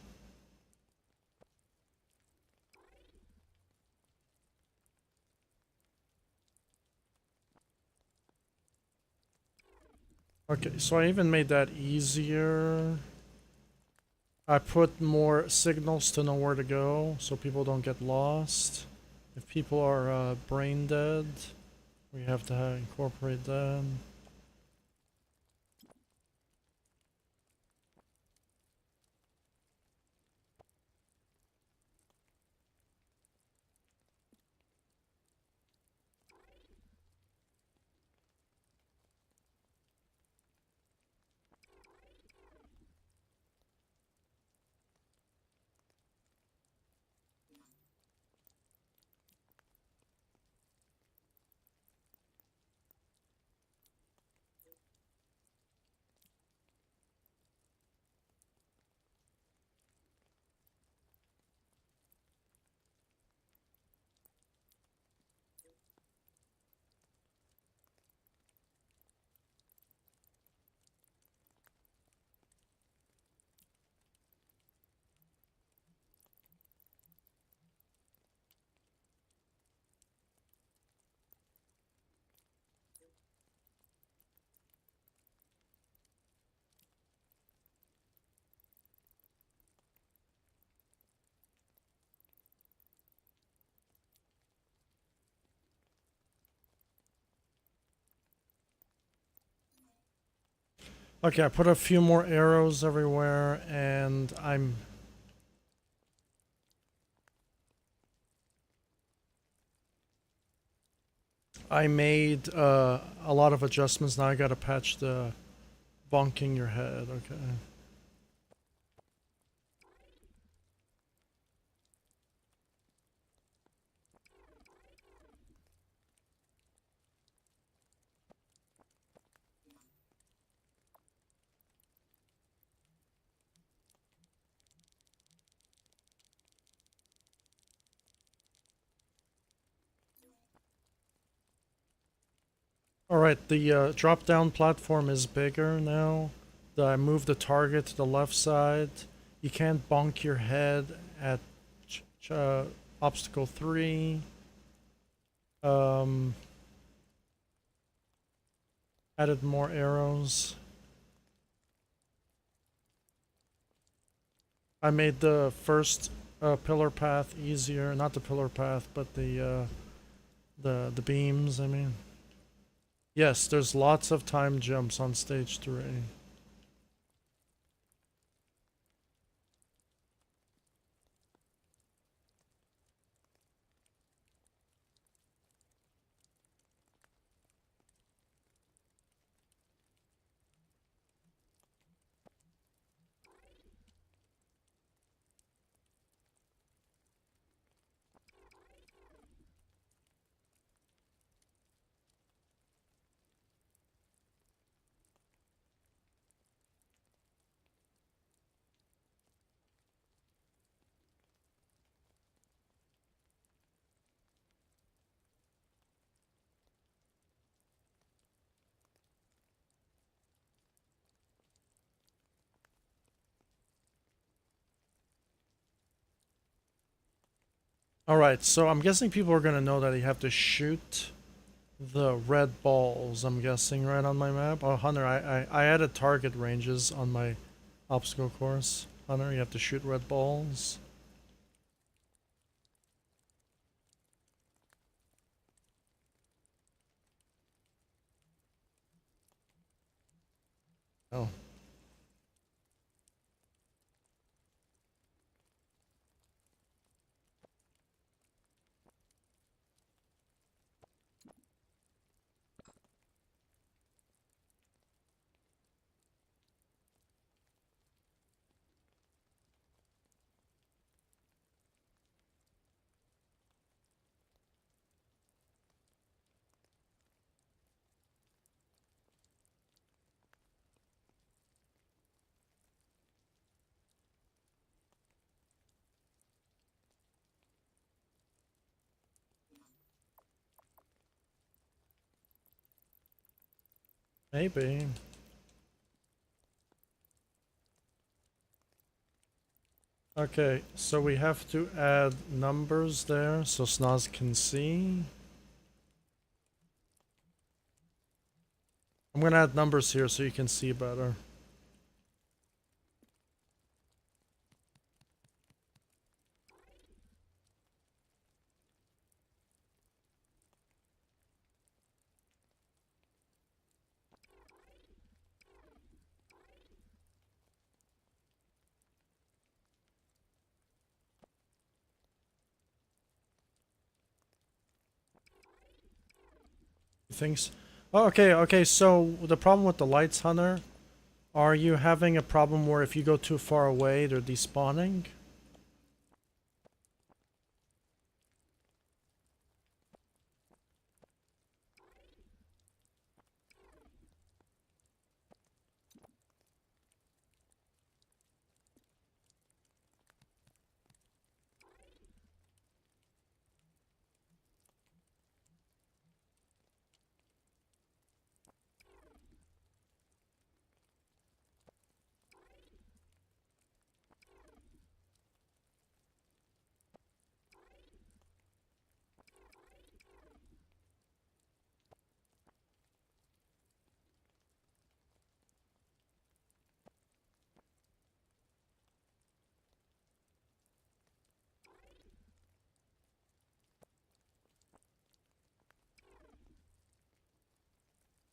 Okay, so I even made that easier. I put more signals to know where to go so people don't get lost. If people are brain dead, we have to incorporate that. Okay, I put a few more arrows everywhere, and I made a lot of adjustments. Now I gotta patch the bonking your head. Okay. Alright, the drop-down platform is bigger now. I moved the target to the left side. You can't bonk your head at obstacle 3. Added more arrows. I made the first pillar path easier. Not the pillar path, but the beams, I mean. Yes, there's lots of time jumps on stage 3. Alright, so I'm guessing people are gonna know that you have to shoot the red balls, I'm guessing, right on my map. Oh, Hunter, I added target ranges on my obstacle course. Hunter, you have to shoot red balls. Oh. Maybe. Okay, so we have to add numbers there so Snoz can see. I'm gonna add numbers here so you can see better. Things. Oh, okay, so the problem with the lights, Hunter, are you having a problem where if you go too far away, they're despawning?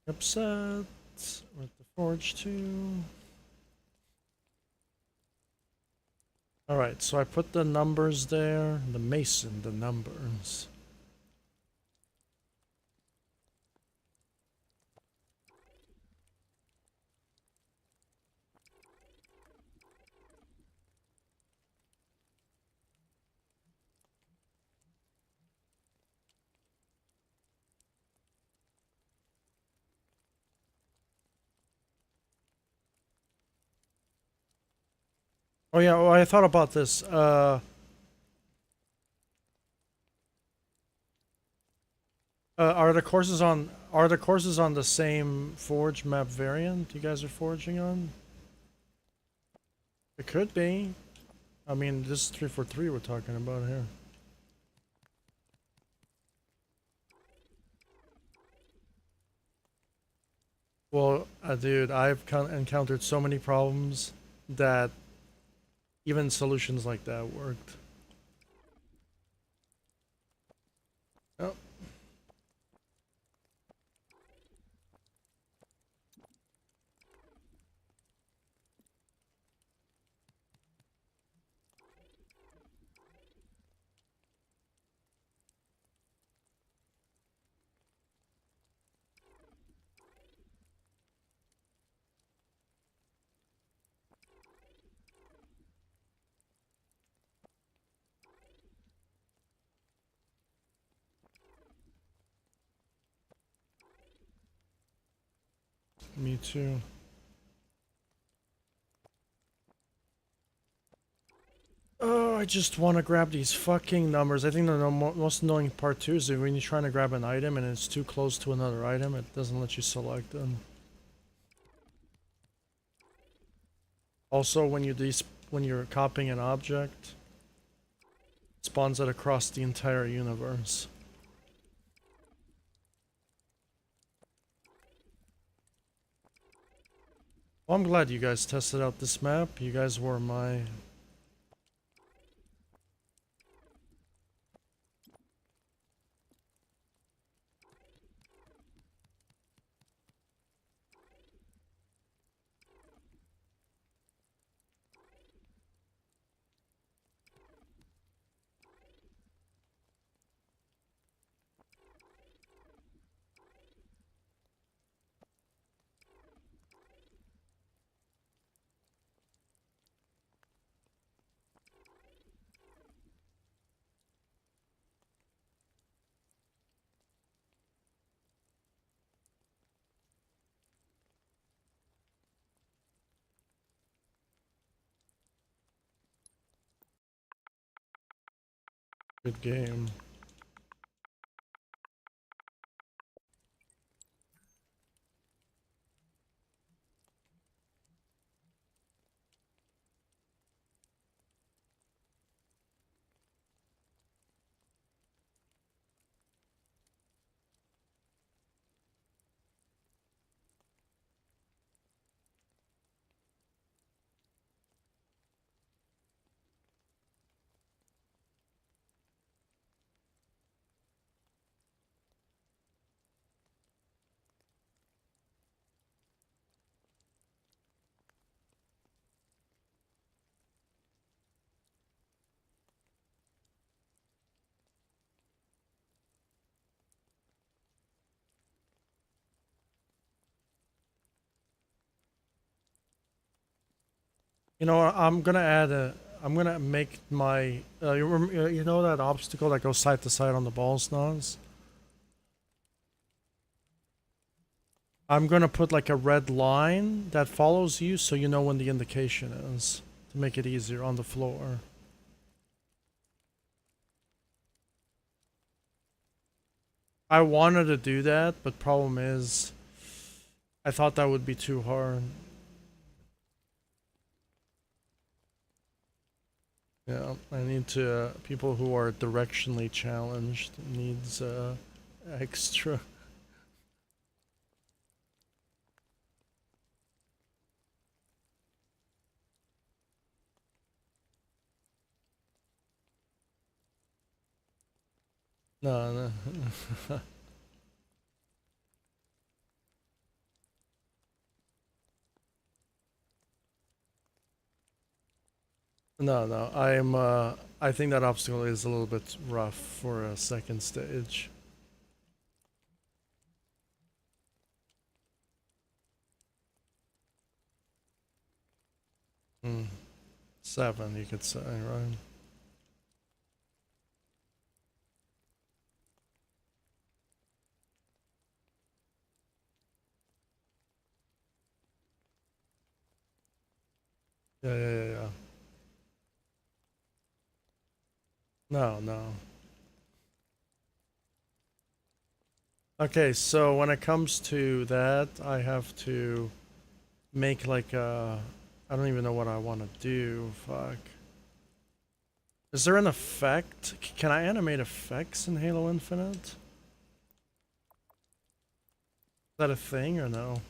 Upset with the forge too. Alright, so I put the numbers there. The mason, the numbers. Oh yeah, well, I thought about this. Are the courses on the same forge map variant you guys are forging on? It could be. I mean, this is 343 we're talking about here. Well, dude, I've encountered so many problems that even solutions like that worked. Oh, me too. Oh, I just want to grab these fucking numbers. I think the most annoying part too is that when you're trying to grab an item and it's too close to another item, it doesn't let you select them. Also, when you're copying an object, Spawns it across the entire universe. Well, I'm glad you guys tested out this map. You guys were my... Good game. You know what, I'm gonna add a... I'm gonna make my... you know that obstacle that goes side to side on the balls, Nas? I'm gonna put like a red line that follows you so you know when the indication is. To make it easier on the floor. I wanted to do that, but problem is... I thought that would be too hard. Yeah, I need to... people who are directionally challenged needs extra... No, no. No, no. I think that obstacle is a little bit rough for a second stage. Hmm. 7, you could say, right? Yeah, yeah, yeah, yeah. No, no. Okay, so when it comes to that, I have to make like a... I don't even know what I want to do. Fuck. Is there an effect? Can I animate effects in Halo Infinite? Is that a thing or no?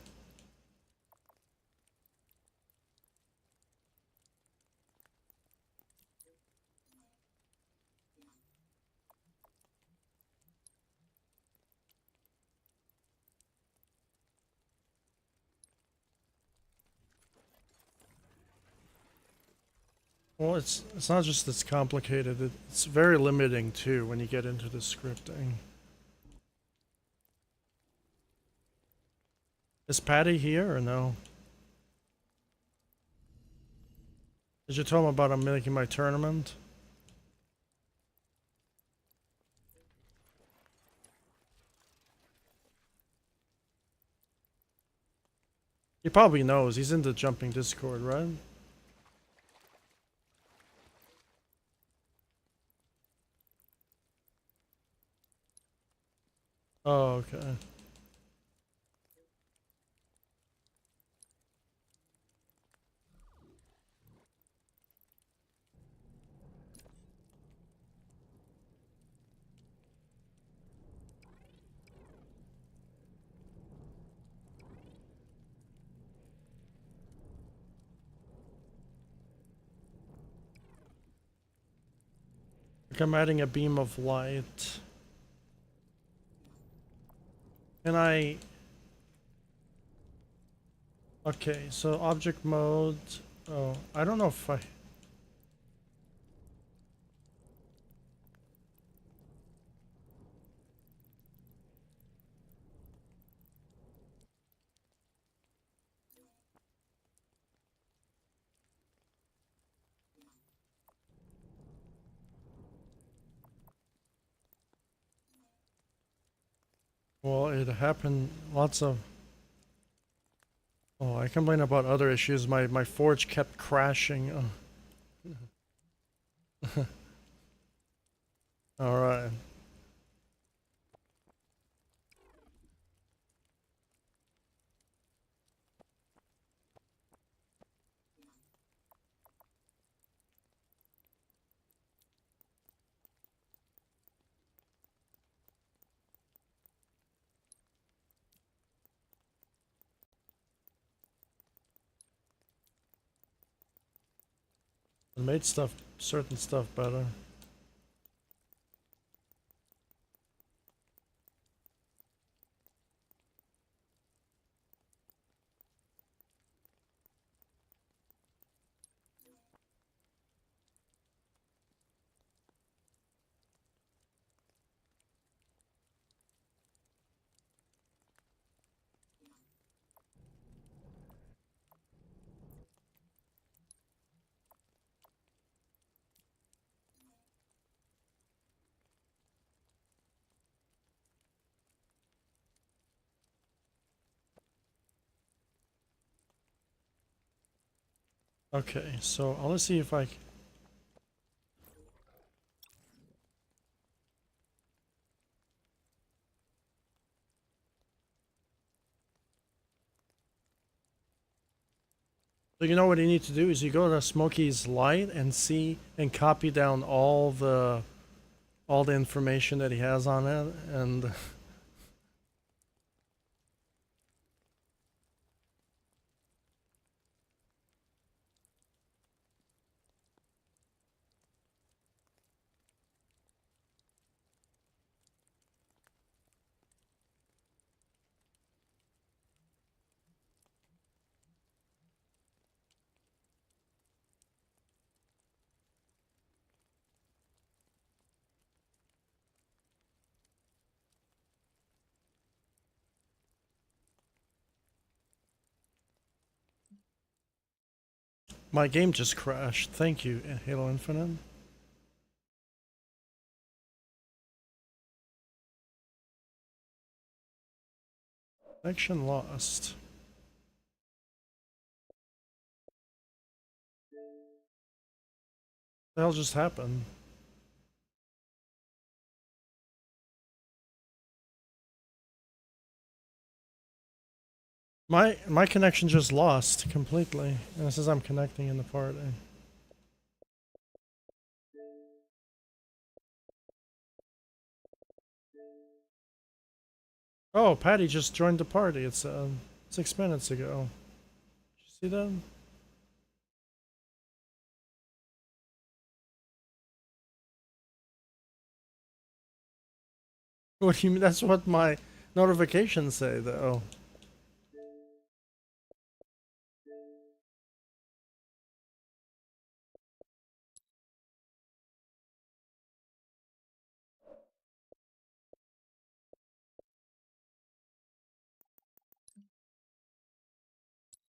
Well, it's not just it's complicated. It's very limiting too when you get into the scripting. Is Patty here or no? Did you tell him about I'm making my tournament? He probably knows. He's in the jumping Discord, right? Oh, okay. I'm adding a beam of light. Can I... Okay, so object mode... Oh, I don't know if I... Well, it happened lots of... Oh, I complain about other issues. My forge kept crashing. Oh. Alright. It made stuff, certain stuff better. Okay, so I want to see if I... So you know what you need to do is you go to Smokey's Light and see and copy down all the information that he has on it, and my game just crashed. Thank you, Halo Infinite. Connection lost. What the hell just happened? My connection just lost completely, and it says I'm connecting in the party. Oh, Patty just joined the party. It's 6 minutes ago. Did you see that? What do you mean? That's what my notifications say, though.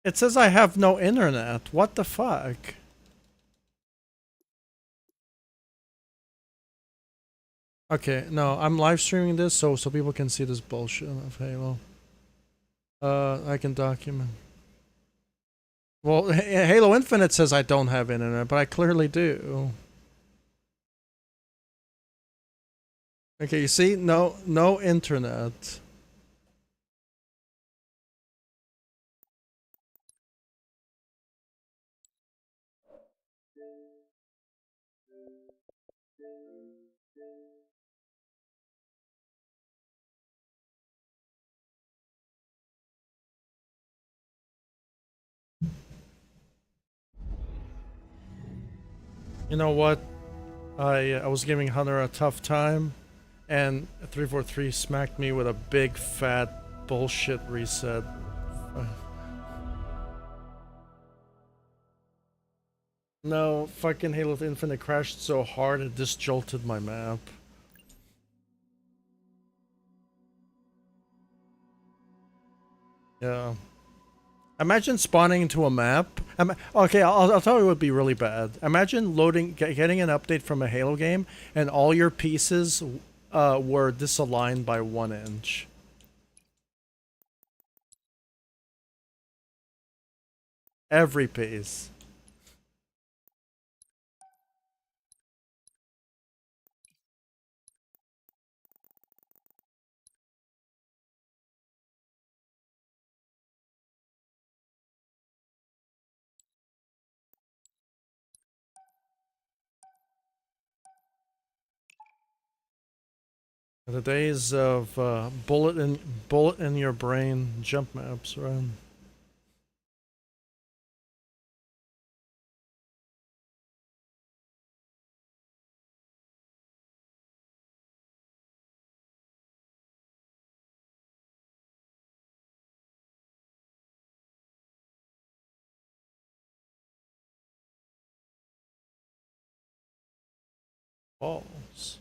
It says I have no internet. What the fuck? Okay, no, I'm live streaming this so people can see this bullshit of Halo. I can document. Well, Halo Infinite says I don't have internet, but I clearly do. Okay, you see? No internet. You know what? I was giving Hunter a tough time, and 343 smacked me with a big fat bullshit reset. No, fucking Halo Infinite crashed so hard it disjolted my map. Yeah. Imagine spawning into a map. Okay, I'll tell you what would be really bad. Imagine getting an update from a Halo game, and all your pieces were disaligned by 1 inch. Every piece. The days of bullet in your brain jump maps, right? Balls.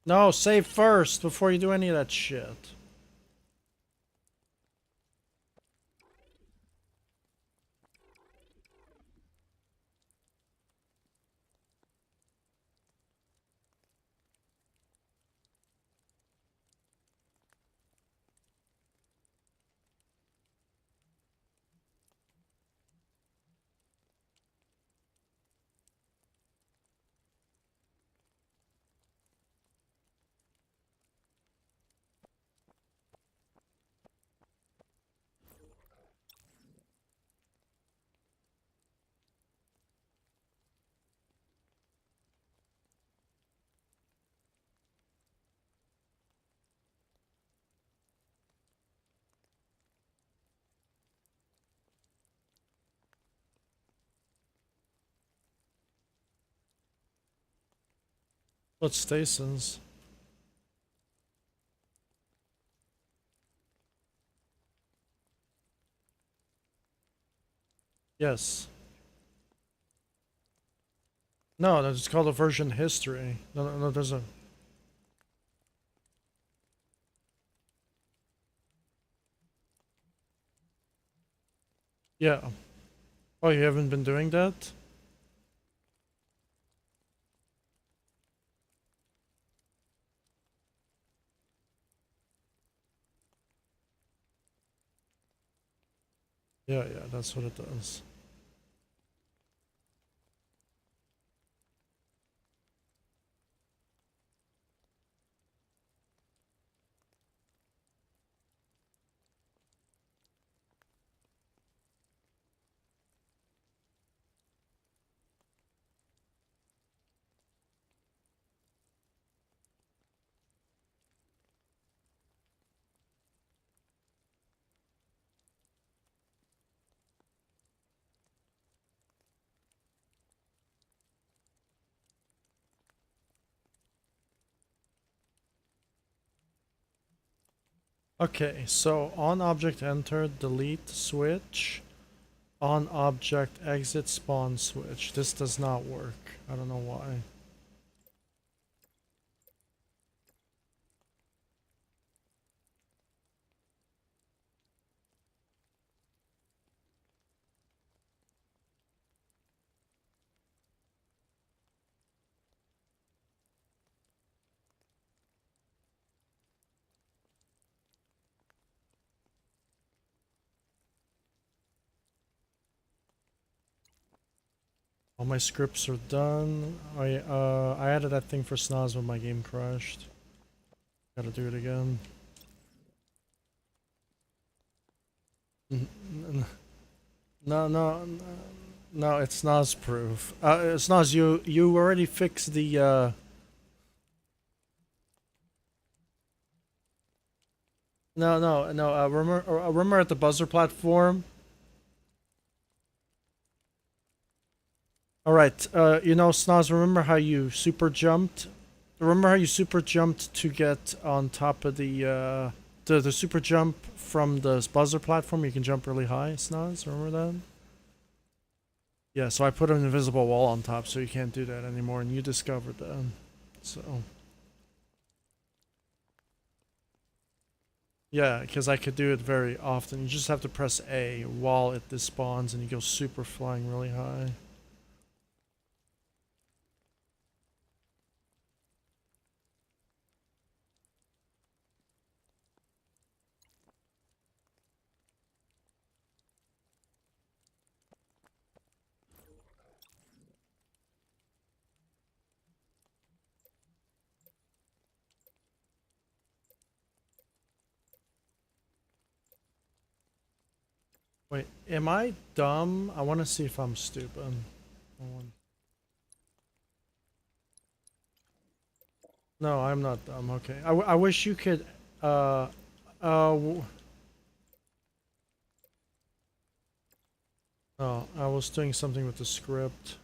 No, save first before you do any of that shit. What's stasis? Yes. No, that's called a version history. No, there's a... Yeah. Oh, you haven't been doing that? Yeah, that's what it does. Okay, so on object enter, delete switch. On object exit spawn switch. This does not work. I don't know why. All my scripts are done. I added that thing for Snoz when my game crashed. Gotta do it again. No, it's Snoz proof. Snoz, you already fixed the no. Remember at the buzzer platform. All right. You know, Snoz. Remember how you super jumped? Remember how you super jumped to get on top of the super jump from the buzzer platform? You can jump really high, Snoz. Remember that? Yeah. So I put an invisible wall on top, so you can't do that anymore, and you discovered that. So. Yeah, because I could do it very often. You just have to press A while it despawns and you go super flying really high. Wait, am I dumb? I want to see if I'm stupid. No, I'm not dumb. Okay. I wish you could, uh, oh, I was doing something with the script.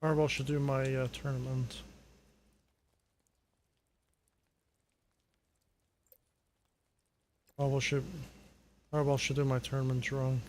Fireball should do my tournament. Fireball should, Fireball should do my tournament drunk.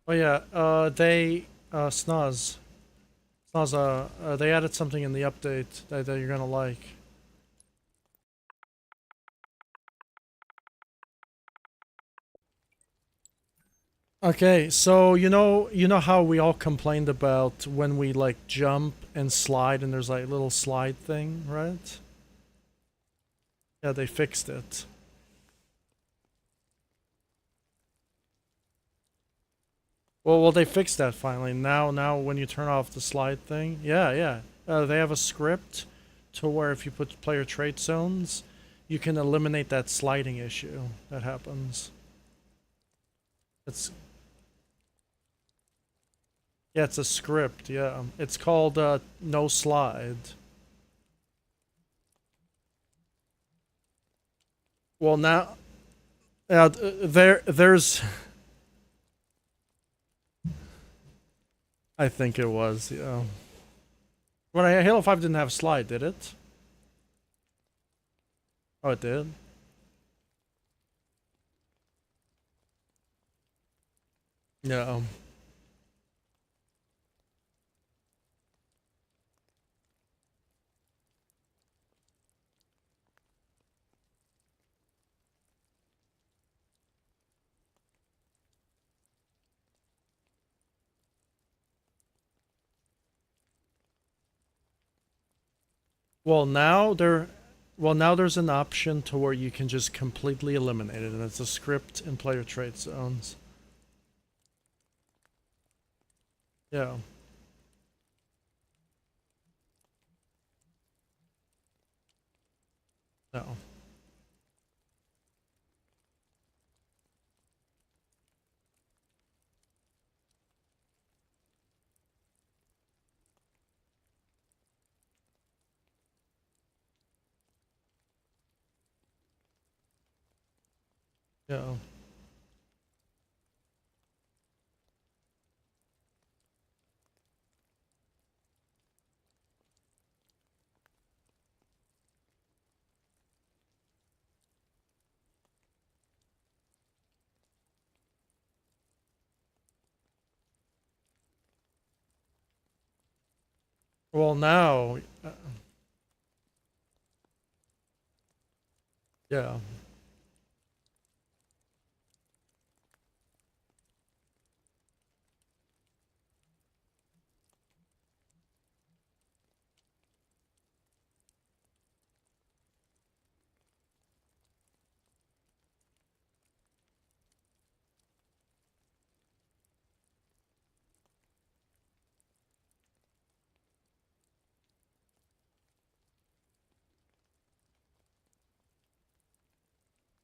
Oh yeah, Snaz, they added something in the update that you're gonna like. Okay, so you know how we all complained about when we like jump and slide and there's like a little slide thing, right? Yeah, they fixed it. Well, they fixed that finally. Now, when you turn off the slide thing, yeah. They have a script to where if you put player trait zones, you can eliminate that sliding issue that happens. It's Yeah, it's a script. Yeah, it's called no slide. Well, now, yeah, there's. I think it was. Yeah. When Halo 5 didn't have slide, did it? Oh, it did. Yeah. Well, now there, well now there's an option to where you can just completely eliminate it, and it's a script in player trait zones. Yeah. No. Yeah. Well, now, yeah.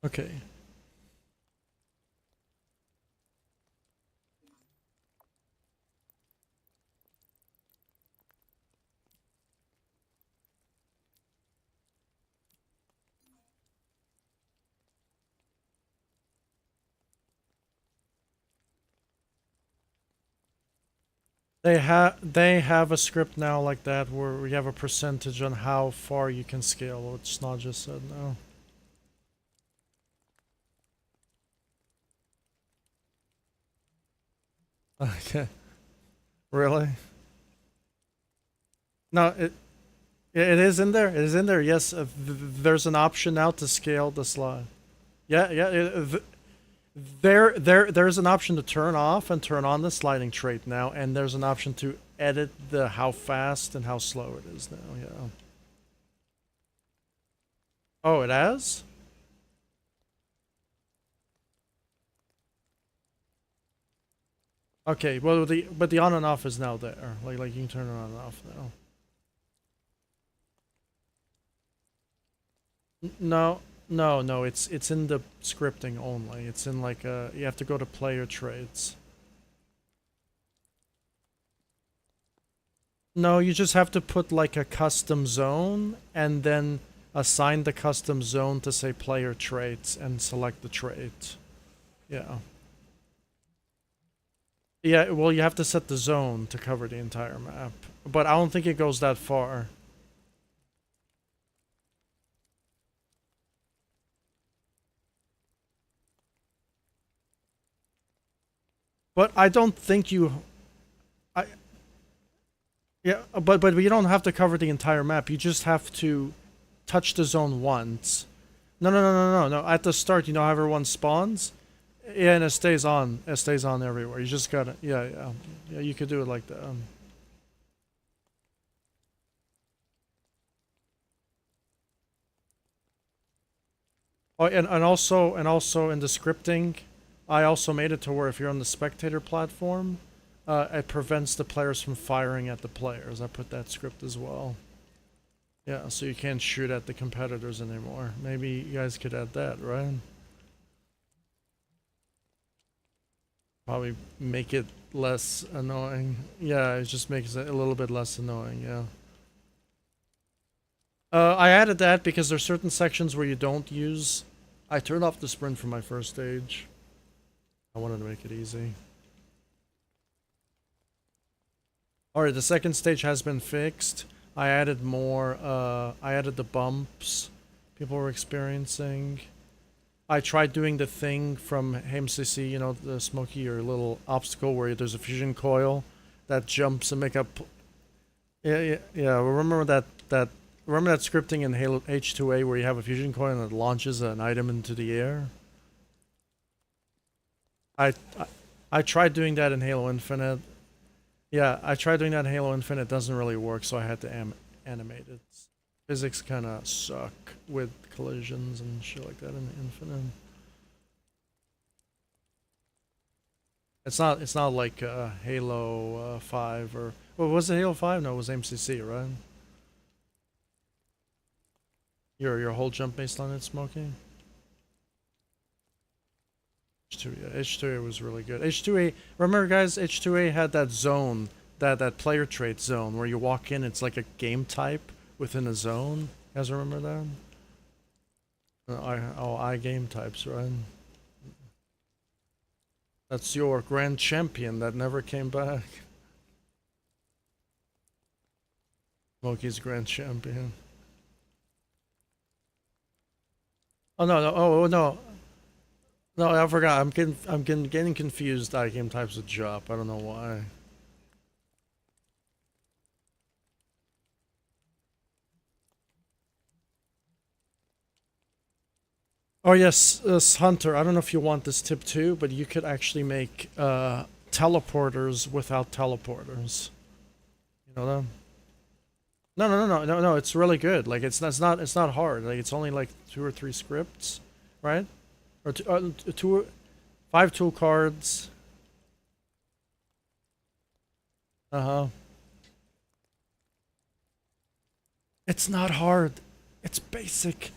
Okay. They have a script now like that where we have a percentage on how far you can scale, which Snod just said now. Okay. Really? No, it is in there. It is in there. Yes, there's an option now to scale the slide. Yeah, yeah. There's an option to turn off and turn on the sliding trait now, and there's an option to edit the how fast and how slow it is now. Yeah. Oh, it has? Okay. Well, the on and off is now there. Like you can turn it on and off now. No, no. It's in the scripting only. It's in like you have to go to player traits. No, you just have to put like a custom zone and then assign the custom zone to say player traits and select the trait. Yeah. Yeah, well, you have to set the zone to cover the entire map. But I don't think it goes that far. But I don't think you. I Yeah, but you don't have to cover the entire map. You just have to touch the zone once. No. At the start, you know how everyone spawns? Yeah, and it stays on. It stays on everywhere. You just gotta, yeah. You could do it like that. Oh, and also in the scripting, I also made it to where if you're on the spectator platform, it prevents the players from firing at the players. I put that script as well. Yeah, so you can't shoot at the competitors anymore. Maybe you guys could add that, right? Probably make it less annoying. Yeah, it just makes it a little bit less annoying, yeah. I added that because there's certain sections where you don't use... I turned off the sprint for my first stage. I wanted to make it easy. Alright, the second stage has been fixed. I added more, I added the bumps people were experiencing. I tried doing the thing from HMCC, you know, the Smokey or little obstacle where there's a fusion coil that jumps and make up. Yeah. Remember remember that scripting in Halo H2A where you have a fusion coil and it launches an item into the air? I I, I tried doing that in Halo Infinite. Yeah, I tried doing that in Halo Infinite. It doesn't really work, so I had to animate it. Physics kind of suck with collisions and shit like that in Infinite. It's not like Halo 5 or... Well, was it Halo 5? No, it was MCC, right? Your whole jump based on it, Smokey? H2A, yeah, H2A was really good. H2A, remember guys, H2A had that zone, that player trait zone where you walk in, it's like a game type within a zone. You guys remember that? I game types, right? That's your grand champion that never came back. Loki's grand champion. Oh no. Oh no. No, I forgot. I'm getting confused. I game types with Jop. I don't know why. Oh yes, Hunter. I don't know if you want this tip too, but you could actually make teleporters without teleporters. You know that? No. It's really good. Like it's not hard. Like it's only like 2 or 3 scripts, right? Or two, 5 tool cards. Uh huh. It's not hard. It's basic.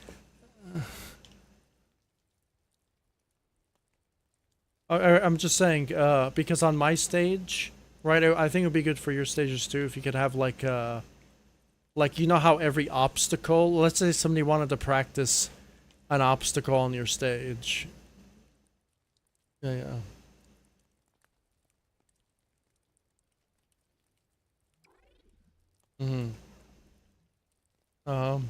I'm just saying, because on my stage, right? I think it would be good for your stages too if you could have like you know how every obstacle. Let's say somebody wanted to practice an obstacle on your stage. Yeah. Mhm. Um.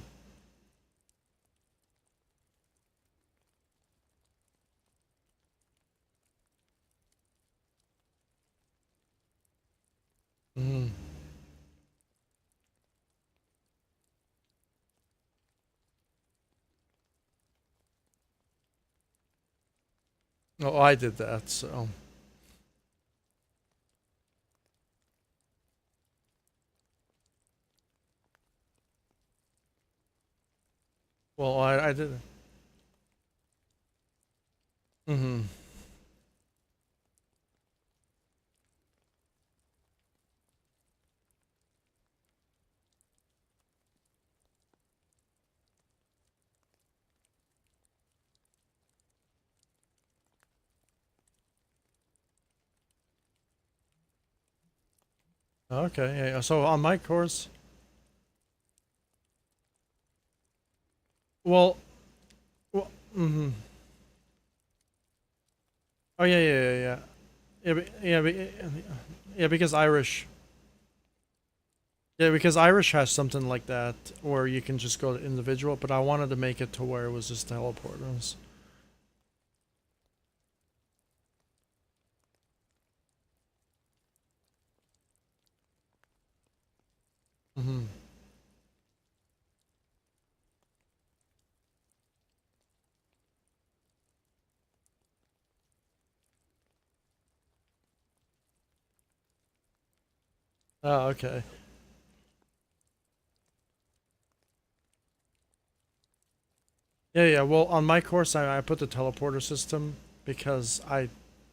Mhm. Oh, I did that. So. Well, I did. Mhm. Okay. Yeah. So on my course, well, well. Mhm. Oh yeah. Yeah, because Irish. Yeah, because Irish has something like that where you can just go to individual, but I wanted to make it to where it was just teleporters. Mm-hmm. Oh, okay. Yeah, yeah. Well, on my course, I put the teleporter system because I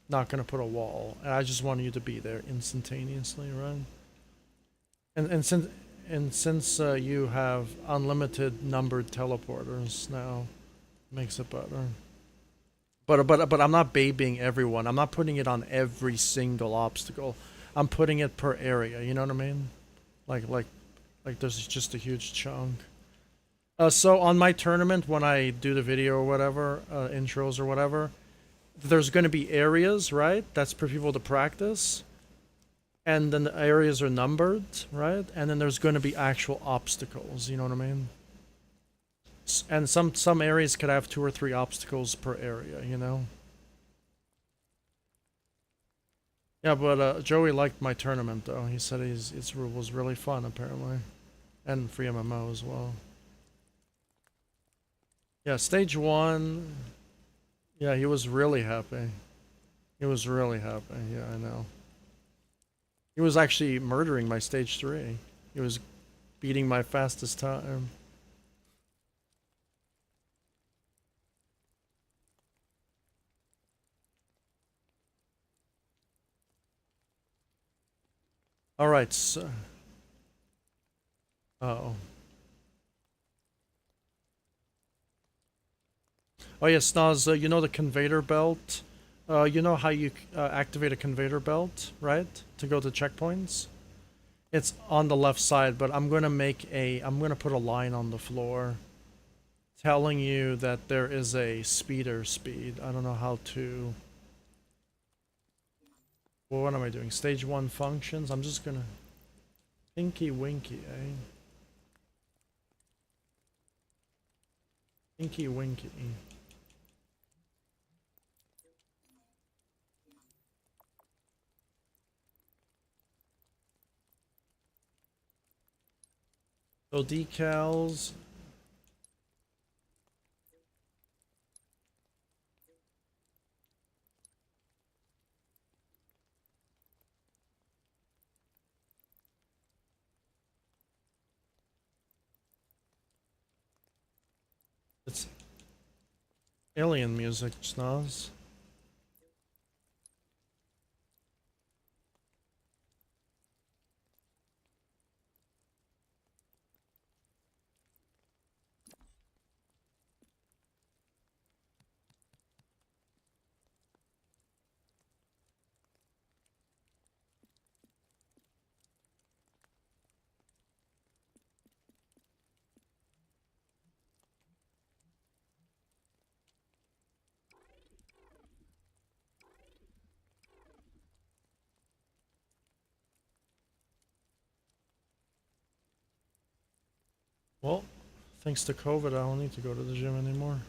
not gonna put a wall, and I just want you to be there instantaneously, right? And since you have unlimited numbered teleporters now, makes it better. But I'm not babying everyone. I'm not putting it on every single obstacle. I'm putting it per area. You know what I mean? Like like like there's just a huge chunk. So on my tournament, when I do the video or whatever, intros or whatever, there's going to be areas, right? That's for people to practice. And then the areas are numbered, right? And then there's going to be actual obstacles. You know what I mean? And some areas could have 2 or 3 obstacles per area. You know? Yeah, but Joey liked my tournament though. He said it was really fun apparently, and free MMO as well. Yeah, stage 1. Yeah, he was really happy. He was really happy. Yeah, I know. He was actually murdering my stage 3. He was beating my fastest time. All right. So, oh. Oh yes, Nas. You know the conveyor belt. You know how you activate a conveyor belt, right? To go to checkpoints. It's on the left side, but I'm gonna put a line on the floor telling you that there is a speeder speed. I don't know how to. Well, what am I doing? Stage 1 functions. I'm just gonna. Pinky Winky, eh? Pinky Winky. So decals. It's alien music, Snaz. Well, thanks to COVID, I don't need to go to the gym anymore.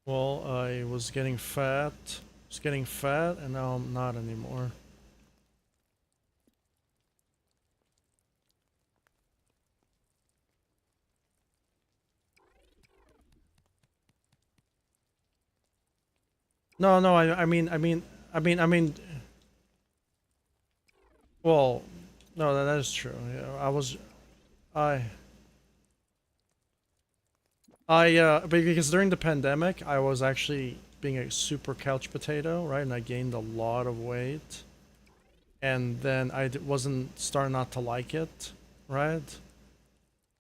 Well, I was getting fat, and now I'm not anymore. No, no, I mean, well, no, that is true. Yeah, I, because during the pandemic, I was actually being a super couch potato, right? And I gained a lot of weight. And then wasn't starting not to like it, right?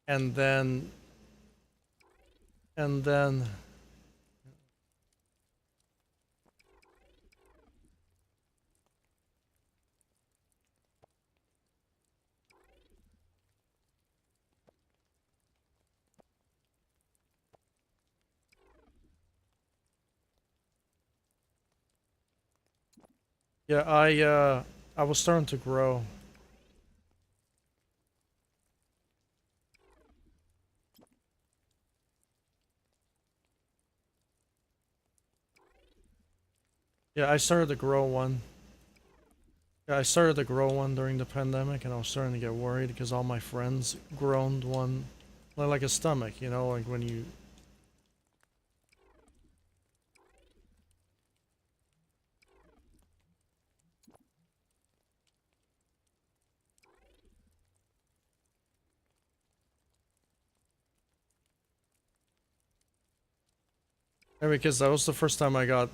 And then, and then, yeah, I was starting to grow. Yeah, I started to grow one. Yeah, I started to grow one during the pandemic, and I was starting to get worried because all my friends grown one, like a stomach, you know, like when you. Yeah, because that was the first time I got.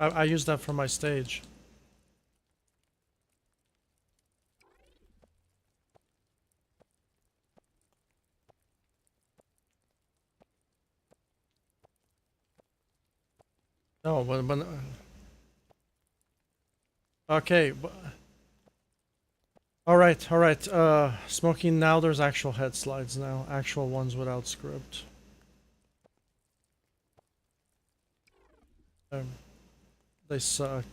I used that for my stage. No, but okay. All right, all right. Smoking. Now there's actual head slides now, actual ones without script. Um, they suck.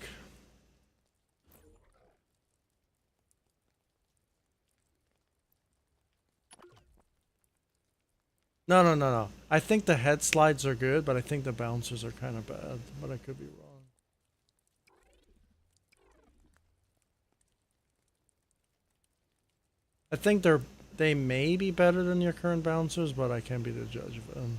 No, no, no, no. I think the head slides are good, but I think the bouncers are kind of bad. But I could be wrong. I think they may be better than your current bouncers, but I can't be the judge of them.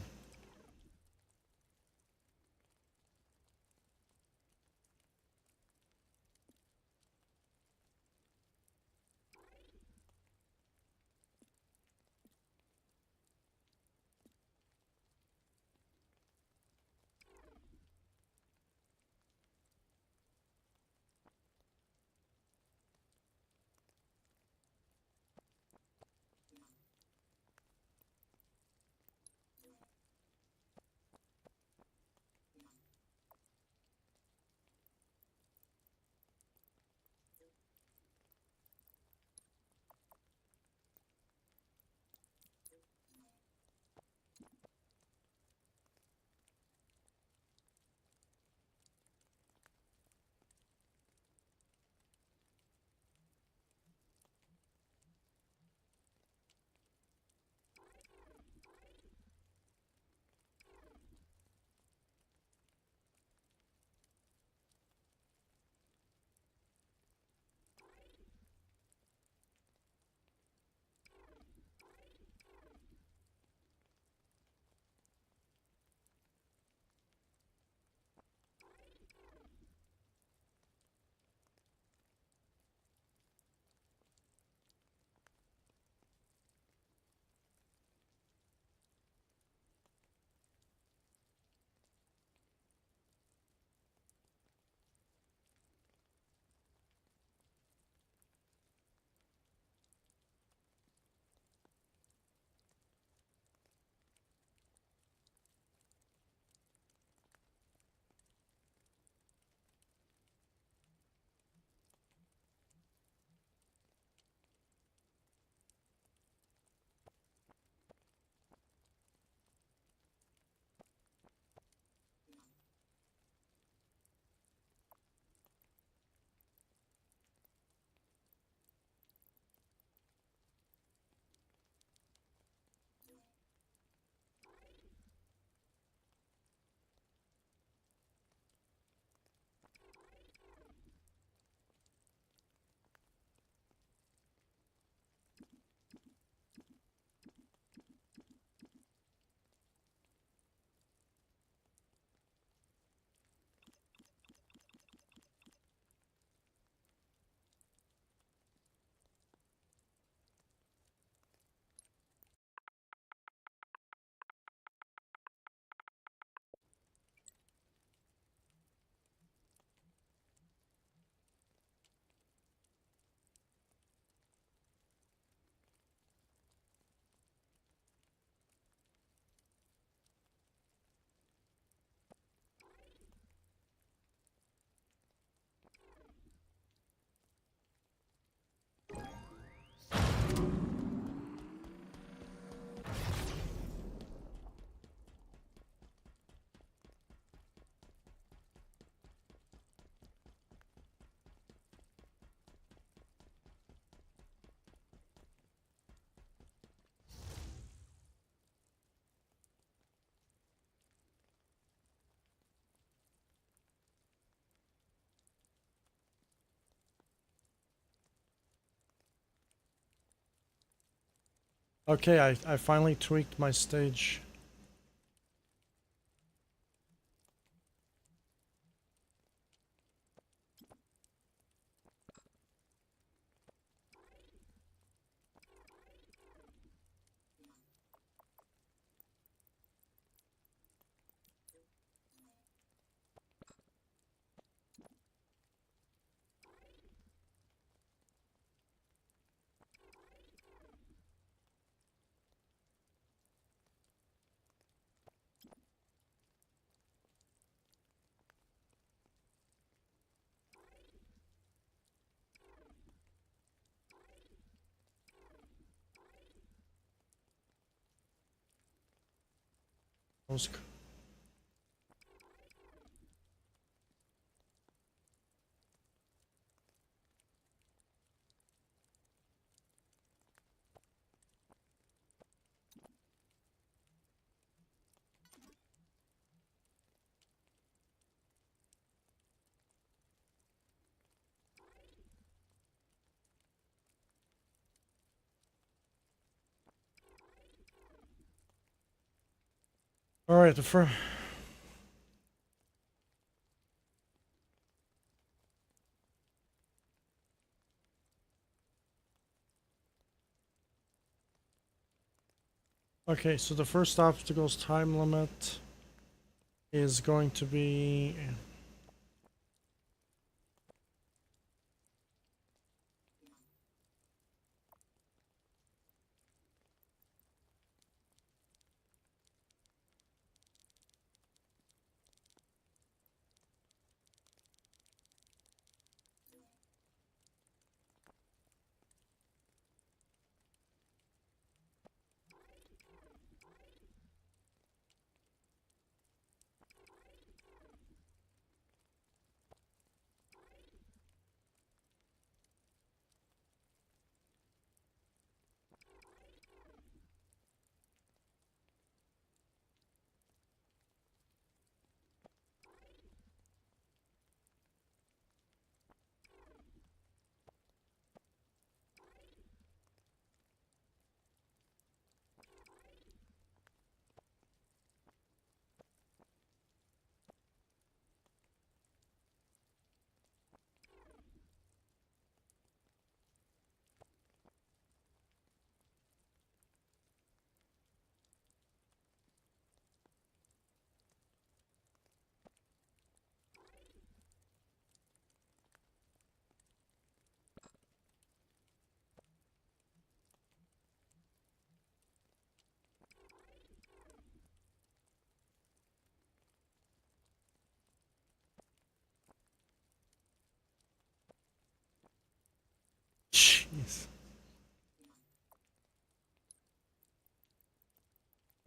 Okay, I finally tweaked my stage. All right, the first. Okay, so the first obstacle's time limit is going to be. Jeez.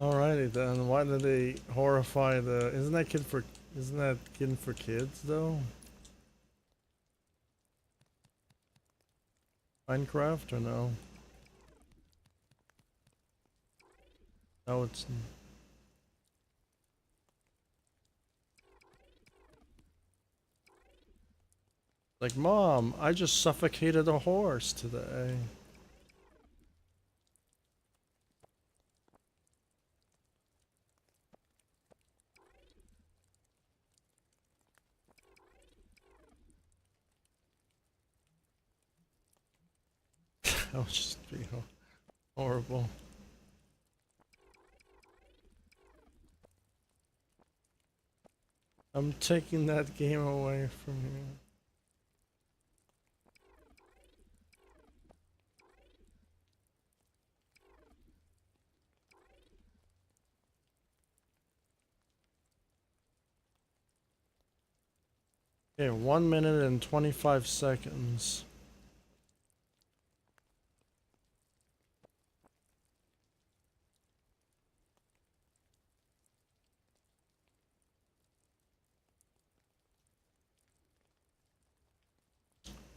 Alrighty then. Why did they horrify the? Isn't that kid for? Isn't that kid for kids though? Minecraft or no? No, it's like, Mom, I just suffocated a horse today. That would just be horrible. I'm taking that game away from you. Okay, 1 minute and 25 seconds.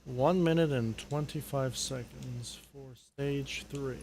One minute and 25 seconds for stage 3.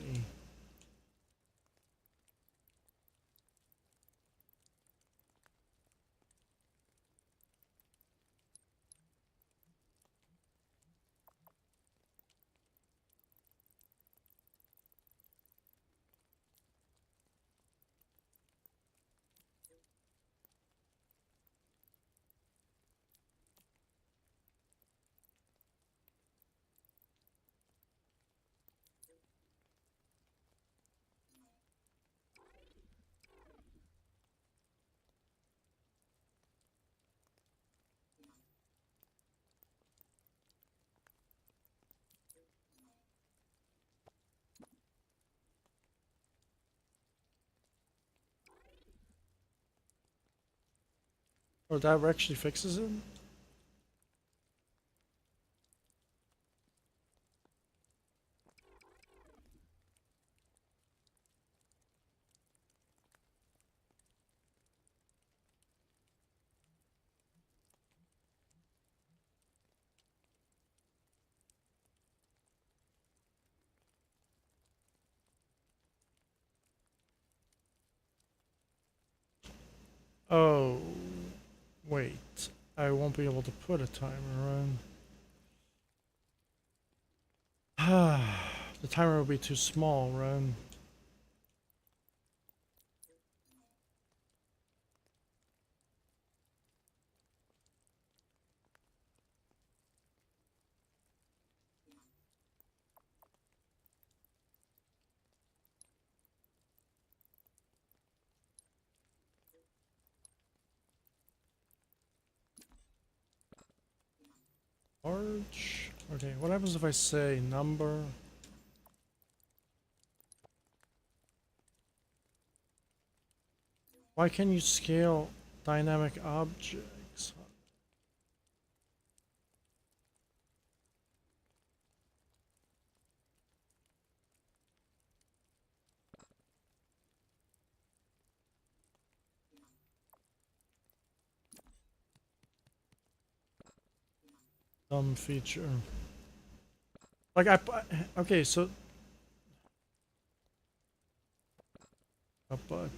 Oh, that actually fixes it? Oh, wait. I won't be able to put a timer on. The timer will be too small, right? Large. Okay, what happens if I say number? Why can you scale dynamic objects? Dumb feature. Like okay, so but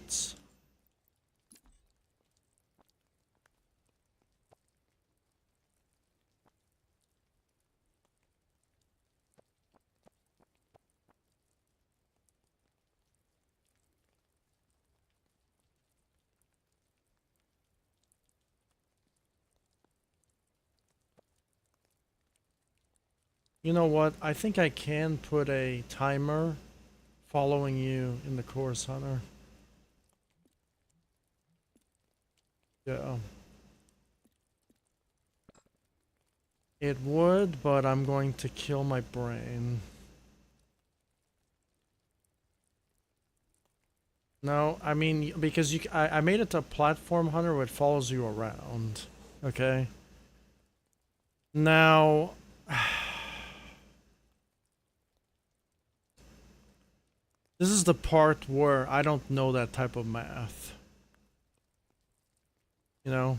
you know what? I think I can put a timer following you in the course, Hunter. Yeah. It would, but I'm going to kill my brain. No, I mean, because I made it to platform, Hunter, where it follows you around. Okay? Now... This is the part where I don't know that type of math. You know?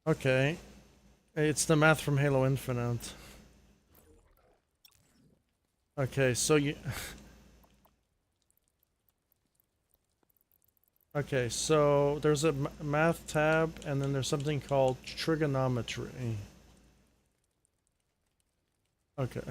Okay. It's the math from Halo Infinite. Okay, so you... Okay, so there's a math tab, and then there's something called trigonometry. Okay.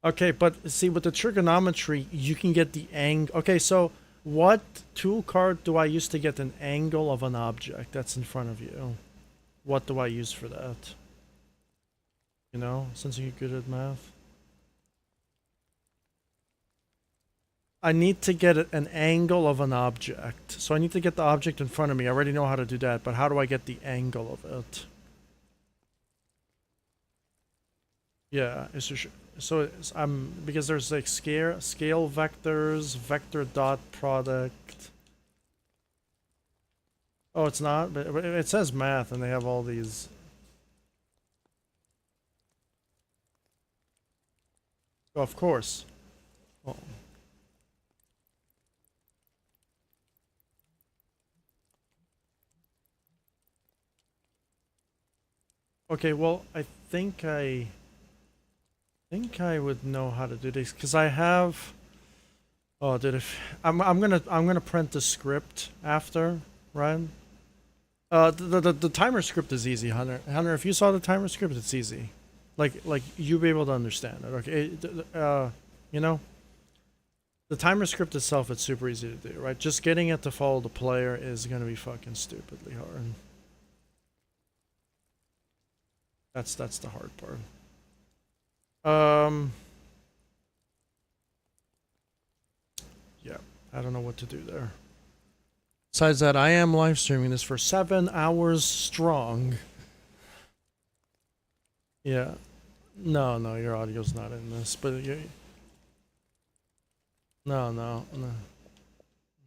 Okay, but see, with the trigonometry, you can get the angle. Okay, so what tool card do I use to get an angle of an object that's in front of you? What do I use for that? You know, since you're good at math. I need to get an angle of an object. So I need to get the object in front of me. I already know how to do that, but how do I get the angle of it? Yeah, because there's like scale vectors, vector dot product. Oh, it's not, but it says math, and they have all these. Oh, of course. Oh. Okay, well, I think I would know how to do this because I have. Oh, dude, if I'm gonna print the script after, right? The timer script is easy, Hunter. Hunter, if you saw the timer script, it's easy. Like you'll be able to understand it. Okay, you know, the timer script itself, it's super easy to do, right? Just getting it to follow the player is gonna be fucking stupidly hard. That's the hard part. Yeah, I don't know what to do there. Besides that, I am live streaming this for 7 hours strong. Yeah. No, no, your audio's not in this, but you, no, no, no.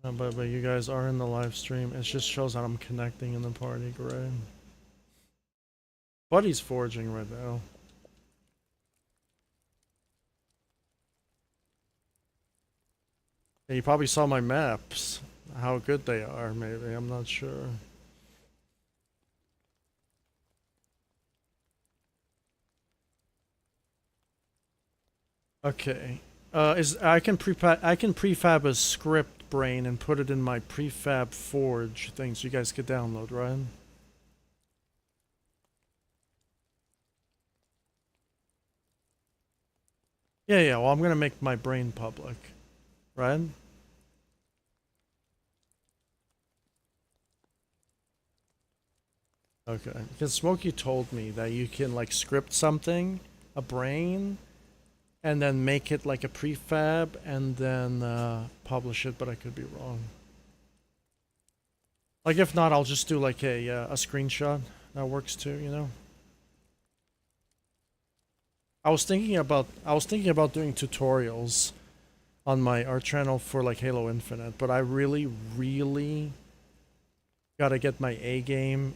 No, but you guys are in the live stream. It just shows that I'm connecting in the party, great. Buddy's forging right now. And you probably saw my maps. How good they are, maybe. I'm not sure. Okay. I can prefab a script brain and put it in my prefab forge things you guys could download, right? Yeah, yeah. Well, I'm gonna make my brain public, right? Okay. Because Smokey told me that you can like script something, a brain, and then make it like a prefab and then publish it, but I could be wrong. Like if not, I'll just do like a screenshot. That works too, you know. I was thinking about doing tutorials on my art channel for like Halo Infinite, but I really gotta get my A game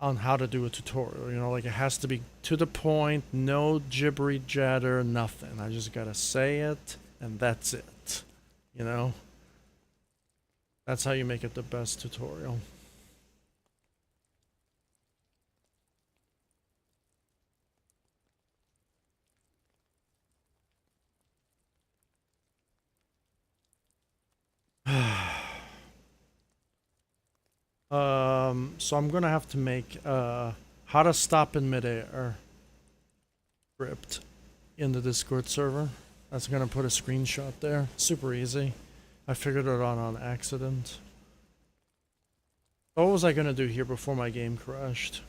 on how to do a tutorial. You know, like it has to be to the point, no jibbery jatter, nothing. I just gotta say it, and that's it. You know, that's how you make it the best tutorial. So I'm gonna have to make how to stop in midair script in the Discord server. That's gonna put a screenshot there. Super easy. I figured it out on accident. What was I gonna do here before my game crashed?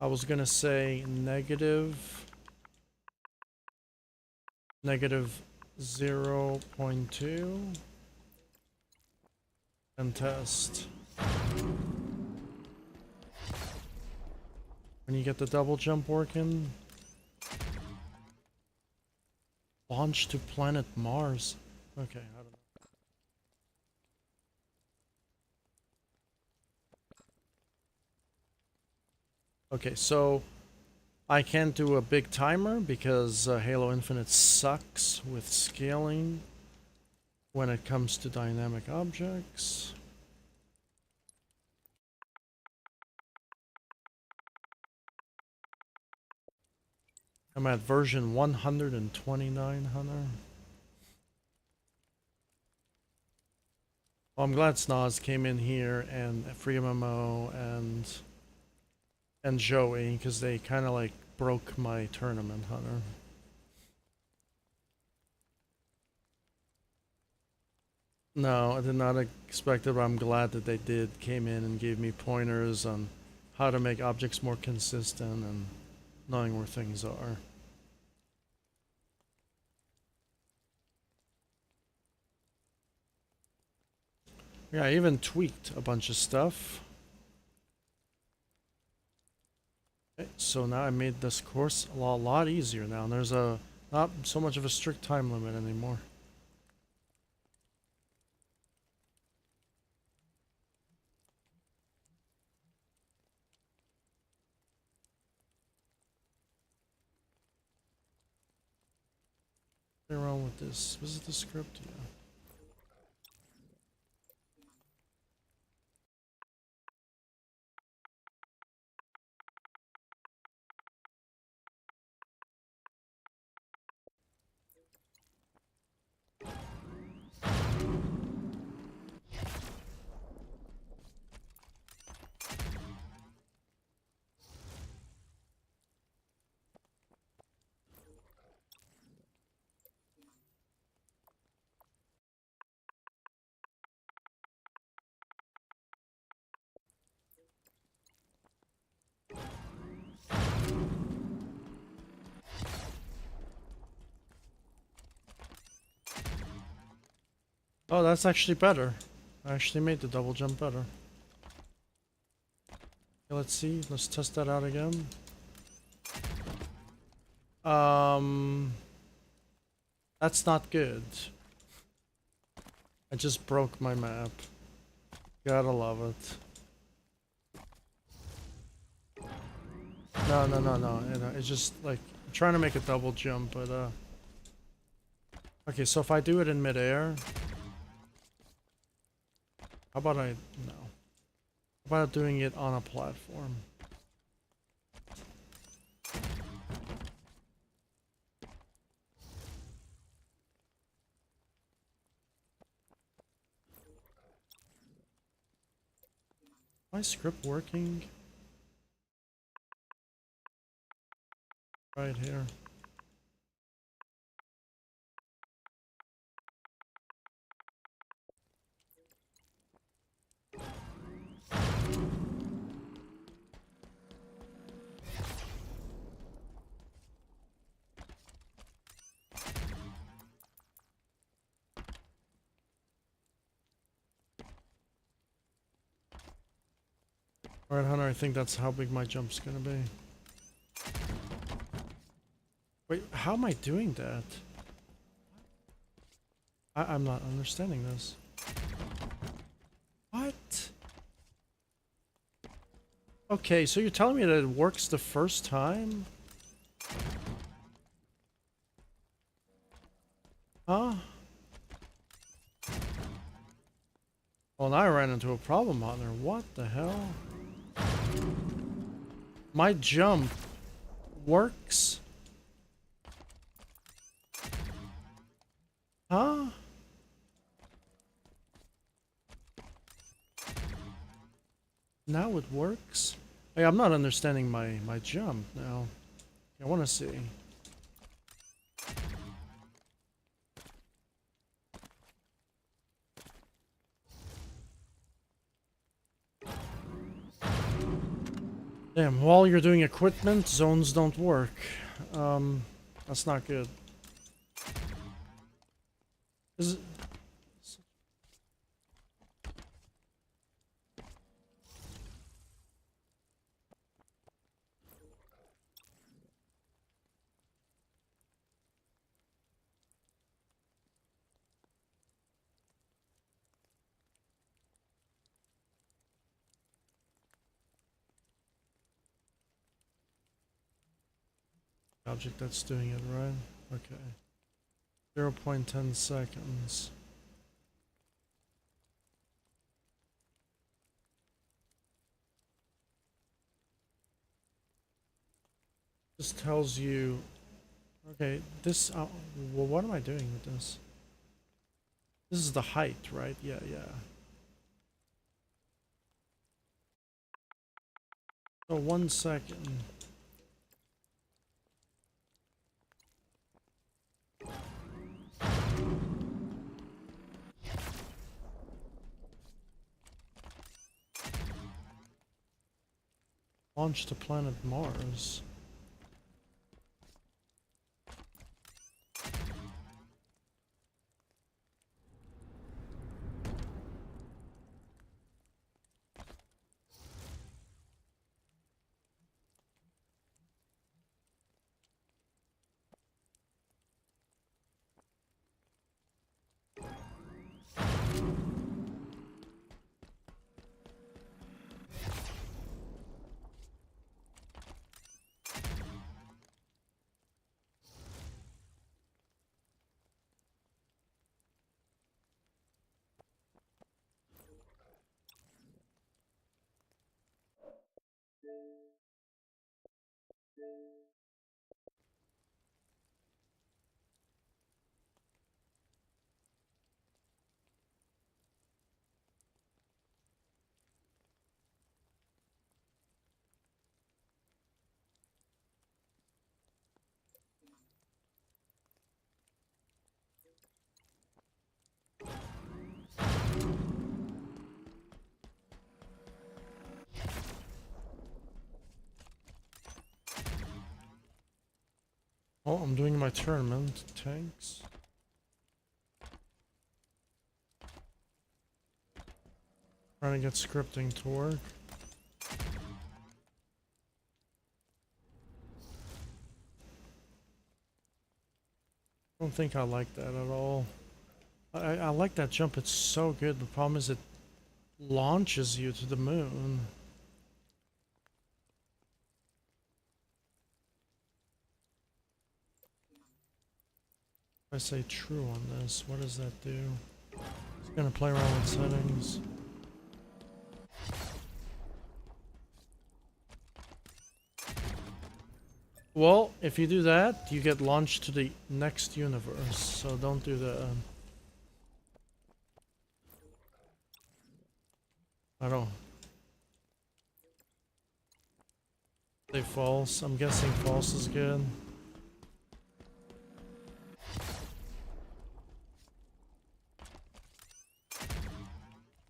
I was gonna say negative 0.2 and test. When you get the double jump working, launch to planet Mars. Okay, I don't know. Okay, so I can't do a big timer because Halo Infinite sucks with scaling when it comes to dynamic objects. I'm at version 129, Hunter. Well, I'm glad Snoz came in here and FreeMMO and Joey, because they kind of like broke my tournament, Hunter. No, I did not expect it, but I'm glad that they did came in and gave me pointers on how to make objects more consistent and knowing where things are. Yeah, I even tweaked a bunch of stuff. Okay, so now I made this course a lot easier now. And there's not so much of a strict time limit anymore. What's wrong with this? Was it the script? Yeah. Oh, that's actually better. I actually made the double jump better. Okay, let's see. Let's test that out again. That's not good. I just broke my map. Gotta love it. No, no, no, no. It's just like I'm trying to make a double jump, but okay, so if I do it in midair, how about I no? How about doing it on a platform? My script working right here. Alright, Hunter, I think that's how big my jump's gonna be. Wait, how am I doing that? I'm not understanding this. What? Okay, so you're telling me that it works the first time? Huh? Well, now I ran into a problem, Hunter. What the hell? My jump works? Huh? Now it works? Hey, I'm not understanding my jump now. I want to see. Damn, while you're doing equipment, zones don't work. That's not good. Is it... object that's doing it, right? Okay. 0.10 seconds. This tells you... Okay, this... well, what am I doing with this? This is the height, right? Yeah, yeah. So 1 second. Launch to planet Mars. Oh, I'm doing my tournament. Tanks. Trying to get scripting to work. don't think I like that at all. I like that jump, it's so good. The problem is it launches you to the moon. If I say true on this, what does that do? It's gonna play around with settings. Well, if you do that, you get launched to the next universe, so don't do that. I don't... Say false. I'm guessing false is good.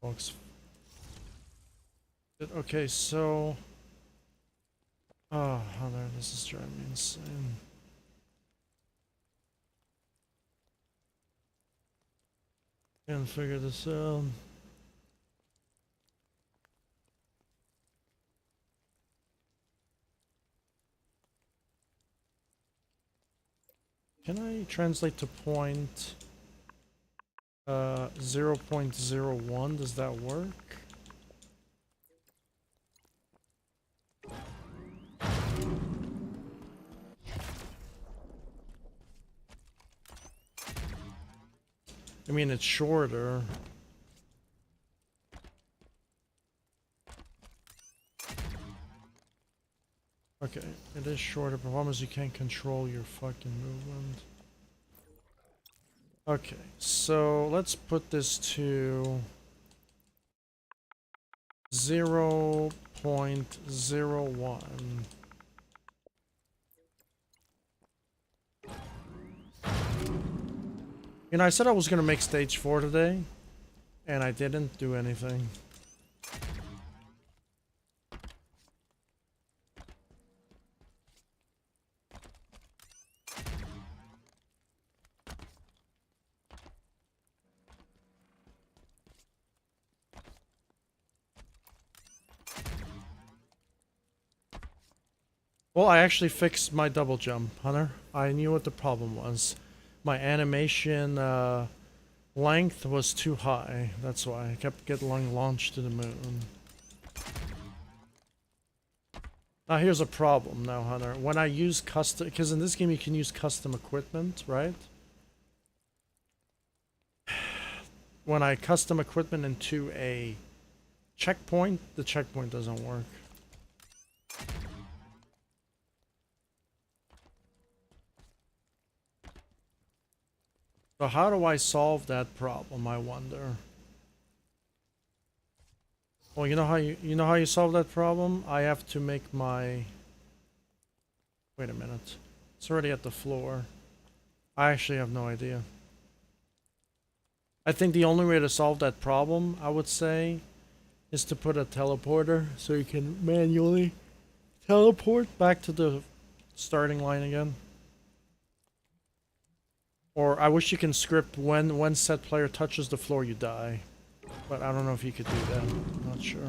Box. Okay, so... Oh, Hunter, this is driving me insane. Can't figure this out. Can I translate to point 0.01? Does that work? I mean, it's shorter. Okay, it is shorter, but problem is you can't control your fucking movement. Okay, so let's put this to 0.01. You know, I said I was gonna make stage 4 today, and I didn't do anything. Well, I actually fixed my double jump, Hunter. I knew what the problem was. My animation length was too high. That's why I kept getting launched to the moon. Now here's a problem now, Hunter. When I use custom... Because in this game you can use custom equipment, right? When I custom equipment into a checkpoint, the checkpoint doesn't work. So how do I solve that problem, I wonder? Well, you know how you solve that problem? I have to make my... Wait a minute. It's already at the floor. I actually have no idea. I think the only way to solve that problem, I would say, is to put a teleporter so you can manually teleport back to the starting line again. Or I wish you can script when set player touches the floor you die. But I don't know if you could do that. I'm not sure.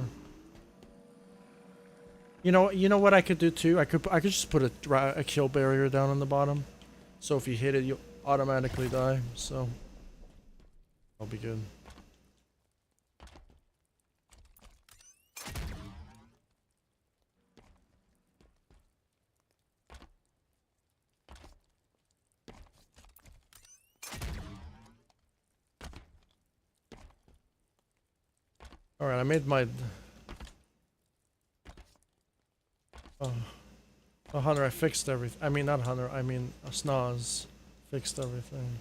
You know what I could do too? I could just put a kill barrier down on the bottom. So if you hit it, you'll automatically die. So I'll be good. Alright, I made my... Oh, Hunter, I fixed everything. I mean, not Hunter, I mean, Snaz fixed everything.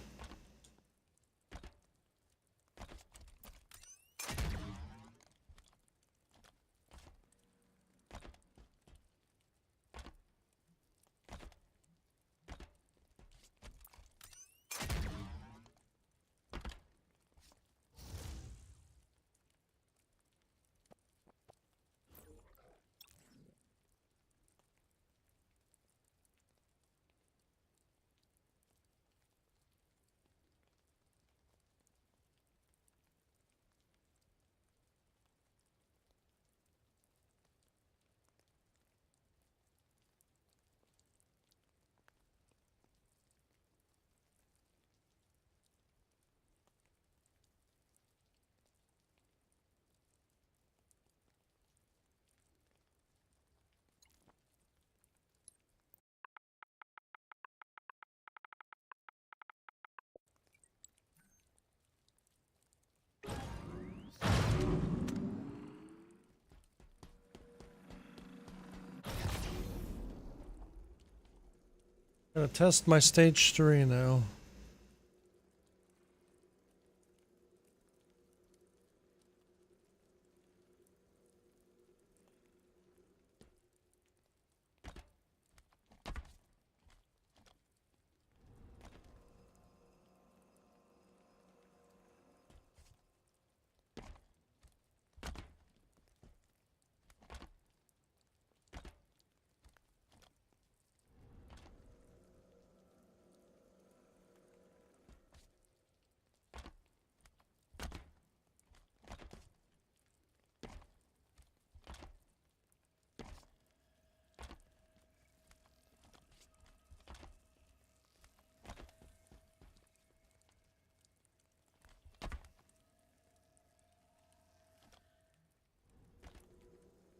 Gonna test my stage 3 now.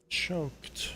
Choked.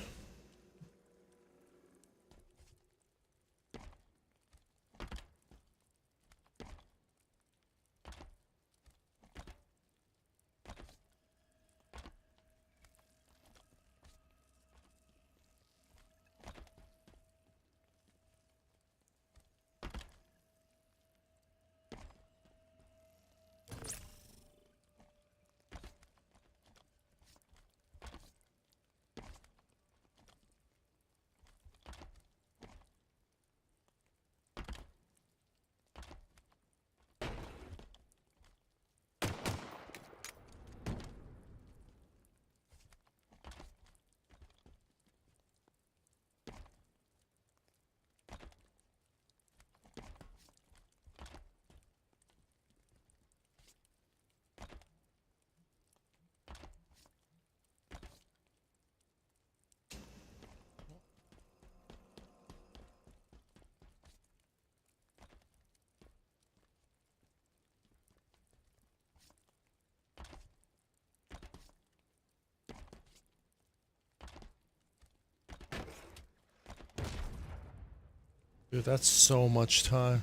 Dude, that's so much time.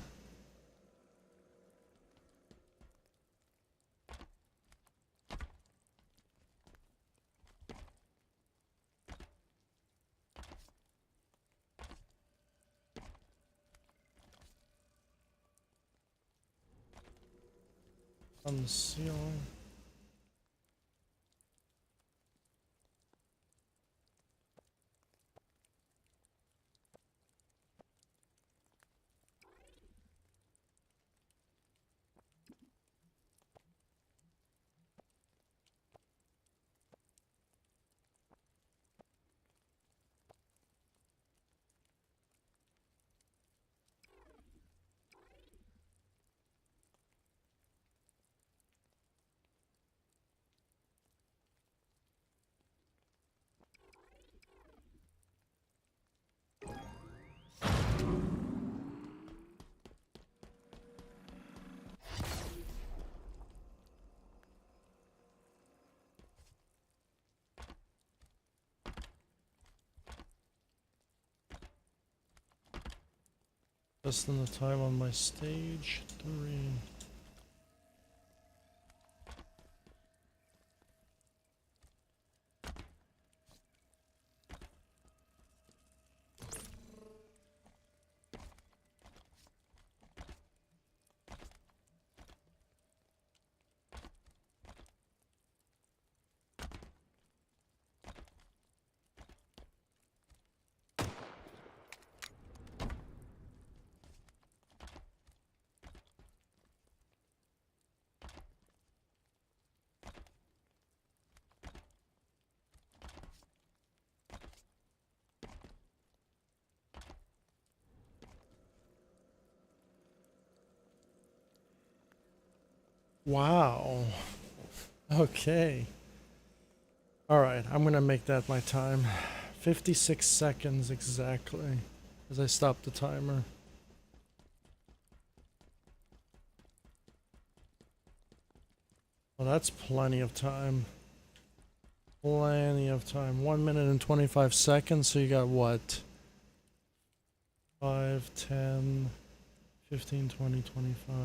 On the ceiling. Just in the time on my stage 3. Wow. Okay. Alright, I'm gonna make that my time. 56 seconds exactly as I stop the timer. Well, that's plenty of time. Plenty of time. 1 minute and 25 seconds, so you got what? 5, 10, 15, 20, 25.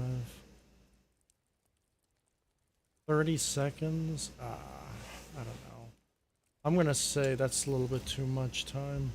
30 seconds? I don't know. I'm gonna say that's a little bit too much time.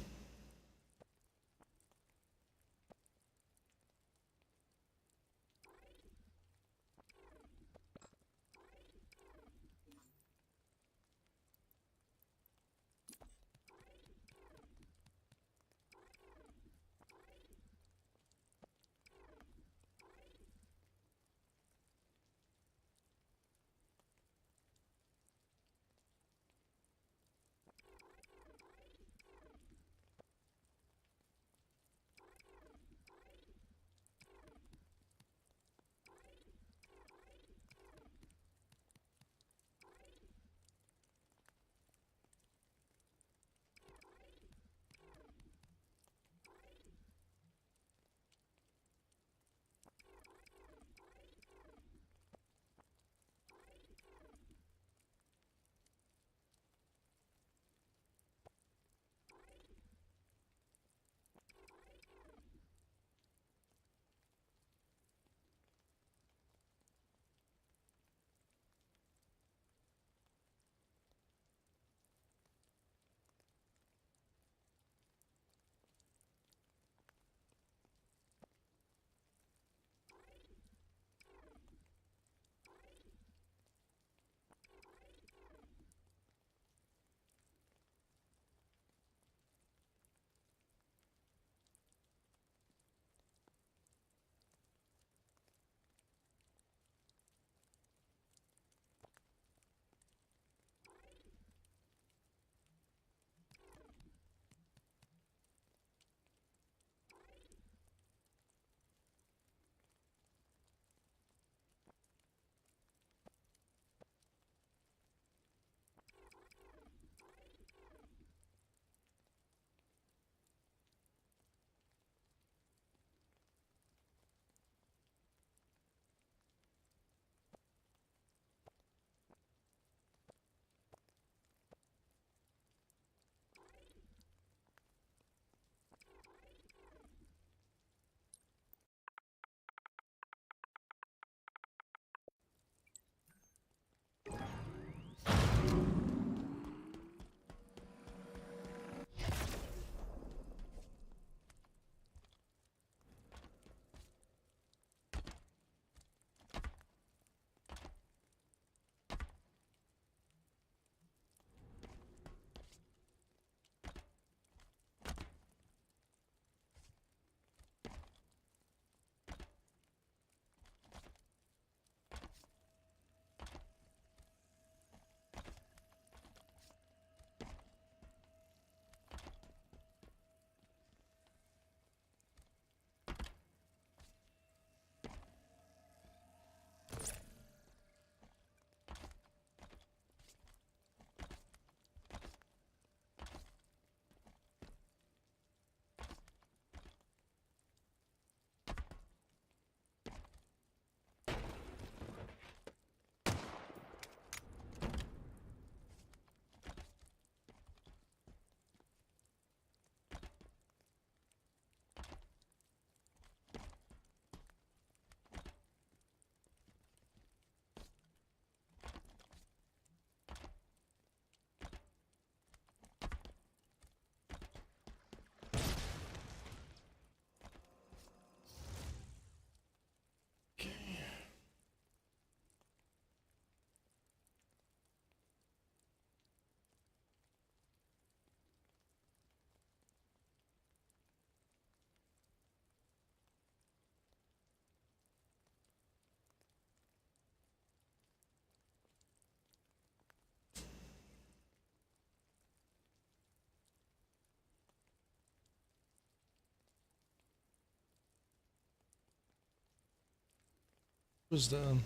Was done.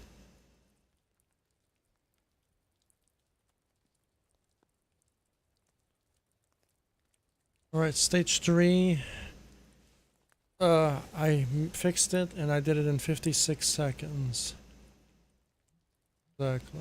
All right, stage 3. Fixed it and I did it in 56 seconds. Exactly.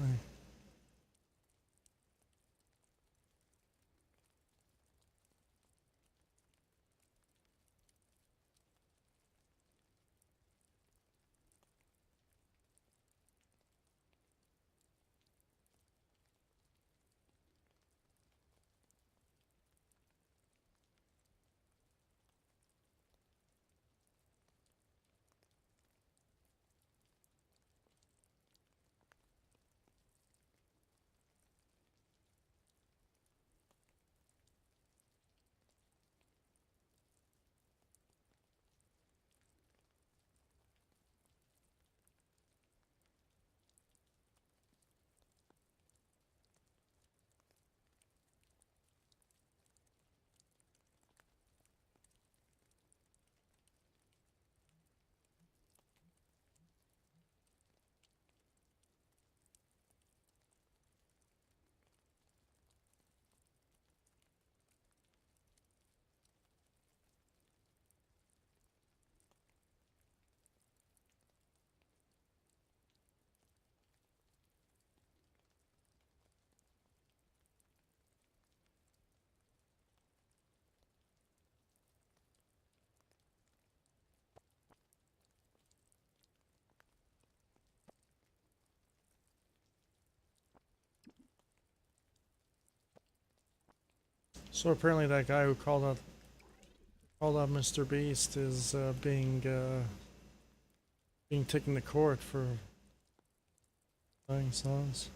So apparently that guy who called out Mr. Beast is being taken to court for playing songs.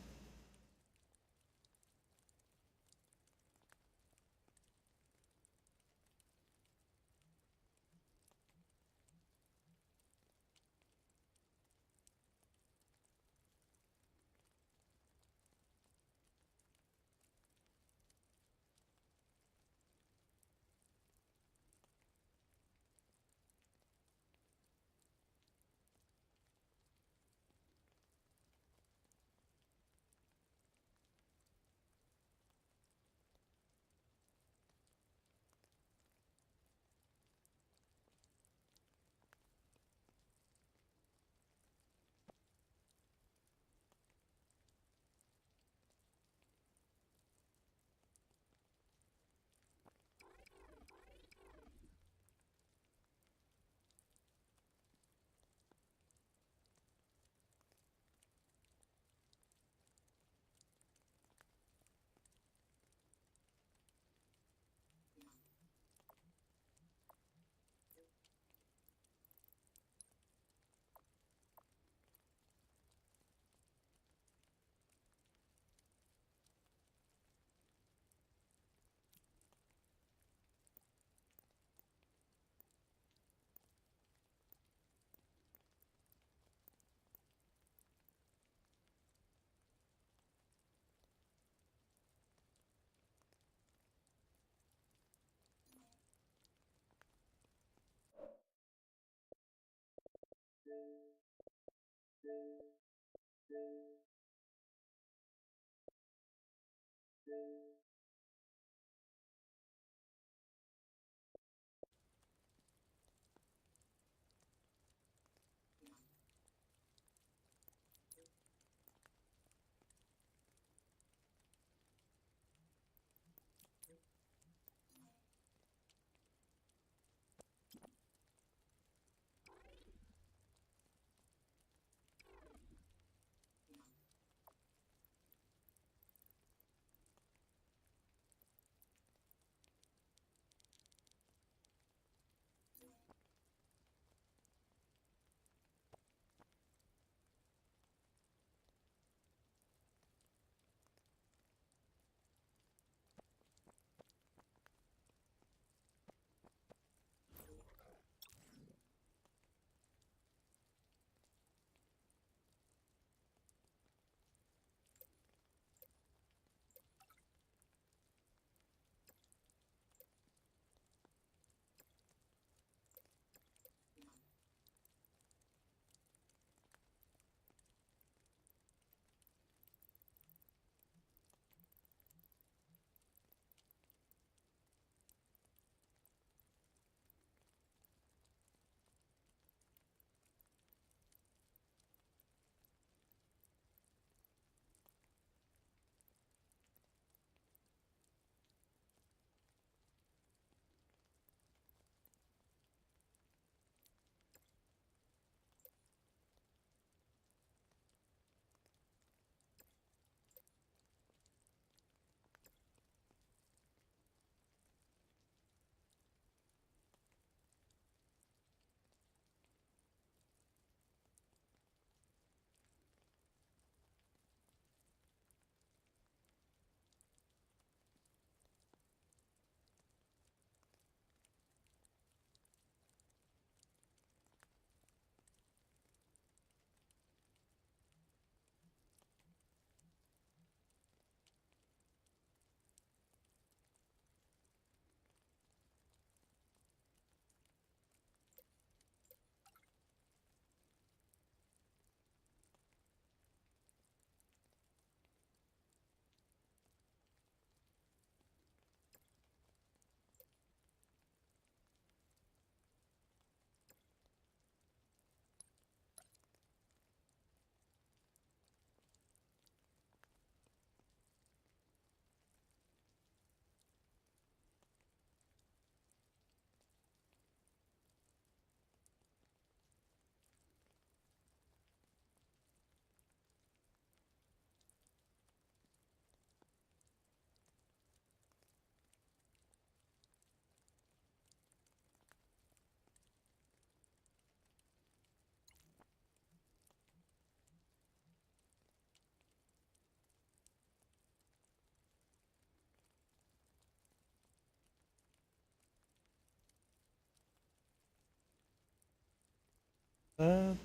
That.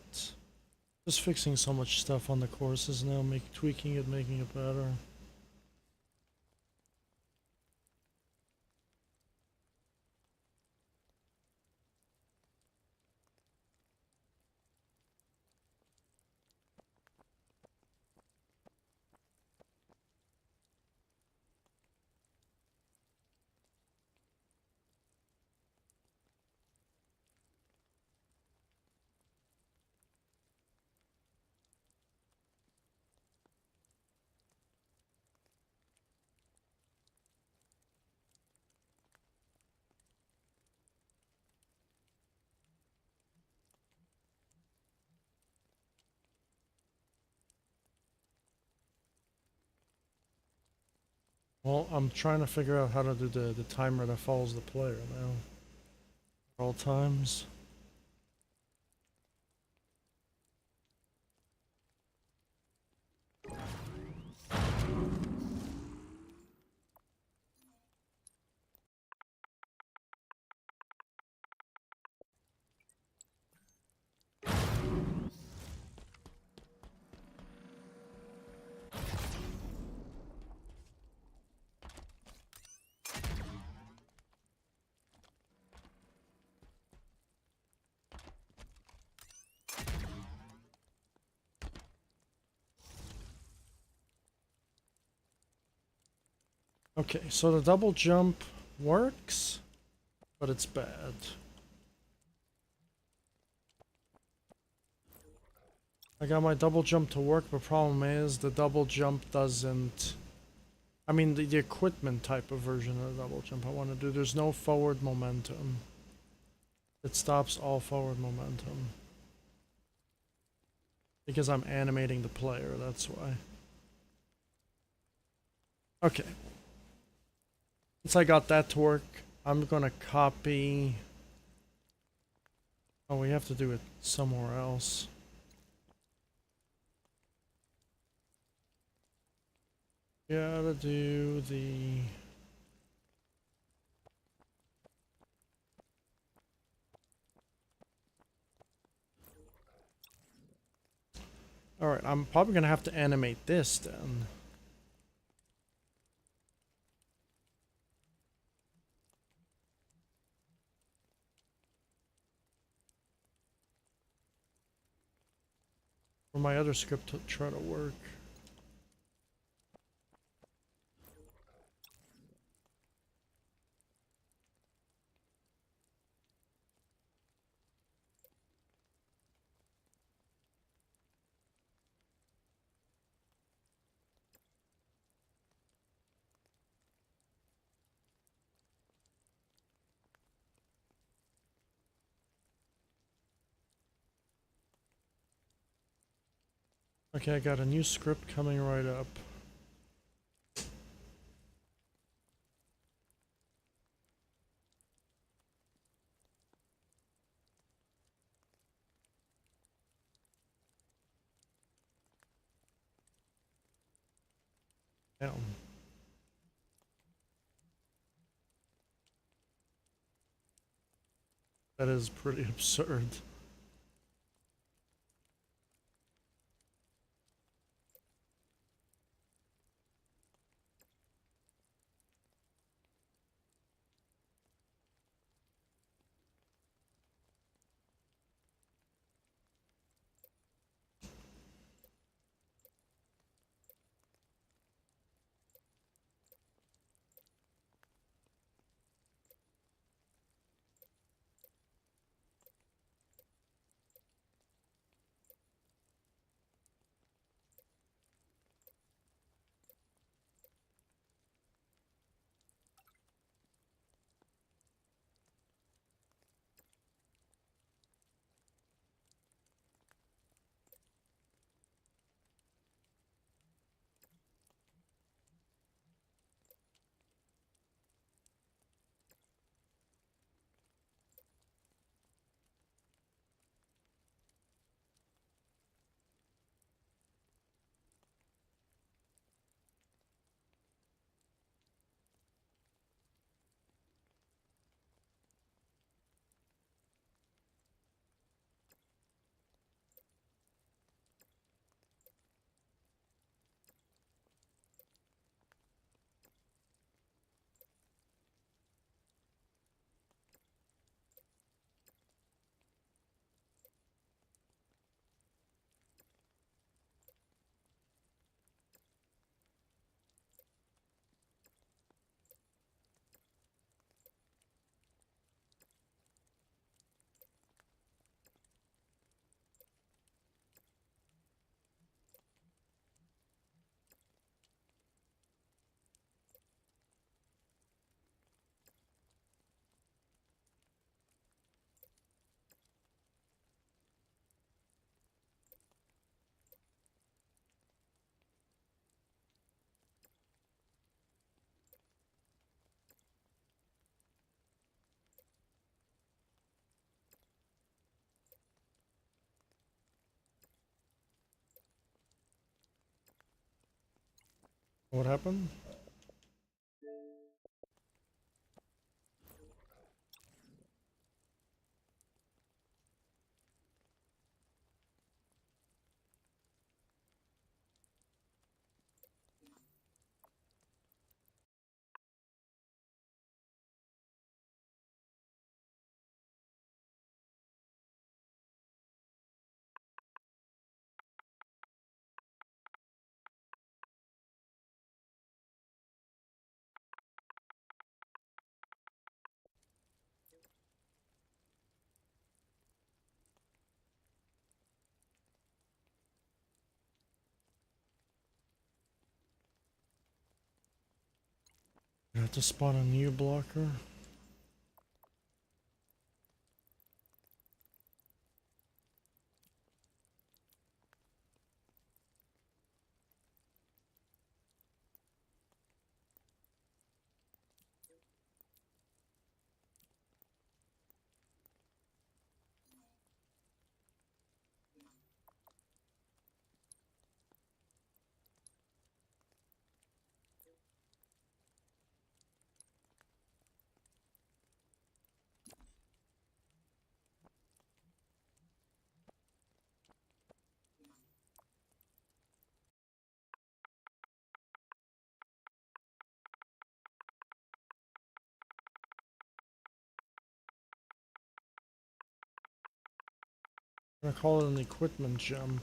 Just fixing so much stuff on the courses now, tweaking it, making it better. Well, I'm trying to figure out how to do the timer that follows the player now. At all times. Okay, so the double jump works, but it's bad. I got my double jump to work, but problem is the double jump doesn't... I mean, the equipment type of version of the double jump I want to do, there's no forward momentum. It stops all forward momentum. Because I'm animating the player, that's why. Okay. Once I got that to work, I'm gonna copy... Oh, we have to do it somewhere else. Gotta do the... Alright, I'm probably gonna have to animate this then. For my other script to try to work. Okay, I got a new script coming right up. Down. That is pretty absurd. What happened? You have to spot a new blocker. I'm gonna call it an equipment jump.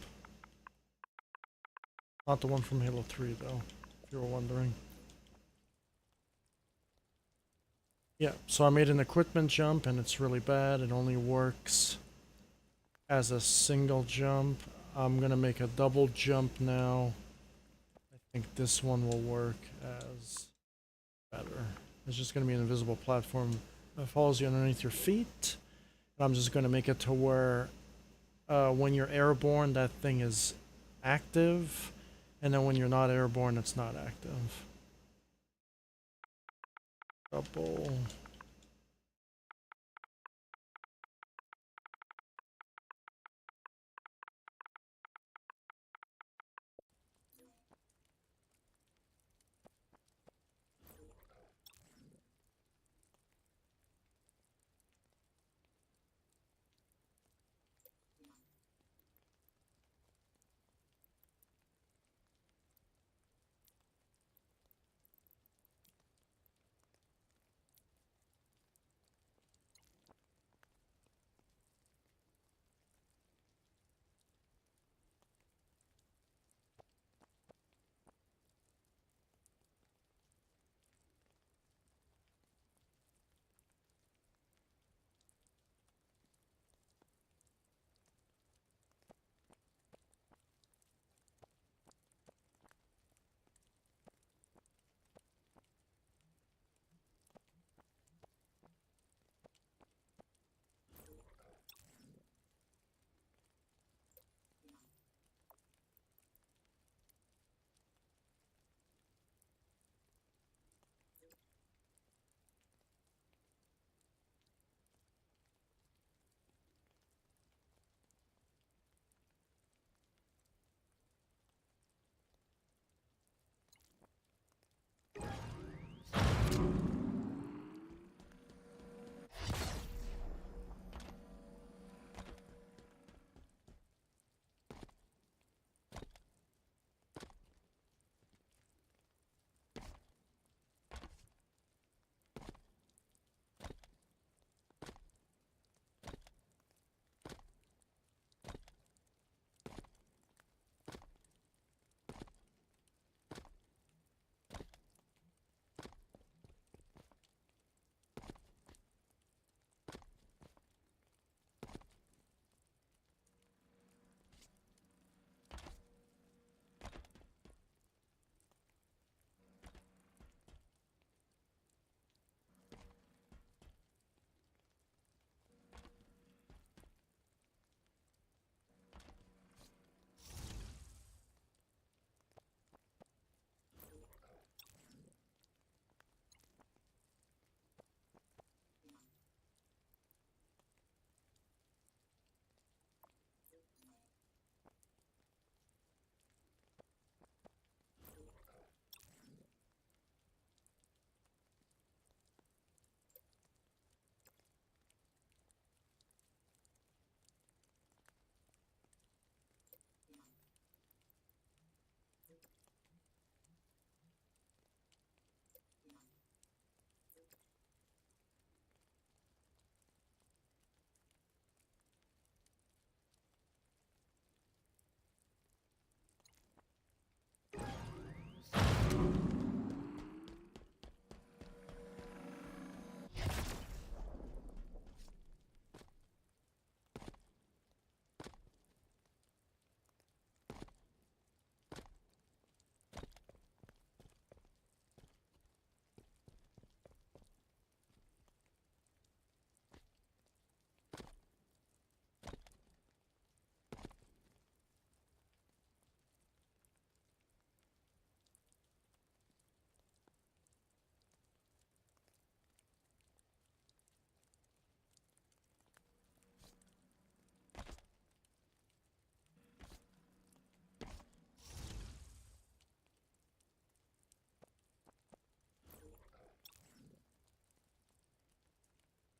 Not the one from Halo 3 though, if you were wondering. Yeah, so I made an equipment jump and it's really bad. It only works as a single jump. I'm gonna make a double jump now. I think this one will work as better. It's just gonna be an invisible platform that follows you underneath your feet. And I'm just gonna make it to where when you're airborne, that thing is active, and then when you're not airborne, it's not active. Double.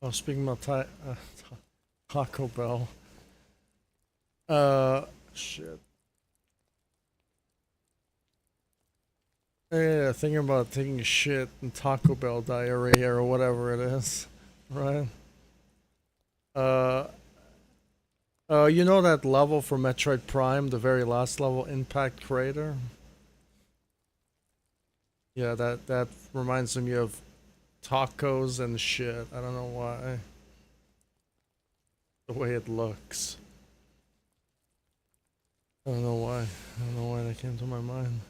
Oh, speaking about Taco Bell. Shit. Yeah, thinking about taking a shit and Taco Bell diarrhea or whatever it is, right? Uh, you know that level for Metroid Prime, the very last level, Impact Crater? Yeah, that reminds me of tacos and shit. I don't know why. The way it looks. I don't know why. I don't know why that came to my mind.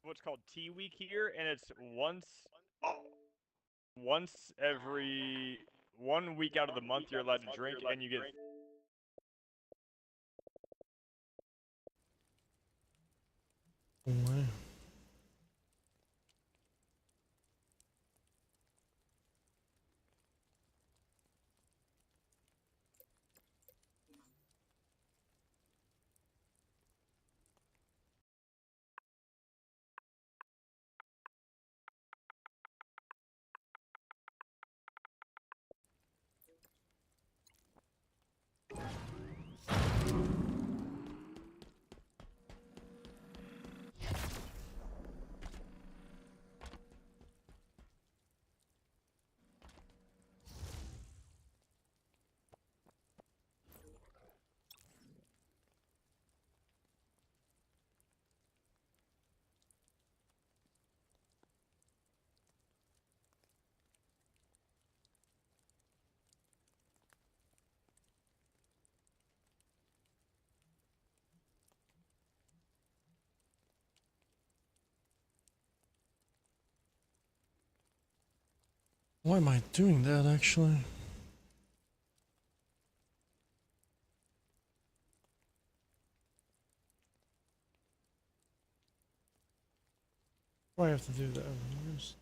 What's called Tea Week here, and it's once every 1 week out of the month you're allowed to drink, and you get Why? Why am I doing that actually? Why I have to do that? Where's-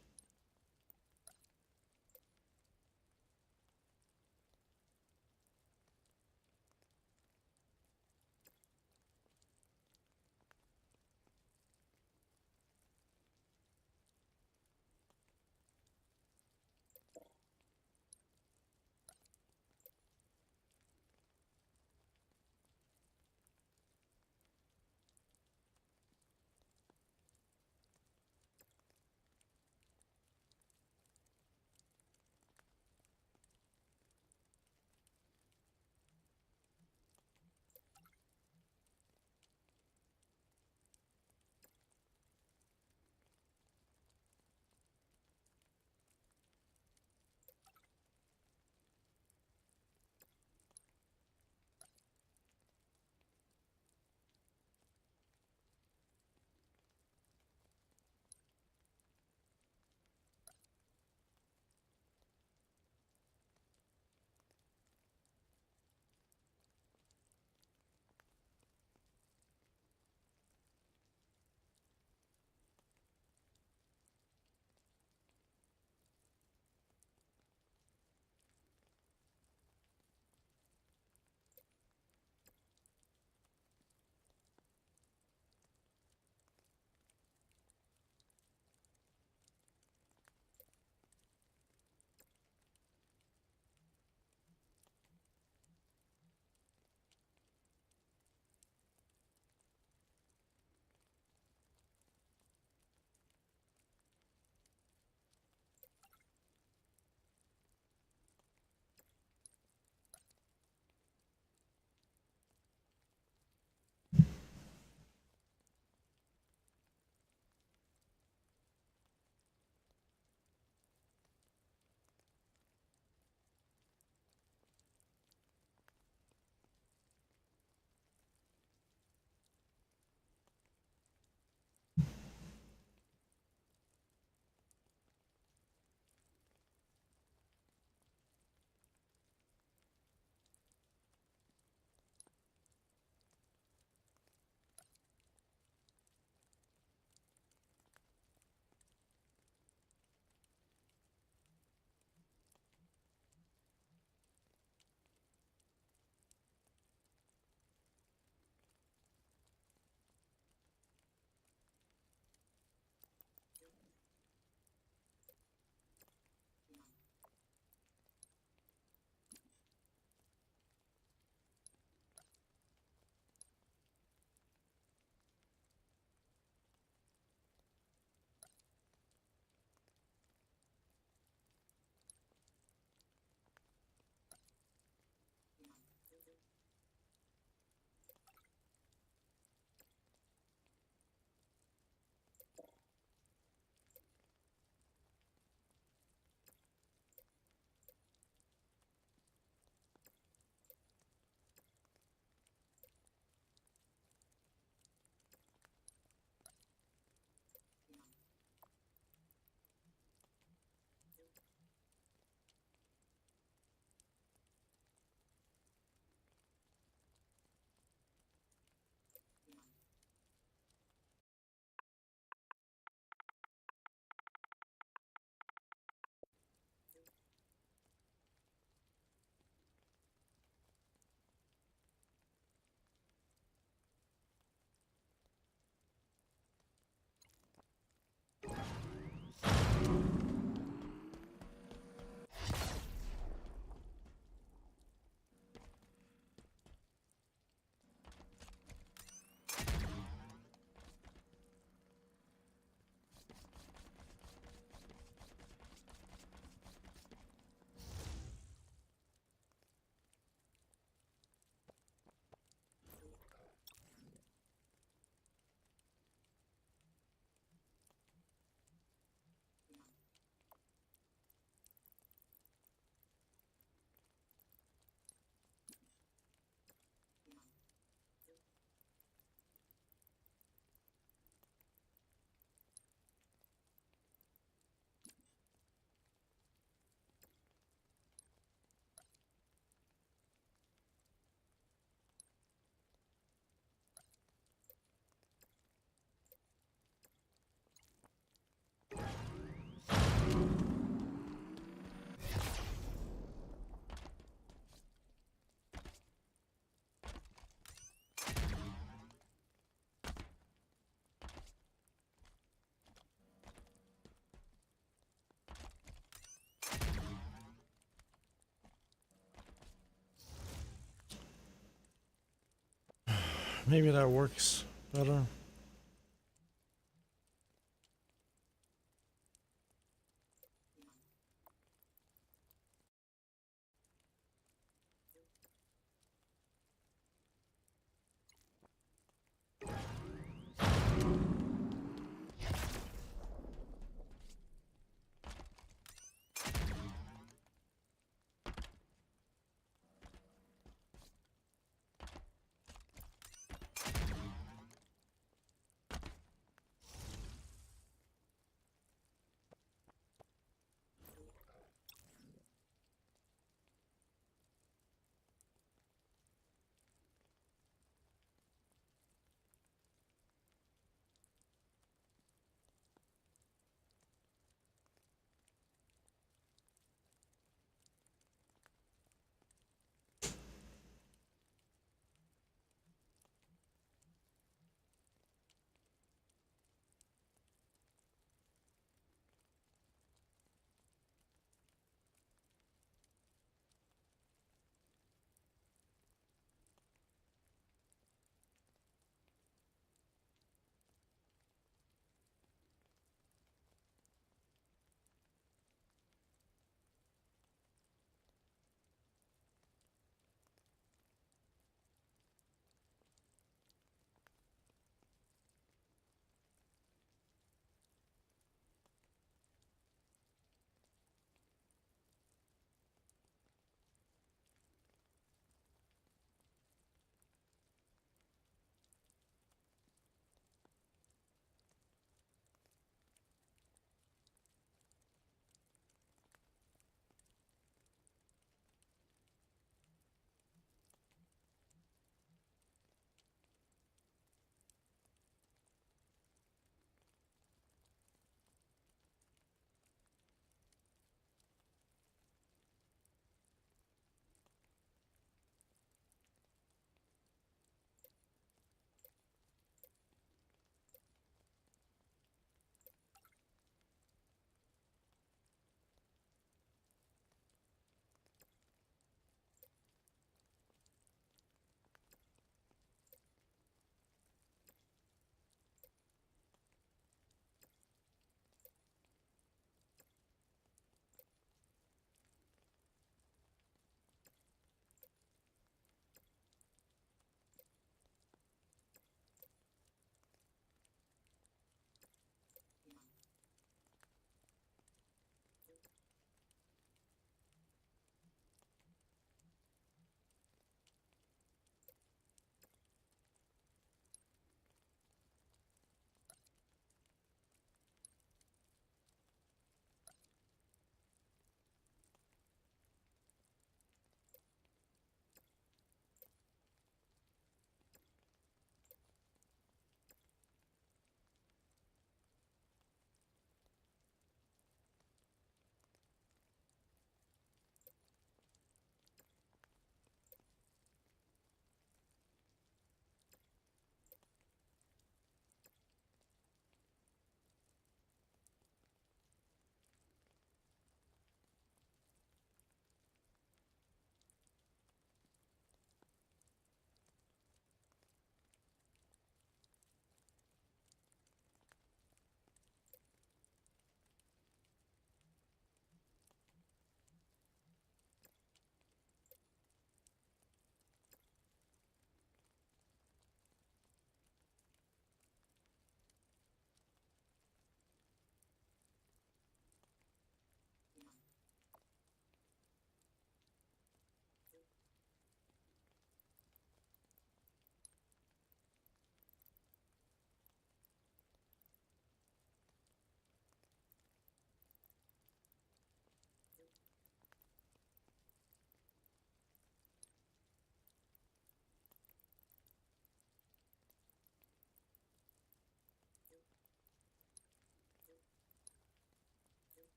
Maybe that works better.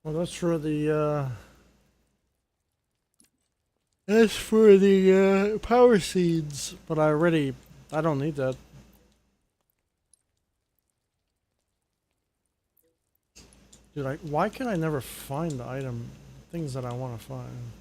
Well, that's for the, that's for the, power seeds. But I don't need that. Dude, why can I never find the things that I want to find?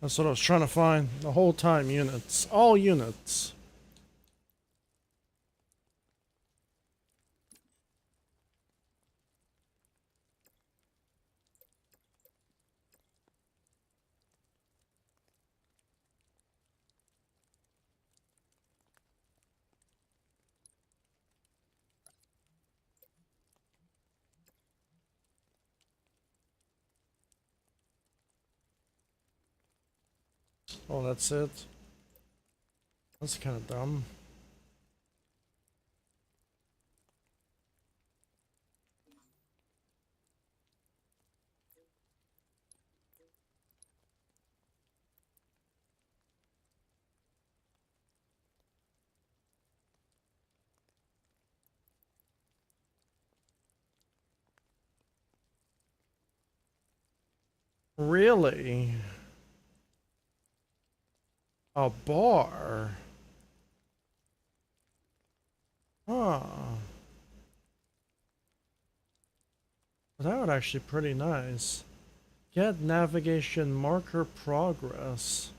That's what I was trying to find the whole time. Units. All units. Oh, that's it. That's kind of dumb. Really? A bar? Huh. That would actually pretty nice. Get navigation marker progress.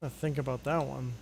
I think about that one.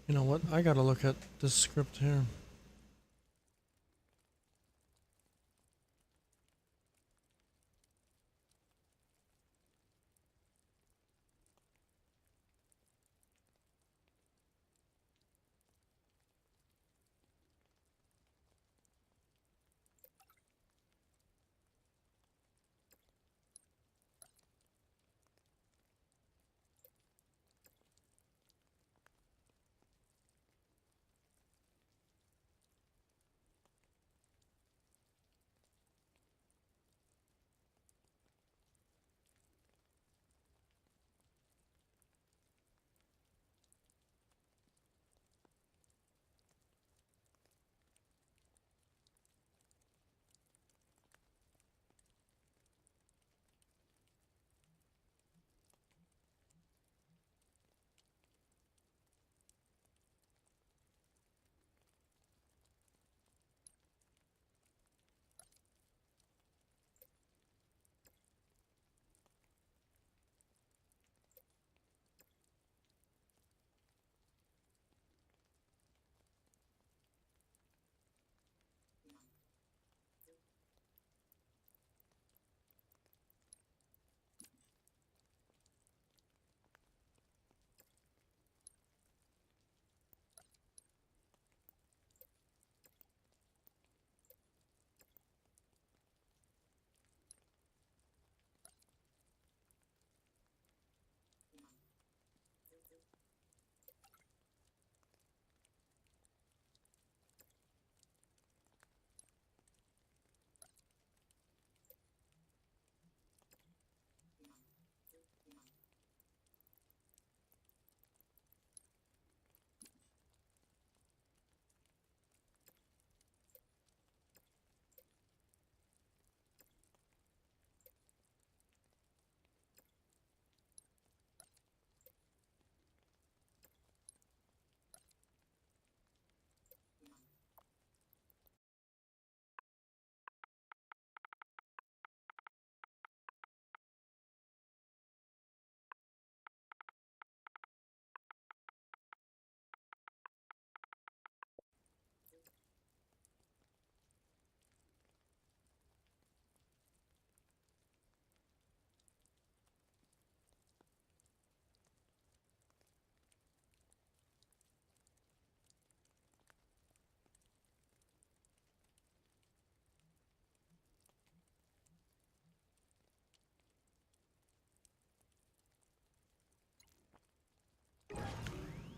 You know what? I gotta look at this script here.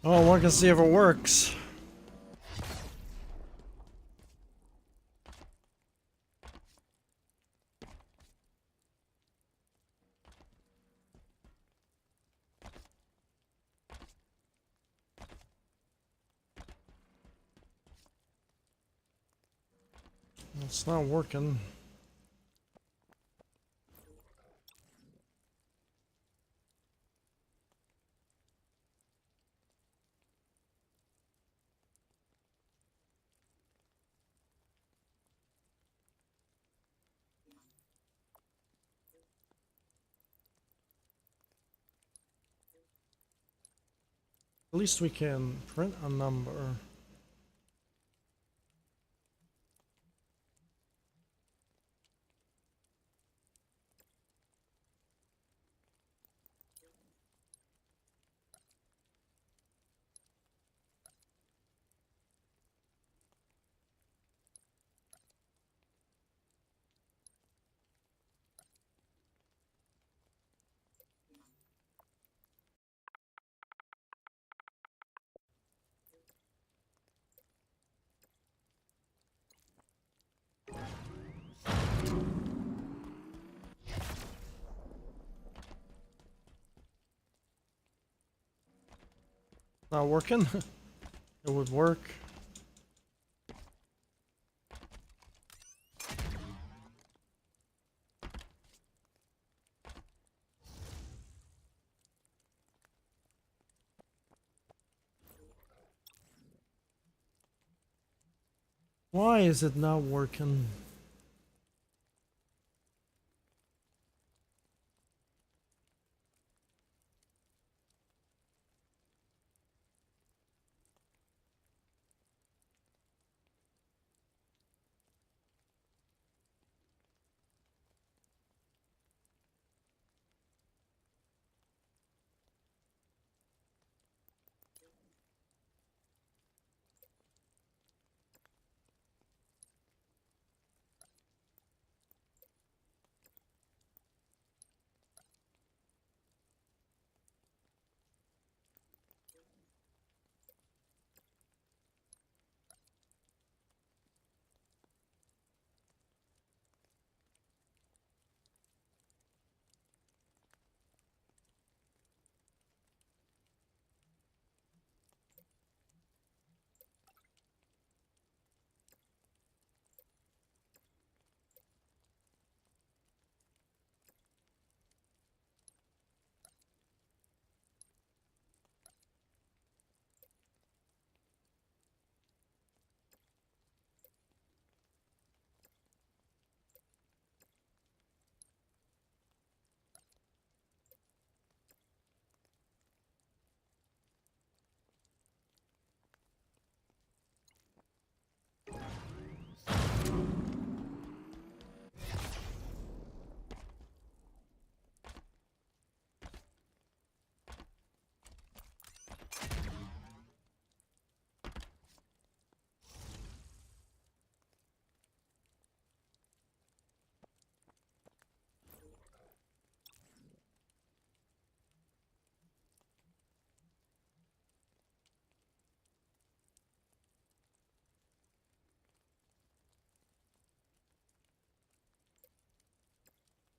Oh, one can see if it works. It's not working. At least we can print a number. Not working? It would work. Why is it not working?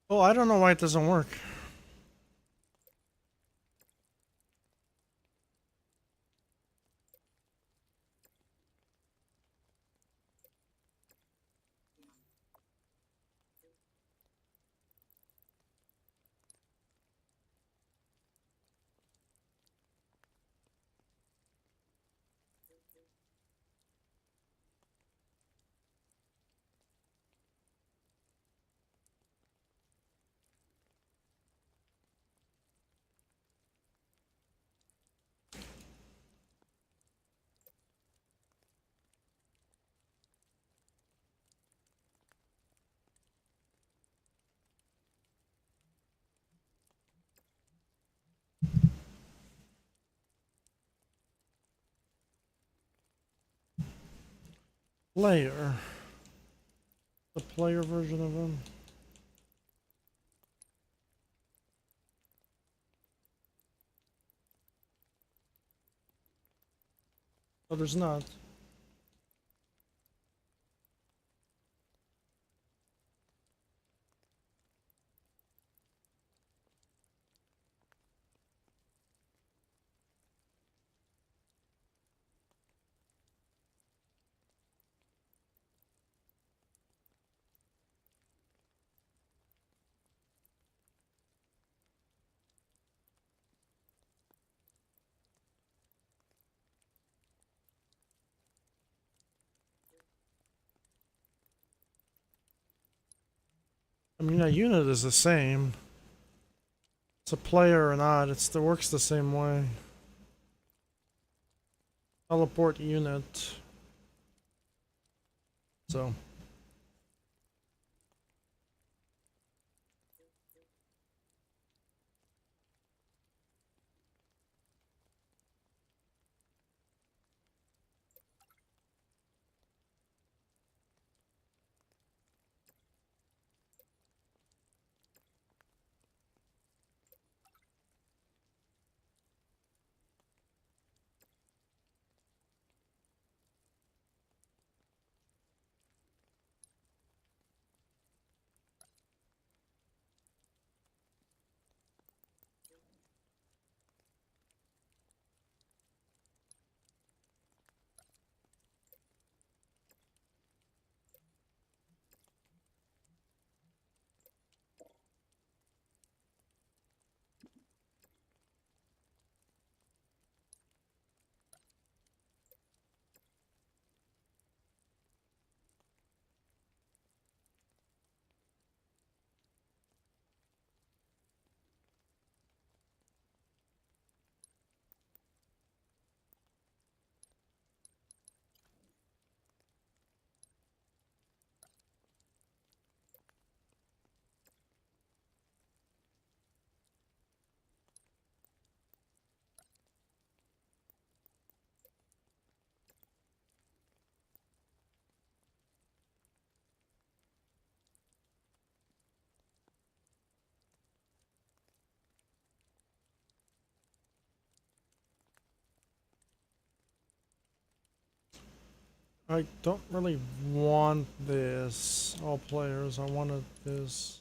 Oh, I don't know why it doesn't work. Player. The player version of him. Oh, there's not. I mean, a unit is the same. It's a player or not, it works the same way. Teleport unit. So. I don't really want this. All players, I wanted this.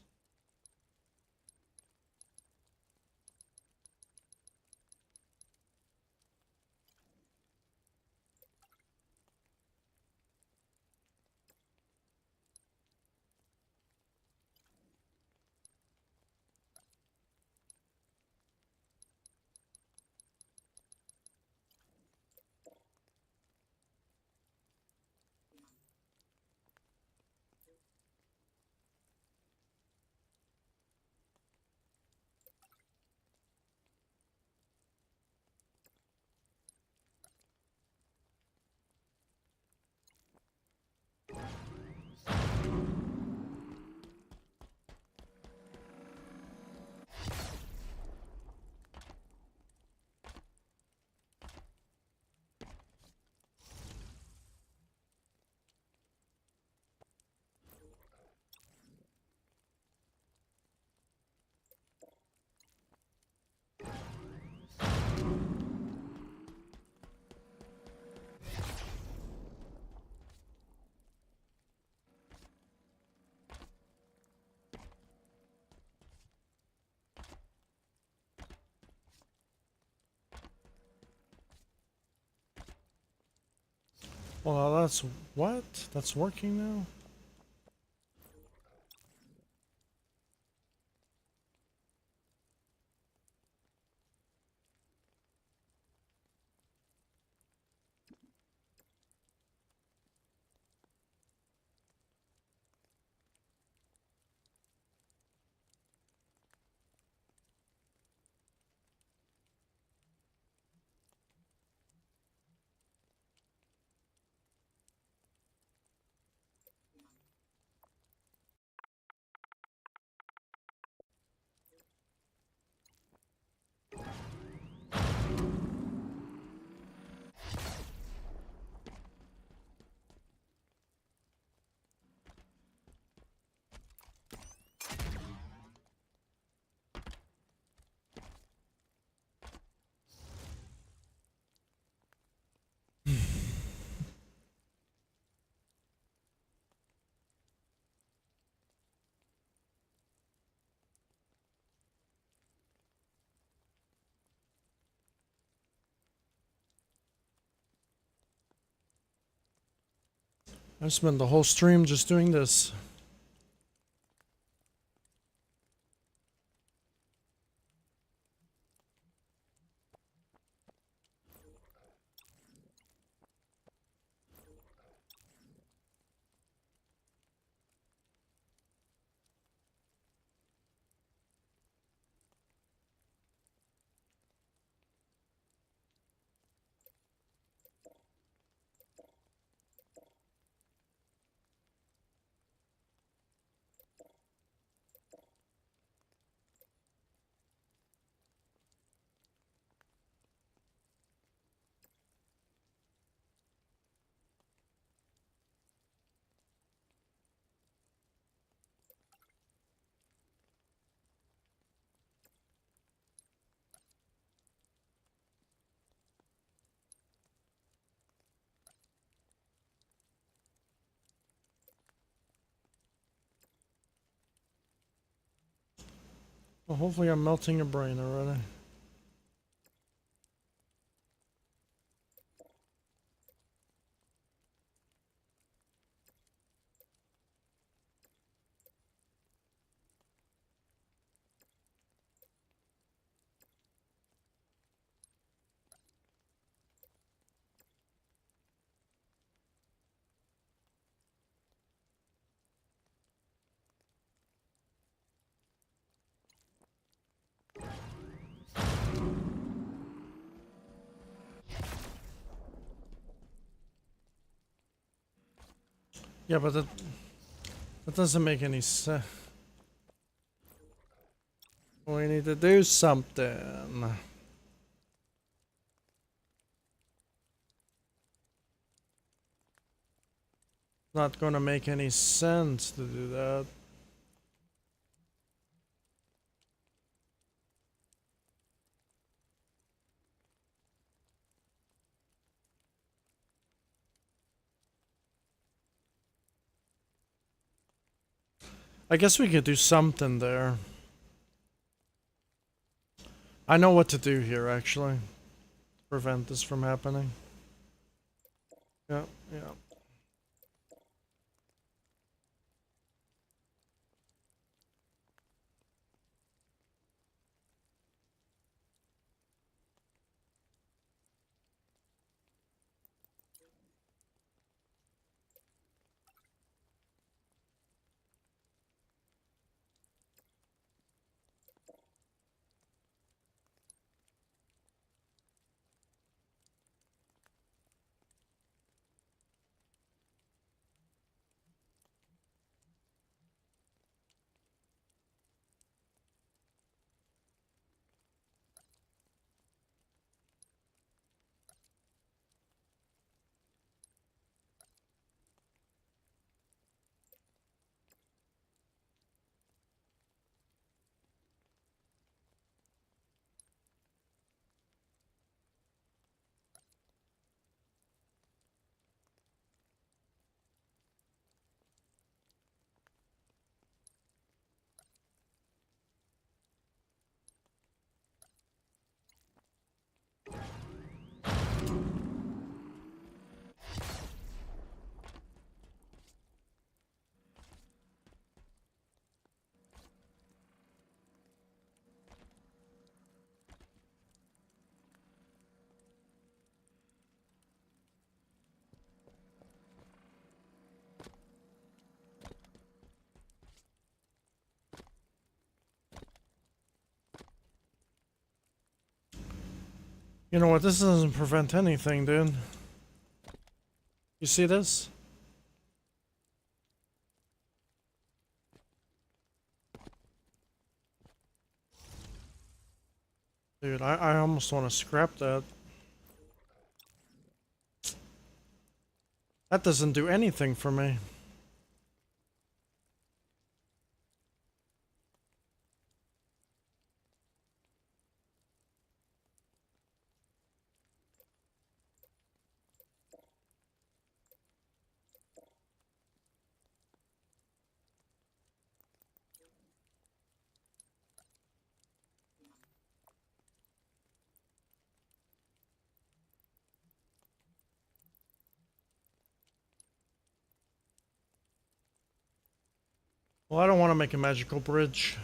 Well, now that's what? That's working now? I spent the whole stream just doing this. Well, hopefully I'm melting your brain already. Yeah, but that doesn't make any sense. We need to do something. Not gonna make any sense to do that. I guess we could do something there. I know what to do here, actually. Prevent this from happening. Yeah, yeah. You know what? This doesn't prevent anything, dude. You see this? Dude, I almost want to scrap that. That doesn't do anything for me. Well, I don't want to make a magical bridge.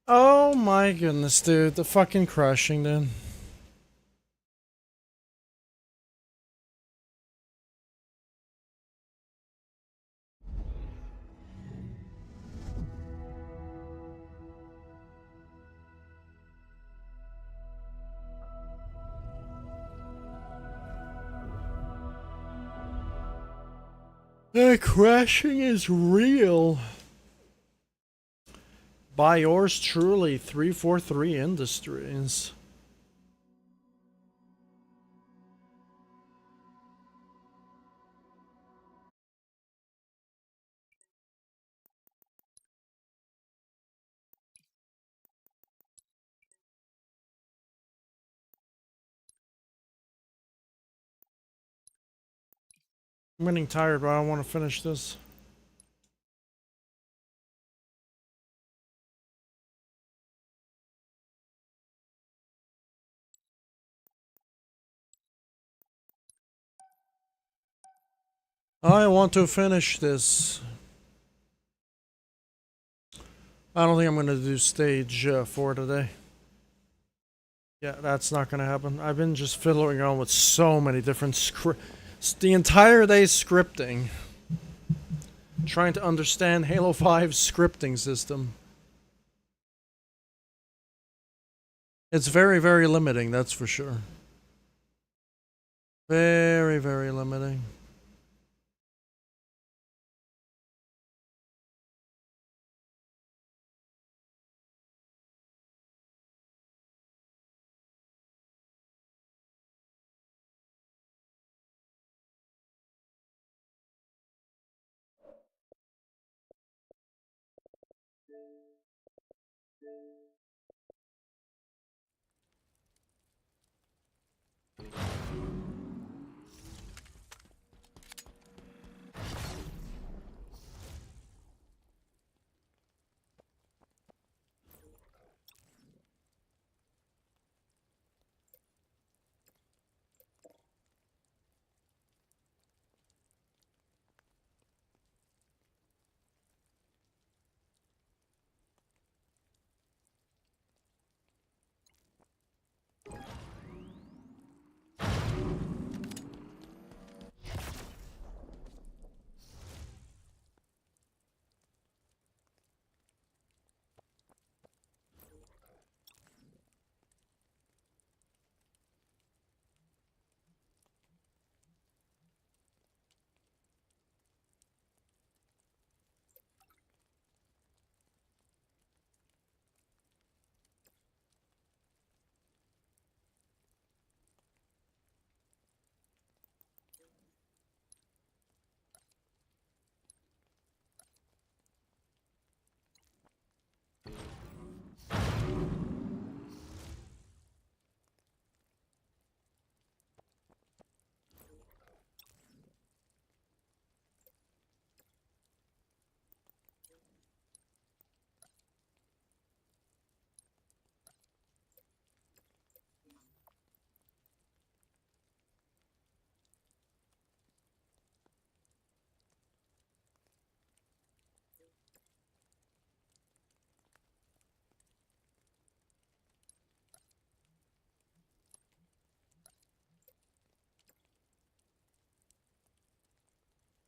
Oh my goodness, dude. The fucking crashing, dude. The crashing is real. By yours truly, 343 Industries. I'm getting tired, but I don't want to finish this. I want to finish this. I don't think I'm going to do stage 4 today. Yeah, that's not going to happen. I've been just fiddling around with so many different scripts. The entire day scripting. Trying to understand Halo 5's scripting system. It's very, very limiting, that's for sure. Very, very limiting.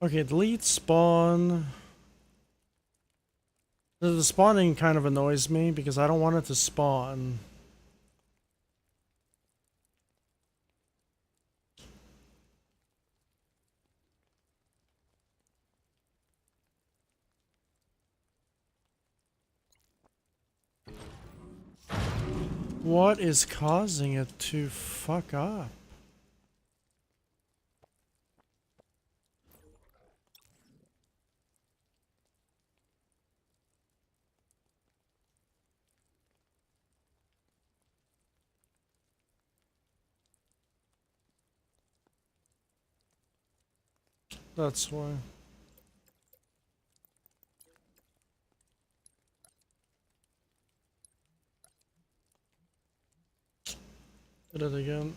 Okay, delete spawn. The spawning kind of annoys me because I don't want it to spawn. What is causing it to fuck up? That's why. Did it again.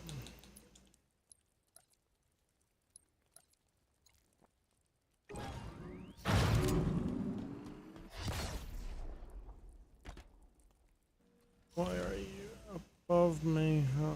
Why are you above me? Huh?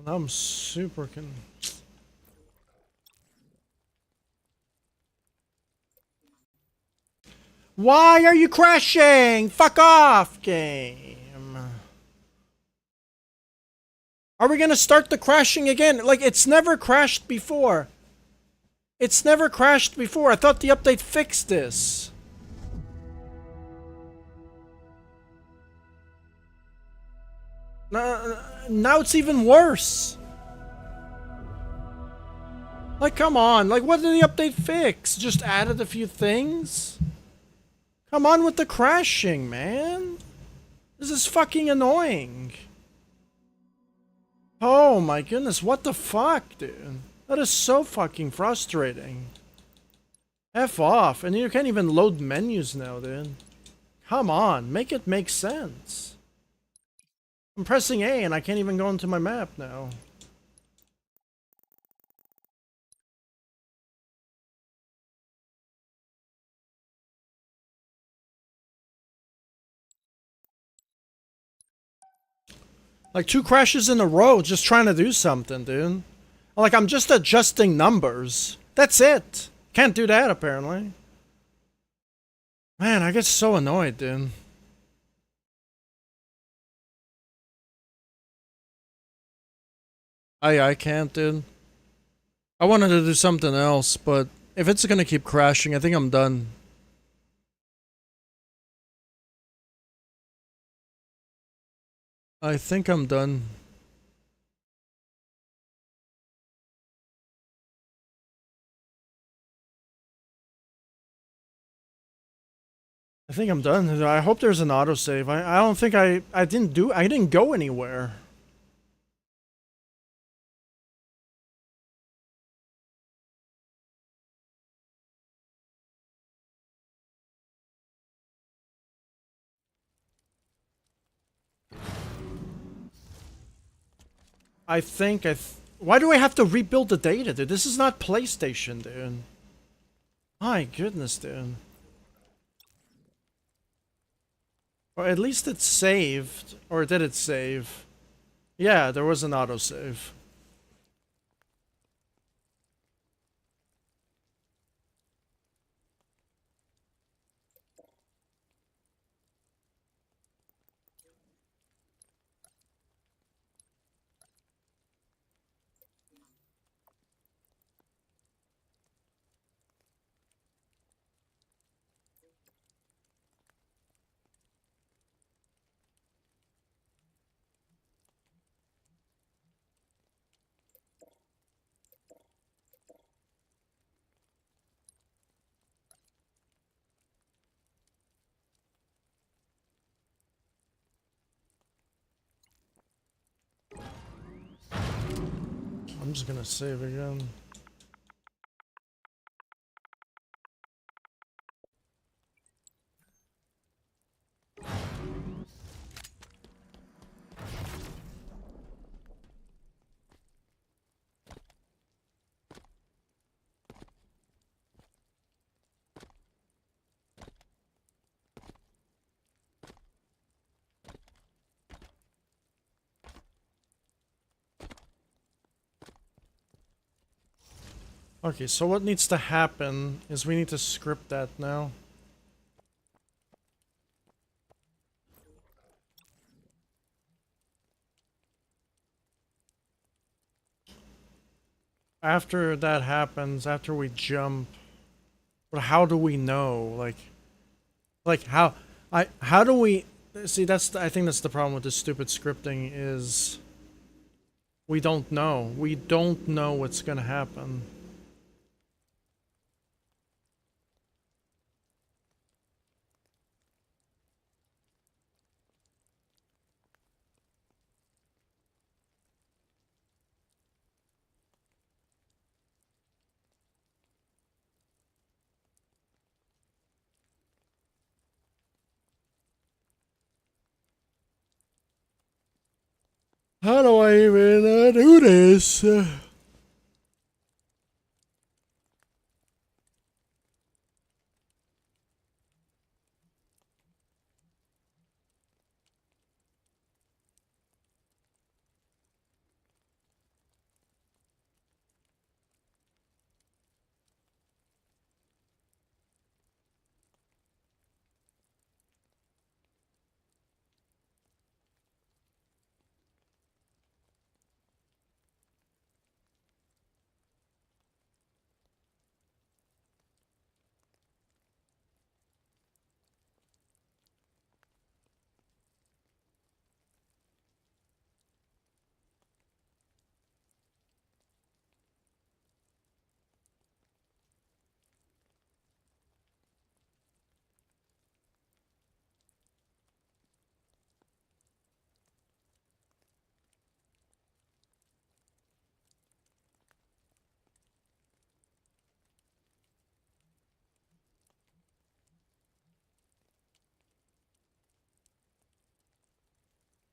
Well, I'm super Why are you crashing? Fuck off, game. Are we gonna start the crashing again? Like, it's never crashed before. It's never crashed before. I thought the update fixed this. Now it's even worse. Like, come on. Like, what did the update fix? Just added a few things? Come on with the crashing, man. This is fucking annoying. Oh my goodness, what the fuck, dude? That is so fucking frustrating. F off. And you can't even load menus now, dude. Come on, make it make sense. I'm pressing A and I can't even go into my map now. Like 2 crashes in a row just trying to do something, dude. Like, I'm just adjusting numbers. That's it. Can't do that, apparently. Man, I get so annoyed, dude. I can't, dude. I wanted to do something else, but if it's gonna keep crashing, I think I'm done. I think I'm done. I think I'm done. I hope there's an autosave. I don't think I didn't go anywhere. I think why do I have to rebuild the data, dude? This is not PlayStation, dude. My goodness, dude. Or at least it's saved. Or did it save? Yeah, there was an autosave. I'm just gonna save again. Okay, so what needs to happen is we need to script that now. After that happens, after we jump, but how do we know? Like how do we see? I think that's the problem with this stupid scripting is we don't know. We don't know what's gonna happen. How do I even do this?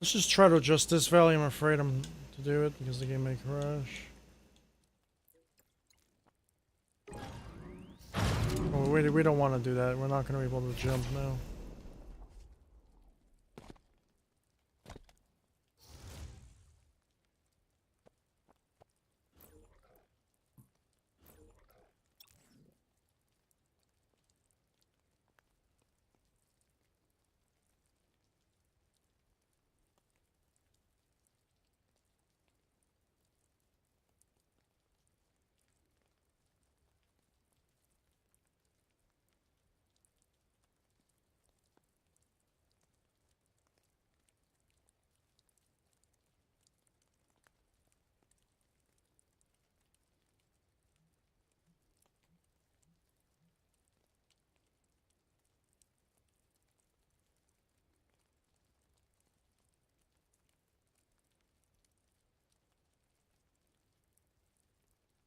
Let's just try to adjust this value. I'm afraid I'm to do it because the game may crash. Oh, we don't want to do that. We're not going to be able to jump now.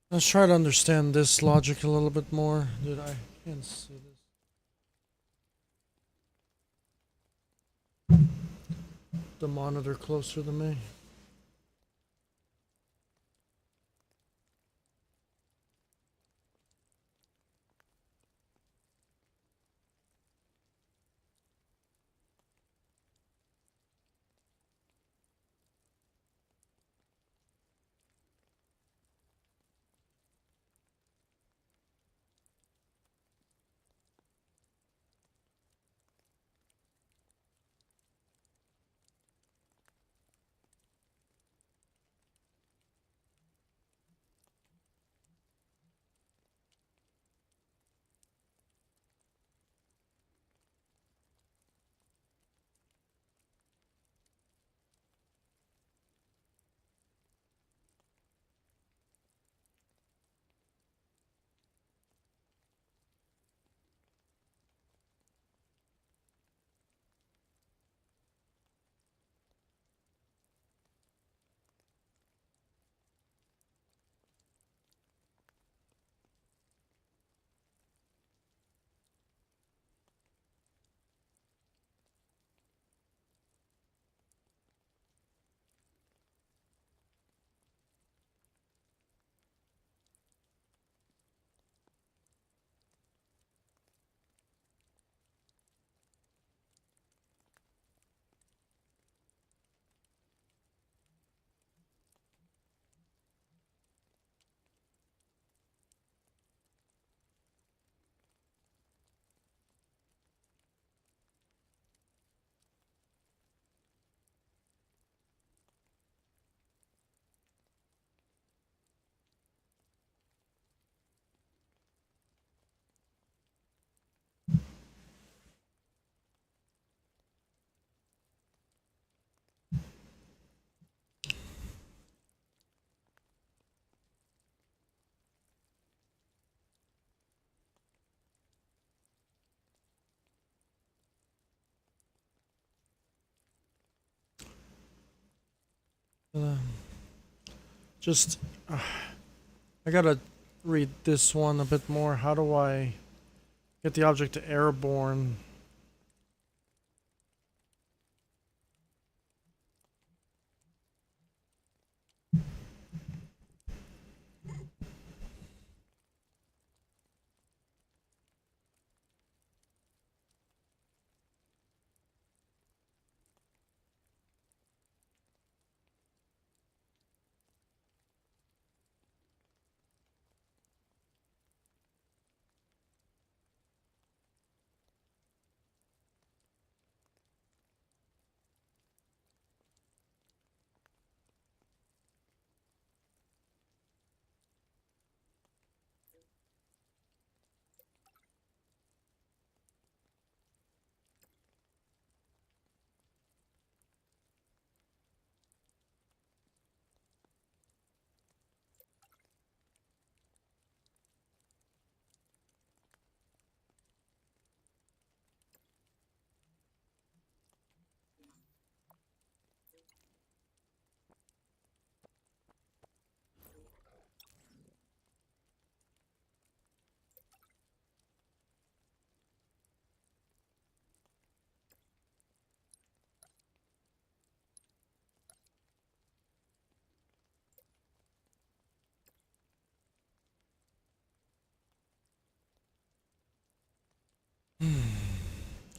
Let's try to understand this logic a little bit more. Dude, I can't see this. The monitor closer to me. Uh, just, I gotta read this one a bit more. How do I get the object to airborne?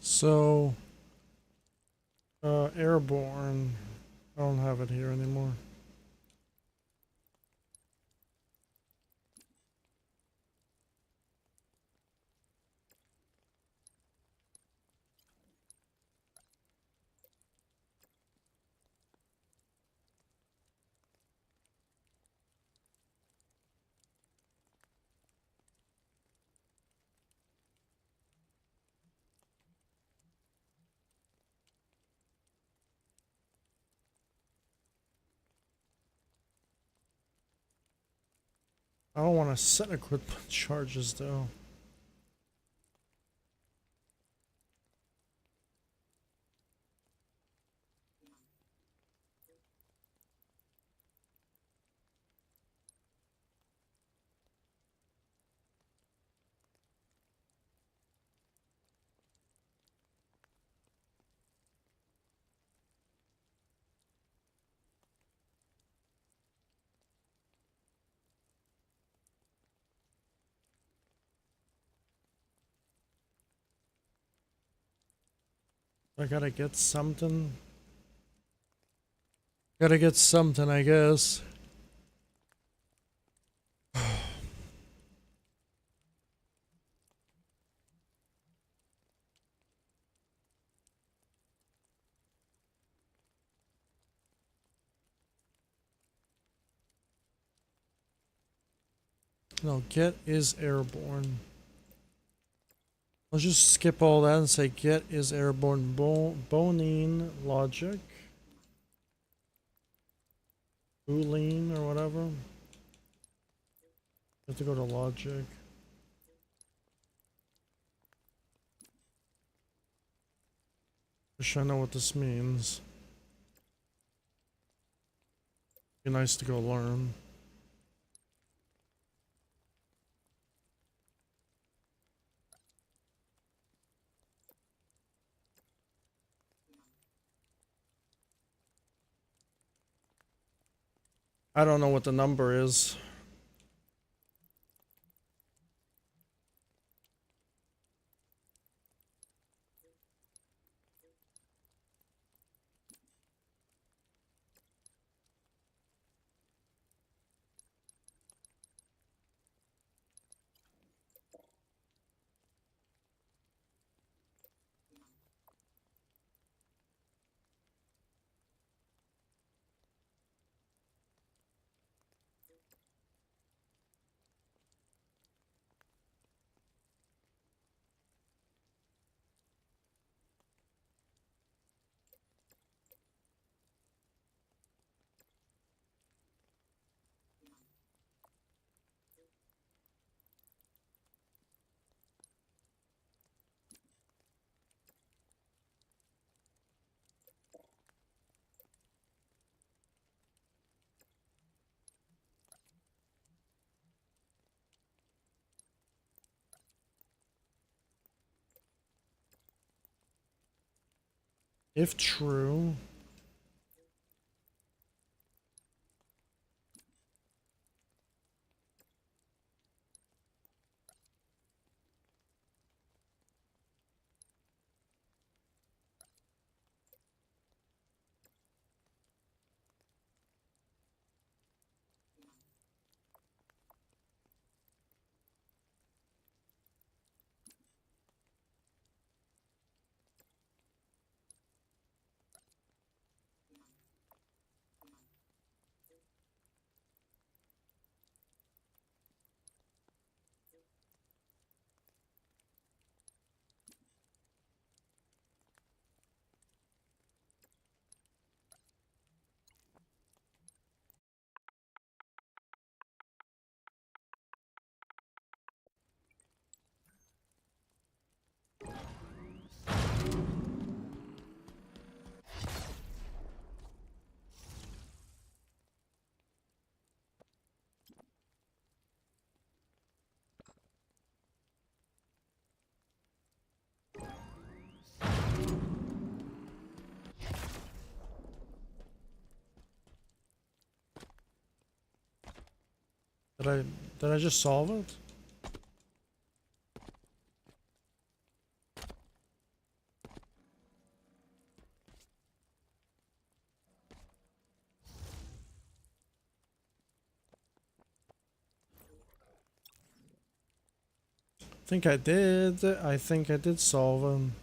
So, airborne. I don't have it here anymore. I don't want to set equipment charges though. I gotta get something. Gotta get something, I guess. No, get is airborne. Let's just skip all that and say get is airborne. Boolean logic. Boolean or whatever. You have to go to logic. Wish I know what this means. Be nice to go learn. I don't know what the number is. If true. Did I just solve it? I think I did. I think I did solve them.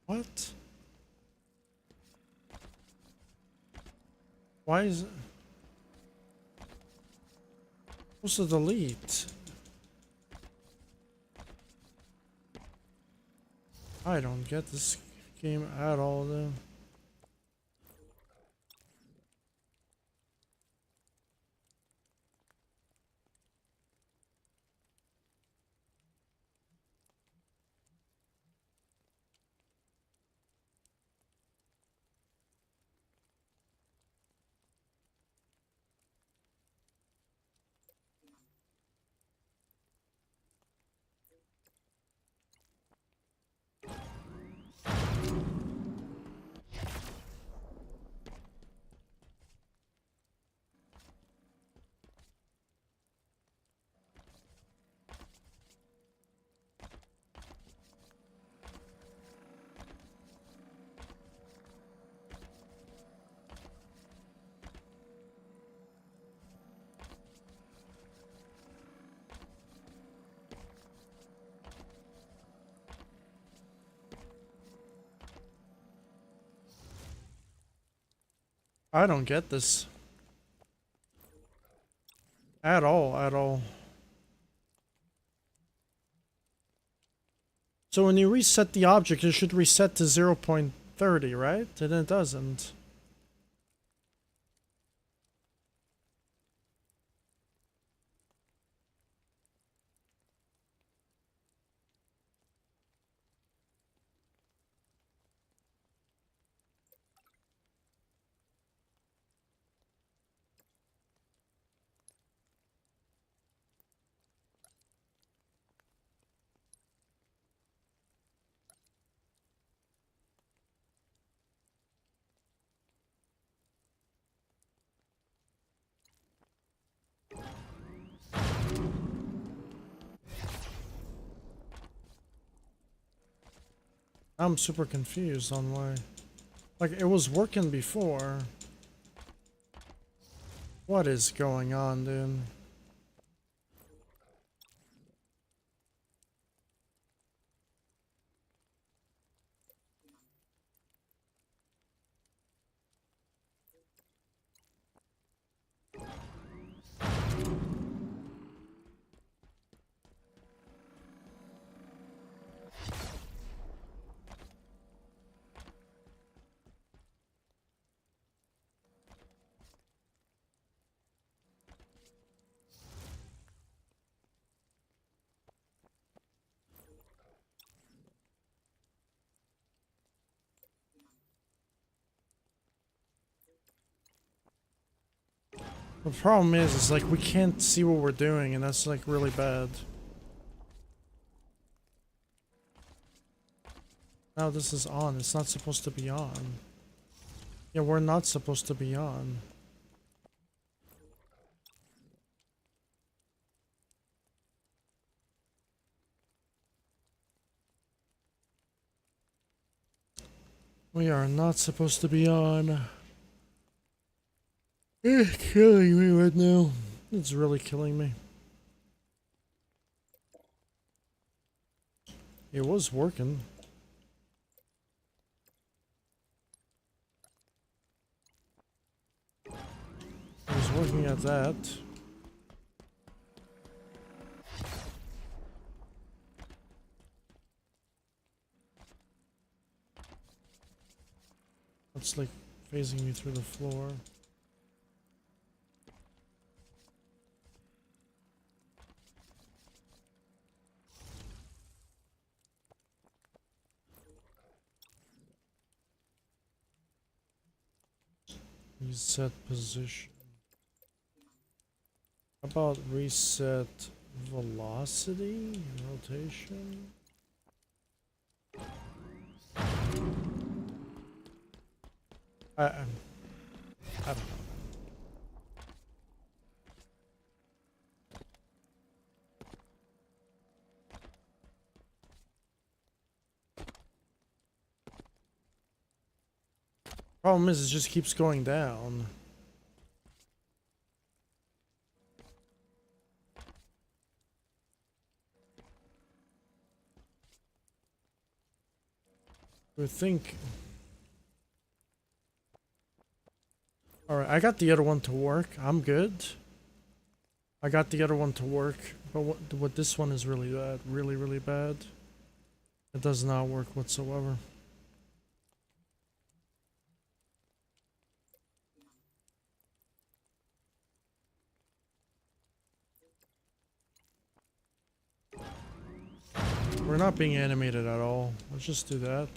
What? Why is it? What's the delete? I don't get this game at all, though. I don't get this. At all, at all. So when you reset the object, it should reset to 0.30, right? And it doesn't. I'm super confused on why. Like, it was working before. What is going on, dude? The problem is like we can't see what we're doing, and that's like really bad. Now this is on. It's not supposed to be on. Yeah, we're not supposed to be on. We are not supposed to be on. It's killing me right now. It's really killing me. It was working. I was working at that. It's like phasing me through the floor. Reset position. How about reset velocity? Rotation? I don't know. Problem is, it just keeps going down. I would think. Alright, I got the other one to work. I'm good. I got the other one to work, but what this one is really bad. Really, really bad. It does not work whatsoever. We're not being animated at all. Let's just do that.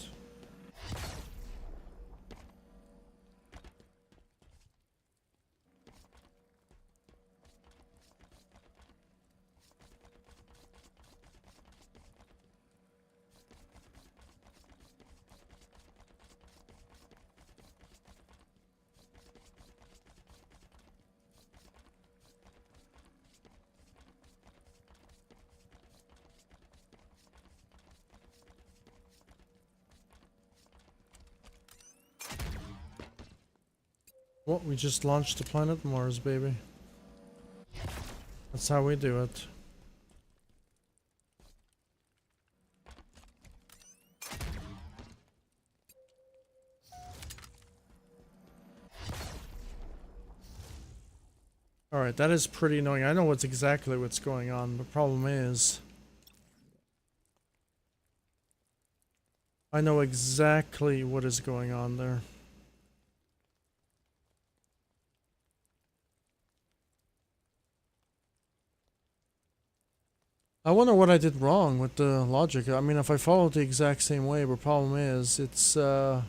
Well, we just launched the planet Mars, baby. That's how we do it. Alright, that is pretty annoying. I know what's going on. The problem is, I know exactly what is going on there. I wonder what I did wrong with the logic. I mean, if I followed the exact same way, the problem is, it's, I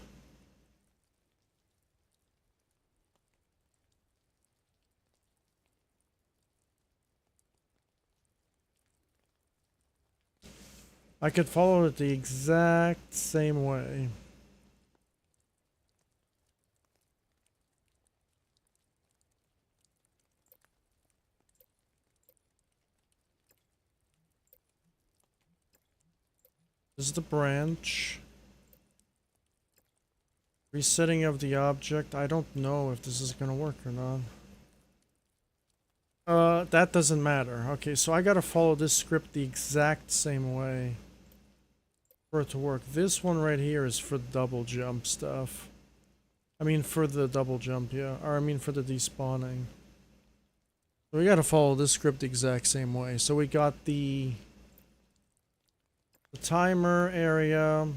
could follow it the exact same way. This is the branch. Resetting of the object. I don't know if this is gonna work or not. That doesn't matter. Okay, so I gotta follow this script the exact same way for it to work. This one right here is for double jump stuff. I mean for the double jump, yeah. Or I mean for the despawning. So we gotta follow this script the exact same way. So we got the timer area.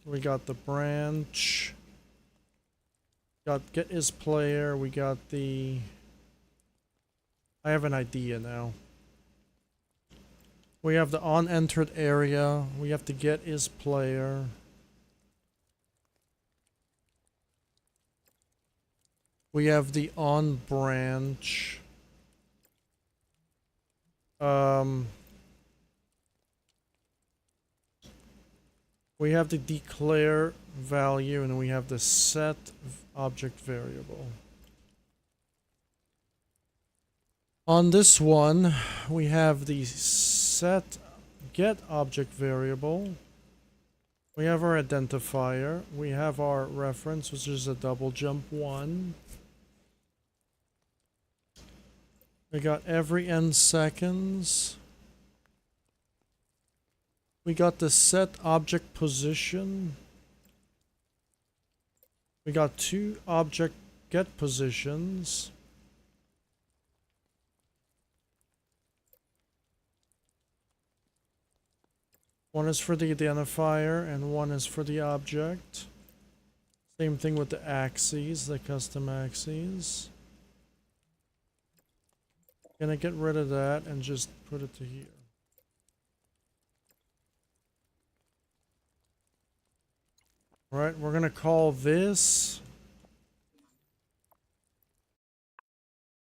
We got the branch. Got get is player. We got the... I have an idea now. We have the on entered area. We have to get is player. We have the on branch. We have the declare value, and we have the set object variable. On this one, we have the set get object variable. We have our identifier. We have our reference, which is a double jump 1. We got every n seconds. We got the set object position. We got 2 object get positions. One is for the identifier and one is for the object. Same thing with the axes, the custom axes. Gonna get rid of that and just put it to here. Alright, we're gonna call this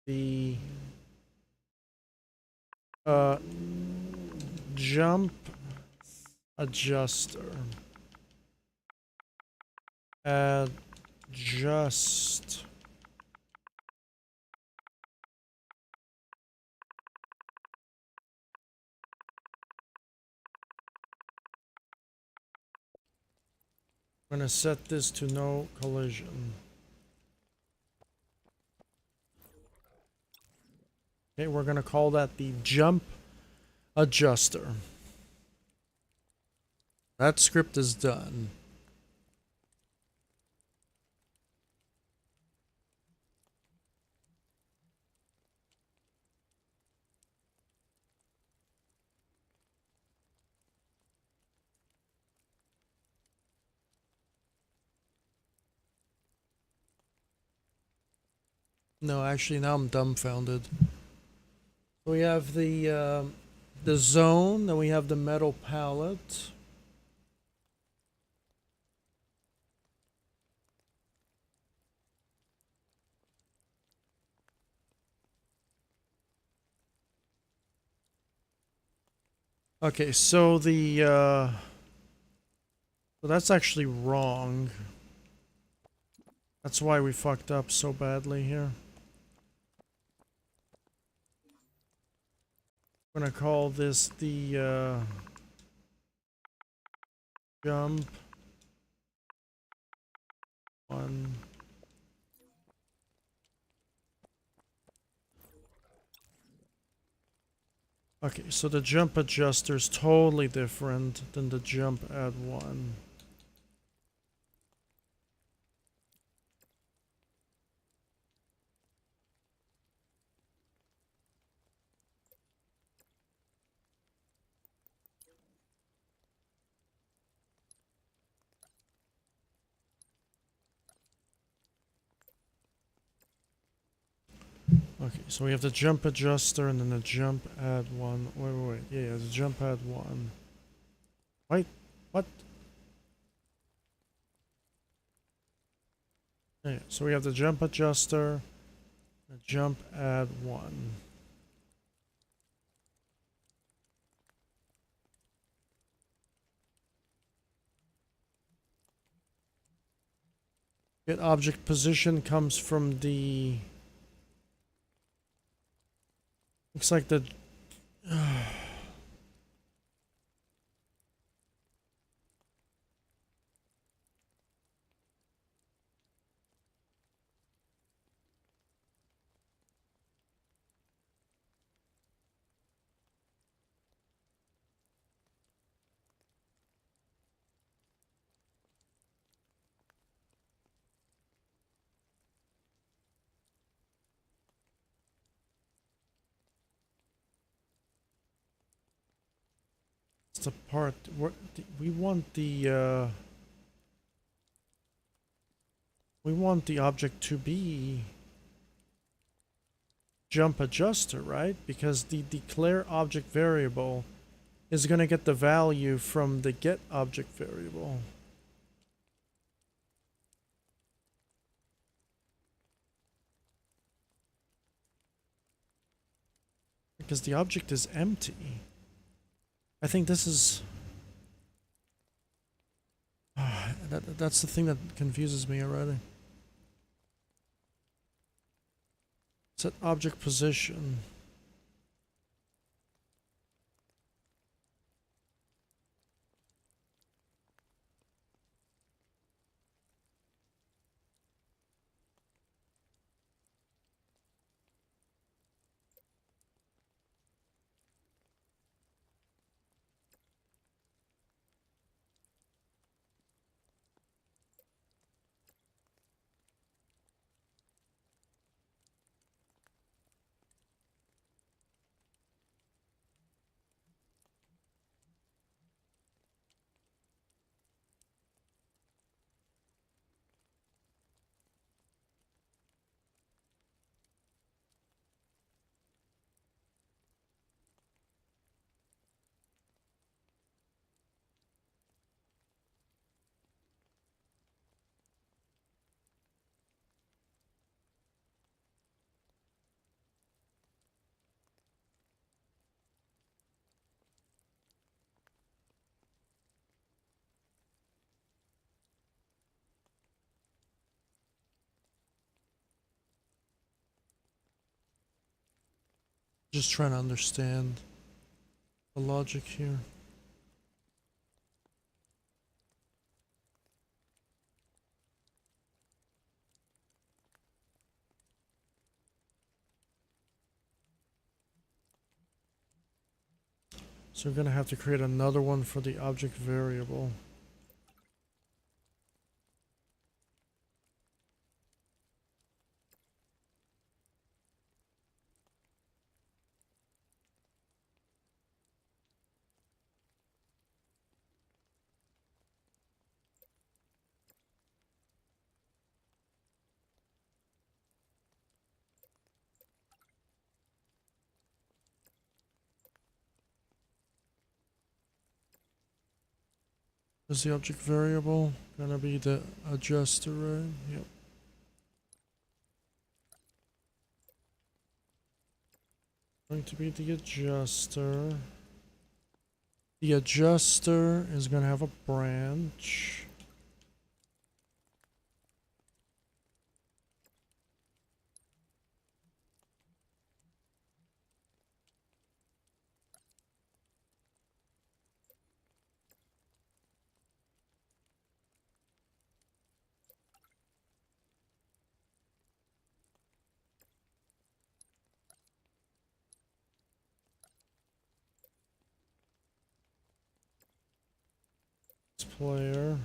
the jump adjuster. Adjust. I'm gonna set this to no collision. Okay, we're gonna call that the jump adjuster. That script is done. No, actually now I'm dumbfounded. We have the zone, then we have the metal pallet. Okay, so the so that's actually wrong. That's why we fucked up so badly here. I'm gonna call this the jump 1. Okay, so the jump adjuster is totally different than the jump add 1. Okay, so we have the jump adjuster and then the jump add 1. Wait. Yeah, the jump add 1. Wait, what? Yeah, so we have the jump adjuster, the jump add 1. Get object position comes from the... Looks like the... the part where we want the object to be jump adjuster, right? Because the declare object variable is going to get the value from the get object variable. Because the object is empty. I think this is... that's the thing that confuses me already. Set object position. Just trying to understand the logic here. So we're going to have to create another one for the object variable. Is the object variable gonna be the adjuster, right? Yep. Going to be the adjuster. The adjuster is gonna have a branch. Player.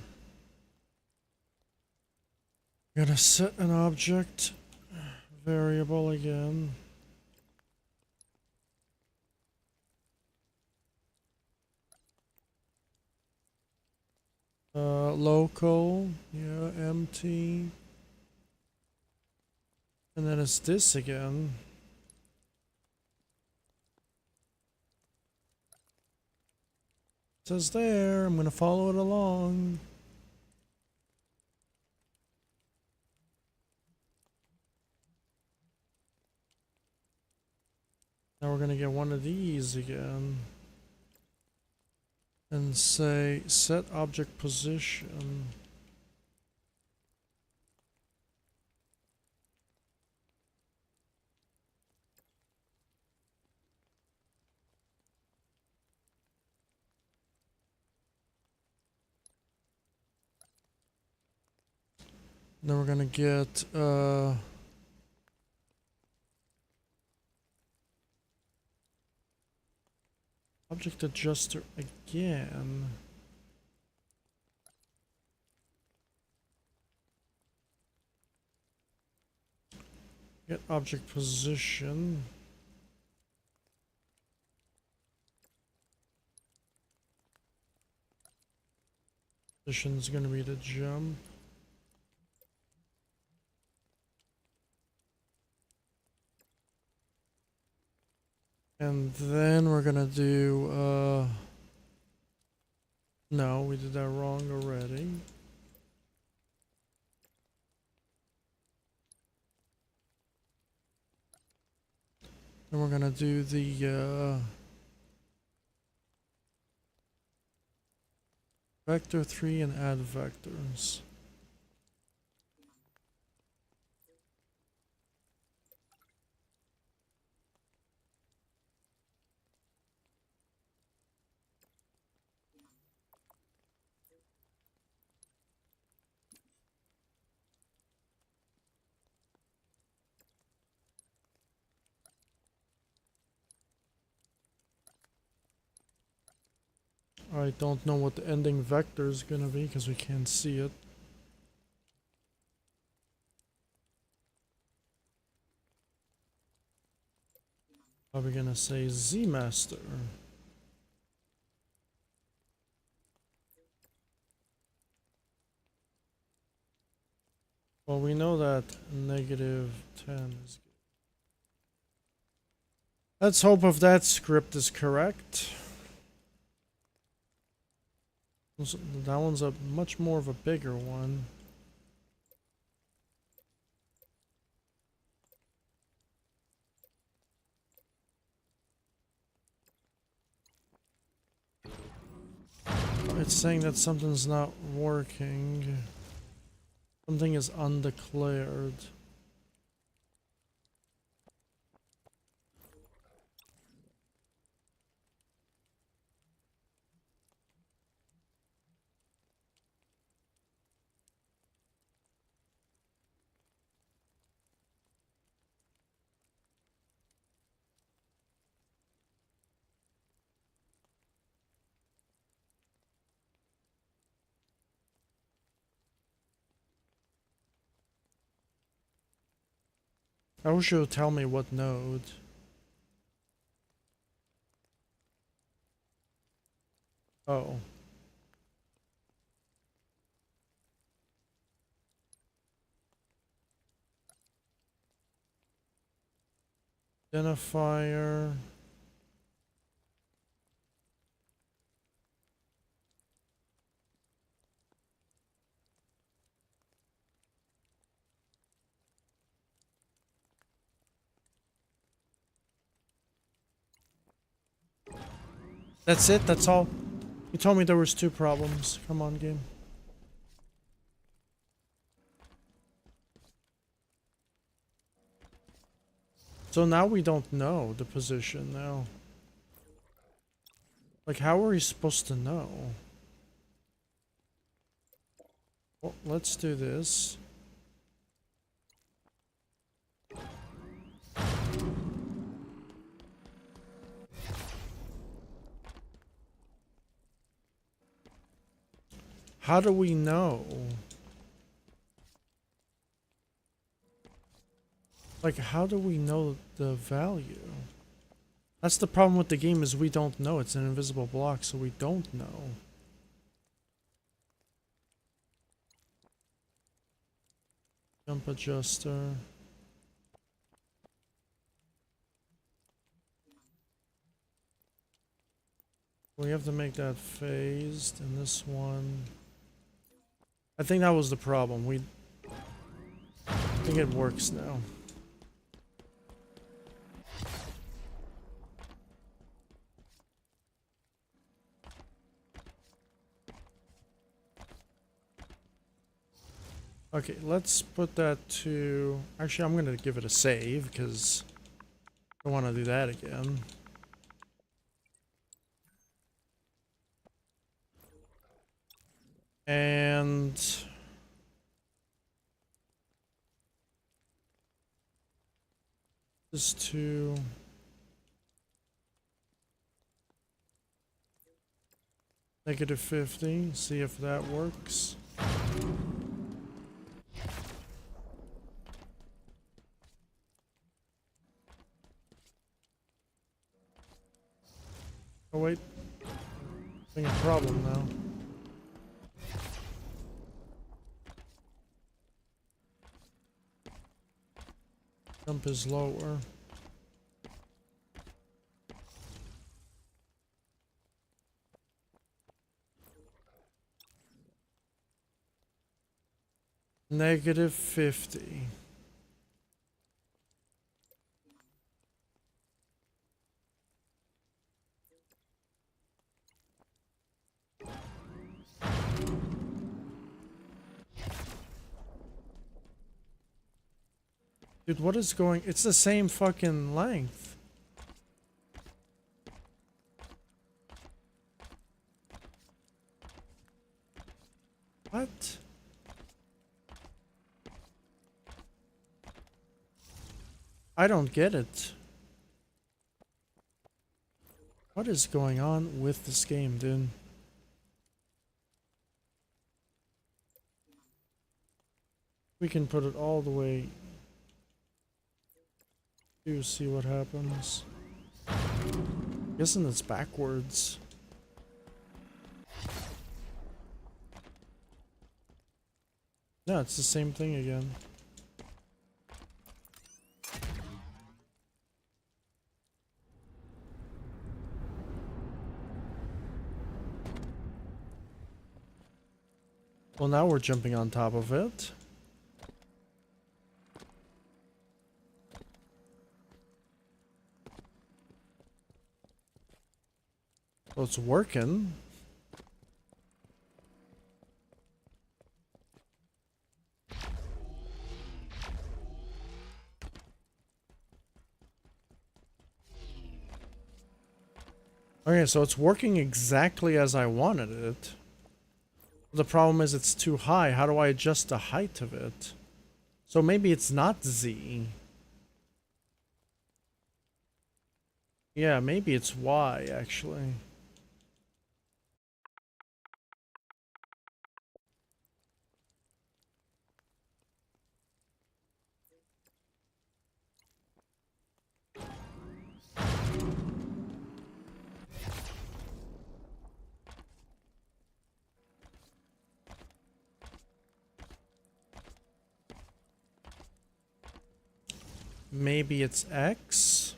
Gonna set an object variable again. Local, yeah, empty. And then it's this again. It says there, I'm gonna follow it along. Now we're gonna get one of these again. And say set object position. Then we're gonna get object adjuster again. Get object position. Position's gonna be the jump. And then we're gonna do, no, we did that wrong already. Then we're gonna do the, vector 3 and add vectors. I don't know what the ending vector is gonna be because we can't see it. Probably gonna say Z master. Well, we know that -10 is good. Let's hope if that script is correct. That one's a much more of a bigger one. It's saying that something's not working. Something is undeclared. I wish you would tell me what node. Oh. Identifier. That's it? That's all? You told me there was 2 problems. Come on, game. So now we don't know the position now. Like, how are we supposed to know? Well, let's do this. How do we know? Like, how do we know the value? That's the problem with the game, is we don't know. It's an invisible block, so we don't know. Jump adjuster. We have to make that phased, and this one. I think that was the problem. I think it works now. Okay, let's put that to... Actually, I'm gonna give it a save, because I don't want to do that again. And... this to... -50, see if that works. Oh wait, having a problem now. Jump is lower. -50. Dude, what is going... It's the same fucking length. What? I don't get it. What is going on with this game, dude? We can put it all the way to see what happens. Guessing it's backwards. No, it's the same thing again. Well, now we're jumping on top of it. Well, it's working. Okay, so it's working exactly as I wanted it. The problem is it's too high. How do I adjust the height of it? So maybe it's not Z. Yeah, maybe it's Y, actually. Maybe it's X?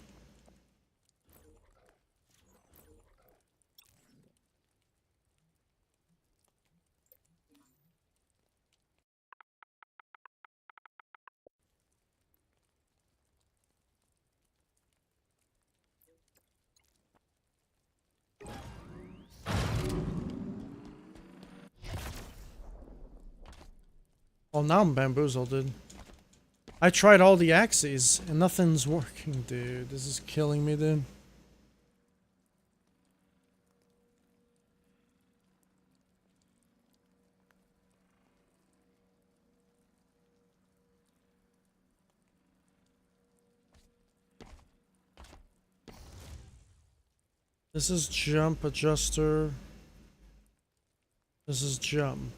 Well, now I'm bamboozled, dude. I tried all the axes, and nothing's working, dude. This is killing me, dude. This is jump adjuster. This is jump.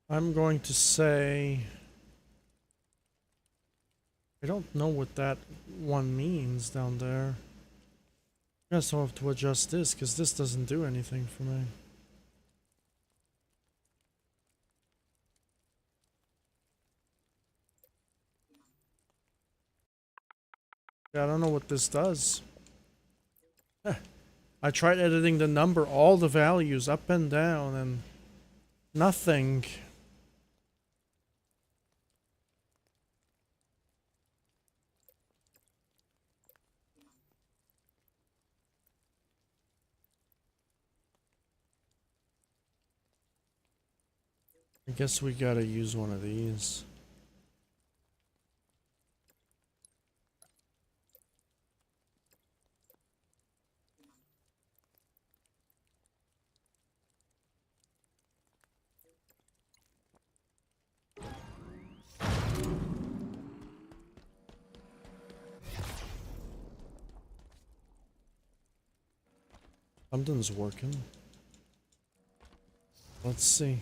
I'm going to say... I don't know what that one means down there. I guess I'll have to adjust this, because this doesn't do anything for me. Yeah, I don't know what this does. I tried editing the number, all the values up and down, and nothing. I guess we gotta use one of these. Something's working. Let's see.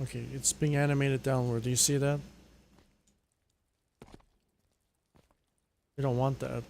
Okay, it's being animated downward. Do you see that? We don't want that.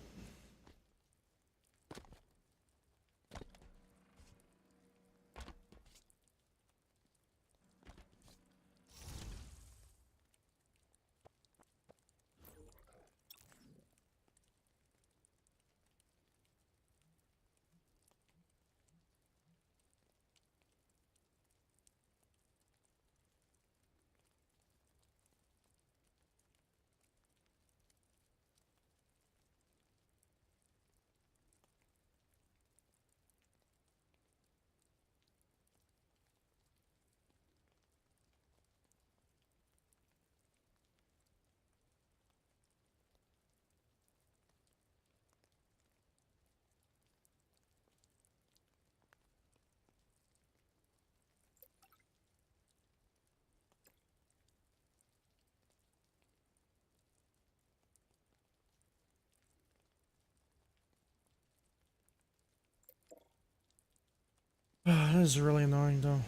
That is really annoying though.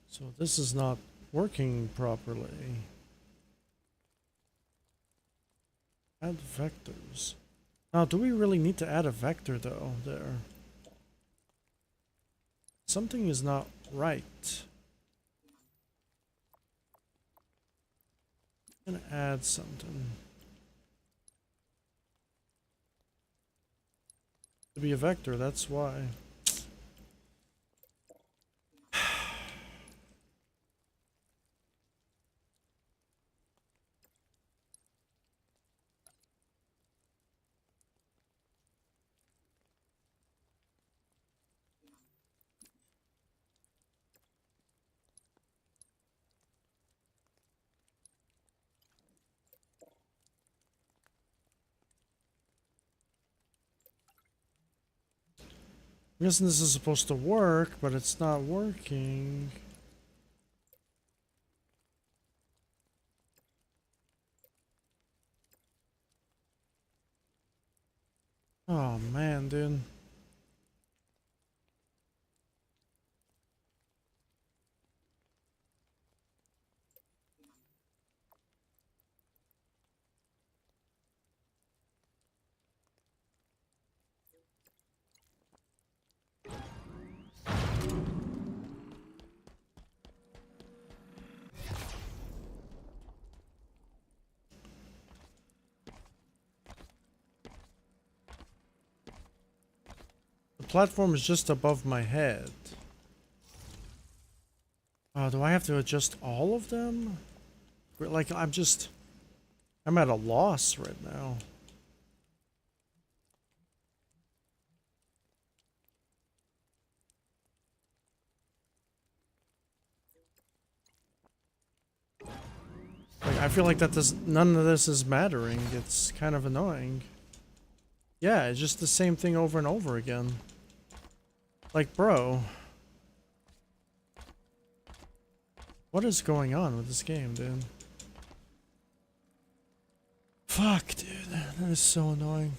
So this is not working properly. Add vectors. Now, do we really need to add a vector though there? Something is not right. I'm gonna add something. To be a vector, that's why. I'm guessing this is supposed to work, but it's not working. Oh man, dude. The platform is just above my head. Do I have to adjust all of them? Like, I'm at a loss right now. Like, I feel like none of this is mattering. It's kind of annoying. Yeah, it's just the same thing over and over again. Like, bro. What is going on with this game, dude? Fuck, dude. That is so annoying.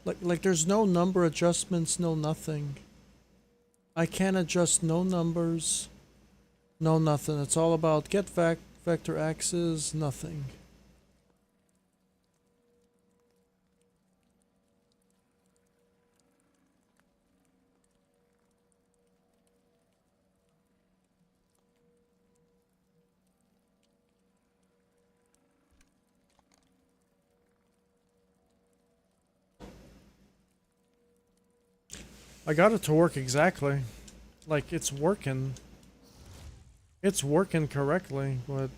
Like there's no number adjustments, no nothing. I can't adjust no numbers, no nothing. It's all about get vector axes, nothing. I got it to work exactly. Like, it's working. It's working correctly, but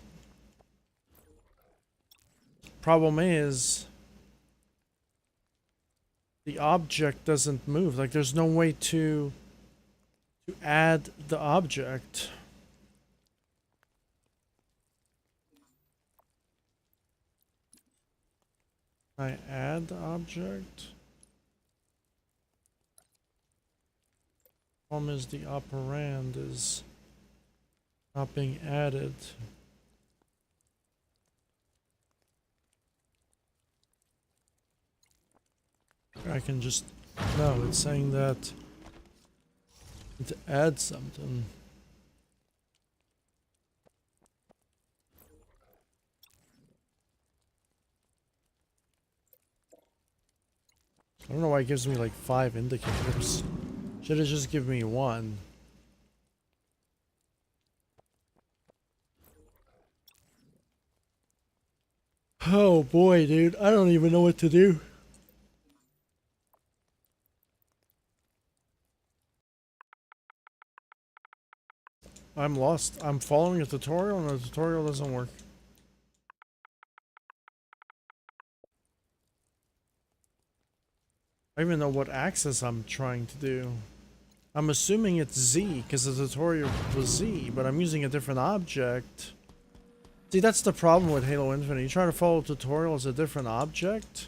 problem is the object doesn't move. Like, there's no way to add the object. I add the object. Problem is the operand is not being added. I can just, no, it's saying that to add something. I don't know why it gives me like 5 indicators. Should have just given me 1. Oh boy, dude, I don't even know what to do. I'm lost. I'm following a tutorial and the tutorial doesn't work. I don't even know what axis I'm trying to do. I'm assuming it's Z because the tutorial was Z, but I'm using a different object. See, that's the problem with Halo Infinite. You try to follow a tutorial as a different object,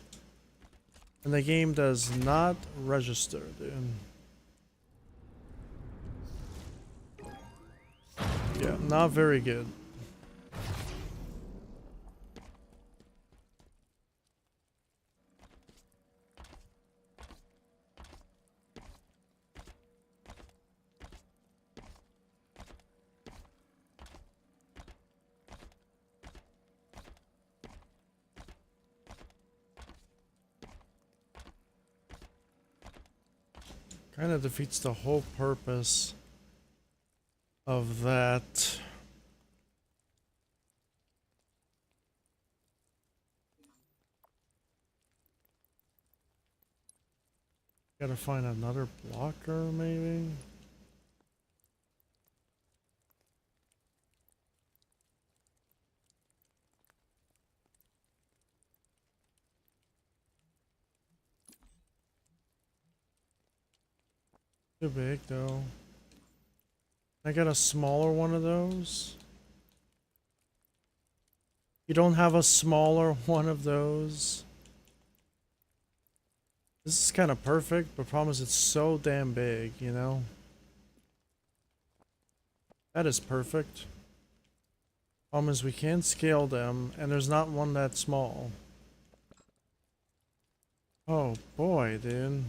and the game does not register, dude. Yeah, not very good. Kind of defeats the whole purpose of that. Gotta find another blocker, maybe? Too big, though. I got a smaller one of those. You don't have a smaller one of those? This is kind of perfect, but problem is it's so damn big, you know? That is perfect. Problem is we can't scale them, and there's not one that small. Oh boy, dude.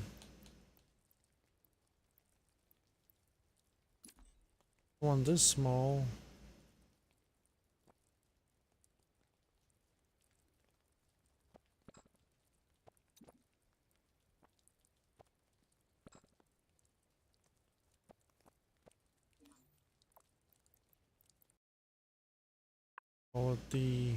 One this small. Call it the...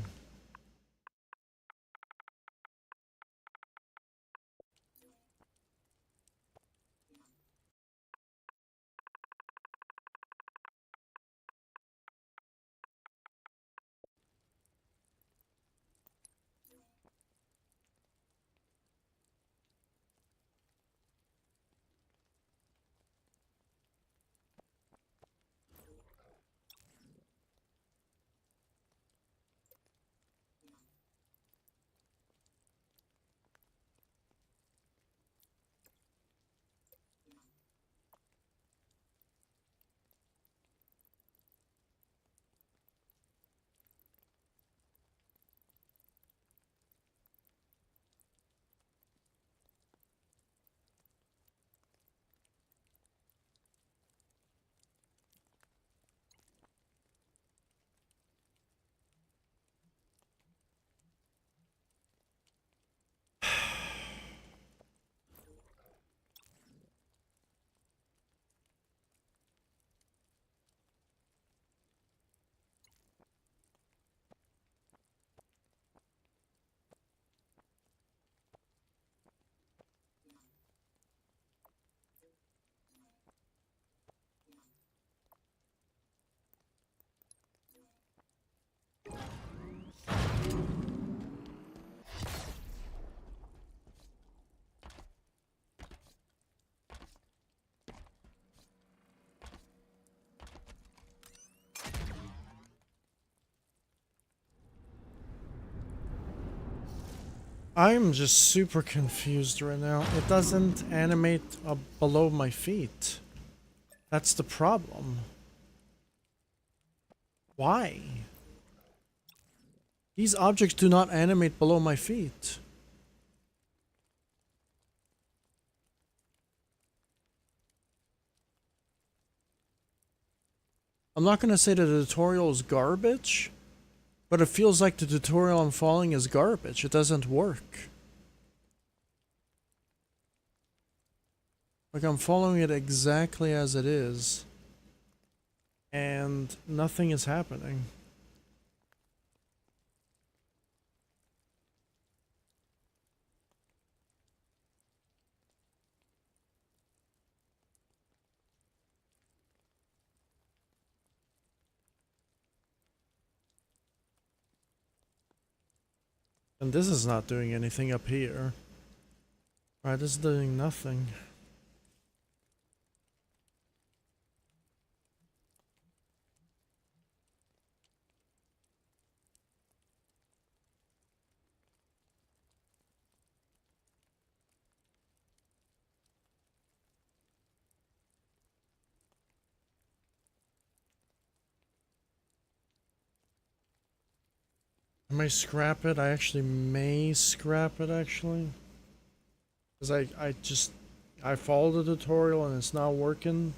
I'm just super confused right now. It doesn't animate below my feet. That's the problem. Why? These objects do not animate below my feet. I'm not gonna say the tutorial is garbage, but it feels like the tutorial I'm following is garbage. It doesn't work. Like, I'm following it exactly as it is, and nothing is happening. And this is not doing anything up here. Right, this is doing nothing. I may scrap it. I actually may scrap it, actually. Because I followed the tutorial and it's not working.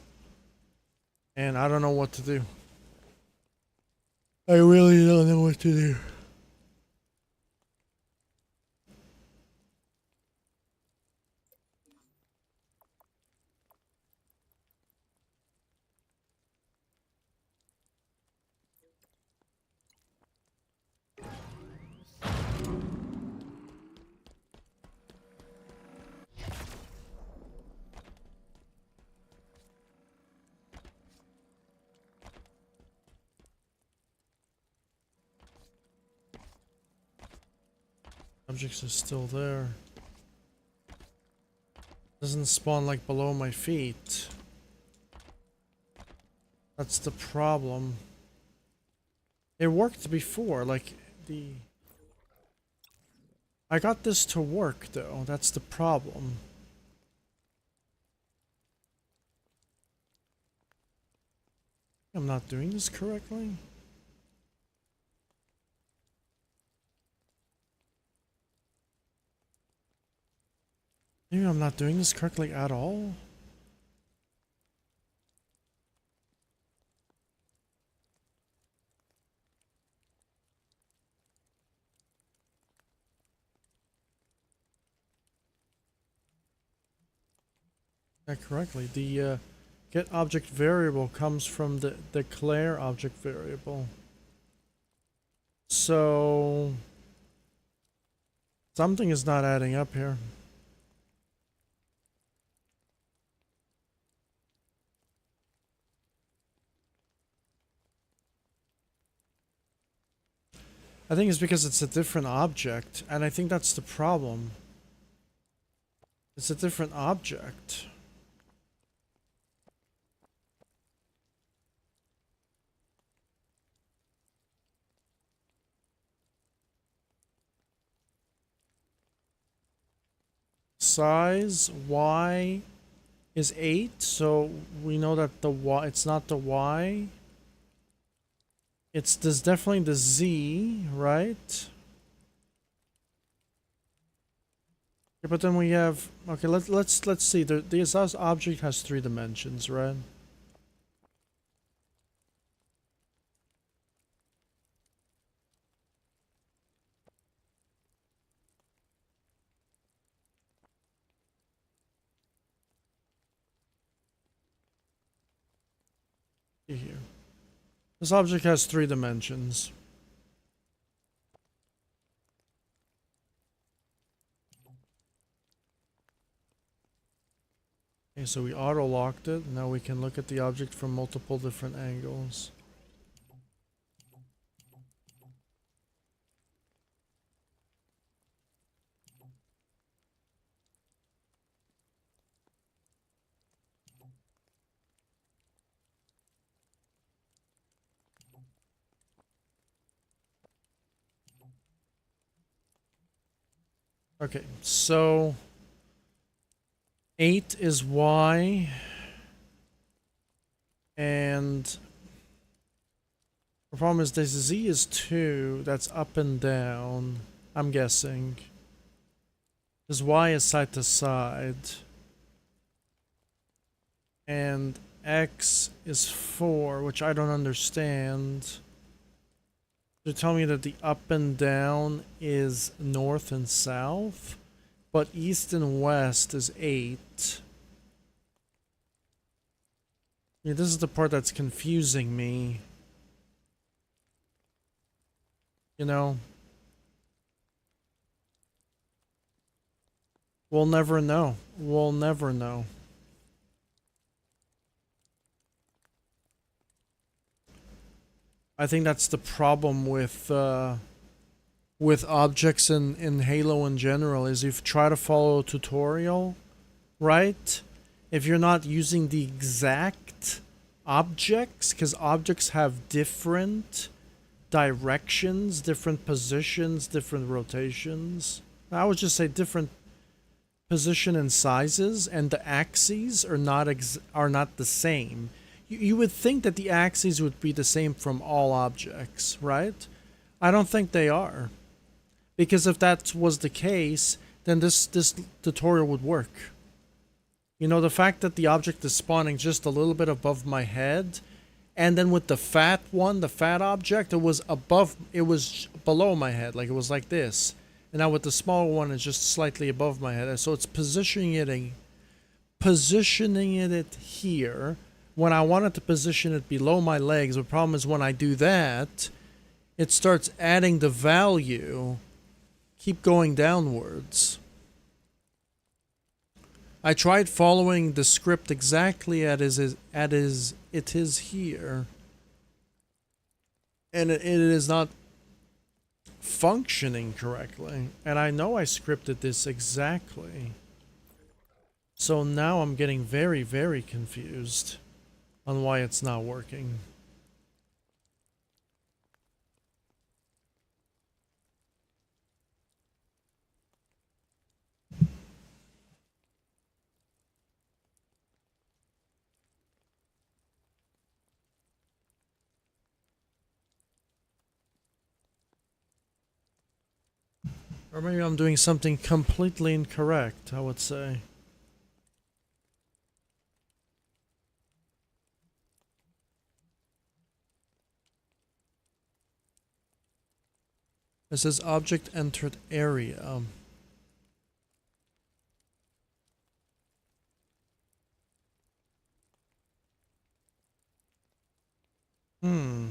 And I don't know what to do. I really don't know what to do. Objects are still there. Doesn't spawn like below my feet. That's the problem. It worked before, like I got this to work though. That's the problem. I'm not doing this correctly. Maybe I'm not doing this correctly at all. That correctly. The get object variable comes from the declare object variable. So something is not adding up here. I think it's because it's a different object, and I think that's the problem. It's a different object. Size Y is 8, so we know that the Y, it's not the Y. It's this definitely the Z, right? Okay, but then we have, okay, let's see. This object has 3 dimensions, right? Here. This object has 3 dimensions. Okay, so we auto-locked it. Now we can look at the object from multiple different angles. Okay, so 8 is Y, and the problem is this Z is 2, that's up and down, I'm guessing. This Y is side to side. And X is 4, which I don't understand. They tell me that the up and down is north and south, but east and west is 8. Yeah, this is the part that's confusing me. You know? We'll never know. We'll never know. I think that's the problem with objects in Halo in general, is if you try to follow a tutorial, right? If you're not using the exact objects, because objects have different directions, different positions, different rotations. I would just say different position and sizes, and the axes are not the same. You would think that the axes would be the same from all objects, right? I don't think they are. Because if that was the case, then this tutorial would work. You know, the fact that the object is spawning just a little bit above my head, and then with the fat one, the fat object, it was below my head, like it was like this. And now with the smaller one, it's just slightly above my head. So it's positioning it here when I wanted to position it below my legs. The problem is when I do that, it starts adding the value, keep going downwards. I tried following the script exactly it is here, and it is not functioning correctly. And I know I scripted this exactly. So now I'm getting very, very confused on why it's not working. Or maybe I'm doing something completely incorrect, I would say. It says object entered area. Hmm.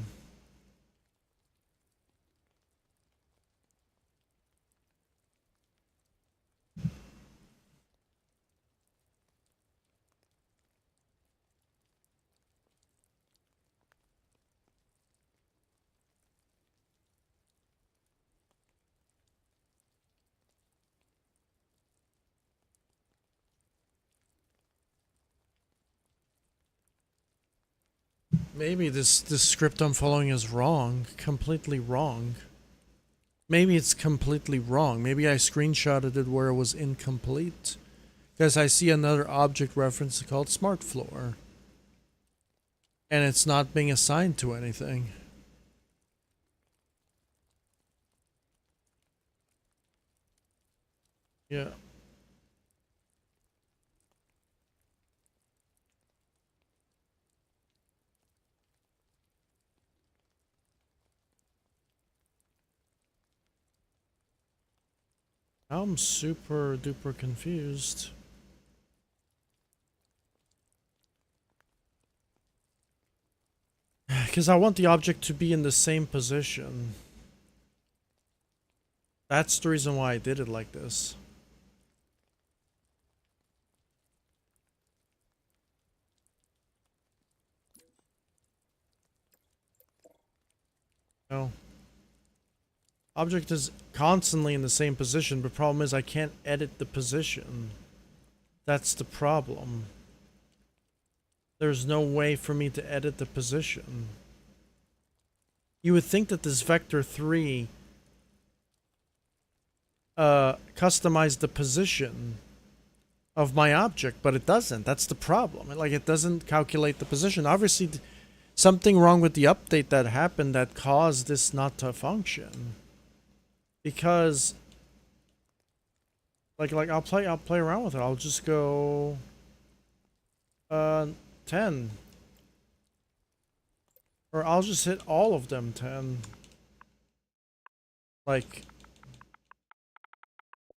Maybe this script I'm following is wrong. Completely wrong. Maybe it's completely wrong. Maybe I screenshotted it where it was incomplete. Because I see another object reference called Smart Floor. And it's not being assigned to anything. Yeah. I'm super duper confused. Because I want the object to be in the same position. That's the reason why I did it like this. No. Object is constantly in the same position, but problem is I can't edit the position. That's the problem. There's no way for me to edit the position. You would think that this vector 3 customize the position of my object, but it doesn't. That's the problem. Like, it doesn't calculate the position. Obviously, something wrong with the update that happened that caused this not to function. Because, like I'll play around with it. I'll just go 10. Or I'll just hit all of them 10. Like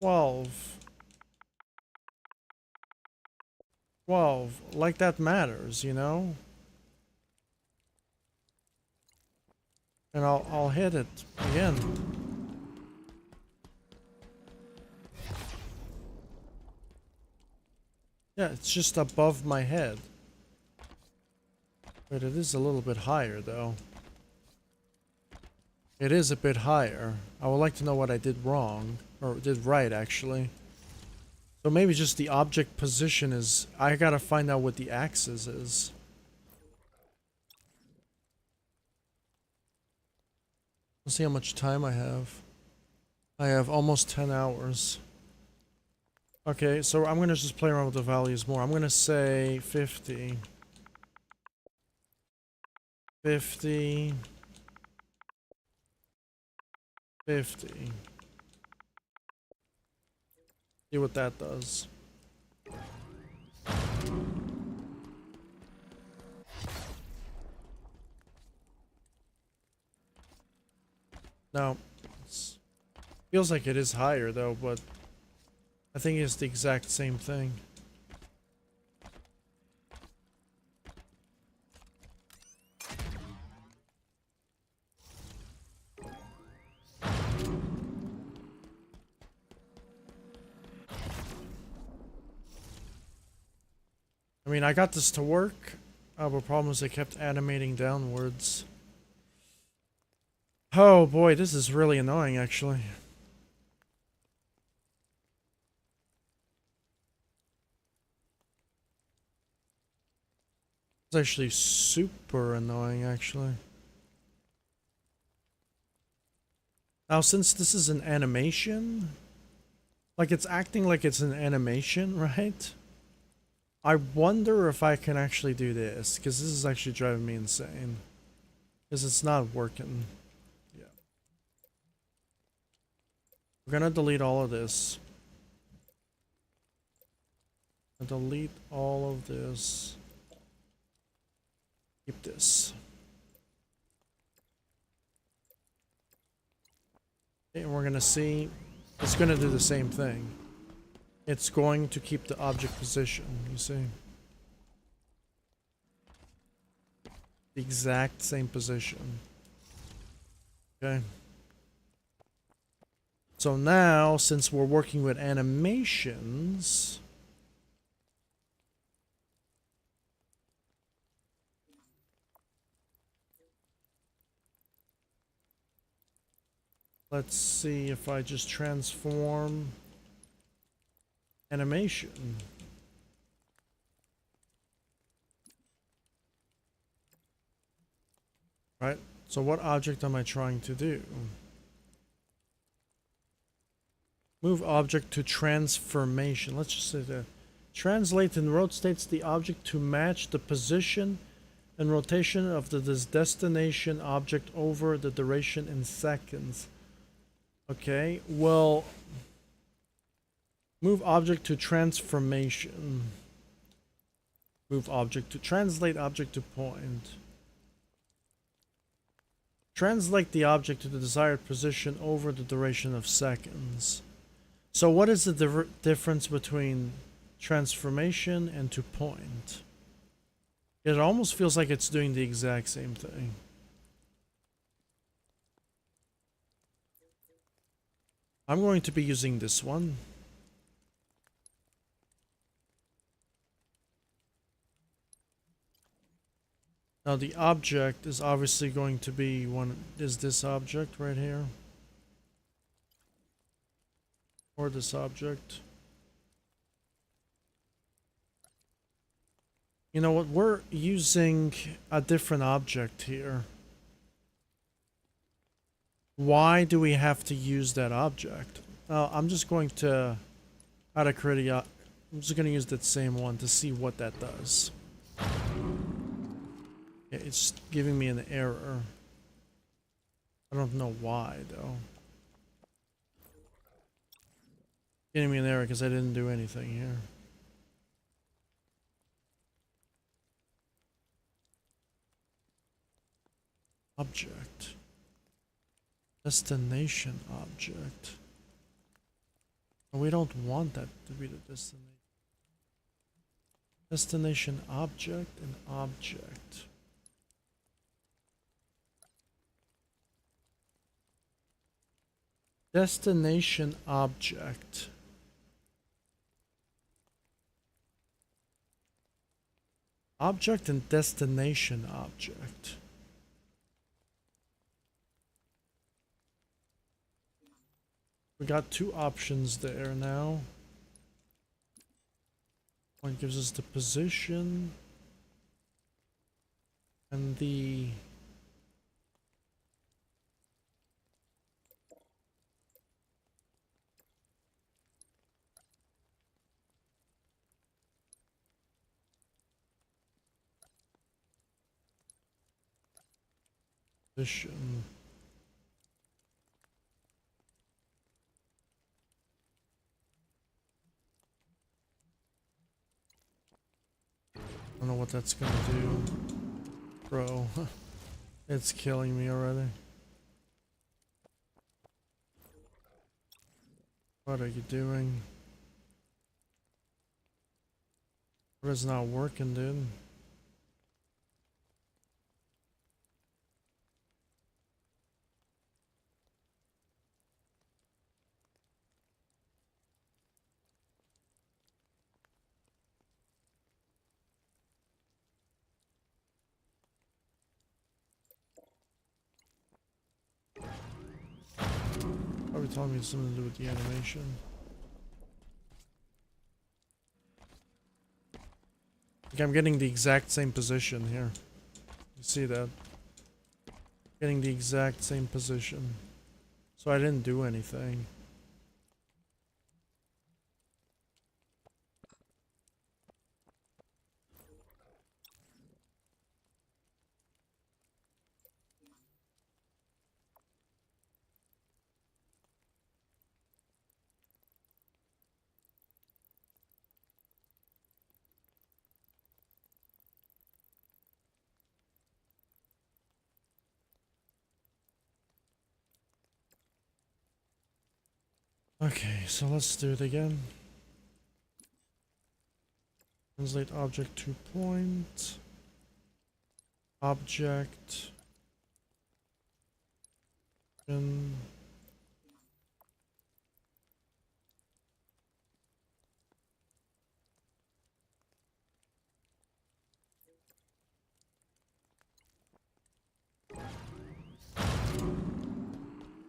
12. 12. Like that matters, you know? And I'll hit it again. Yeah, it's just above my head. But it is a little bit higher, though. It is a bit higher. I would like to know what I did wrong. Or did right, actually. So maybe just the object position is... I gotta find out what the axis is. Let's see how much time I have. I have almost 10 hours. Okay, so I'm gonna just play around with the values more. I'm gonna say 50. 50. 50. See what that does. Now, feels like it is higher though, but I think it's the exact same thing. I mean, I got this to work, but problem is it kept animating downwards. Oh boy, this is really annoying actually. It's actually super annoying actually. Now since this is an animation, like it's acting like it's an animation, right? I wonder if I can actually do this, because this is actually driving me insane. Because it's not working. Yeah. We're gonna delete all of this. Delete all of this. Keep this. Okay, and we're gonna see, it's gonna do the same thing. It's going to keep the object position, you see? The exact same position. Okay. So now, since we're working with animations, let's see if I just transform animation. Right? So what object am I trying to do? Move object to transformation. Let's just say that. Translate and rotates the object to match the position and rotation of the destination object over the duration in seconds. Okay, well, move object to transformation. Move object to translate object to point. Translate the object to the desired position over the duration of seconds. So what is the difference between transformation and to point? It almost feels like it's doing the exact same thing. I'm going to be using this one. Now the object is obviously going to be this object right here. Or this object. You know what, we're using a different object here. Why do we have to use that object? I'm just going to, out of curiosity, I'm just going to use that same one to see what that does. Yeah, it's giving me an error. I don't know why, though. Giving me an error because I didn't do anything here. Object. Destination object. We don't want that to be the destination. Destination object and object. Destination object. Object and destination object. We got two options there now. One gives us the position and the position. I don't know what that's gonna do. Bro, it's killing me already. What are you doing? What is not working, dude? Probably telling me something to do with the animation. Like I'm getting the exact same position here. You see that? Getting the exact same position. So I didn't do anything. Okay, so let's do it again. Translate object to point. Object. And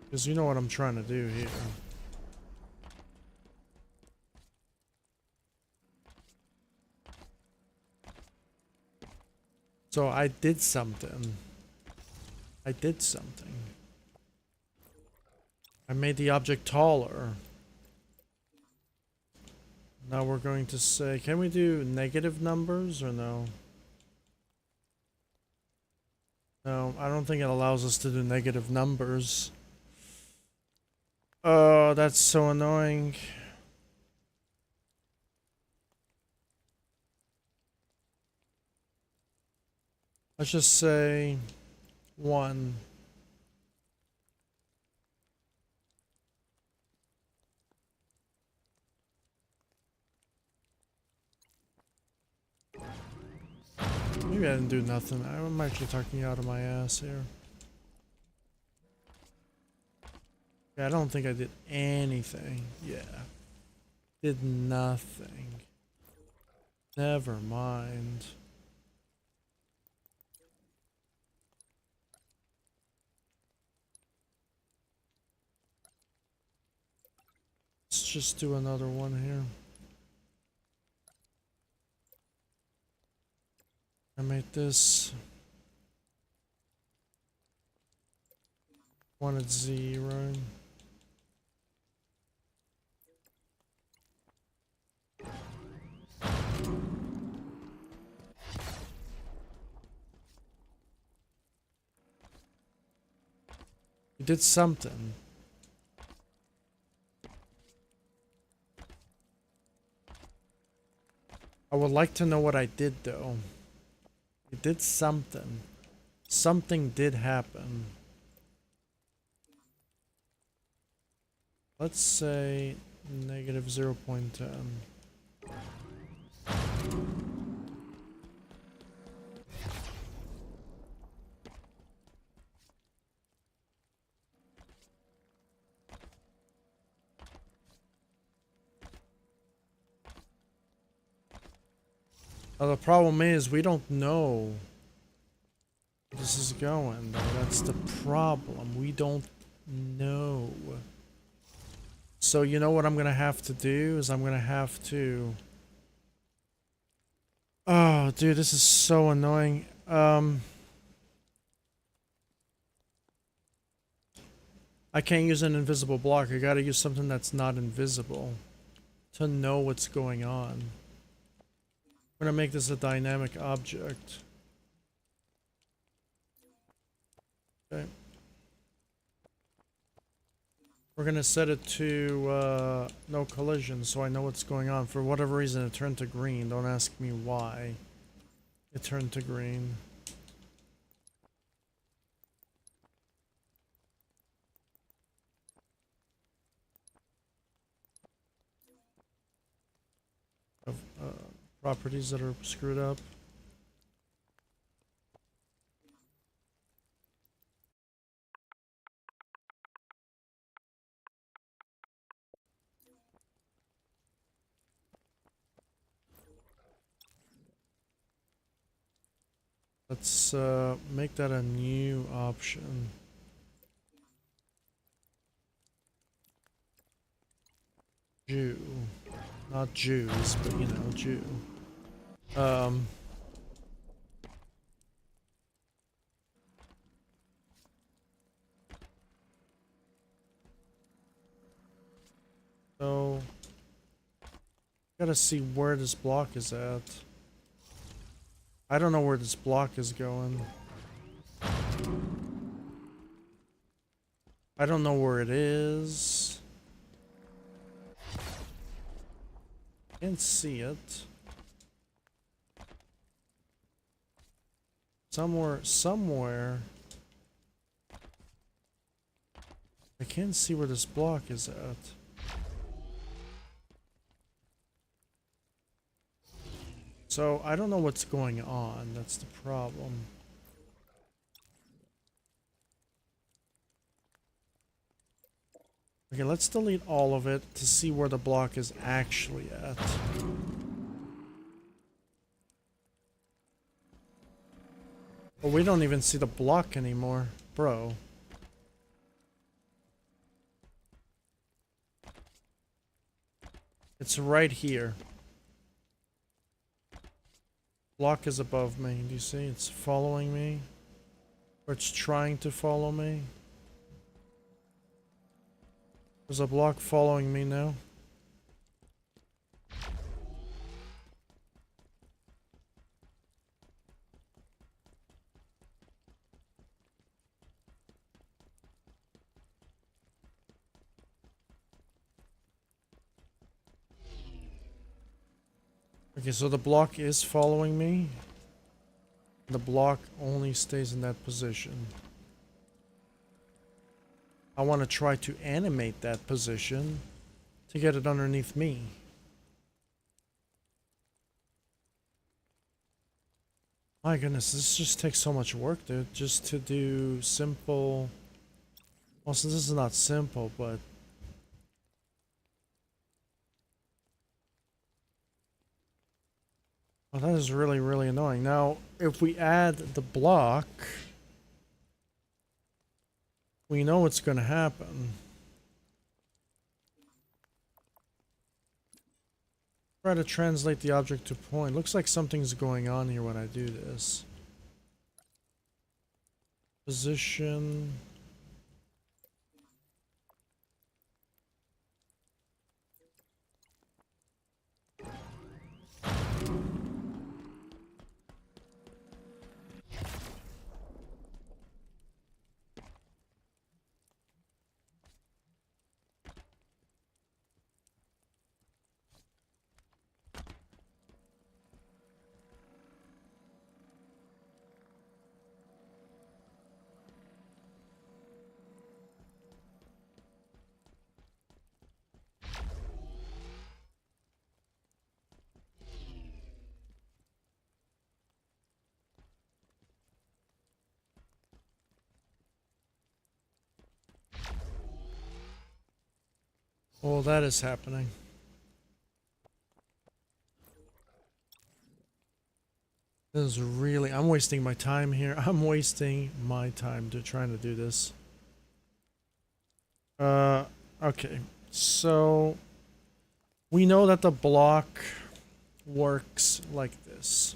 because you know what I'm trying to do here. So I did something. I did something. I made the object taller. Now we're going to say, can we do negative numbers or no? No, I don't think it allows us to do negative numbers. Oh, that's so annoying. Let's just say 1. Maybe I didn't do nothing. I'm actually talking out of my ass here. Yeah, I don't think I did anything. Yeah. Did nothing. Never mind. Let's just do another one here. I made this 1 at 0. did something. I would like to know what I did though. You did something. Something did happen. Let's say negative 0.10. Now the problem is we don't know where this is going though. That's the problem. We don't know. So you know what I'm gonna have to do is I'm gonna have to... Oh, dude, this is so annoying. I can't use an invisible block. I gotta use something that's not invisible to know what's going on. I'm gonna make this a dynamic object. Okay. We're gonna set it to no collision so I know what's going on. For whatever reason it turned to green. Don't ask me why it turned to green. Of properties that are screwed up. Let's make that a new option. Jew. Not Jews, but you know, Jew. So gotta see where this block is at. I don't know where this block is going. I don't know where it is. Can't see it. Somewhere. I can't see where this block is at. So I don't know what's going on. That's the problem. Okay, let's delete all of it to see where the block is actually at. But we don't even see the block anymore, bro. It's right here. Block is above me. Do you see? It's following me. Or it's trying to follow me. There's a block following me now. Okay, so the block is following me. The block only stays in that position. I want to try to animate that position to get it underneath me. My goodness, this just takes so much work, dude. Just to do simple... Well, since this is not simple, but... Well, that is really, really annoying. Now, if we add the block... We know what's going to happen. Try to translate the object to point. Looks like something's going on here when I do this. Position. Well, that is happening. This is really... I'm wasting my time here. I'm wasting my time trying to do this. Okay. So... we know that the block works like this.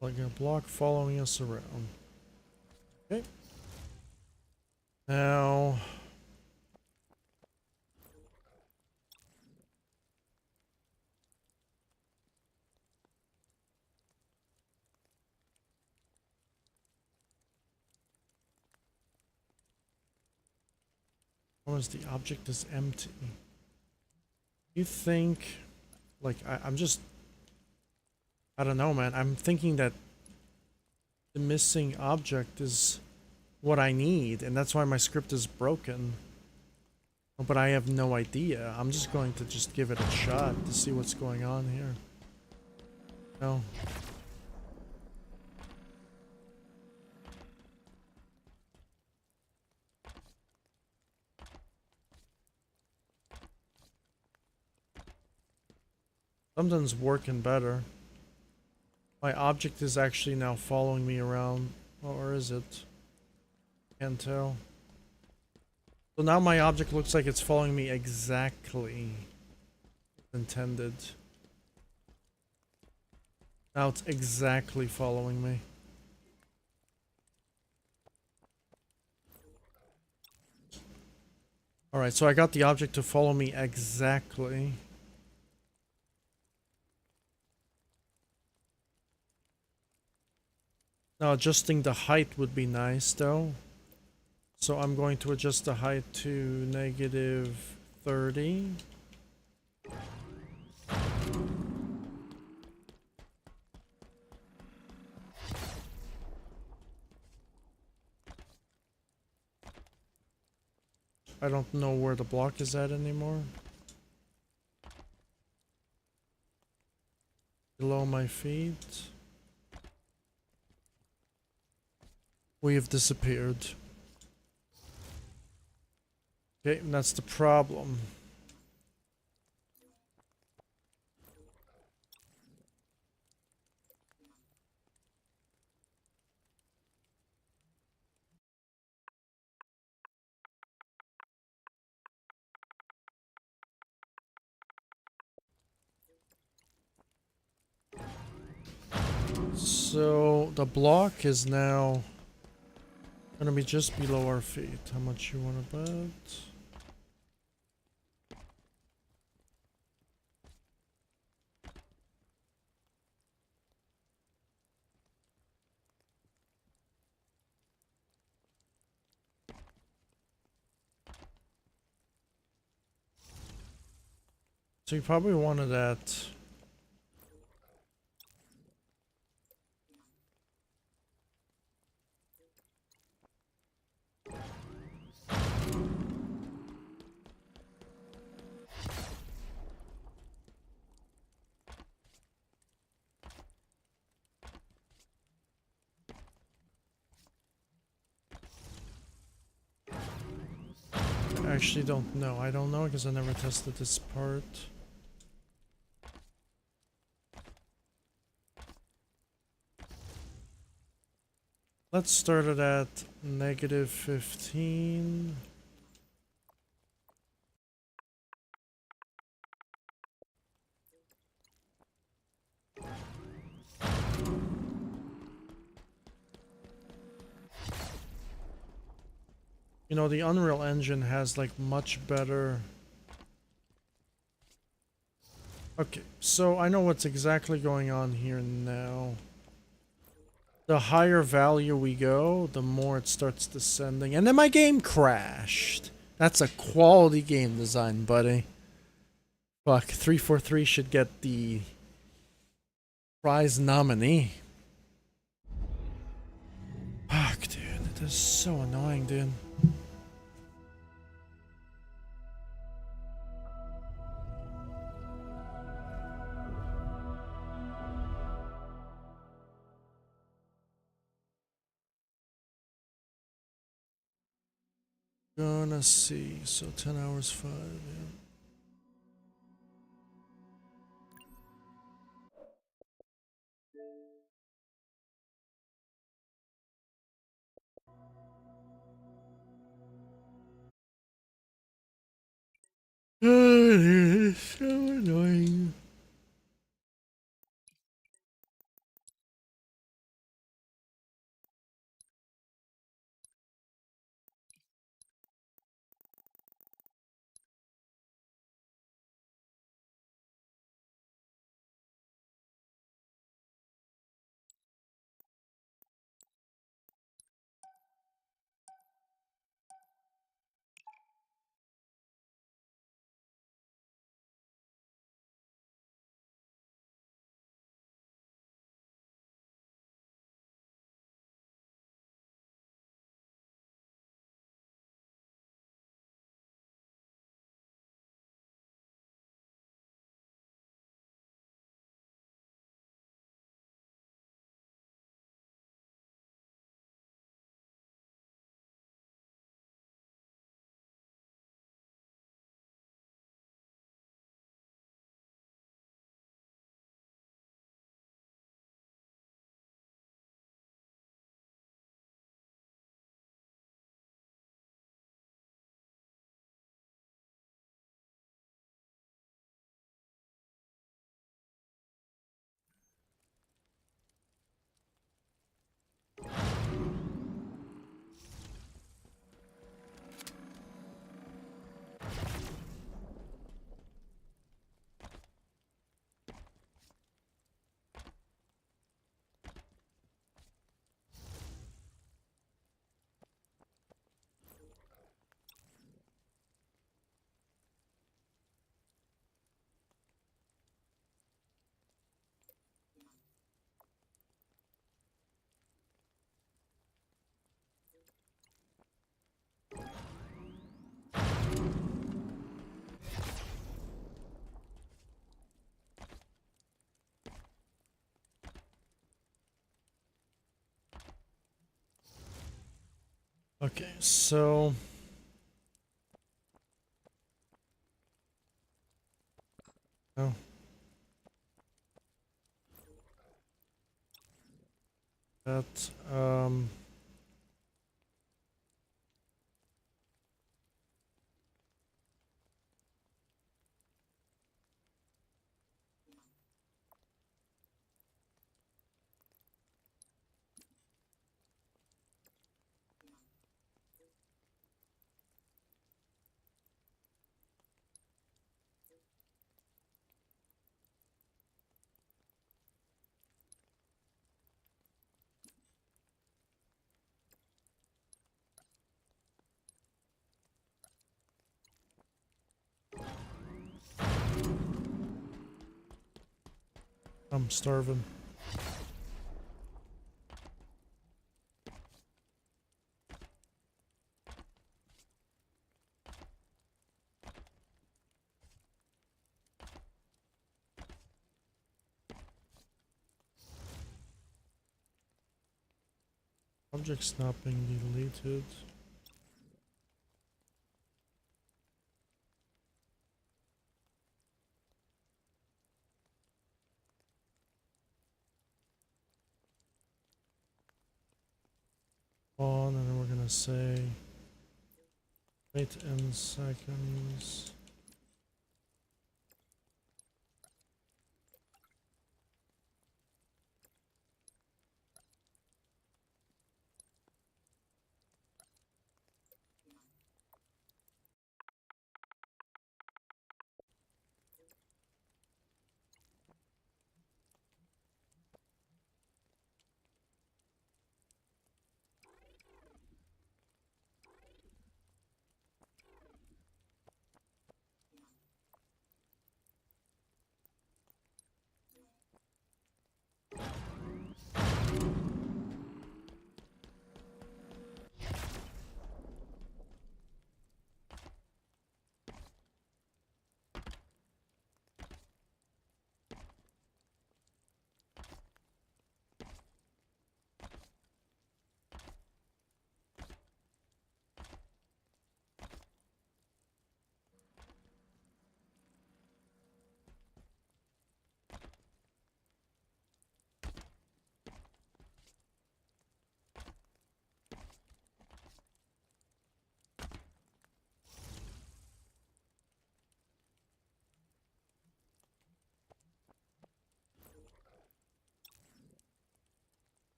Like a block following us around. Okay. Now... the object is empty. You think... like, I'm just... I don't know, man. I'm thinking that the missing object is what I need, and that's why my script is broken. But I have no idea. I'm just going to just give it a shot to see what's going on here. No. Something's working better. My object is actually now following me around. Or is it? Can't tell. So now my object looks like it's following me exactly as intended. Now it's exactly following me. Alright, so I got the object to follow me exactly. Now adjusting the height would be nice though. So I'm going to adjust the height to -30. I don't know where the block is at anymore. Below my feet. We have disappeared. Okay, and that's the problem. So the block is now gonna be just below our feet. How much you wanna bet? So you probably wanted that. I actually don't know. I don't know because I never tested this part. Let's start it at -15. You know, the Unreal Engine has like much better... Okay, so I know what's exactly going on here now. the higher value we go, the more it starts descending. And then my game crashed. That's a quality game design, buddy. Fuck, 343 should get the prize nominee. Fuck, dude. This is so annoying, dude. Gonna see. So 10 hours, 5, yeah. Oh, dude, it's so annoying. Okay, so oh, that I'm starving. Object's not being deleted. On, and then we're gonna say wait in seconds.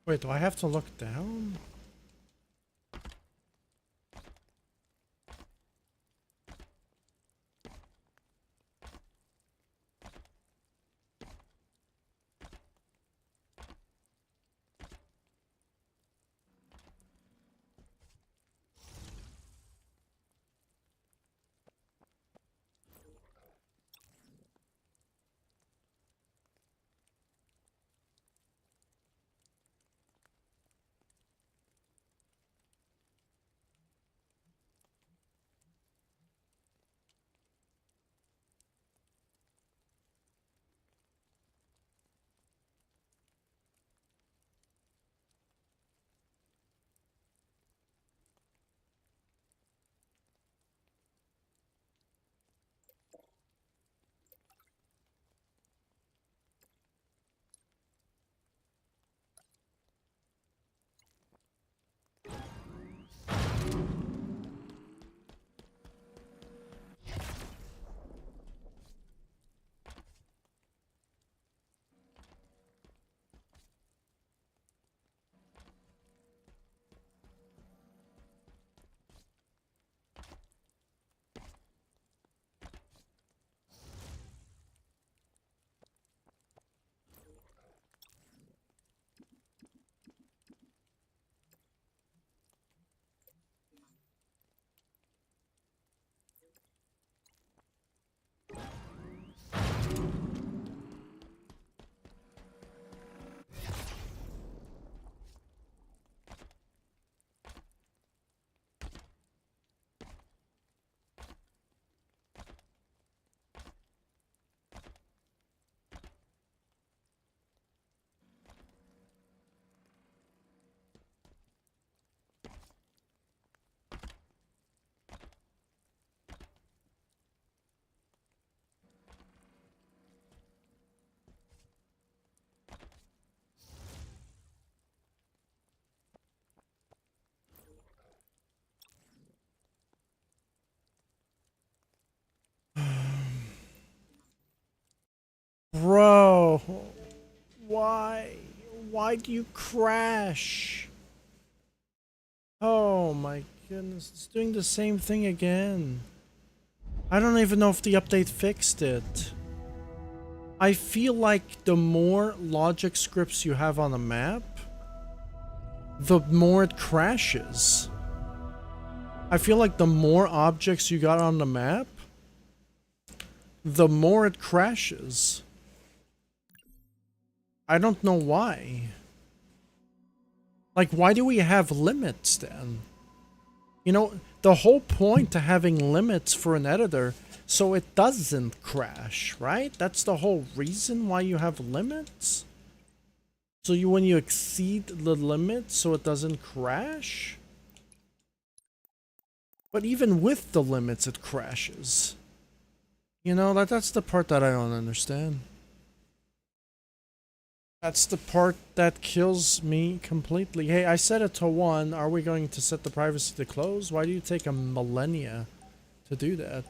Wait, do I have to look down? Bro, why? Why do you crash? Oh my goodness, it's doing the same thing again. I don't even know if the update fixed it. I feel like the more logic scripts you have on a map, the more it crashes. I feel like the more objects you got on the map, the more it crashes. I don't know why. Like, why do we have limits then? You know, the whole point to having limits for an editor, so it doesn't crash, right? That's the whole reason why you have limits. So when you exceed the limit, so it doesn't crash. But even with the limits, it crashes. You know, that's the part that I don't understand. That's the part that kills me completely. Hey, I set it to 1. Are we going to set the privacy to close? Why do you take a millennia to do that?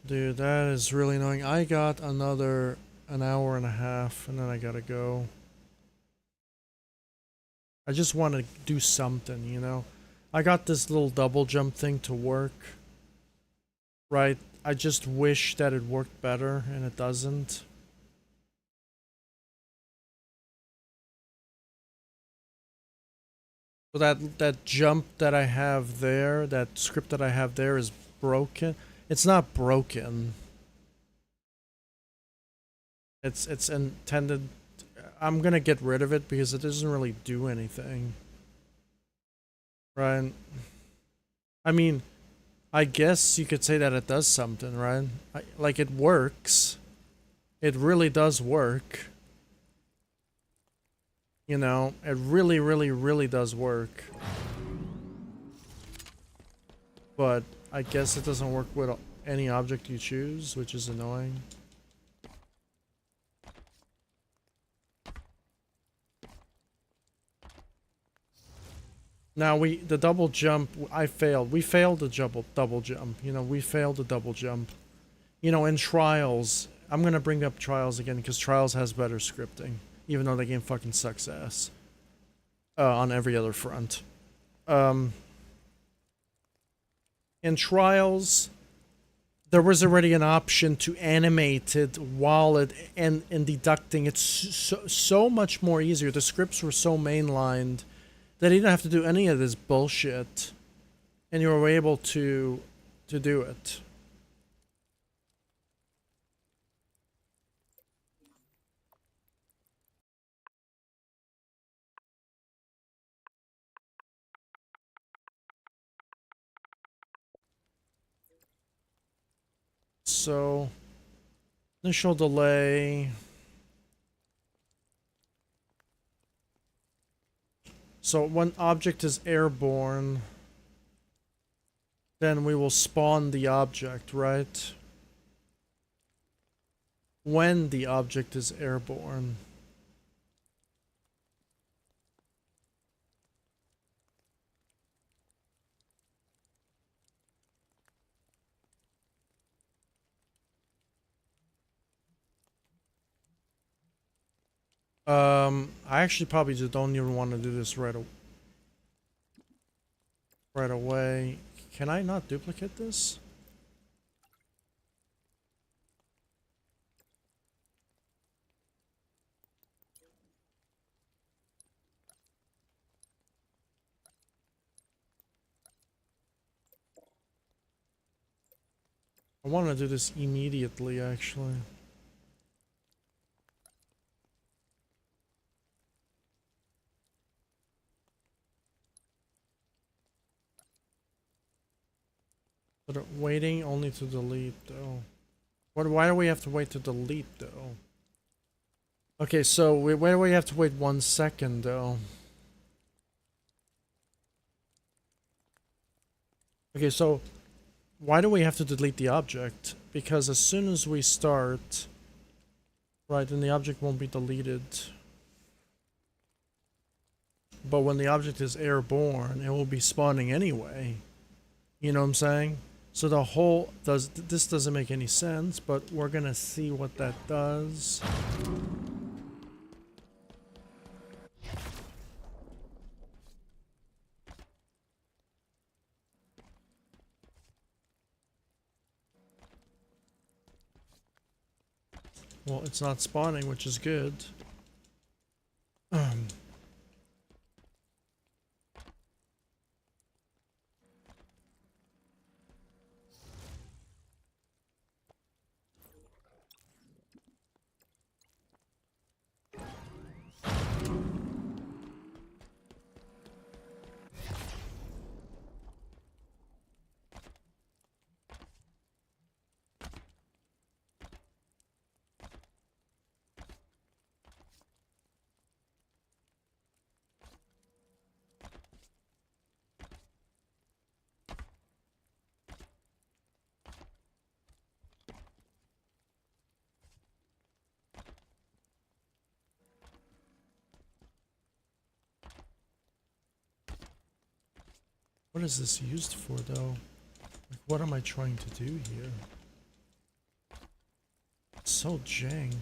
Dude, that is really annoying. I got another an hour and a half, and then I gotta go. I just want to do something, you know? I got this little double jump thing to work. Right? I just wish that it worked better, and it doesn't. So that jump that I have there, that script that I have there is broken. It's not broken. It's intended. I'm gonna get rid of it because it doesn't really do anything. Right? I mean, I guess you could say that it does something, right? Like, it works. It really does work. You know, it really, really, really does work. But I guess it doesn't work with any object you choose, which is annoying. Now the double jump, I failed. We failed the double jump. You know, we failed the double jump. You know, in Trials, I'm gonna bring up Trials again because Trials has better scripting, even though the game fucking sucks ass on every other front. In Trials, there was already an option to animate it while it and deducting. It's so much more easier. The scripts were so mainlined that you didn't have to do any of this bullshit, and you were able to do it. So, initial delay. So when object is airborne, then we will spawn the object, right? When the object is airborne. I actually probably just don't even want to do this right away. Can I not duplicate this? I want to do this immediately, actually. But waiting only to delete, though. Why do we have to wait to delete, though? Okay, so why do we have to wait 1 second, though? Okay, so why do we have to delete the object? Because as soon as we start, right, then the object won't be deleted. But when the object is airborne, it will be spawning anyway. You know what I'm saying? So the whole this doesn't make any sense, but we're gonna see what that does. Well, it's not spawning, which is good. What is this used for, though? Like, what am I trying to do here? It's so jank.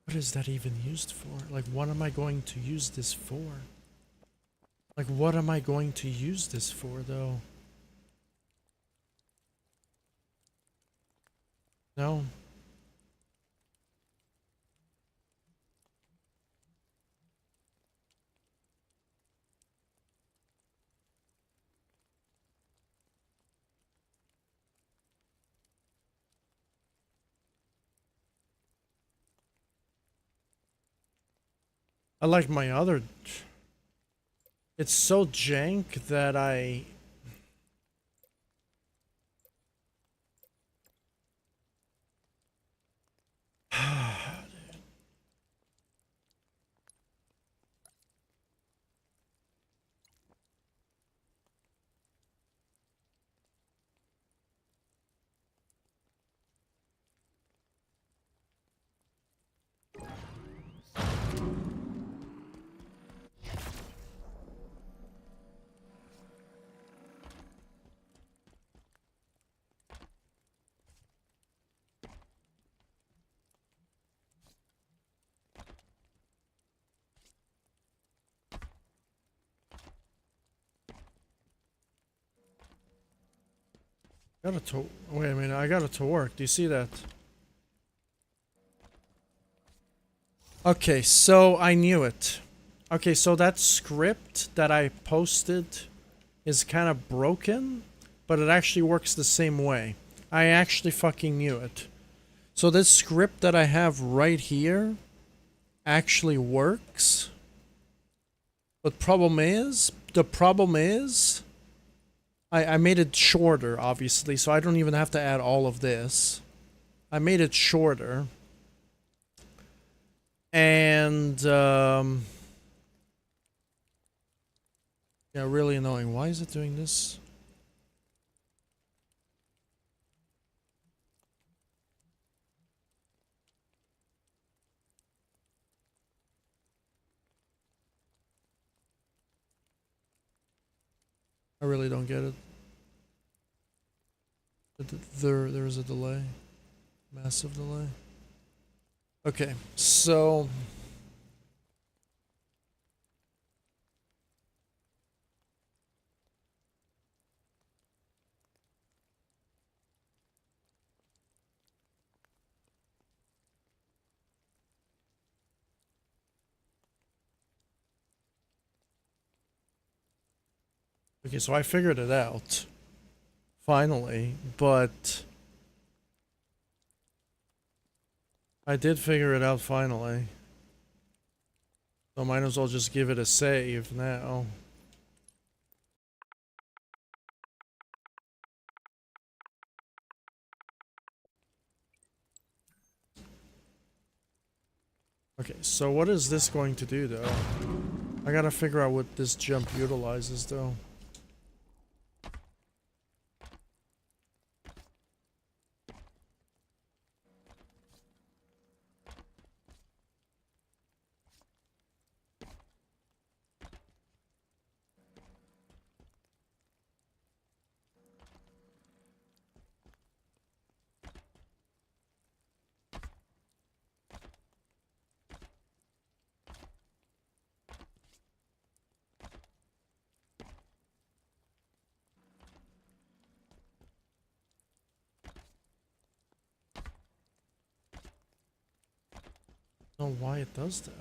What is that even used for? Like, what am I going to use this for? Like, what am I going to use this for, though? No? I like my other... It's so jank that I... Got it to wait a minute, I got it to work. Do you see that? Okay, so I knew it. Okay, so that script that I posted is kind of broken, but it actually works the same way. I actually fucking knew it. So this script that I have right here actually works. But the problem is, I made it shorter, obviously, so I don't even have to add all of this. I made it shorter. And, yeah, really annoying. Why is it doing this? I really don't get it. There is a delay. Massive delay. Okay, so... Okay, so I figured it out. Finally, but... I did figure it out finally. So might as well just give it a save now. Okay, so what is this going to do though? I gotta figure out what this jump utilizes though. I don't know why it does that.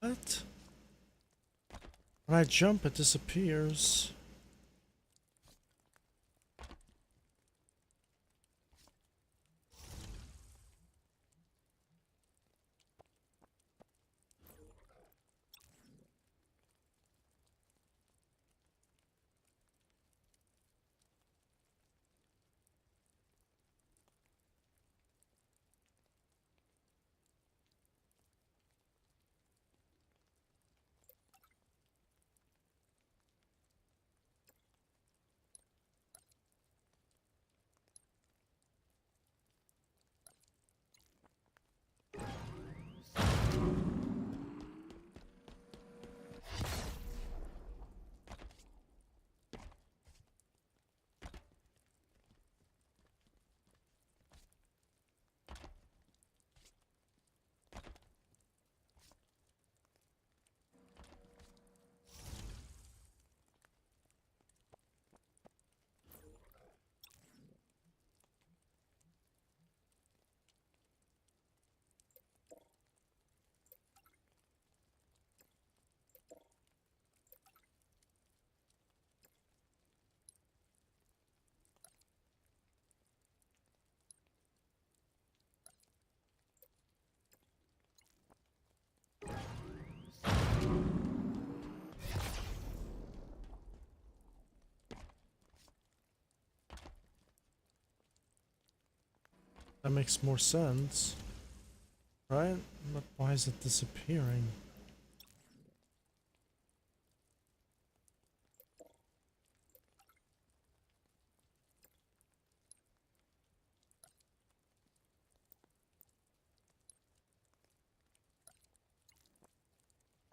What? When I jump, it disappears. That makes more sense. Right? But why is it disappearing?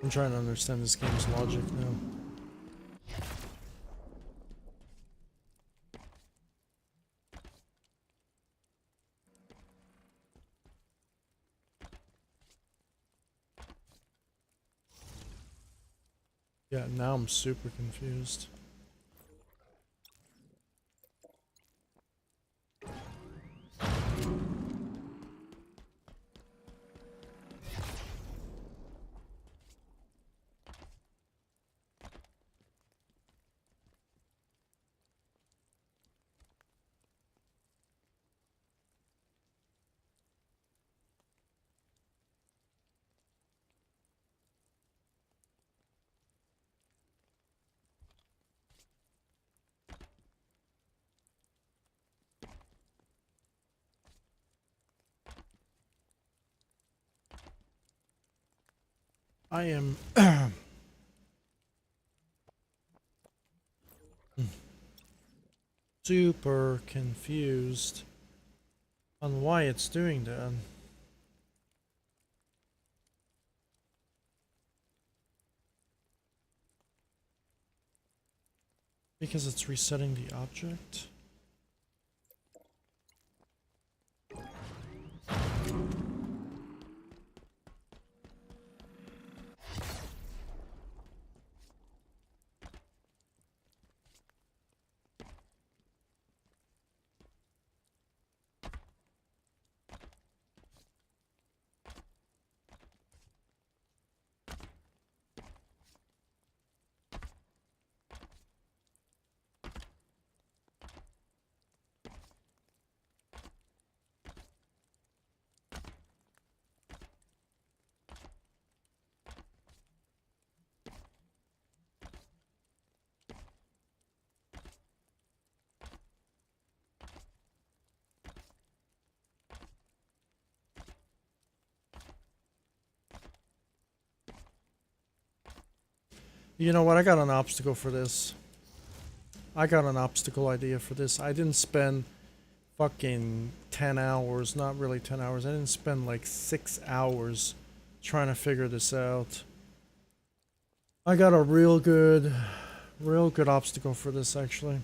I'm trying to understand this game's logic now. Yeah, now I'm super confused. I am super confused on why it's doing that. Because it's resetting the object. You know what? I got an obstacle for this. I got an obstacle idea for this. I didn't spend fucking 10 hours, not really 10 hours. I didn't spend like 6 hours trying to figure this out. I got a real good obstacle for this actually.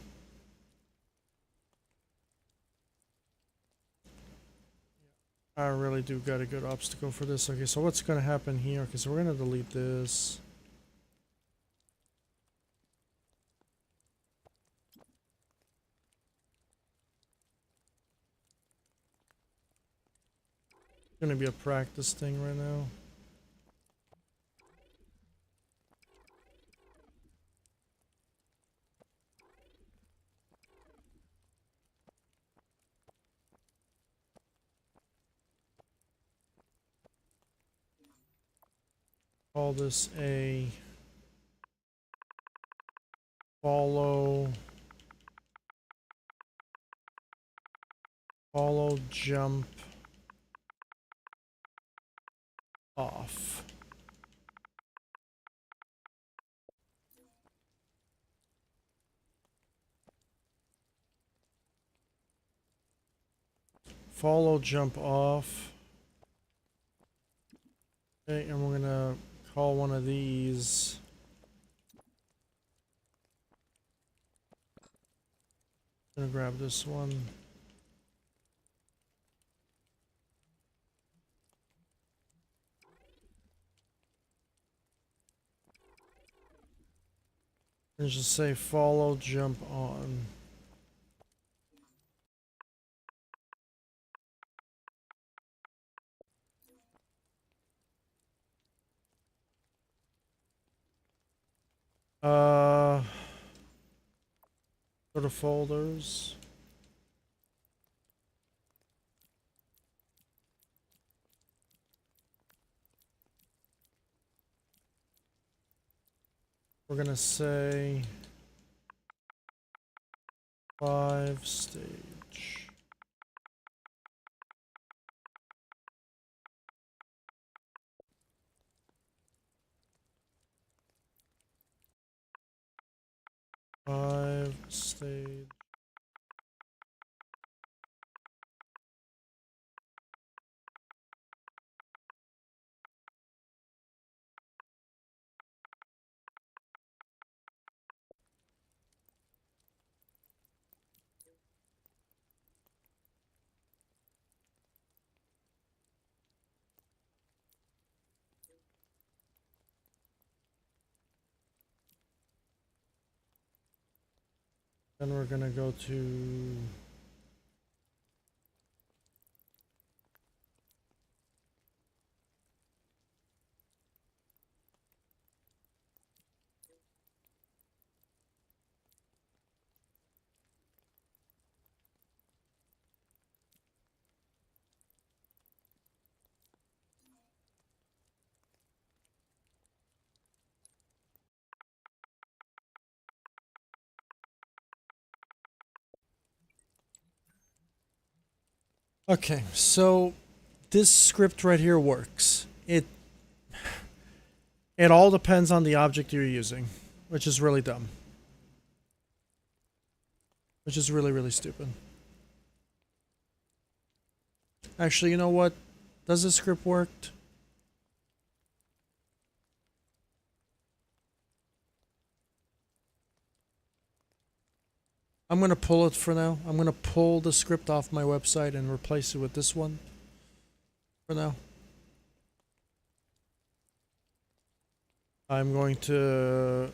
I really do got a good obstacle for this. Okay, so what's gonna happen here? Okay, so we're gonna delete this. It's gonna be a practice thing right now. Call this a follow jump off. Follow jump off. Okay, and we're gonna call one of these gonna grab this one. And just say follow jump on. Go to folders. We're gonna say 5 stage. 5 stage. Then we're gonna go to okay, so this script right here works. It all depends on the object you're using, which is really dumb. Which is really, really stupid. Actually, you know what? Does this script work? I'm going to pull it for now. I'm going to pull the script off my website and replace it with this one for now. I'm going to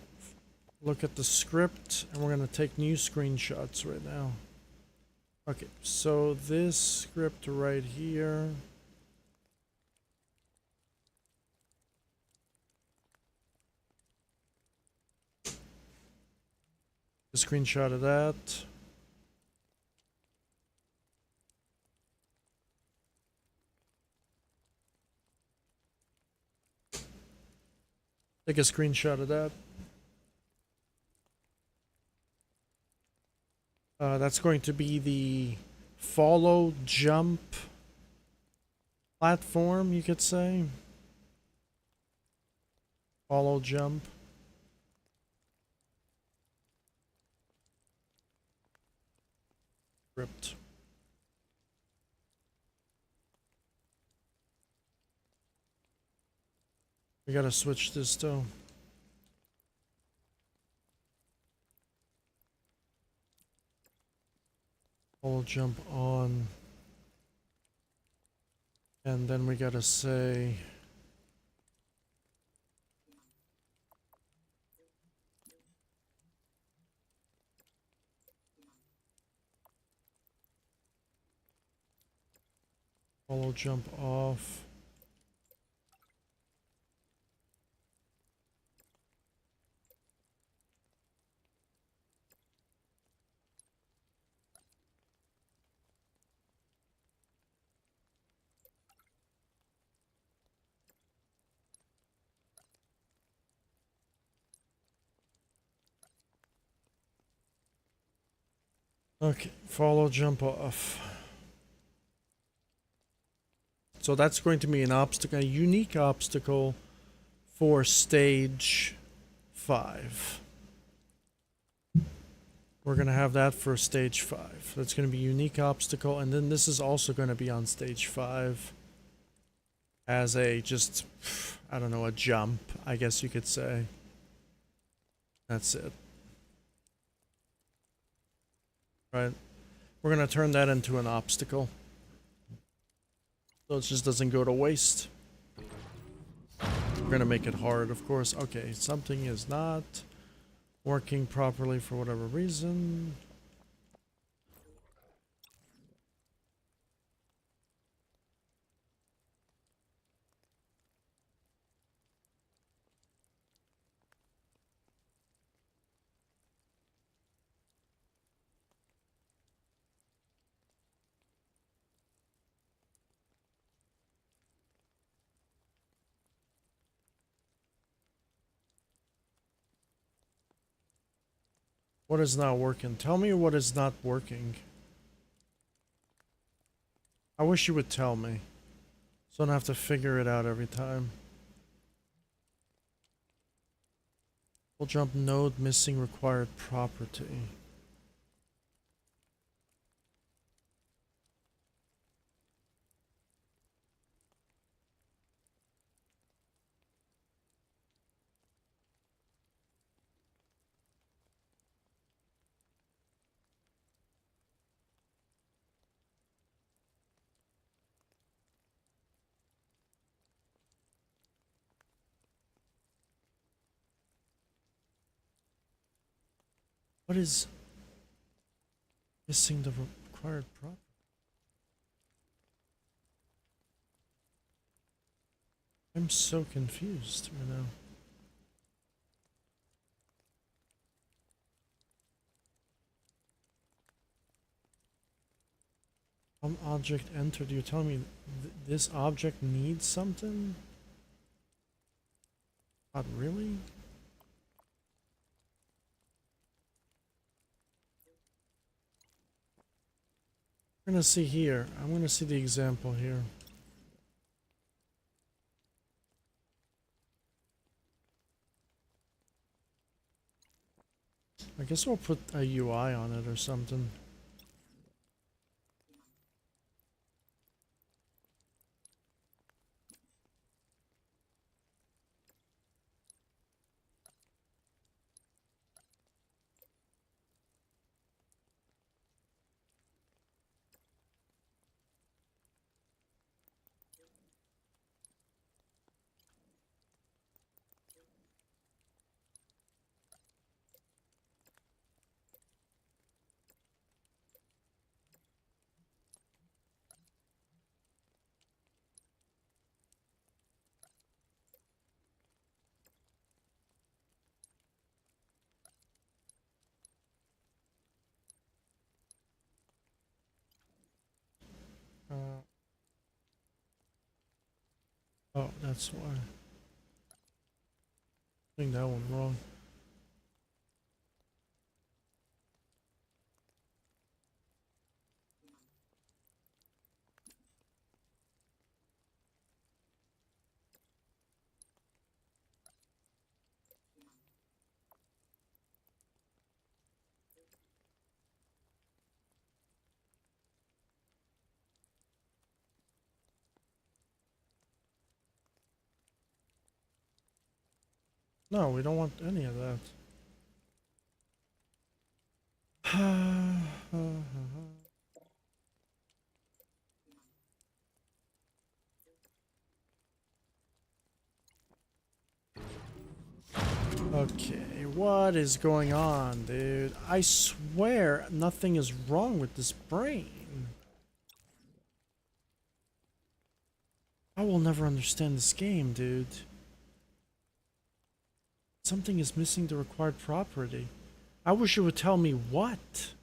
look at the script and we're going to take new screenshots right now. Okay, so this script right here. A screenshot of that. Take a screenshot of that. That's going to be the follow jump platform, you could say. Follow jump. Script. We gotta switch this though. Follow jump on. And then we gotta say follow jump off. Okay, follow jump off. So that's going to be an obstacle, a unique obstacle for stage 5. We're going to have that for stage 5. That's going to be a unique obstacle. And then this is also going to be on stage 5 as a just, I don't know, a jump, I guess you could say. That's it. Right. We're going to turn that into an obstacle. So it just doesn't go to waste. We're going to make it hard, of course. Okay, something is not working properly for whatever reason. What is not working? Tell me what is not working. I wish you would tell me, so I don't have to figure it out every time. We'll jump node missing required property. What is missing the required property? I'm so confused right now. Object entered. You're telling me this object needs something? Not really? We're gonna see here. I'm gonna see the example here. I guess we'll put a UI on it or something. Oh, that's why. I think that one wrong. No, we don't want any of that. Okay, what is going on, dude? I swear nothing is wrong with this brain. I will never understand this game, dude. Something is missing the required property. I wish you would tell me what.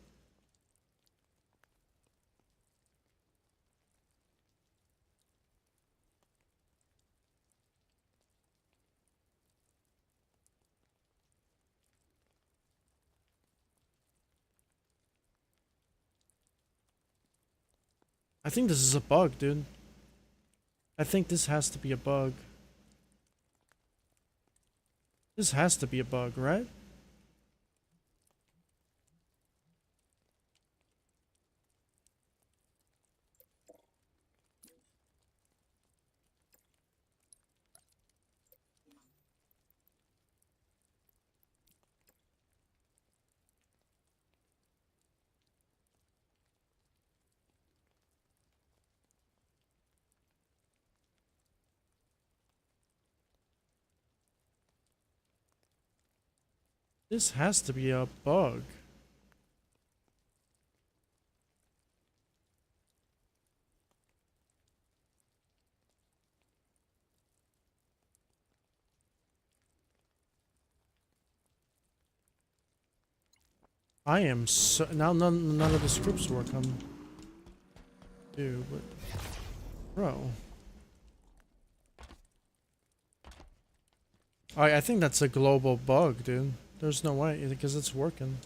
I think this is a bug, dude. I think this has to be a bug. This has to be a bug, right? This has to be a bug. I am so now none of the scripts work. Dude, what, bro? I think that's a global bug, dude. There's no way because it's working.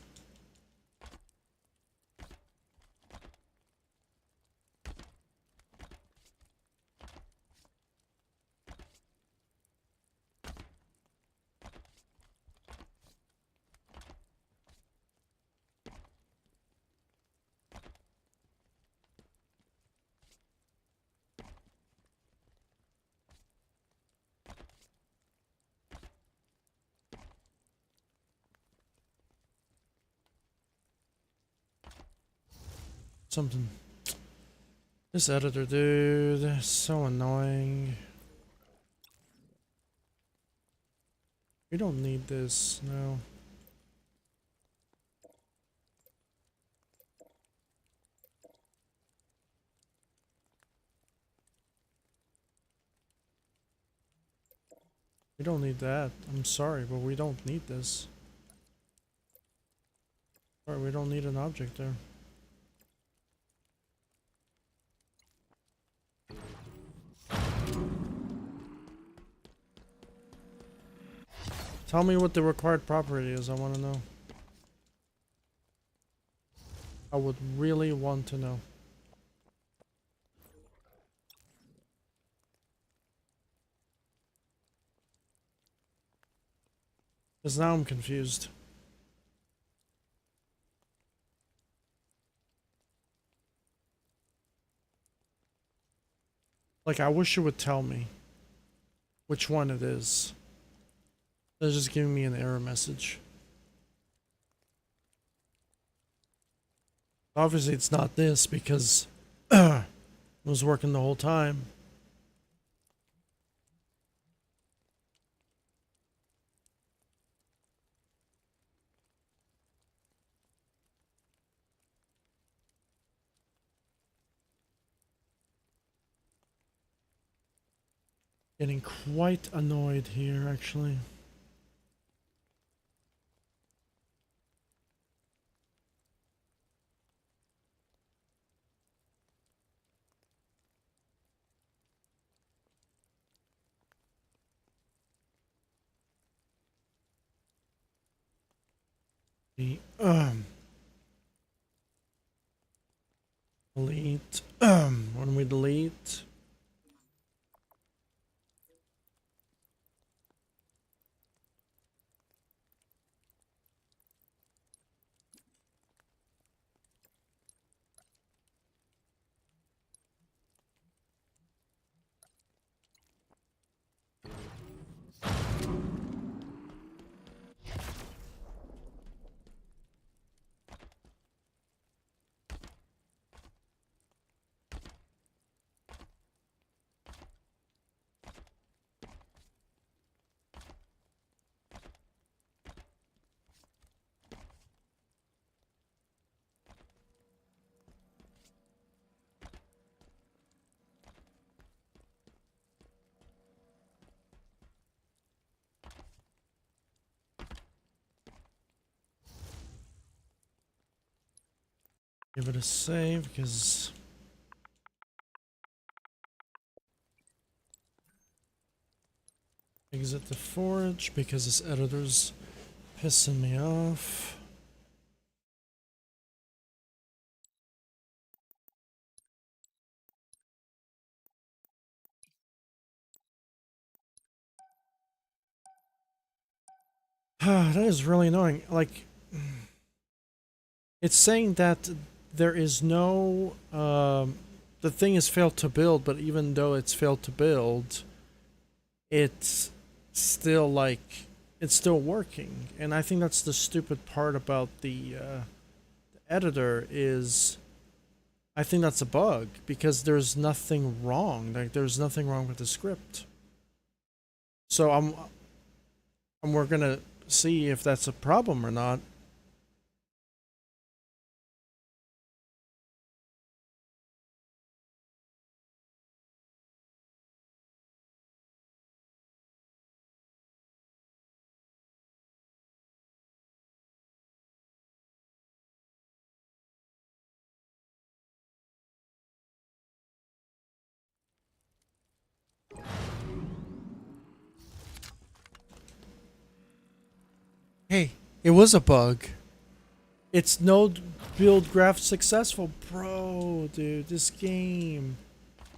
something. This editor, dude, so annoying. We don't need this, no. We don't need that. I'm sorry, but we don't need this. Sorry, we don't need an object there. Tell me what the required property is, I want to know. I would really want to know. Because now I'm confused. Like, I wish you would tell me which one it is. They're just giving me an error message. Obviously, it's not this because it was working the whole time. Getting quite annoyed here, actually. The delete. When we delete. Give it a save because exit the forge because this editor's pissing me off. That is really annoying. Like, it's saying that there is no the thing is failed to build, but even though it's failed to build, it's still like it's still working. And I think that's the stupid part about the editor is I think that's a bug because there's nothing wrong. Like there's nothing wrong with the script. So we're gonna see if that's a problem or not. Hey, it was a bug. It's no build graph successful. Bro, dude, this game.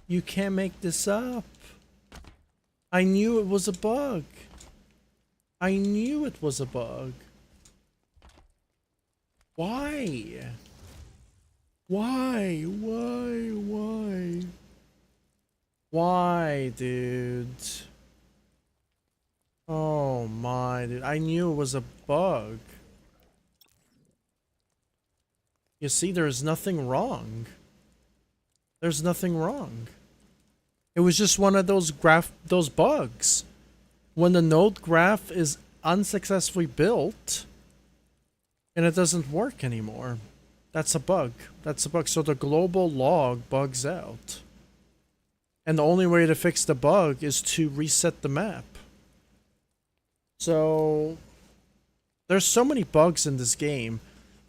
You can't make this up. I knew it was a bug. I knew it was a bug. Why? Why? Why, dude? Oh my, dude. I knew it was a bug. You see, there's nothing wrong. There's nothing wrong. It was just one of those bugs. When the node graph is unsuccessfully built and it doesn't work anymore. That's a bug. That's a bug. So the global log bugs out. And the only way to fix the bug is to reset the map. So there's so many bugs in this game.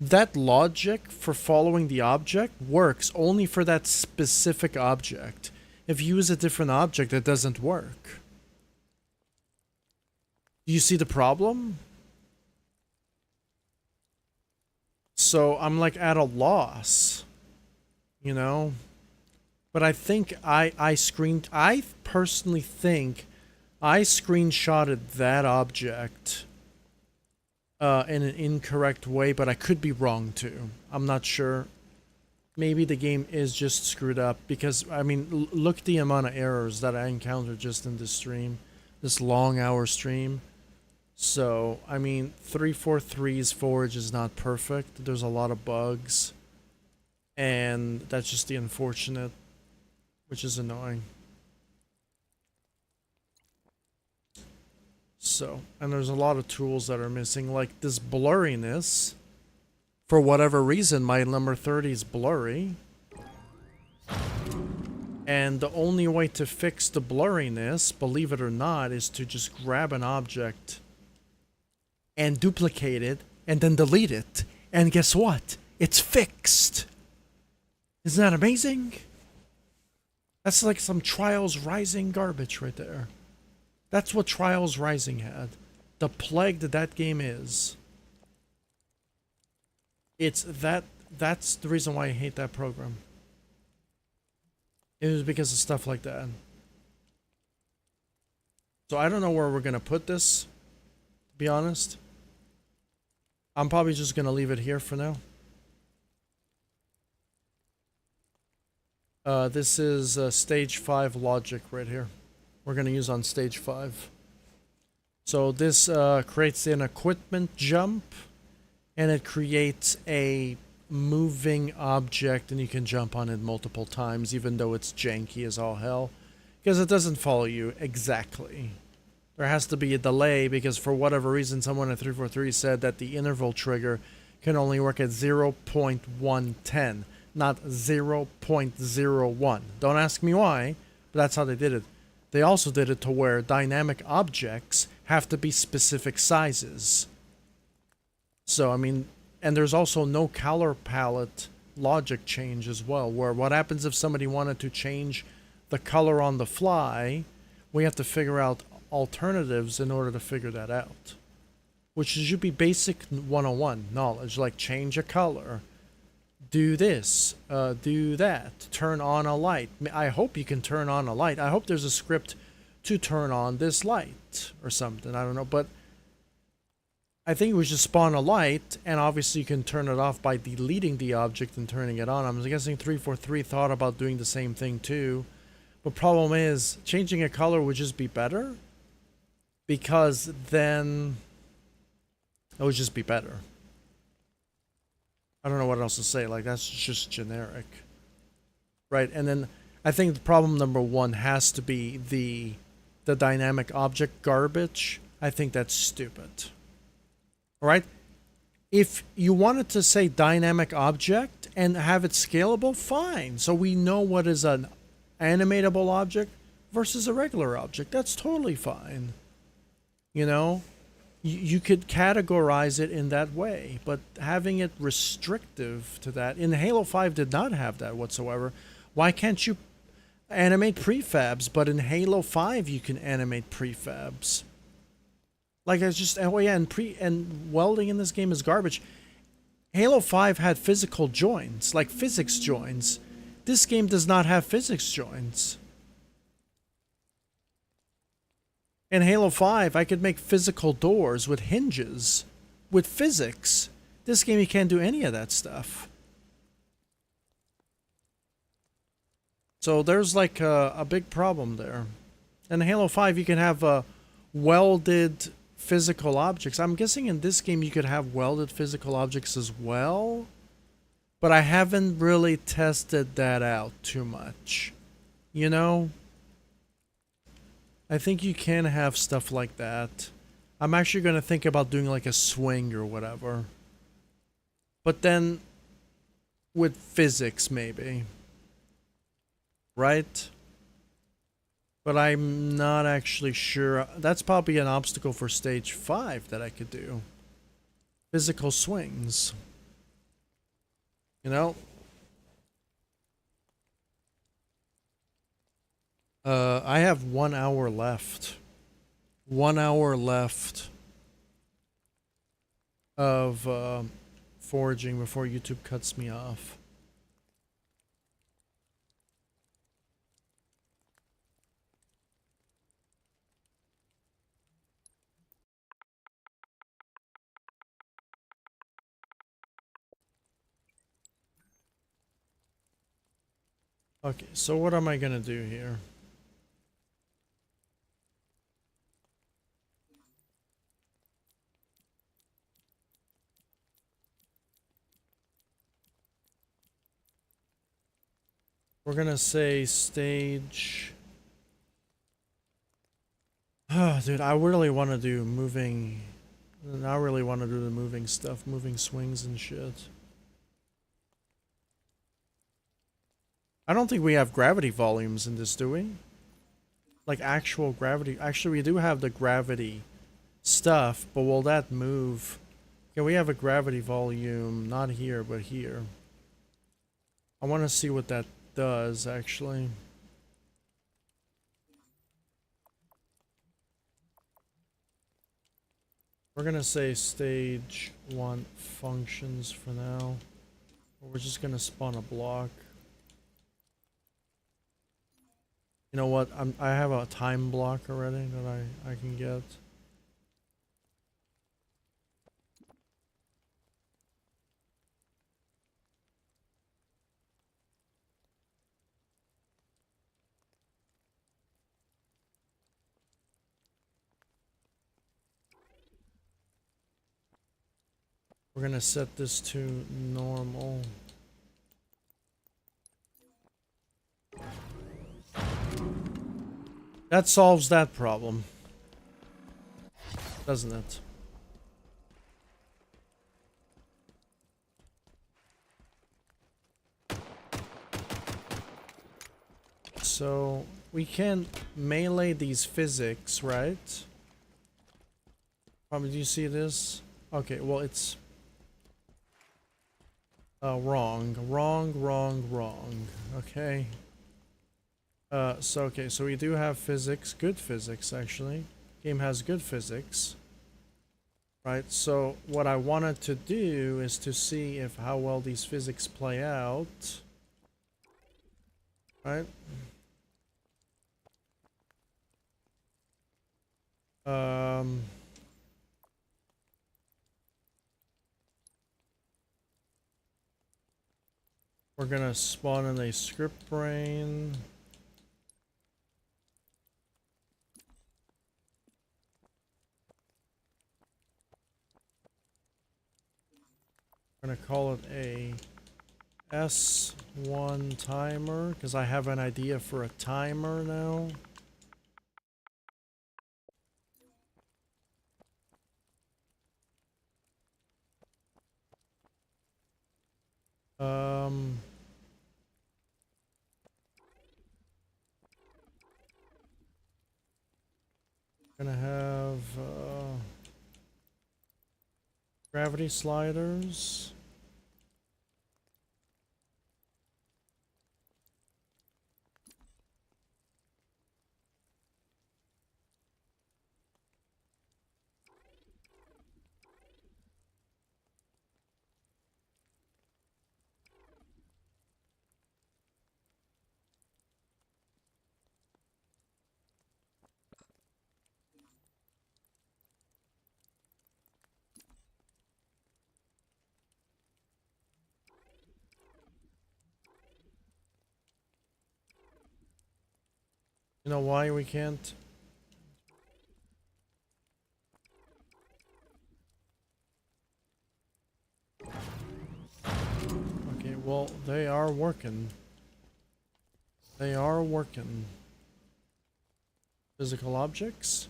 That logic for following the object works only for that specific object. If you use a different object, it doesn't work. Do you see the problem? So I'm like at a loss, you know? But I think I personally think I screenshotted that object in an incorrect way, but I could be wrong too. I'm not sure. Maybe the game is just screwed up because, I mean, look the amount of errors that I encountered just in this stream, this long hour stream. So, I mean, 343's Forge is not perfect. There's a lot of bugs. And that's just the unfortunate, which is annoying. So, and there's a lot of tools that are missing, like this blurriness. For whatever reason, my number 30 is blurry. And the only way to fix the blurriness, believe it or not, is to just grab an object and duplicate it and then delete it. And guess what? It's fixed. Isn't that amazing? That's like some Trials Rising garbage right there. That's what Trials Rising had. The plague that game is. It's that's the reason why I hate that program. It was because of stuff like that. So I don't know where we're gonna put this, to be honest. I'm probably just gonna leave it here for now. This is stage 5 logic right here. We're gonna use on stage 5. So this creates an equipment jump, and it creates a moving object, and you can jump on it multiple times, even though it's janky as all hell, because it doesn't follow you exactly. There has to be a delay, because for whatever reason, someone at 343 said that the interval trigger can only work at 0.110, not 0.01. Don't ask me why, but that's how they did it. They also did it to where dynamic objects have to be specific sizes. So, I mean, and there's also no color palette logic change as well, where what happens if somebody wanted to change the color on the fly, we have to figure out alternatives in order to figure that out. Which should be basic 101 knowledge, like change a color, do this, do that, turn on a light. I hope you can turn on a light. I hope there's a script to turn on this light or something, I don't know, but I think we should spawn a light, and obviously you can turn it off by deleting the object and turning it on. I'm guessing 343 thought about doing the same thing too. But problem is, changing a color would just be better, because then it would just be better. I don't know what else to say, like that's just generic. Right, and then I think the problem number 1 has to be the dynamic object garbage. I think that's stupid. Alright? If you wanted to say dynamic object and have it scalable, fine. So we know what is an animatable object versus a regular object. That's totally fine. You know? You could categorize it in that way, but having it restrictive to that, in Halo 5 did not have that whatsoever. Why can't you animate prefabs, but in Halo 5 you can animate prefabs? Like, it's just, oh yeah, and welding in this game is garbage. Halo 5 had physical joints, like physics joints. This game does not have physics joints. In Halo 5, I could make physical doors with hinges, with physics. This game, you can't do any of that stuff. So there's like a big problem there. In Halo 5, you can have welded physical objects. I'm guessing in this game you could have welded physical objects as well. But I haven't really tested that out too much. You know? I think you can have stuff like that. I'm actually going to think about doing like a swing or whatever. But then with physics maybe. Right? But I'm not actually sure. That's probably an obstacle for stage 5 that I could do. Physical swings. You know? I have 1 hour left. 1 hour left of foraging before YouTube cuts me off. Okay, so what am I gonna do here? We're gonna say stage. Dude, I really want to do moving. I really want to do the moving stuff, moving swings and shit. I don't think we have gravity volumes in this, do we? Like actual gravity. Actually, we do have the gravity stuff, but will that move? Yeah, we have a gravity volume, not here, but here. I want to see what that does, actually. We're gonna say stage 1 functions for now. We're just gonna spawn a block. You know what? I have a time block already that I can get. We're gonna set this to normal. That solves that problem, doesn't it? So we can melee these physics, right? Do you see this? Okay, well it's wrong. Okay. So we do have physics, good physics actually. Game has good physics. Right, so what I wanted to do is to see if how well these physics play out. Right? We're gonna spawn in a script brain. We're gonna call it a S1 timer because I have an idea for a timer now. Gonna have gravity sliders. You know why we can't? Okay, Well, they are working. They are working. Physical objects.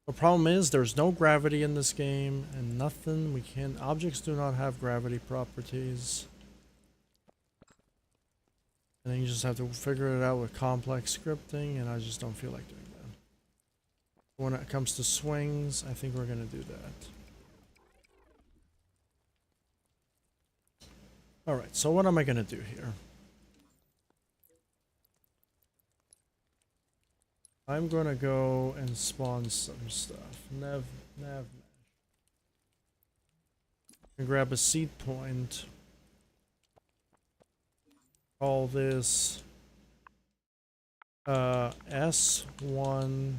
The problem is there's no gravity in this game and nothing we can. Objects do not have gravity properties. And then you just have to figure it out with complex scripting, and I just don't feel like doing that. When it comes to swings, I think we're gonna do that. Alright, so what am I gonna do here? I'm gonna go and spawn some stuff. Nav mesh. And grab a seed point. Call this S1.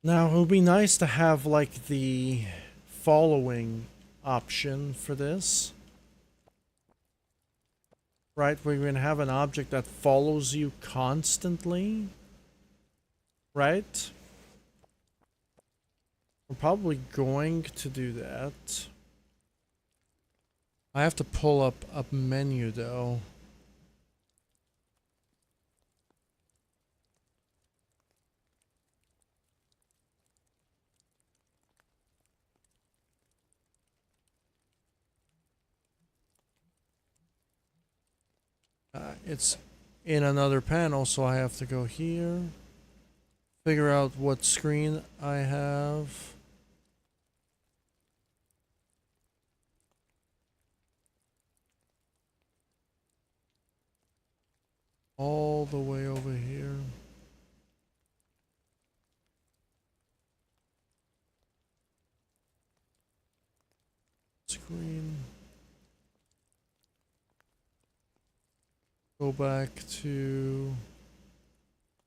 Now it would be nice to have like the following option for this. Right, we're going to have an object that follows you constantly. Right? We're probably going to do that. I have to pull up a menu though. It's in another panel, so I have to go here. Figure out what screen I have. All the way over here. Screen. Go back to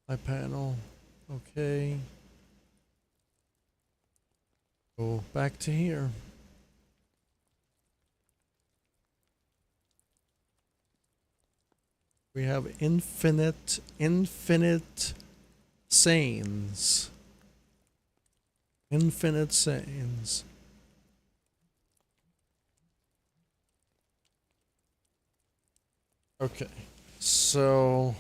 my panel. Okay. Go back to here. We have infinite sanes. Infinite sanes. Okay, so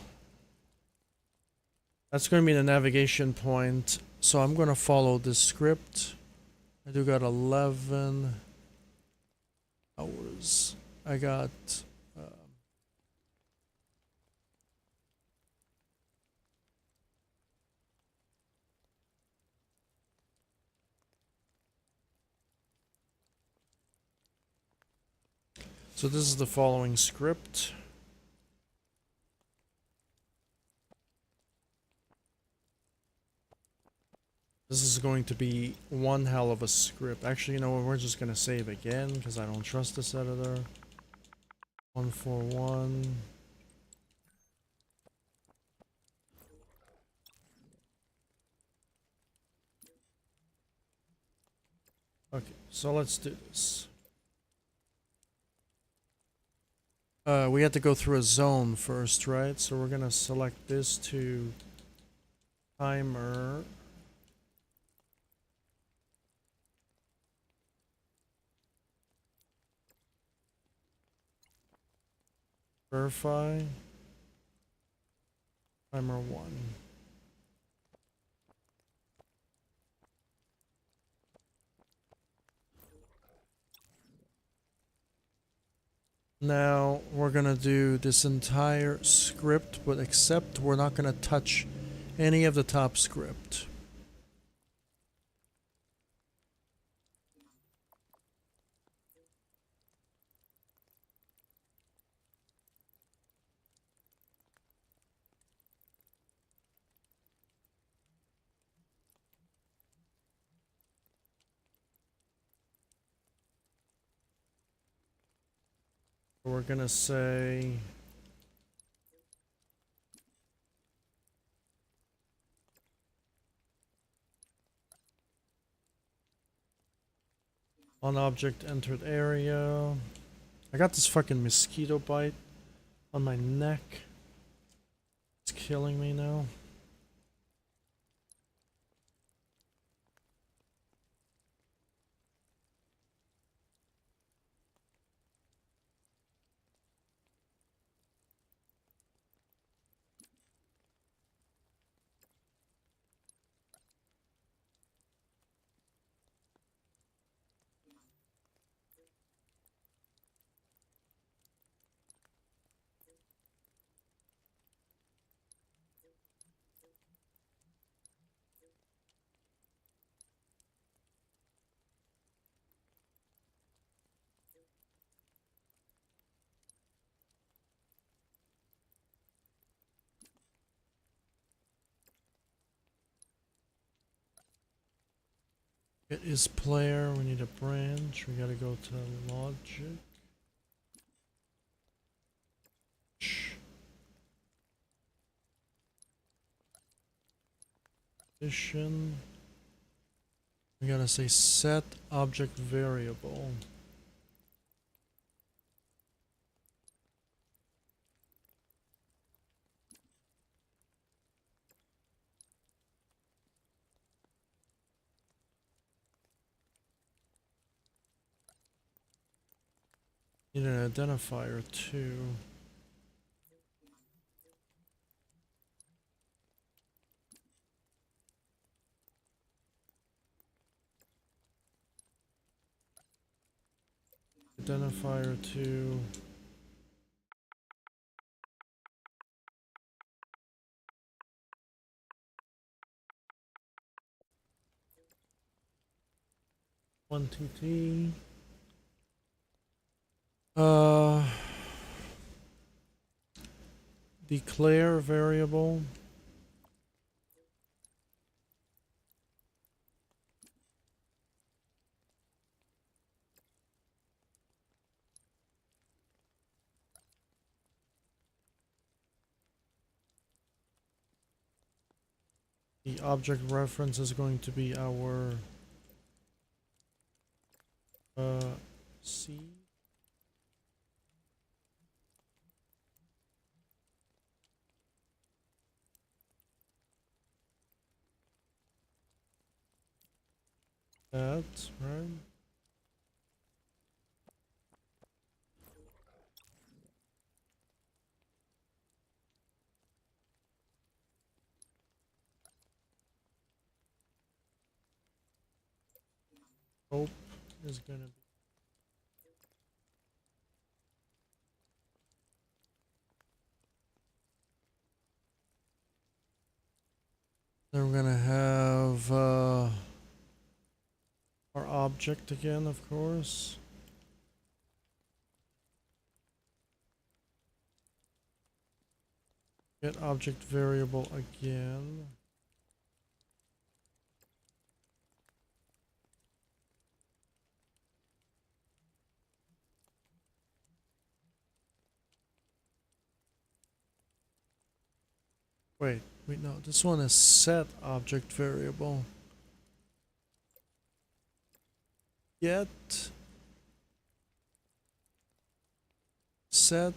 that's going to be the navigation point. So I'm going to follow this script. I do got 11 hours. I got so this is the following script. This is going to be one hell of a script. Actually, you know what? We're just going to save again because I don't trust this editor. 141. Okay, so let's do this. We have to go through a zone first, right? So we're gonna select this to timer. Verify. Timer 1. Now we're gonna do this entire script, but except we're not gonna touch any of the top script. We're gonna say on object entered area. I got this fucking mosquito bite on my neck. It's killing me now? It is player, we need a branch, we gotta go to logic. Addition. We gotta say set object variable. Need an identifier too. Identifier too. One TT. Declare variable. The object reference is going to be our C. That, right? Hope is gonna be then we're gonna have our object again, of course. Get object variable again. Wait, no, this one is set object variable. Get set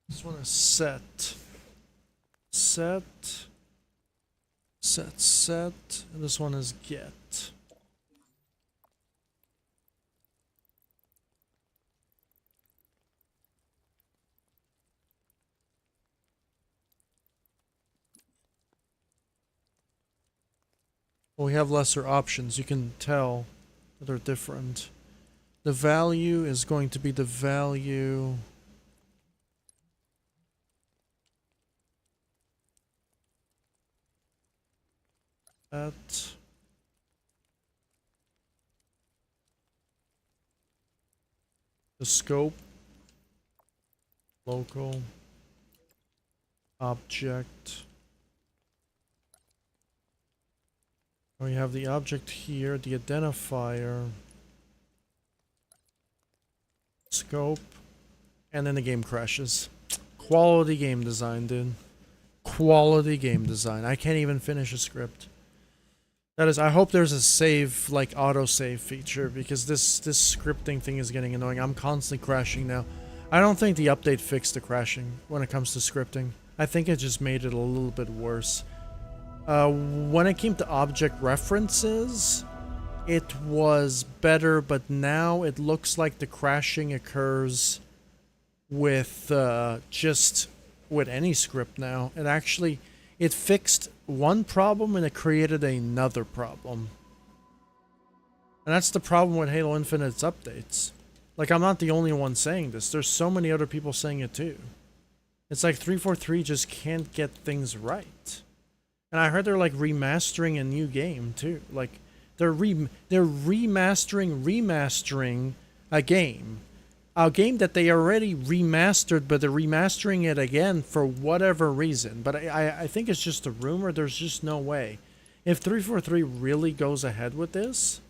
this one is set and this one is get. Well, we have lesser options. You can tell that they're different. The value is going to be the value at the scope, local, object. We have the object here, the identifier, scope, and then the game crashes. Quality game design, dude. Quality game design. I can't even finish a script. That is, I hope there's a save, like auto-save feature, because this scripting thing is getting annoying. I'm constantly crashing now. I don't think the update fixed the crashing when it comes to scripting. I think it just made it a little bit worse. When it came to object references, it was better, but now it looks like the crashing occurs with just with any script now. It fixed one problem and it created another problem. And that's the problem with Halo Infinite's updates. Like, I'm not the only one saying this. There's so many other people saying it too. It's like 343 just can't get things right. And I heard they're like remastering a new game too. Like they're remastering a game. A game that they already remastered, but they're remastering it again for whatever reason. But I think it's just a rumor. There's just no way. If 343 really goes ahead with this,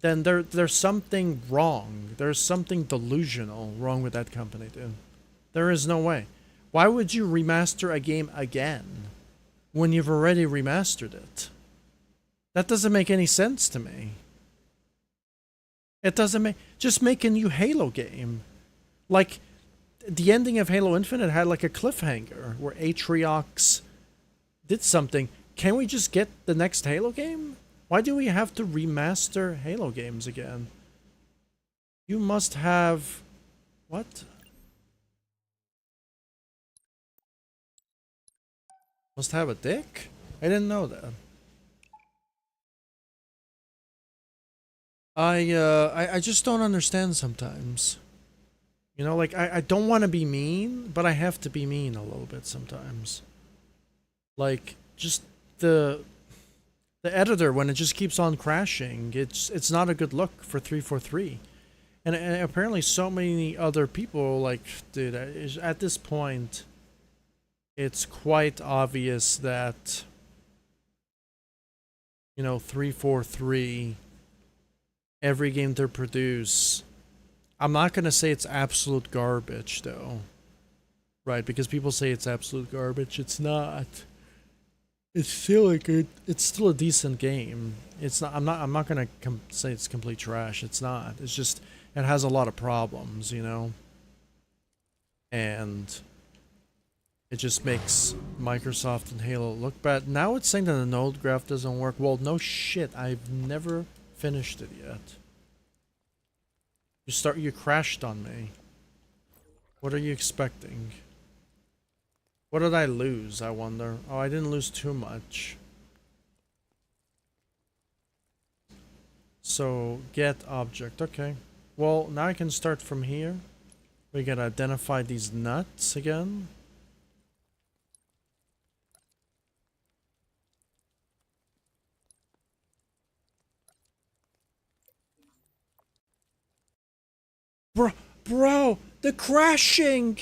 then there's something wrong. There's something delusional wrong with that company, dude. There is no way. Why would you remaster a game again when you've already remastered it? That doesn't make any sense to me. It doesn't make... Just make a new Halo game. Like, the ending of Halo Infinite had like a cliffhanger where Atriox did something. Can we just get the next Halo game? Why do we have to remaster Halo games again? You must have... What? Must have a dick? I didn't know that. I just don't understand sometimes. You know, like, I don't want to be mean, but I have to be mean a little bit sometimes. Like, just the editor, when it just keeps on crashing, it's not a good look for 343. And apparently so many other people, like, dude, at this point, it's quite obvious that, you know, 343, every game they produce, I'm not going to say it's absolute garbage, though. Right, because people say it's absolute garbage. It's not. It's still a good, it's still a decent game. It's not, I'm not going to say it's complete trash. It's not. It's just, it has a lot of problems, you know? And it just makes Microsoft and Halo look bad. Now it's saying that the node graph doesn't work. Well, no shit. I've never finished it yet. You crashed on me. What are you expecting? What did I lose, I wonder? Oh, I didn't lose too much. So, get object. Okay. Well, now I can start from here. We gotta identify these nuts again. Bro, the crashing!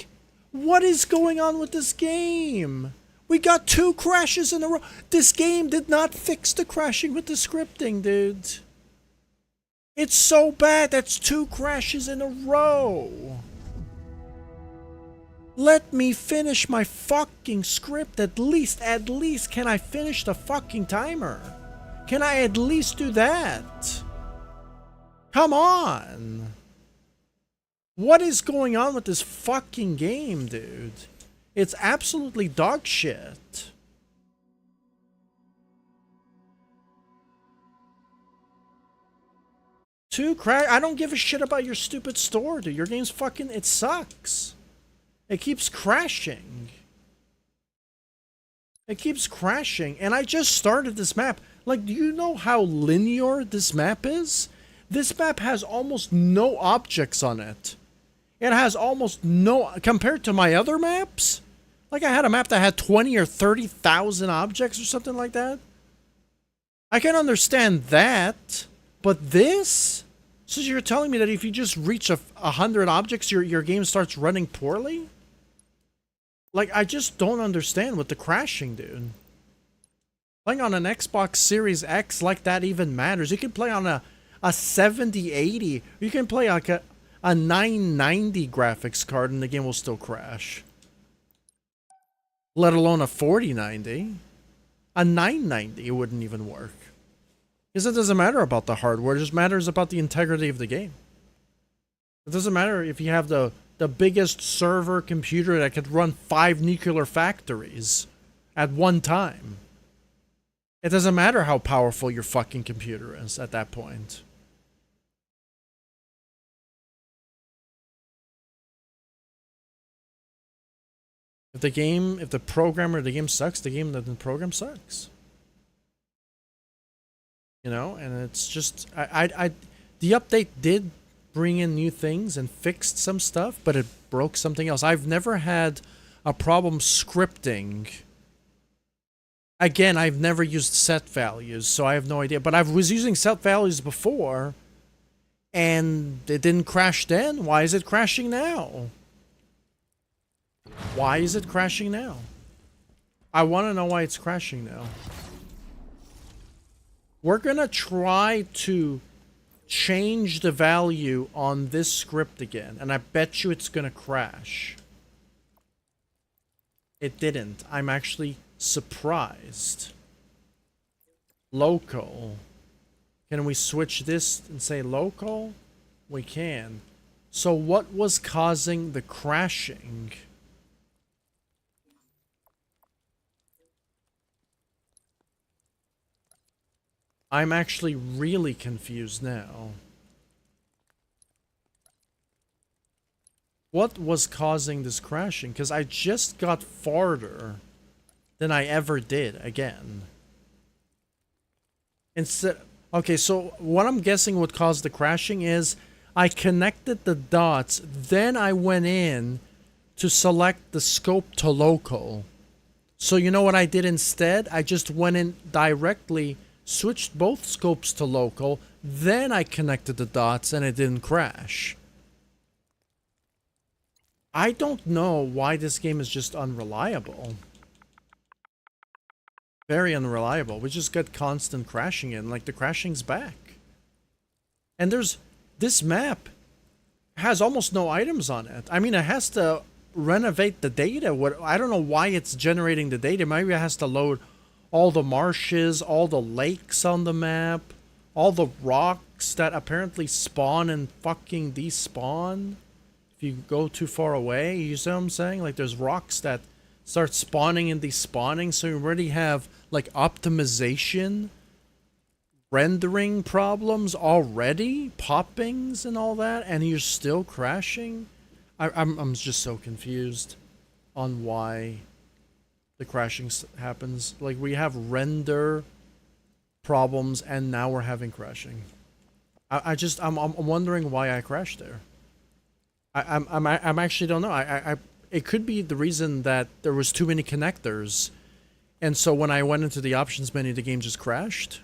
What is going on with this game? We got 2 crashes in a row. This game did not fix the crashing with the scripting, dude. It's so bad. That's 2 crashes in a row. Let me finish my fucking script at least. At least can I finish the fucking timer? Can I at least do that? Come on. What is going on with this fucking game, dude? It's absolutely dog shit. I don't give a shit about your stupid store, dude. Your game's fucking, it sucks. It keeps crashing. It keeps crashing. And I just started this map. Like, do you know how linear this map is? This map has almost no objects on it. It has almost no, compared to my other maps. Like, I had a map that had 20 or 30,000 objects or something like that. I can understand that. But this? So you're telling me that if you just reach 100 objects, your game starts running poorly? Like, I just don't understand with the crashing, dude. Playing on an Xbox Series X like that even matters. You can play on a 7080. You can play like a 990 graphics card and the game will still crash. Let alone a 4090. A 990 it wouldn't even work. Because it doesn't matter about the hardware, it just matters about the integrity of the game. It doesn't matter if you have the biggest server computer that could run 5 nuclear factories at one time. It doesn't matter how powerful your fucking computer is at that point. If the programmer of the game sucks, the program sucks. You know, and it's just, the update did bring in new things and fixed some stuff, but it broke something else. I've never had a problem scripting. Again, I've never used set values, so I have no idea. But I was using set values before, and it didn't crash then. Why is it crashing now? Why is it crashing now? I want to know why it's crashing now. We're going to try to change the value on this script again, and I bet you it's going to crash. It didn't. I'm actually surprised. Local. Can we switch this and say local? We can. So what was causing the crashing? I'm actually really confused now. What was causing this crashing? Because I just got farther than I ever did again. Okay, so what I'm guessing what caused the crashing is I connected the dots, then I went in to select the scope to local. So you know what I did instead? I just went in directly, switched both scopes to local, then I connected the dots and it didn't crash. I don't know why this game is just unreliable. Very unreliable. We just got constant crashing in, like the crashing's back. And this map has almost no items on it. I mean, it has to renovate the data. I don't know why it's generating the data. Maybe it has to load all the marshes, all the lakes on the map, all the rocks that apparently spawn and fucking despawn if you go too far away. You see what I'm saying? Like there's rocks that start spawning and despawning, so you already have like optimization, rendering problems already, poppings and all that, and you're still crashing. I'm just so confused on why the crashing happens. Like we have render problems and now we're having crashing. I'm wondering why I crashed there. I'm actually don't know. It could be the reason that there was too many connectors, and so when I went into the options menu, the game just crashed.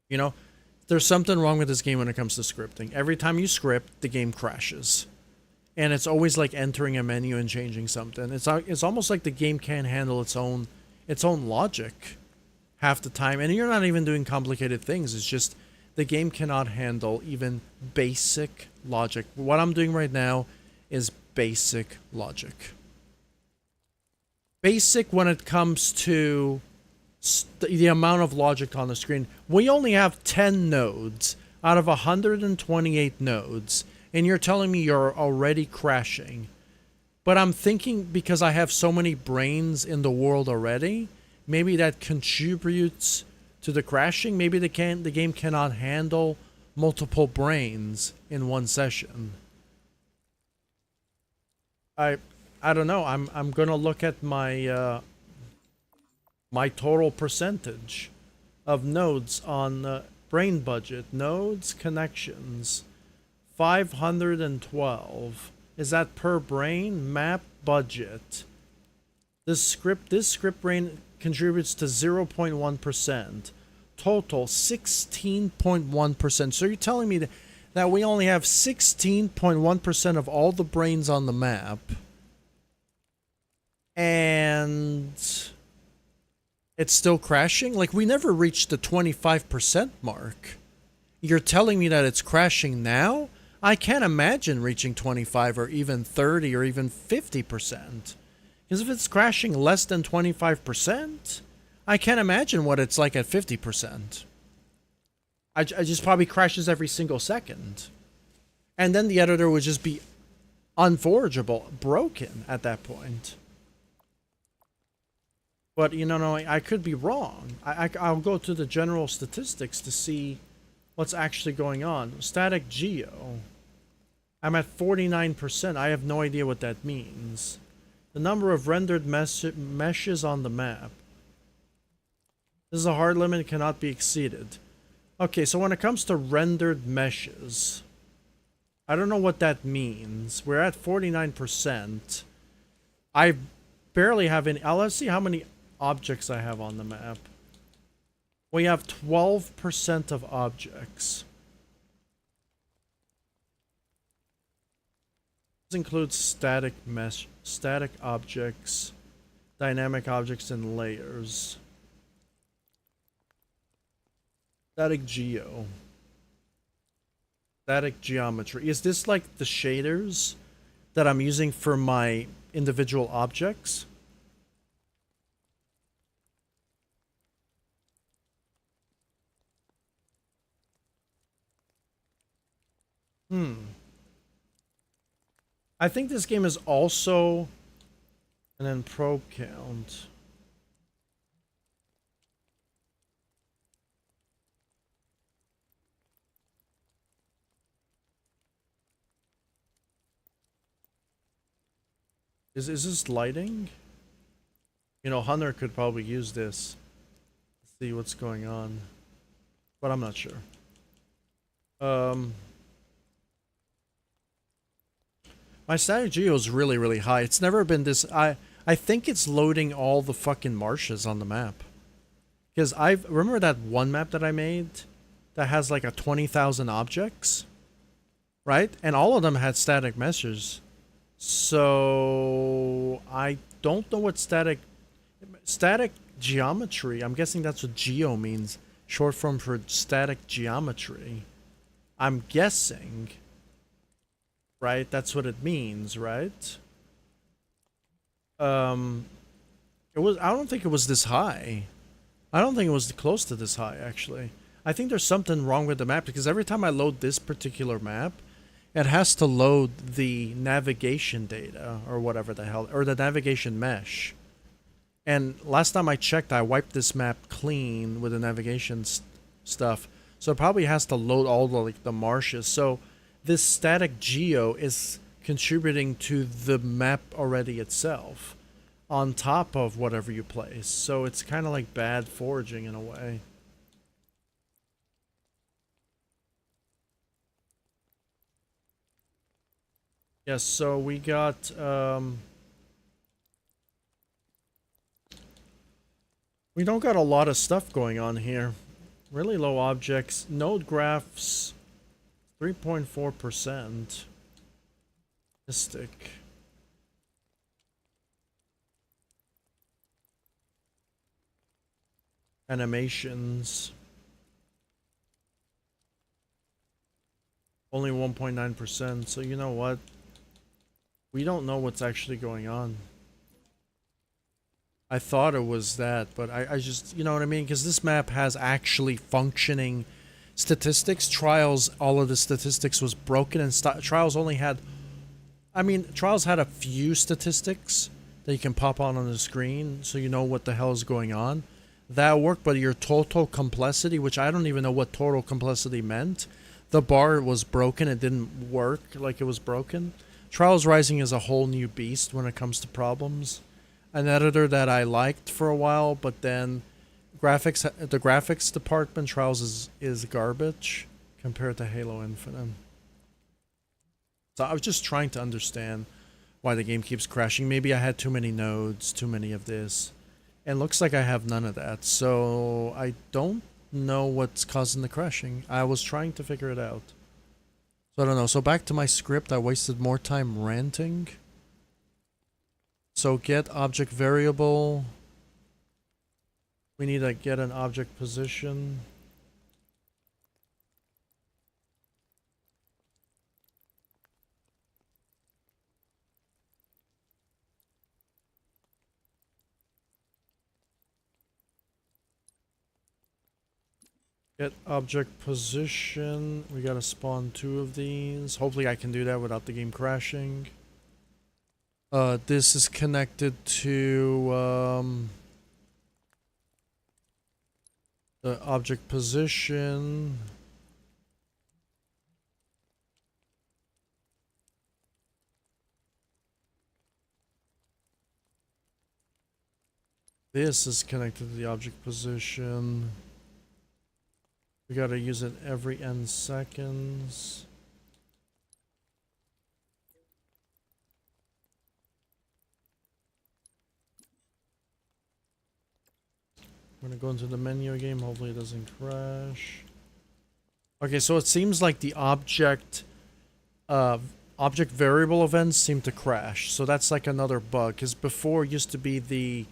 You know, there's something wrong with this game when it comes to scripting. Every time you script, the game crashes. And it's always like entering a menu and changing something. It's almost like the game can't handle its own logic half the time. And you're not even doing complicated things. It's just the game cannot handle even basic logic. What I'm doing right now is basic logic. Basic when it comes to the amount of logic on the screen. We only have 10 nodes out of 128 nodes, and you're telling me you're already crashing. But I'm thinking because I have so many brains in the world already, maybe that contributes to the crashing. Maybe the game cannot handle multiple brains in one session. I don't know. I'm gonna look at my my total percentage of nodes on brain budget. Nodes, connections, 512. Is that per brain? Map budget. This script brain contributes to 0.1%. Total 16.1%. So you're telling me that we only have 16.1% of all the brains on the map, and it's still crashing? Like, we never reached the 25% mark. You're telling me that it's crashing now? I can't imagine reaching 25 or even 30 or even 50%. Because if it's crashing less than 25%, I can't imagine what it's like at 50%. I just probably crashes every single second. And then the editor would just be unforgeable, broken at that point. But, you know, no, I could be wrong. I'll go to the general statistics to see what's actually going on. Static geo. I'm at 49%. I have no idea what that means. The number of rendered meshes on the map. This is a hard limit, cannot be exceeded. Okay, so when it comes to rendered meshes, I don't know what that means. We're at 49%. I barely have any. Let's see how many objects I have on the map. We have 12% of objects. This includes static mesh, static objects, dynamic objects, and layers. Static geo. Static geometry. Is this like the shaders that I'm using for my individual objects? I think this game is also, and then probe count. Is this lighting? You know, Hunter could probably use this to see what's going on, but I'm not sure. My static geo is really, really high. It's never been this. I think it's loading all the fucking marshes on the map. Because remember that one map that I made that has like a 20,000 objects, right? And all of them had static meshes. So I don't know what static geometry. I'm guessing that's what geo means, short form for static geometry. I'm guessing, right? That's what it means, right? It was. I don't think it was this high. I don't think it was close to this high, actually. I think there's something wrong with the map because every time I load this particular map, it has to load the navigation data or whatever the hell, or the navigation mesh. And last time I checked, I wiped this map clean with the navigation stuff. So it probably has to load all the like the marshes. So this static geo is contributing to the map already itself, on top of whatever you place. So it's kind of like bad foraging in a way. Yes, so we got we don't got a lot of stuff going on here. Really low objects. Node graphs 3.4%. Mystic. Animations. Only 1.9%. So you know what? We don't know what's actually going on. I thought it was that, but I just, you know what I mean? Because this map has actually functioning statistics. Trials, all of the statistics was broken, and Trials only had, I mean, Trials had a few statistics that you can pop on the screen so you know what the hell is going on. That worked, but your total complexity, which I don't even know what total complexity meant, the bar was broken. It didn't work like it was broken. Trials Rising is a whole new beast when it comes to problems. An editor that I liked for a while, but then the graphics department, Trials is garbage compared to Halo Infinite. So I was just trying to understand why the game keeps crashing. Maybe I had too many nodes, too many of this. And looks like I have none of that. So I don't know what's causing the crashing. I was trying to figure it out. So I don't know. So back to my script. I wasted more time ranting. So get object variable. We need to get an object position. Get object position. We gotta spawn 2 of these. Hopefully I can do that without the game crashing. This is connected to the object position. This is connected to the object position. We gotta use it every n seconds. I'm gonna go into the menu again. Hopefully it doesn't crash. Okay, so it seems like the object variable events seem to crash. So that's like another bug. Because before used to be the...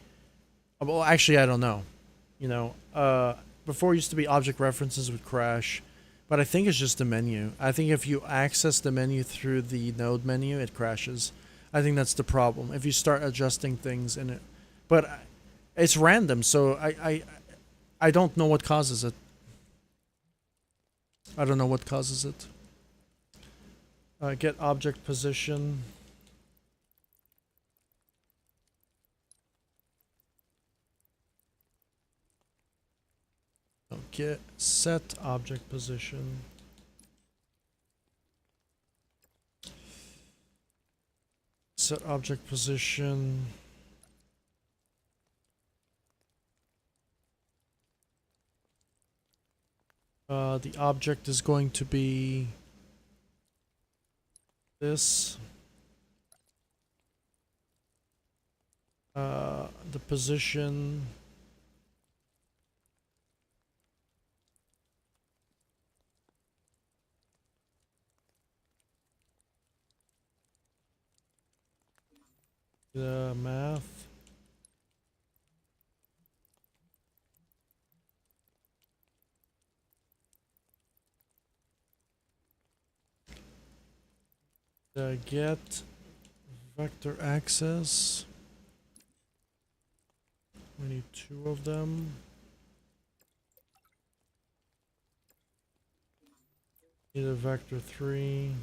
Well, actually, I don't know. You know, before used to be object references would crash. But I think it's just the menu. I think if you access the menu through the node menu, it crashes. I think that's the problem. If you start adjusting things in it. But it's random, so I don't know what causes it. I don't know what causes it. Get object position. Okay, set object position. Set object position. The object is going to be this. The position. The math. The get vector access. We need 2 of them. Need a vector 3.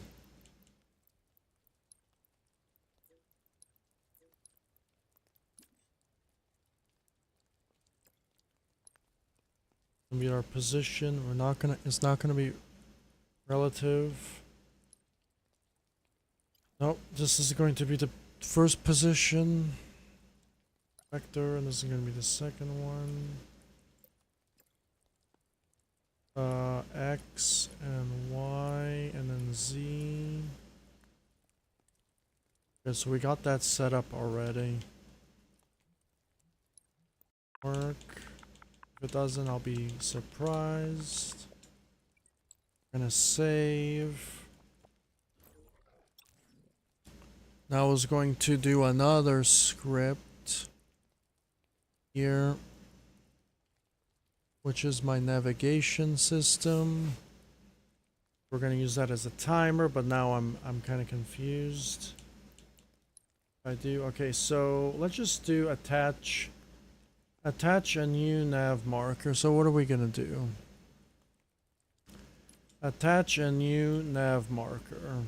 Be our position. We're not gonna. It's not gonna be relative. Nope. This is going to be the first position vector, and this is gonna be the second one. X and Y, and then Z. Okay, so we got that set up already. Work. If it doesn't, I'll be surprised. Gonna save. Now I was going to do another script here, which is my navigation system. We're gonna use that as a timer, but now I'm kind of confused. I do okay. So let's just do attach a new nav marker. So what are we gonna do? Attach a new nav marker.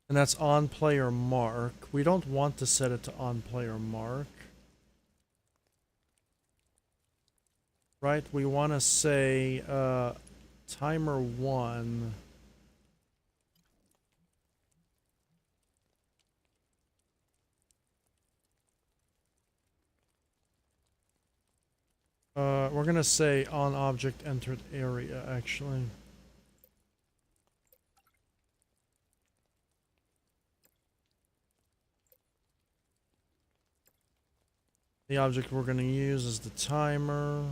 And that's on player mark. We don't want to set it to on player mark. Right? We want to say timer 1. We're going to say on object entered area, actually. The object we're going to use is the timer.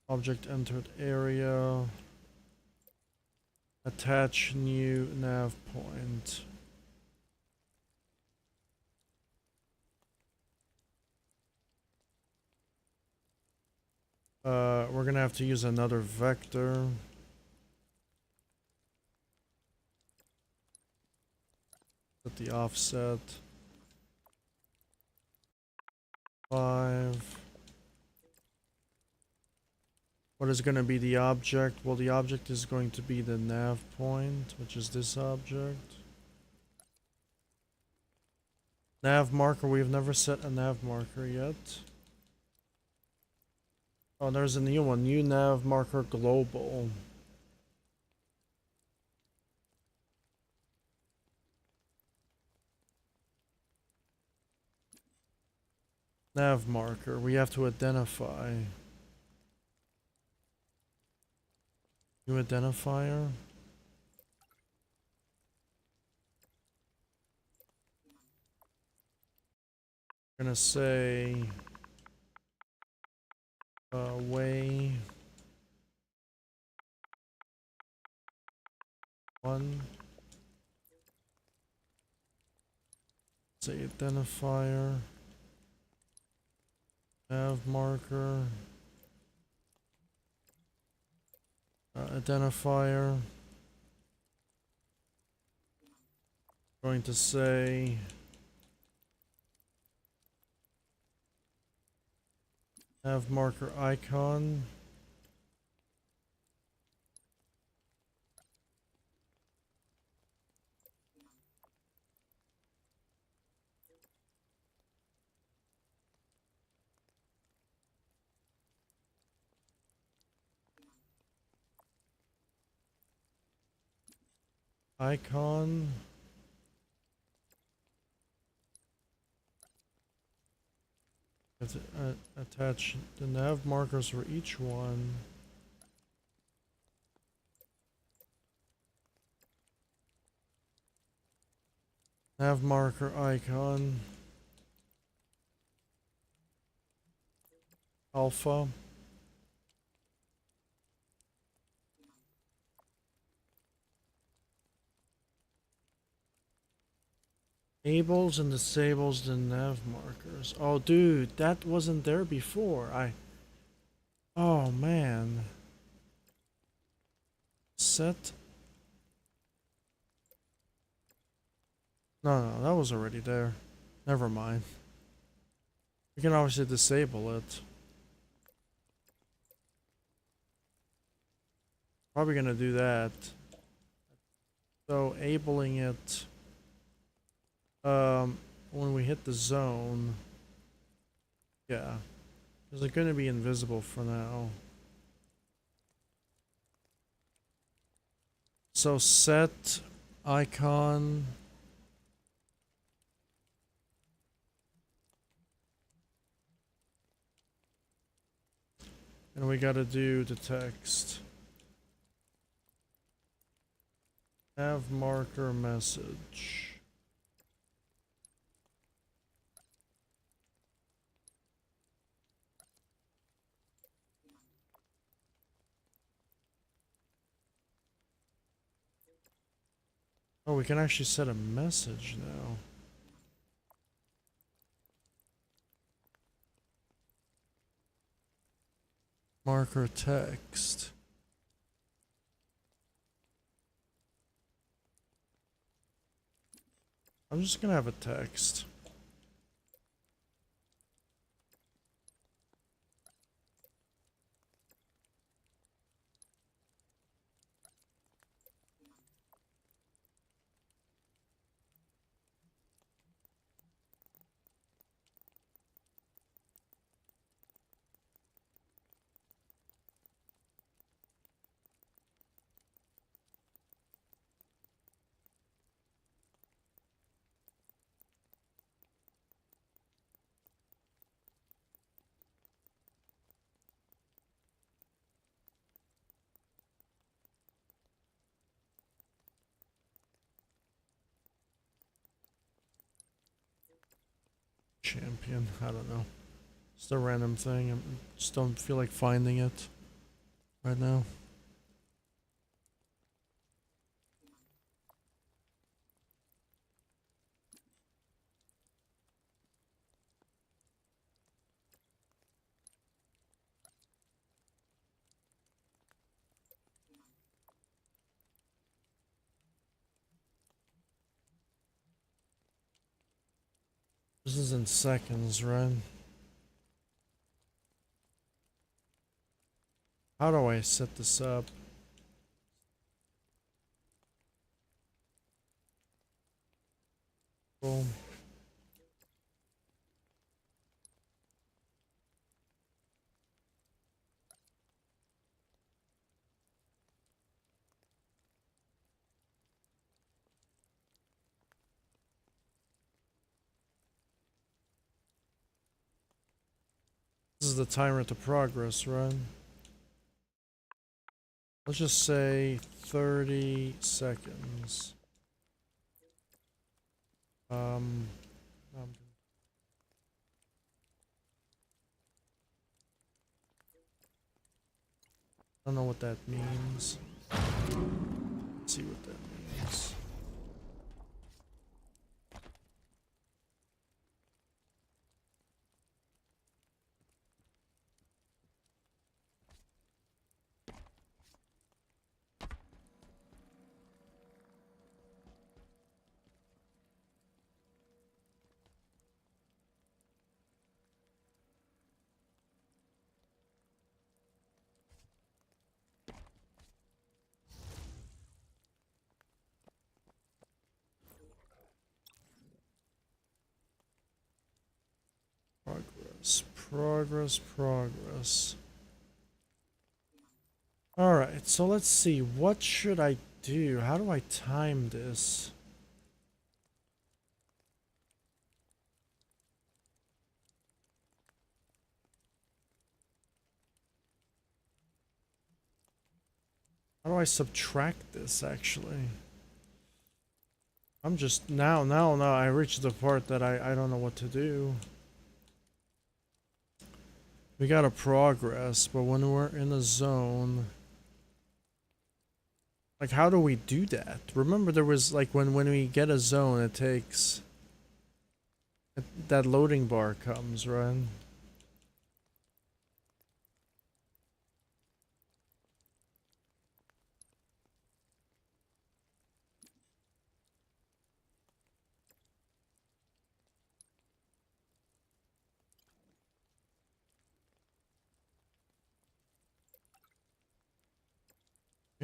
Object entered area. Attach new nav point. We're going to have to use another vector. At the offset. 5. What is going to be the object? Well, the object is going to be the nav point, which is this object. Nav marker, we've never set a nav marker yet. Oh, there's a new one, new nav marker global. Nav marker, we have to identify. New identifier. I'm gonna say way 1. Say identifier. Nav marker. Identifier. Going to say nav marker icon. Icon. Have to attach the nav markers for each one. Nav marker icon. Alpha. Enables and disables the nav markers. Oh, dude, that wasn't there before. Oh, man. Set. No, that was already there. Never mind. We can obviously disable it. Probably gonna do that. So, enabling it. When we hit the zone. Yeah. Is it gonna be invisible for now? So set icon. And we gotta do the text. Nav marker message. Oh, we can actually set a message now. Marker text. I'm just gonna have a text. Champion, I don't know. It's a random thing. I just don't feel like finding it right now. This is in seconds, right? How do I set this up? Boom. This is the timer to progress, right? Let's just say 30 seconds. Um, I don't know what that means. Let's see what that means. Progress. Alright, so let's see. What should I do? How do I time this? How do I subtract this, actually? I'm just... Now, I reached the part that I don't know what to do. We gotta progress, but when we're in a zone... Like, how do we do that? Remember there was, like, when we get a zone, it takes... That loading bar comes, right?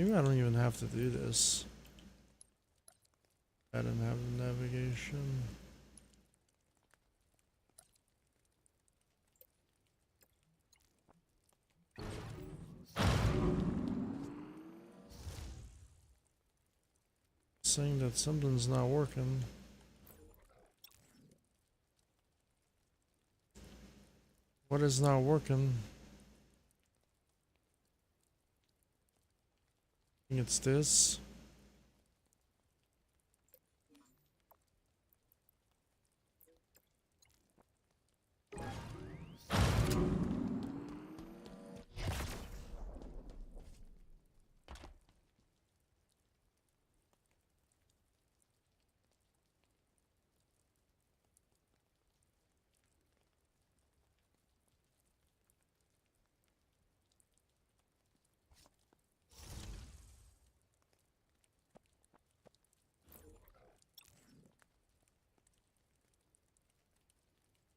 Maybe I don't even have to do this. I don't have the navigation. Saying that something's not working. What is not working? I think it's this.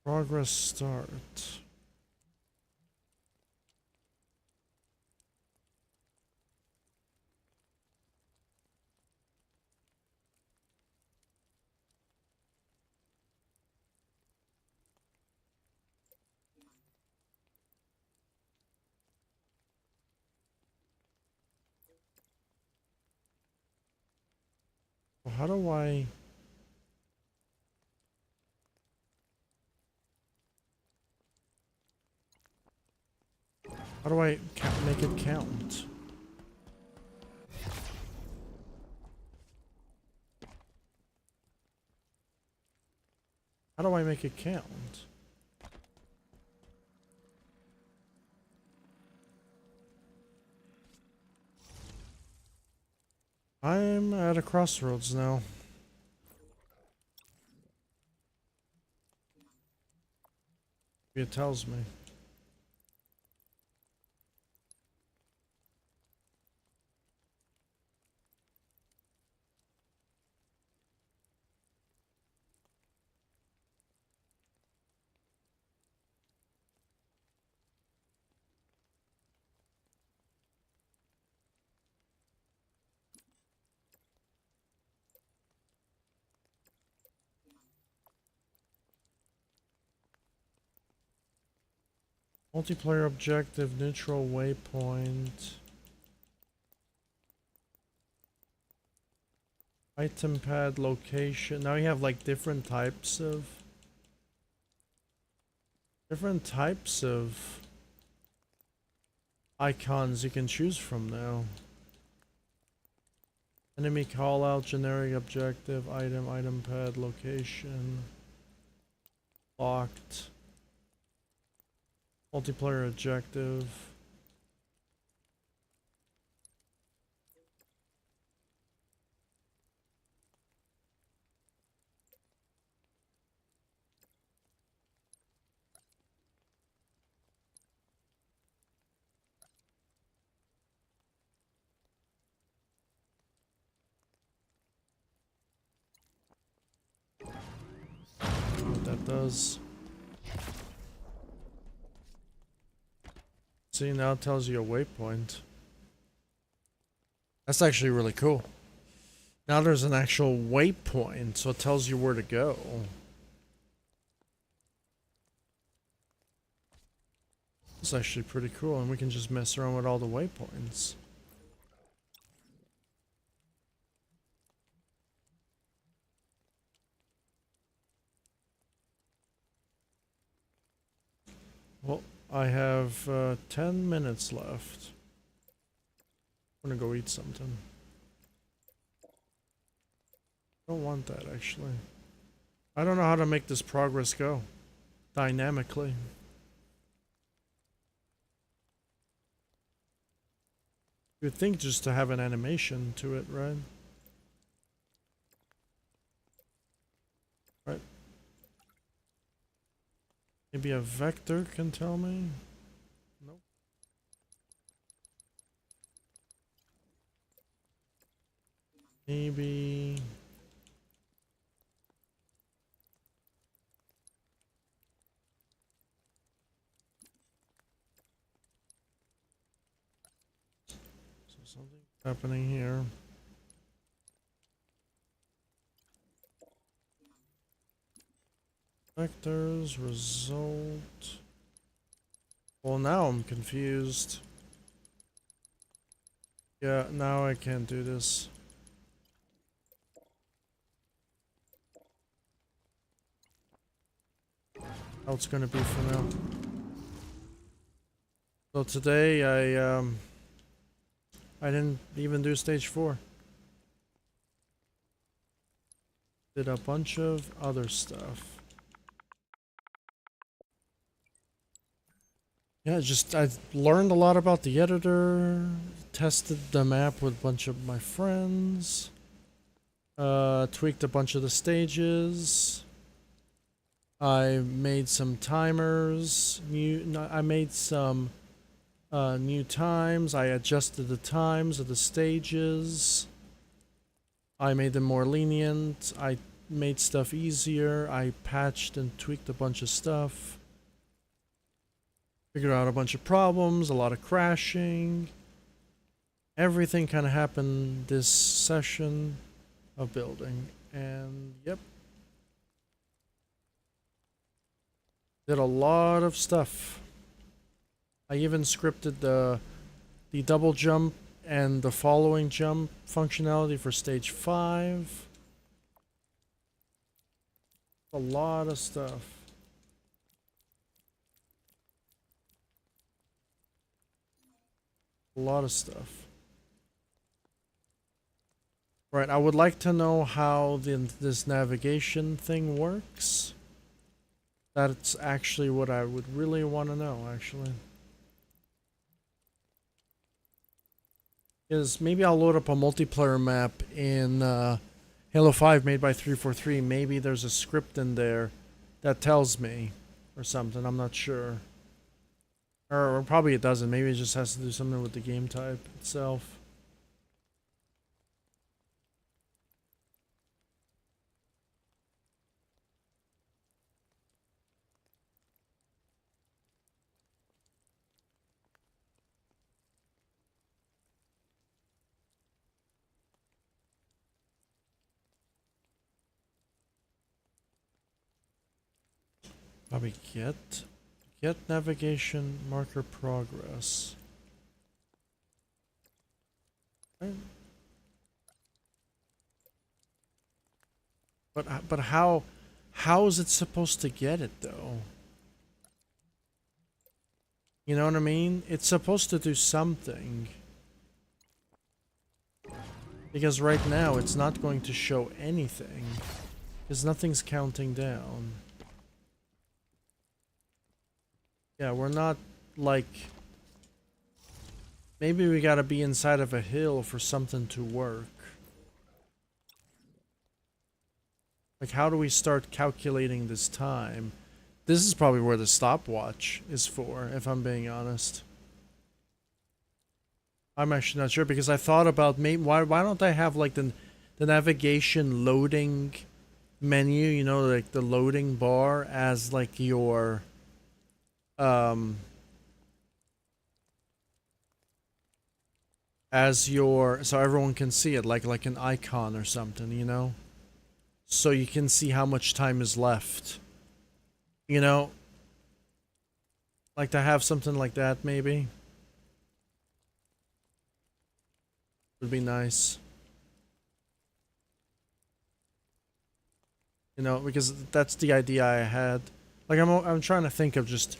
Progress start. Well, how do I... How do I make it count? How do I make it count? I'm at a crossroads now. It tells me. Multiplayer objective, neutral waypoint. Item pad location. Now you have like different types of icons you can choose from now. Enemy callout, generic objective, item pad location, locked, multiplayer objective. What that does. See, now it tells you a waypoint. That's actually really cool. Now there's an actual waypoint, so it tells you where to go. It's actually pretty cool, and we can just mess around with all the waypoints. Well, I have 10 minutes left. I'm gonna go eat something. I don't want that, actually. I don't know how to make this progress go dynamically. You'd think just to have an animation to it, right? Right. Maybe a vector can tell me? Nope. Maybe... So something's happening here. Vectors, result... Well, now I'm confused. Yeah, now I can't do this. How it's gonna be for now. So today I didn't even do stage 4. Did a bunch of other stuff. Yeah, I learned a lot about the editor, tested the map with a bunch of my friends, tweaked a bunch of the stages. I made some timers. I made some new times. I adjusted the times of the stages. I made them more lenient. I made stuff easier. I patched and tweaked a bunch of stuff. Figured out a bunch of problems, a lot of crashing. Everything kind of happened this session of building. And yep. Did a lot of stuff. I even scripted the double jump and the following jump functionality for stage 5. A lot of stuff. A lot of stuff. Right, I would like to know how this navigation thing works. That's actually what I would really want to know, actually. Is maybe I'll load up a multiplayer map in Halo 5 made by 343. Maybe there's a script in there that tells me or something. I'm not sure. Or probably it doesn't. Maybe it just has to do something with the game type itself. Probably get Get navigation marker progress. Right. But how is it supposed to get it though? You know what I mean? It's supposed to do something. Because right now it's not going to show anything. Because nothing's counting down. Yeah, we're not like... Maybe we gotta be inside of a hill for something to work. Like, how do we start calculating this time? This is probably where the stopwatch is for, if I'm being honest. I'm actually not sure, because I thought about maybe why don't I have like the navigation loading menu, you know, like the loading bar as like your so everyone can see it like an icon or something, you know? So you can see how much time is left. You know? Like to have something like that maybe. Would be nice. You know, because that's the idea I had. Like I'm trying to think of just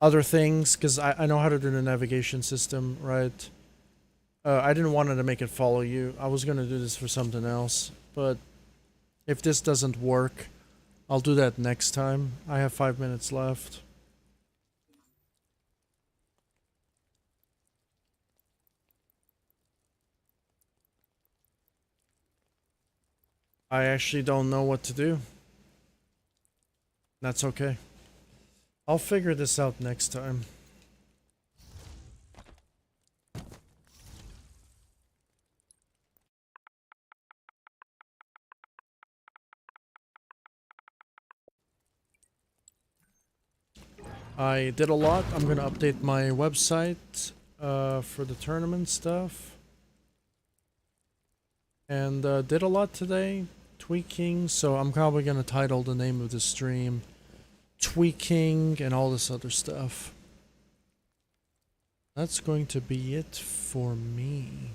other things, because I know how to do the navigation system, right? I didn't want to make it follow you. I was gonna do this for something else, but if this doesn't work, I'll do that next time. I have 5 minutes left. I actually don't know what to do. That's okay. I'll figure this out next time. I did a lot. I'm gonna update my website for the tournament stuff. And did a lot today. Tweaking, so I'm probably gonna title the name of the stream Tweaking and all this other stuff. That's going to be it for me.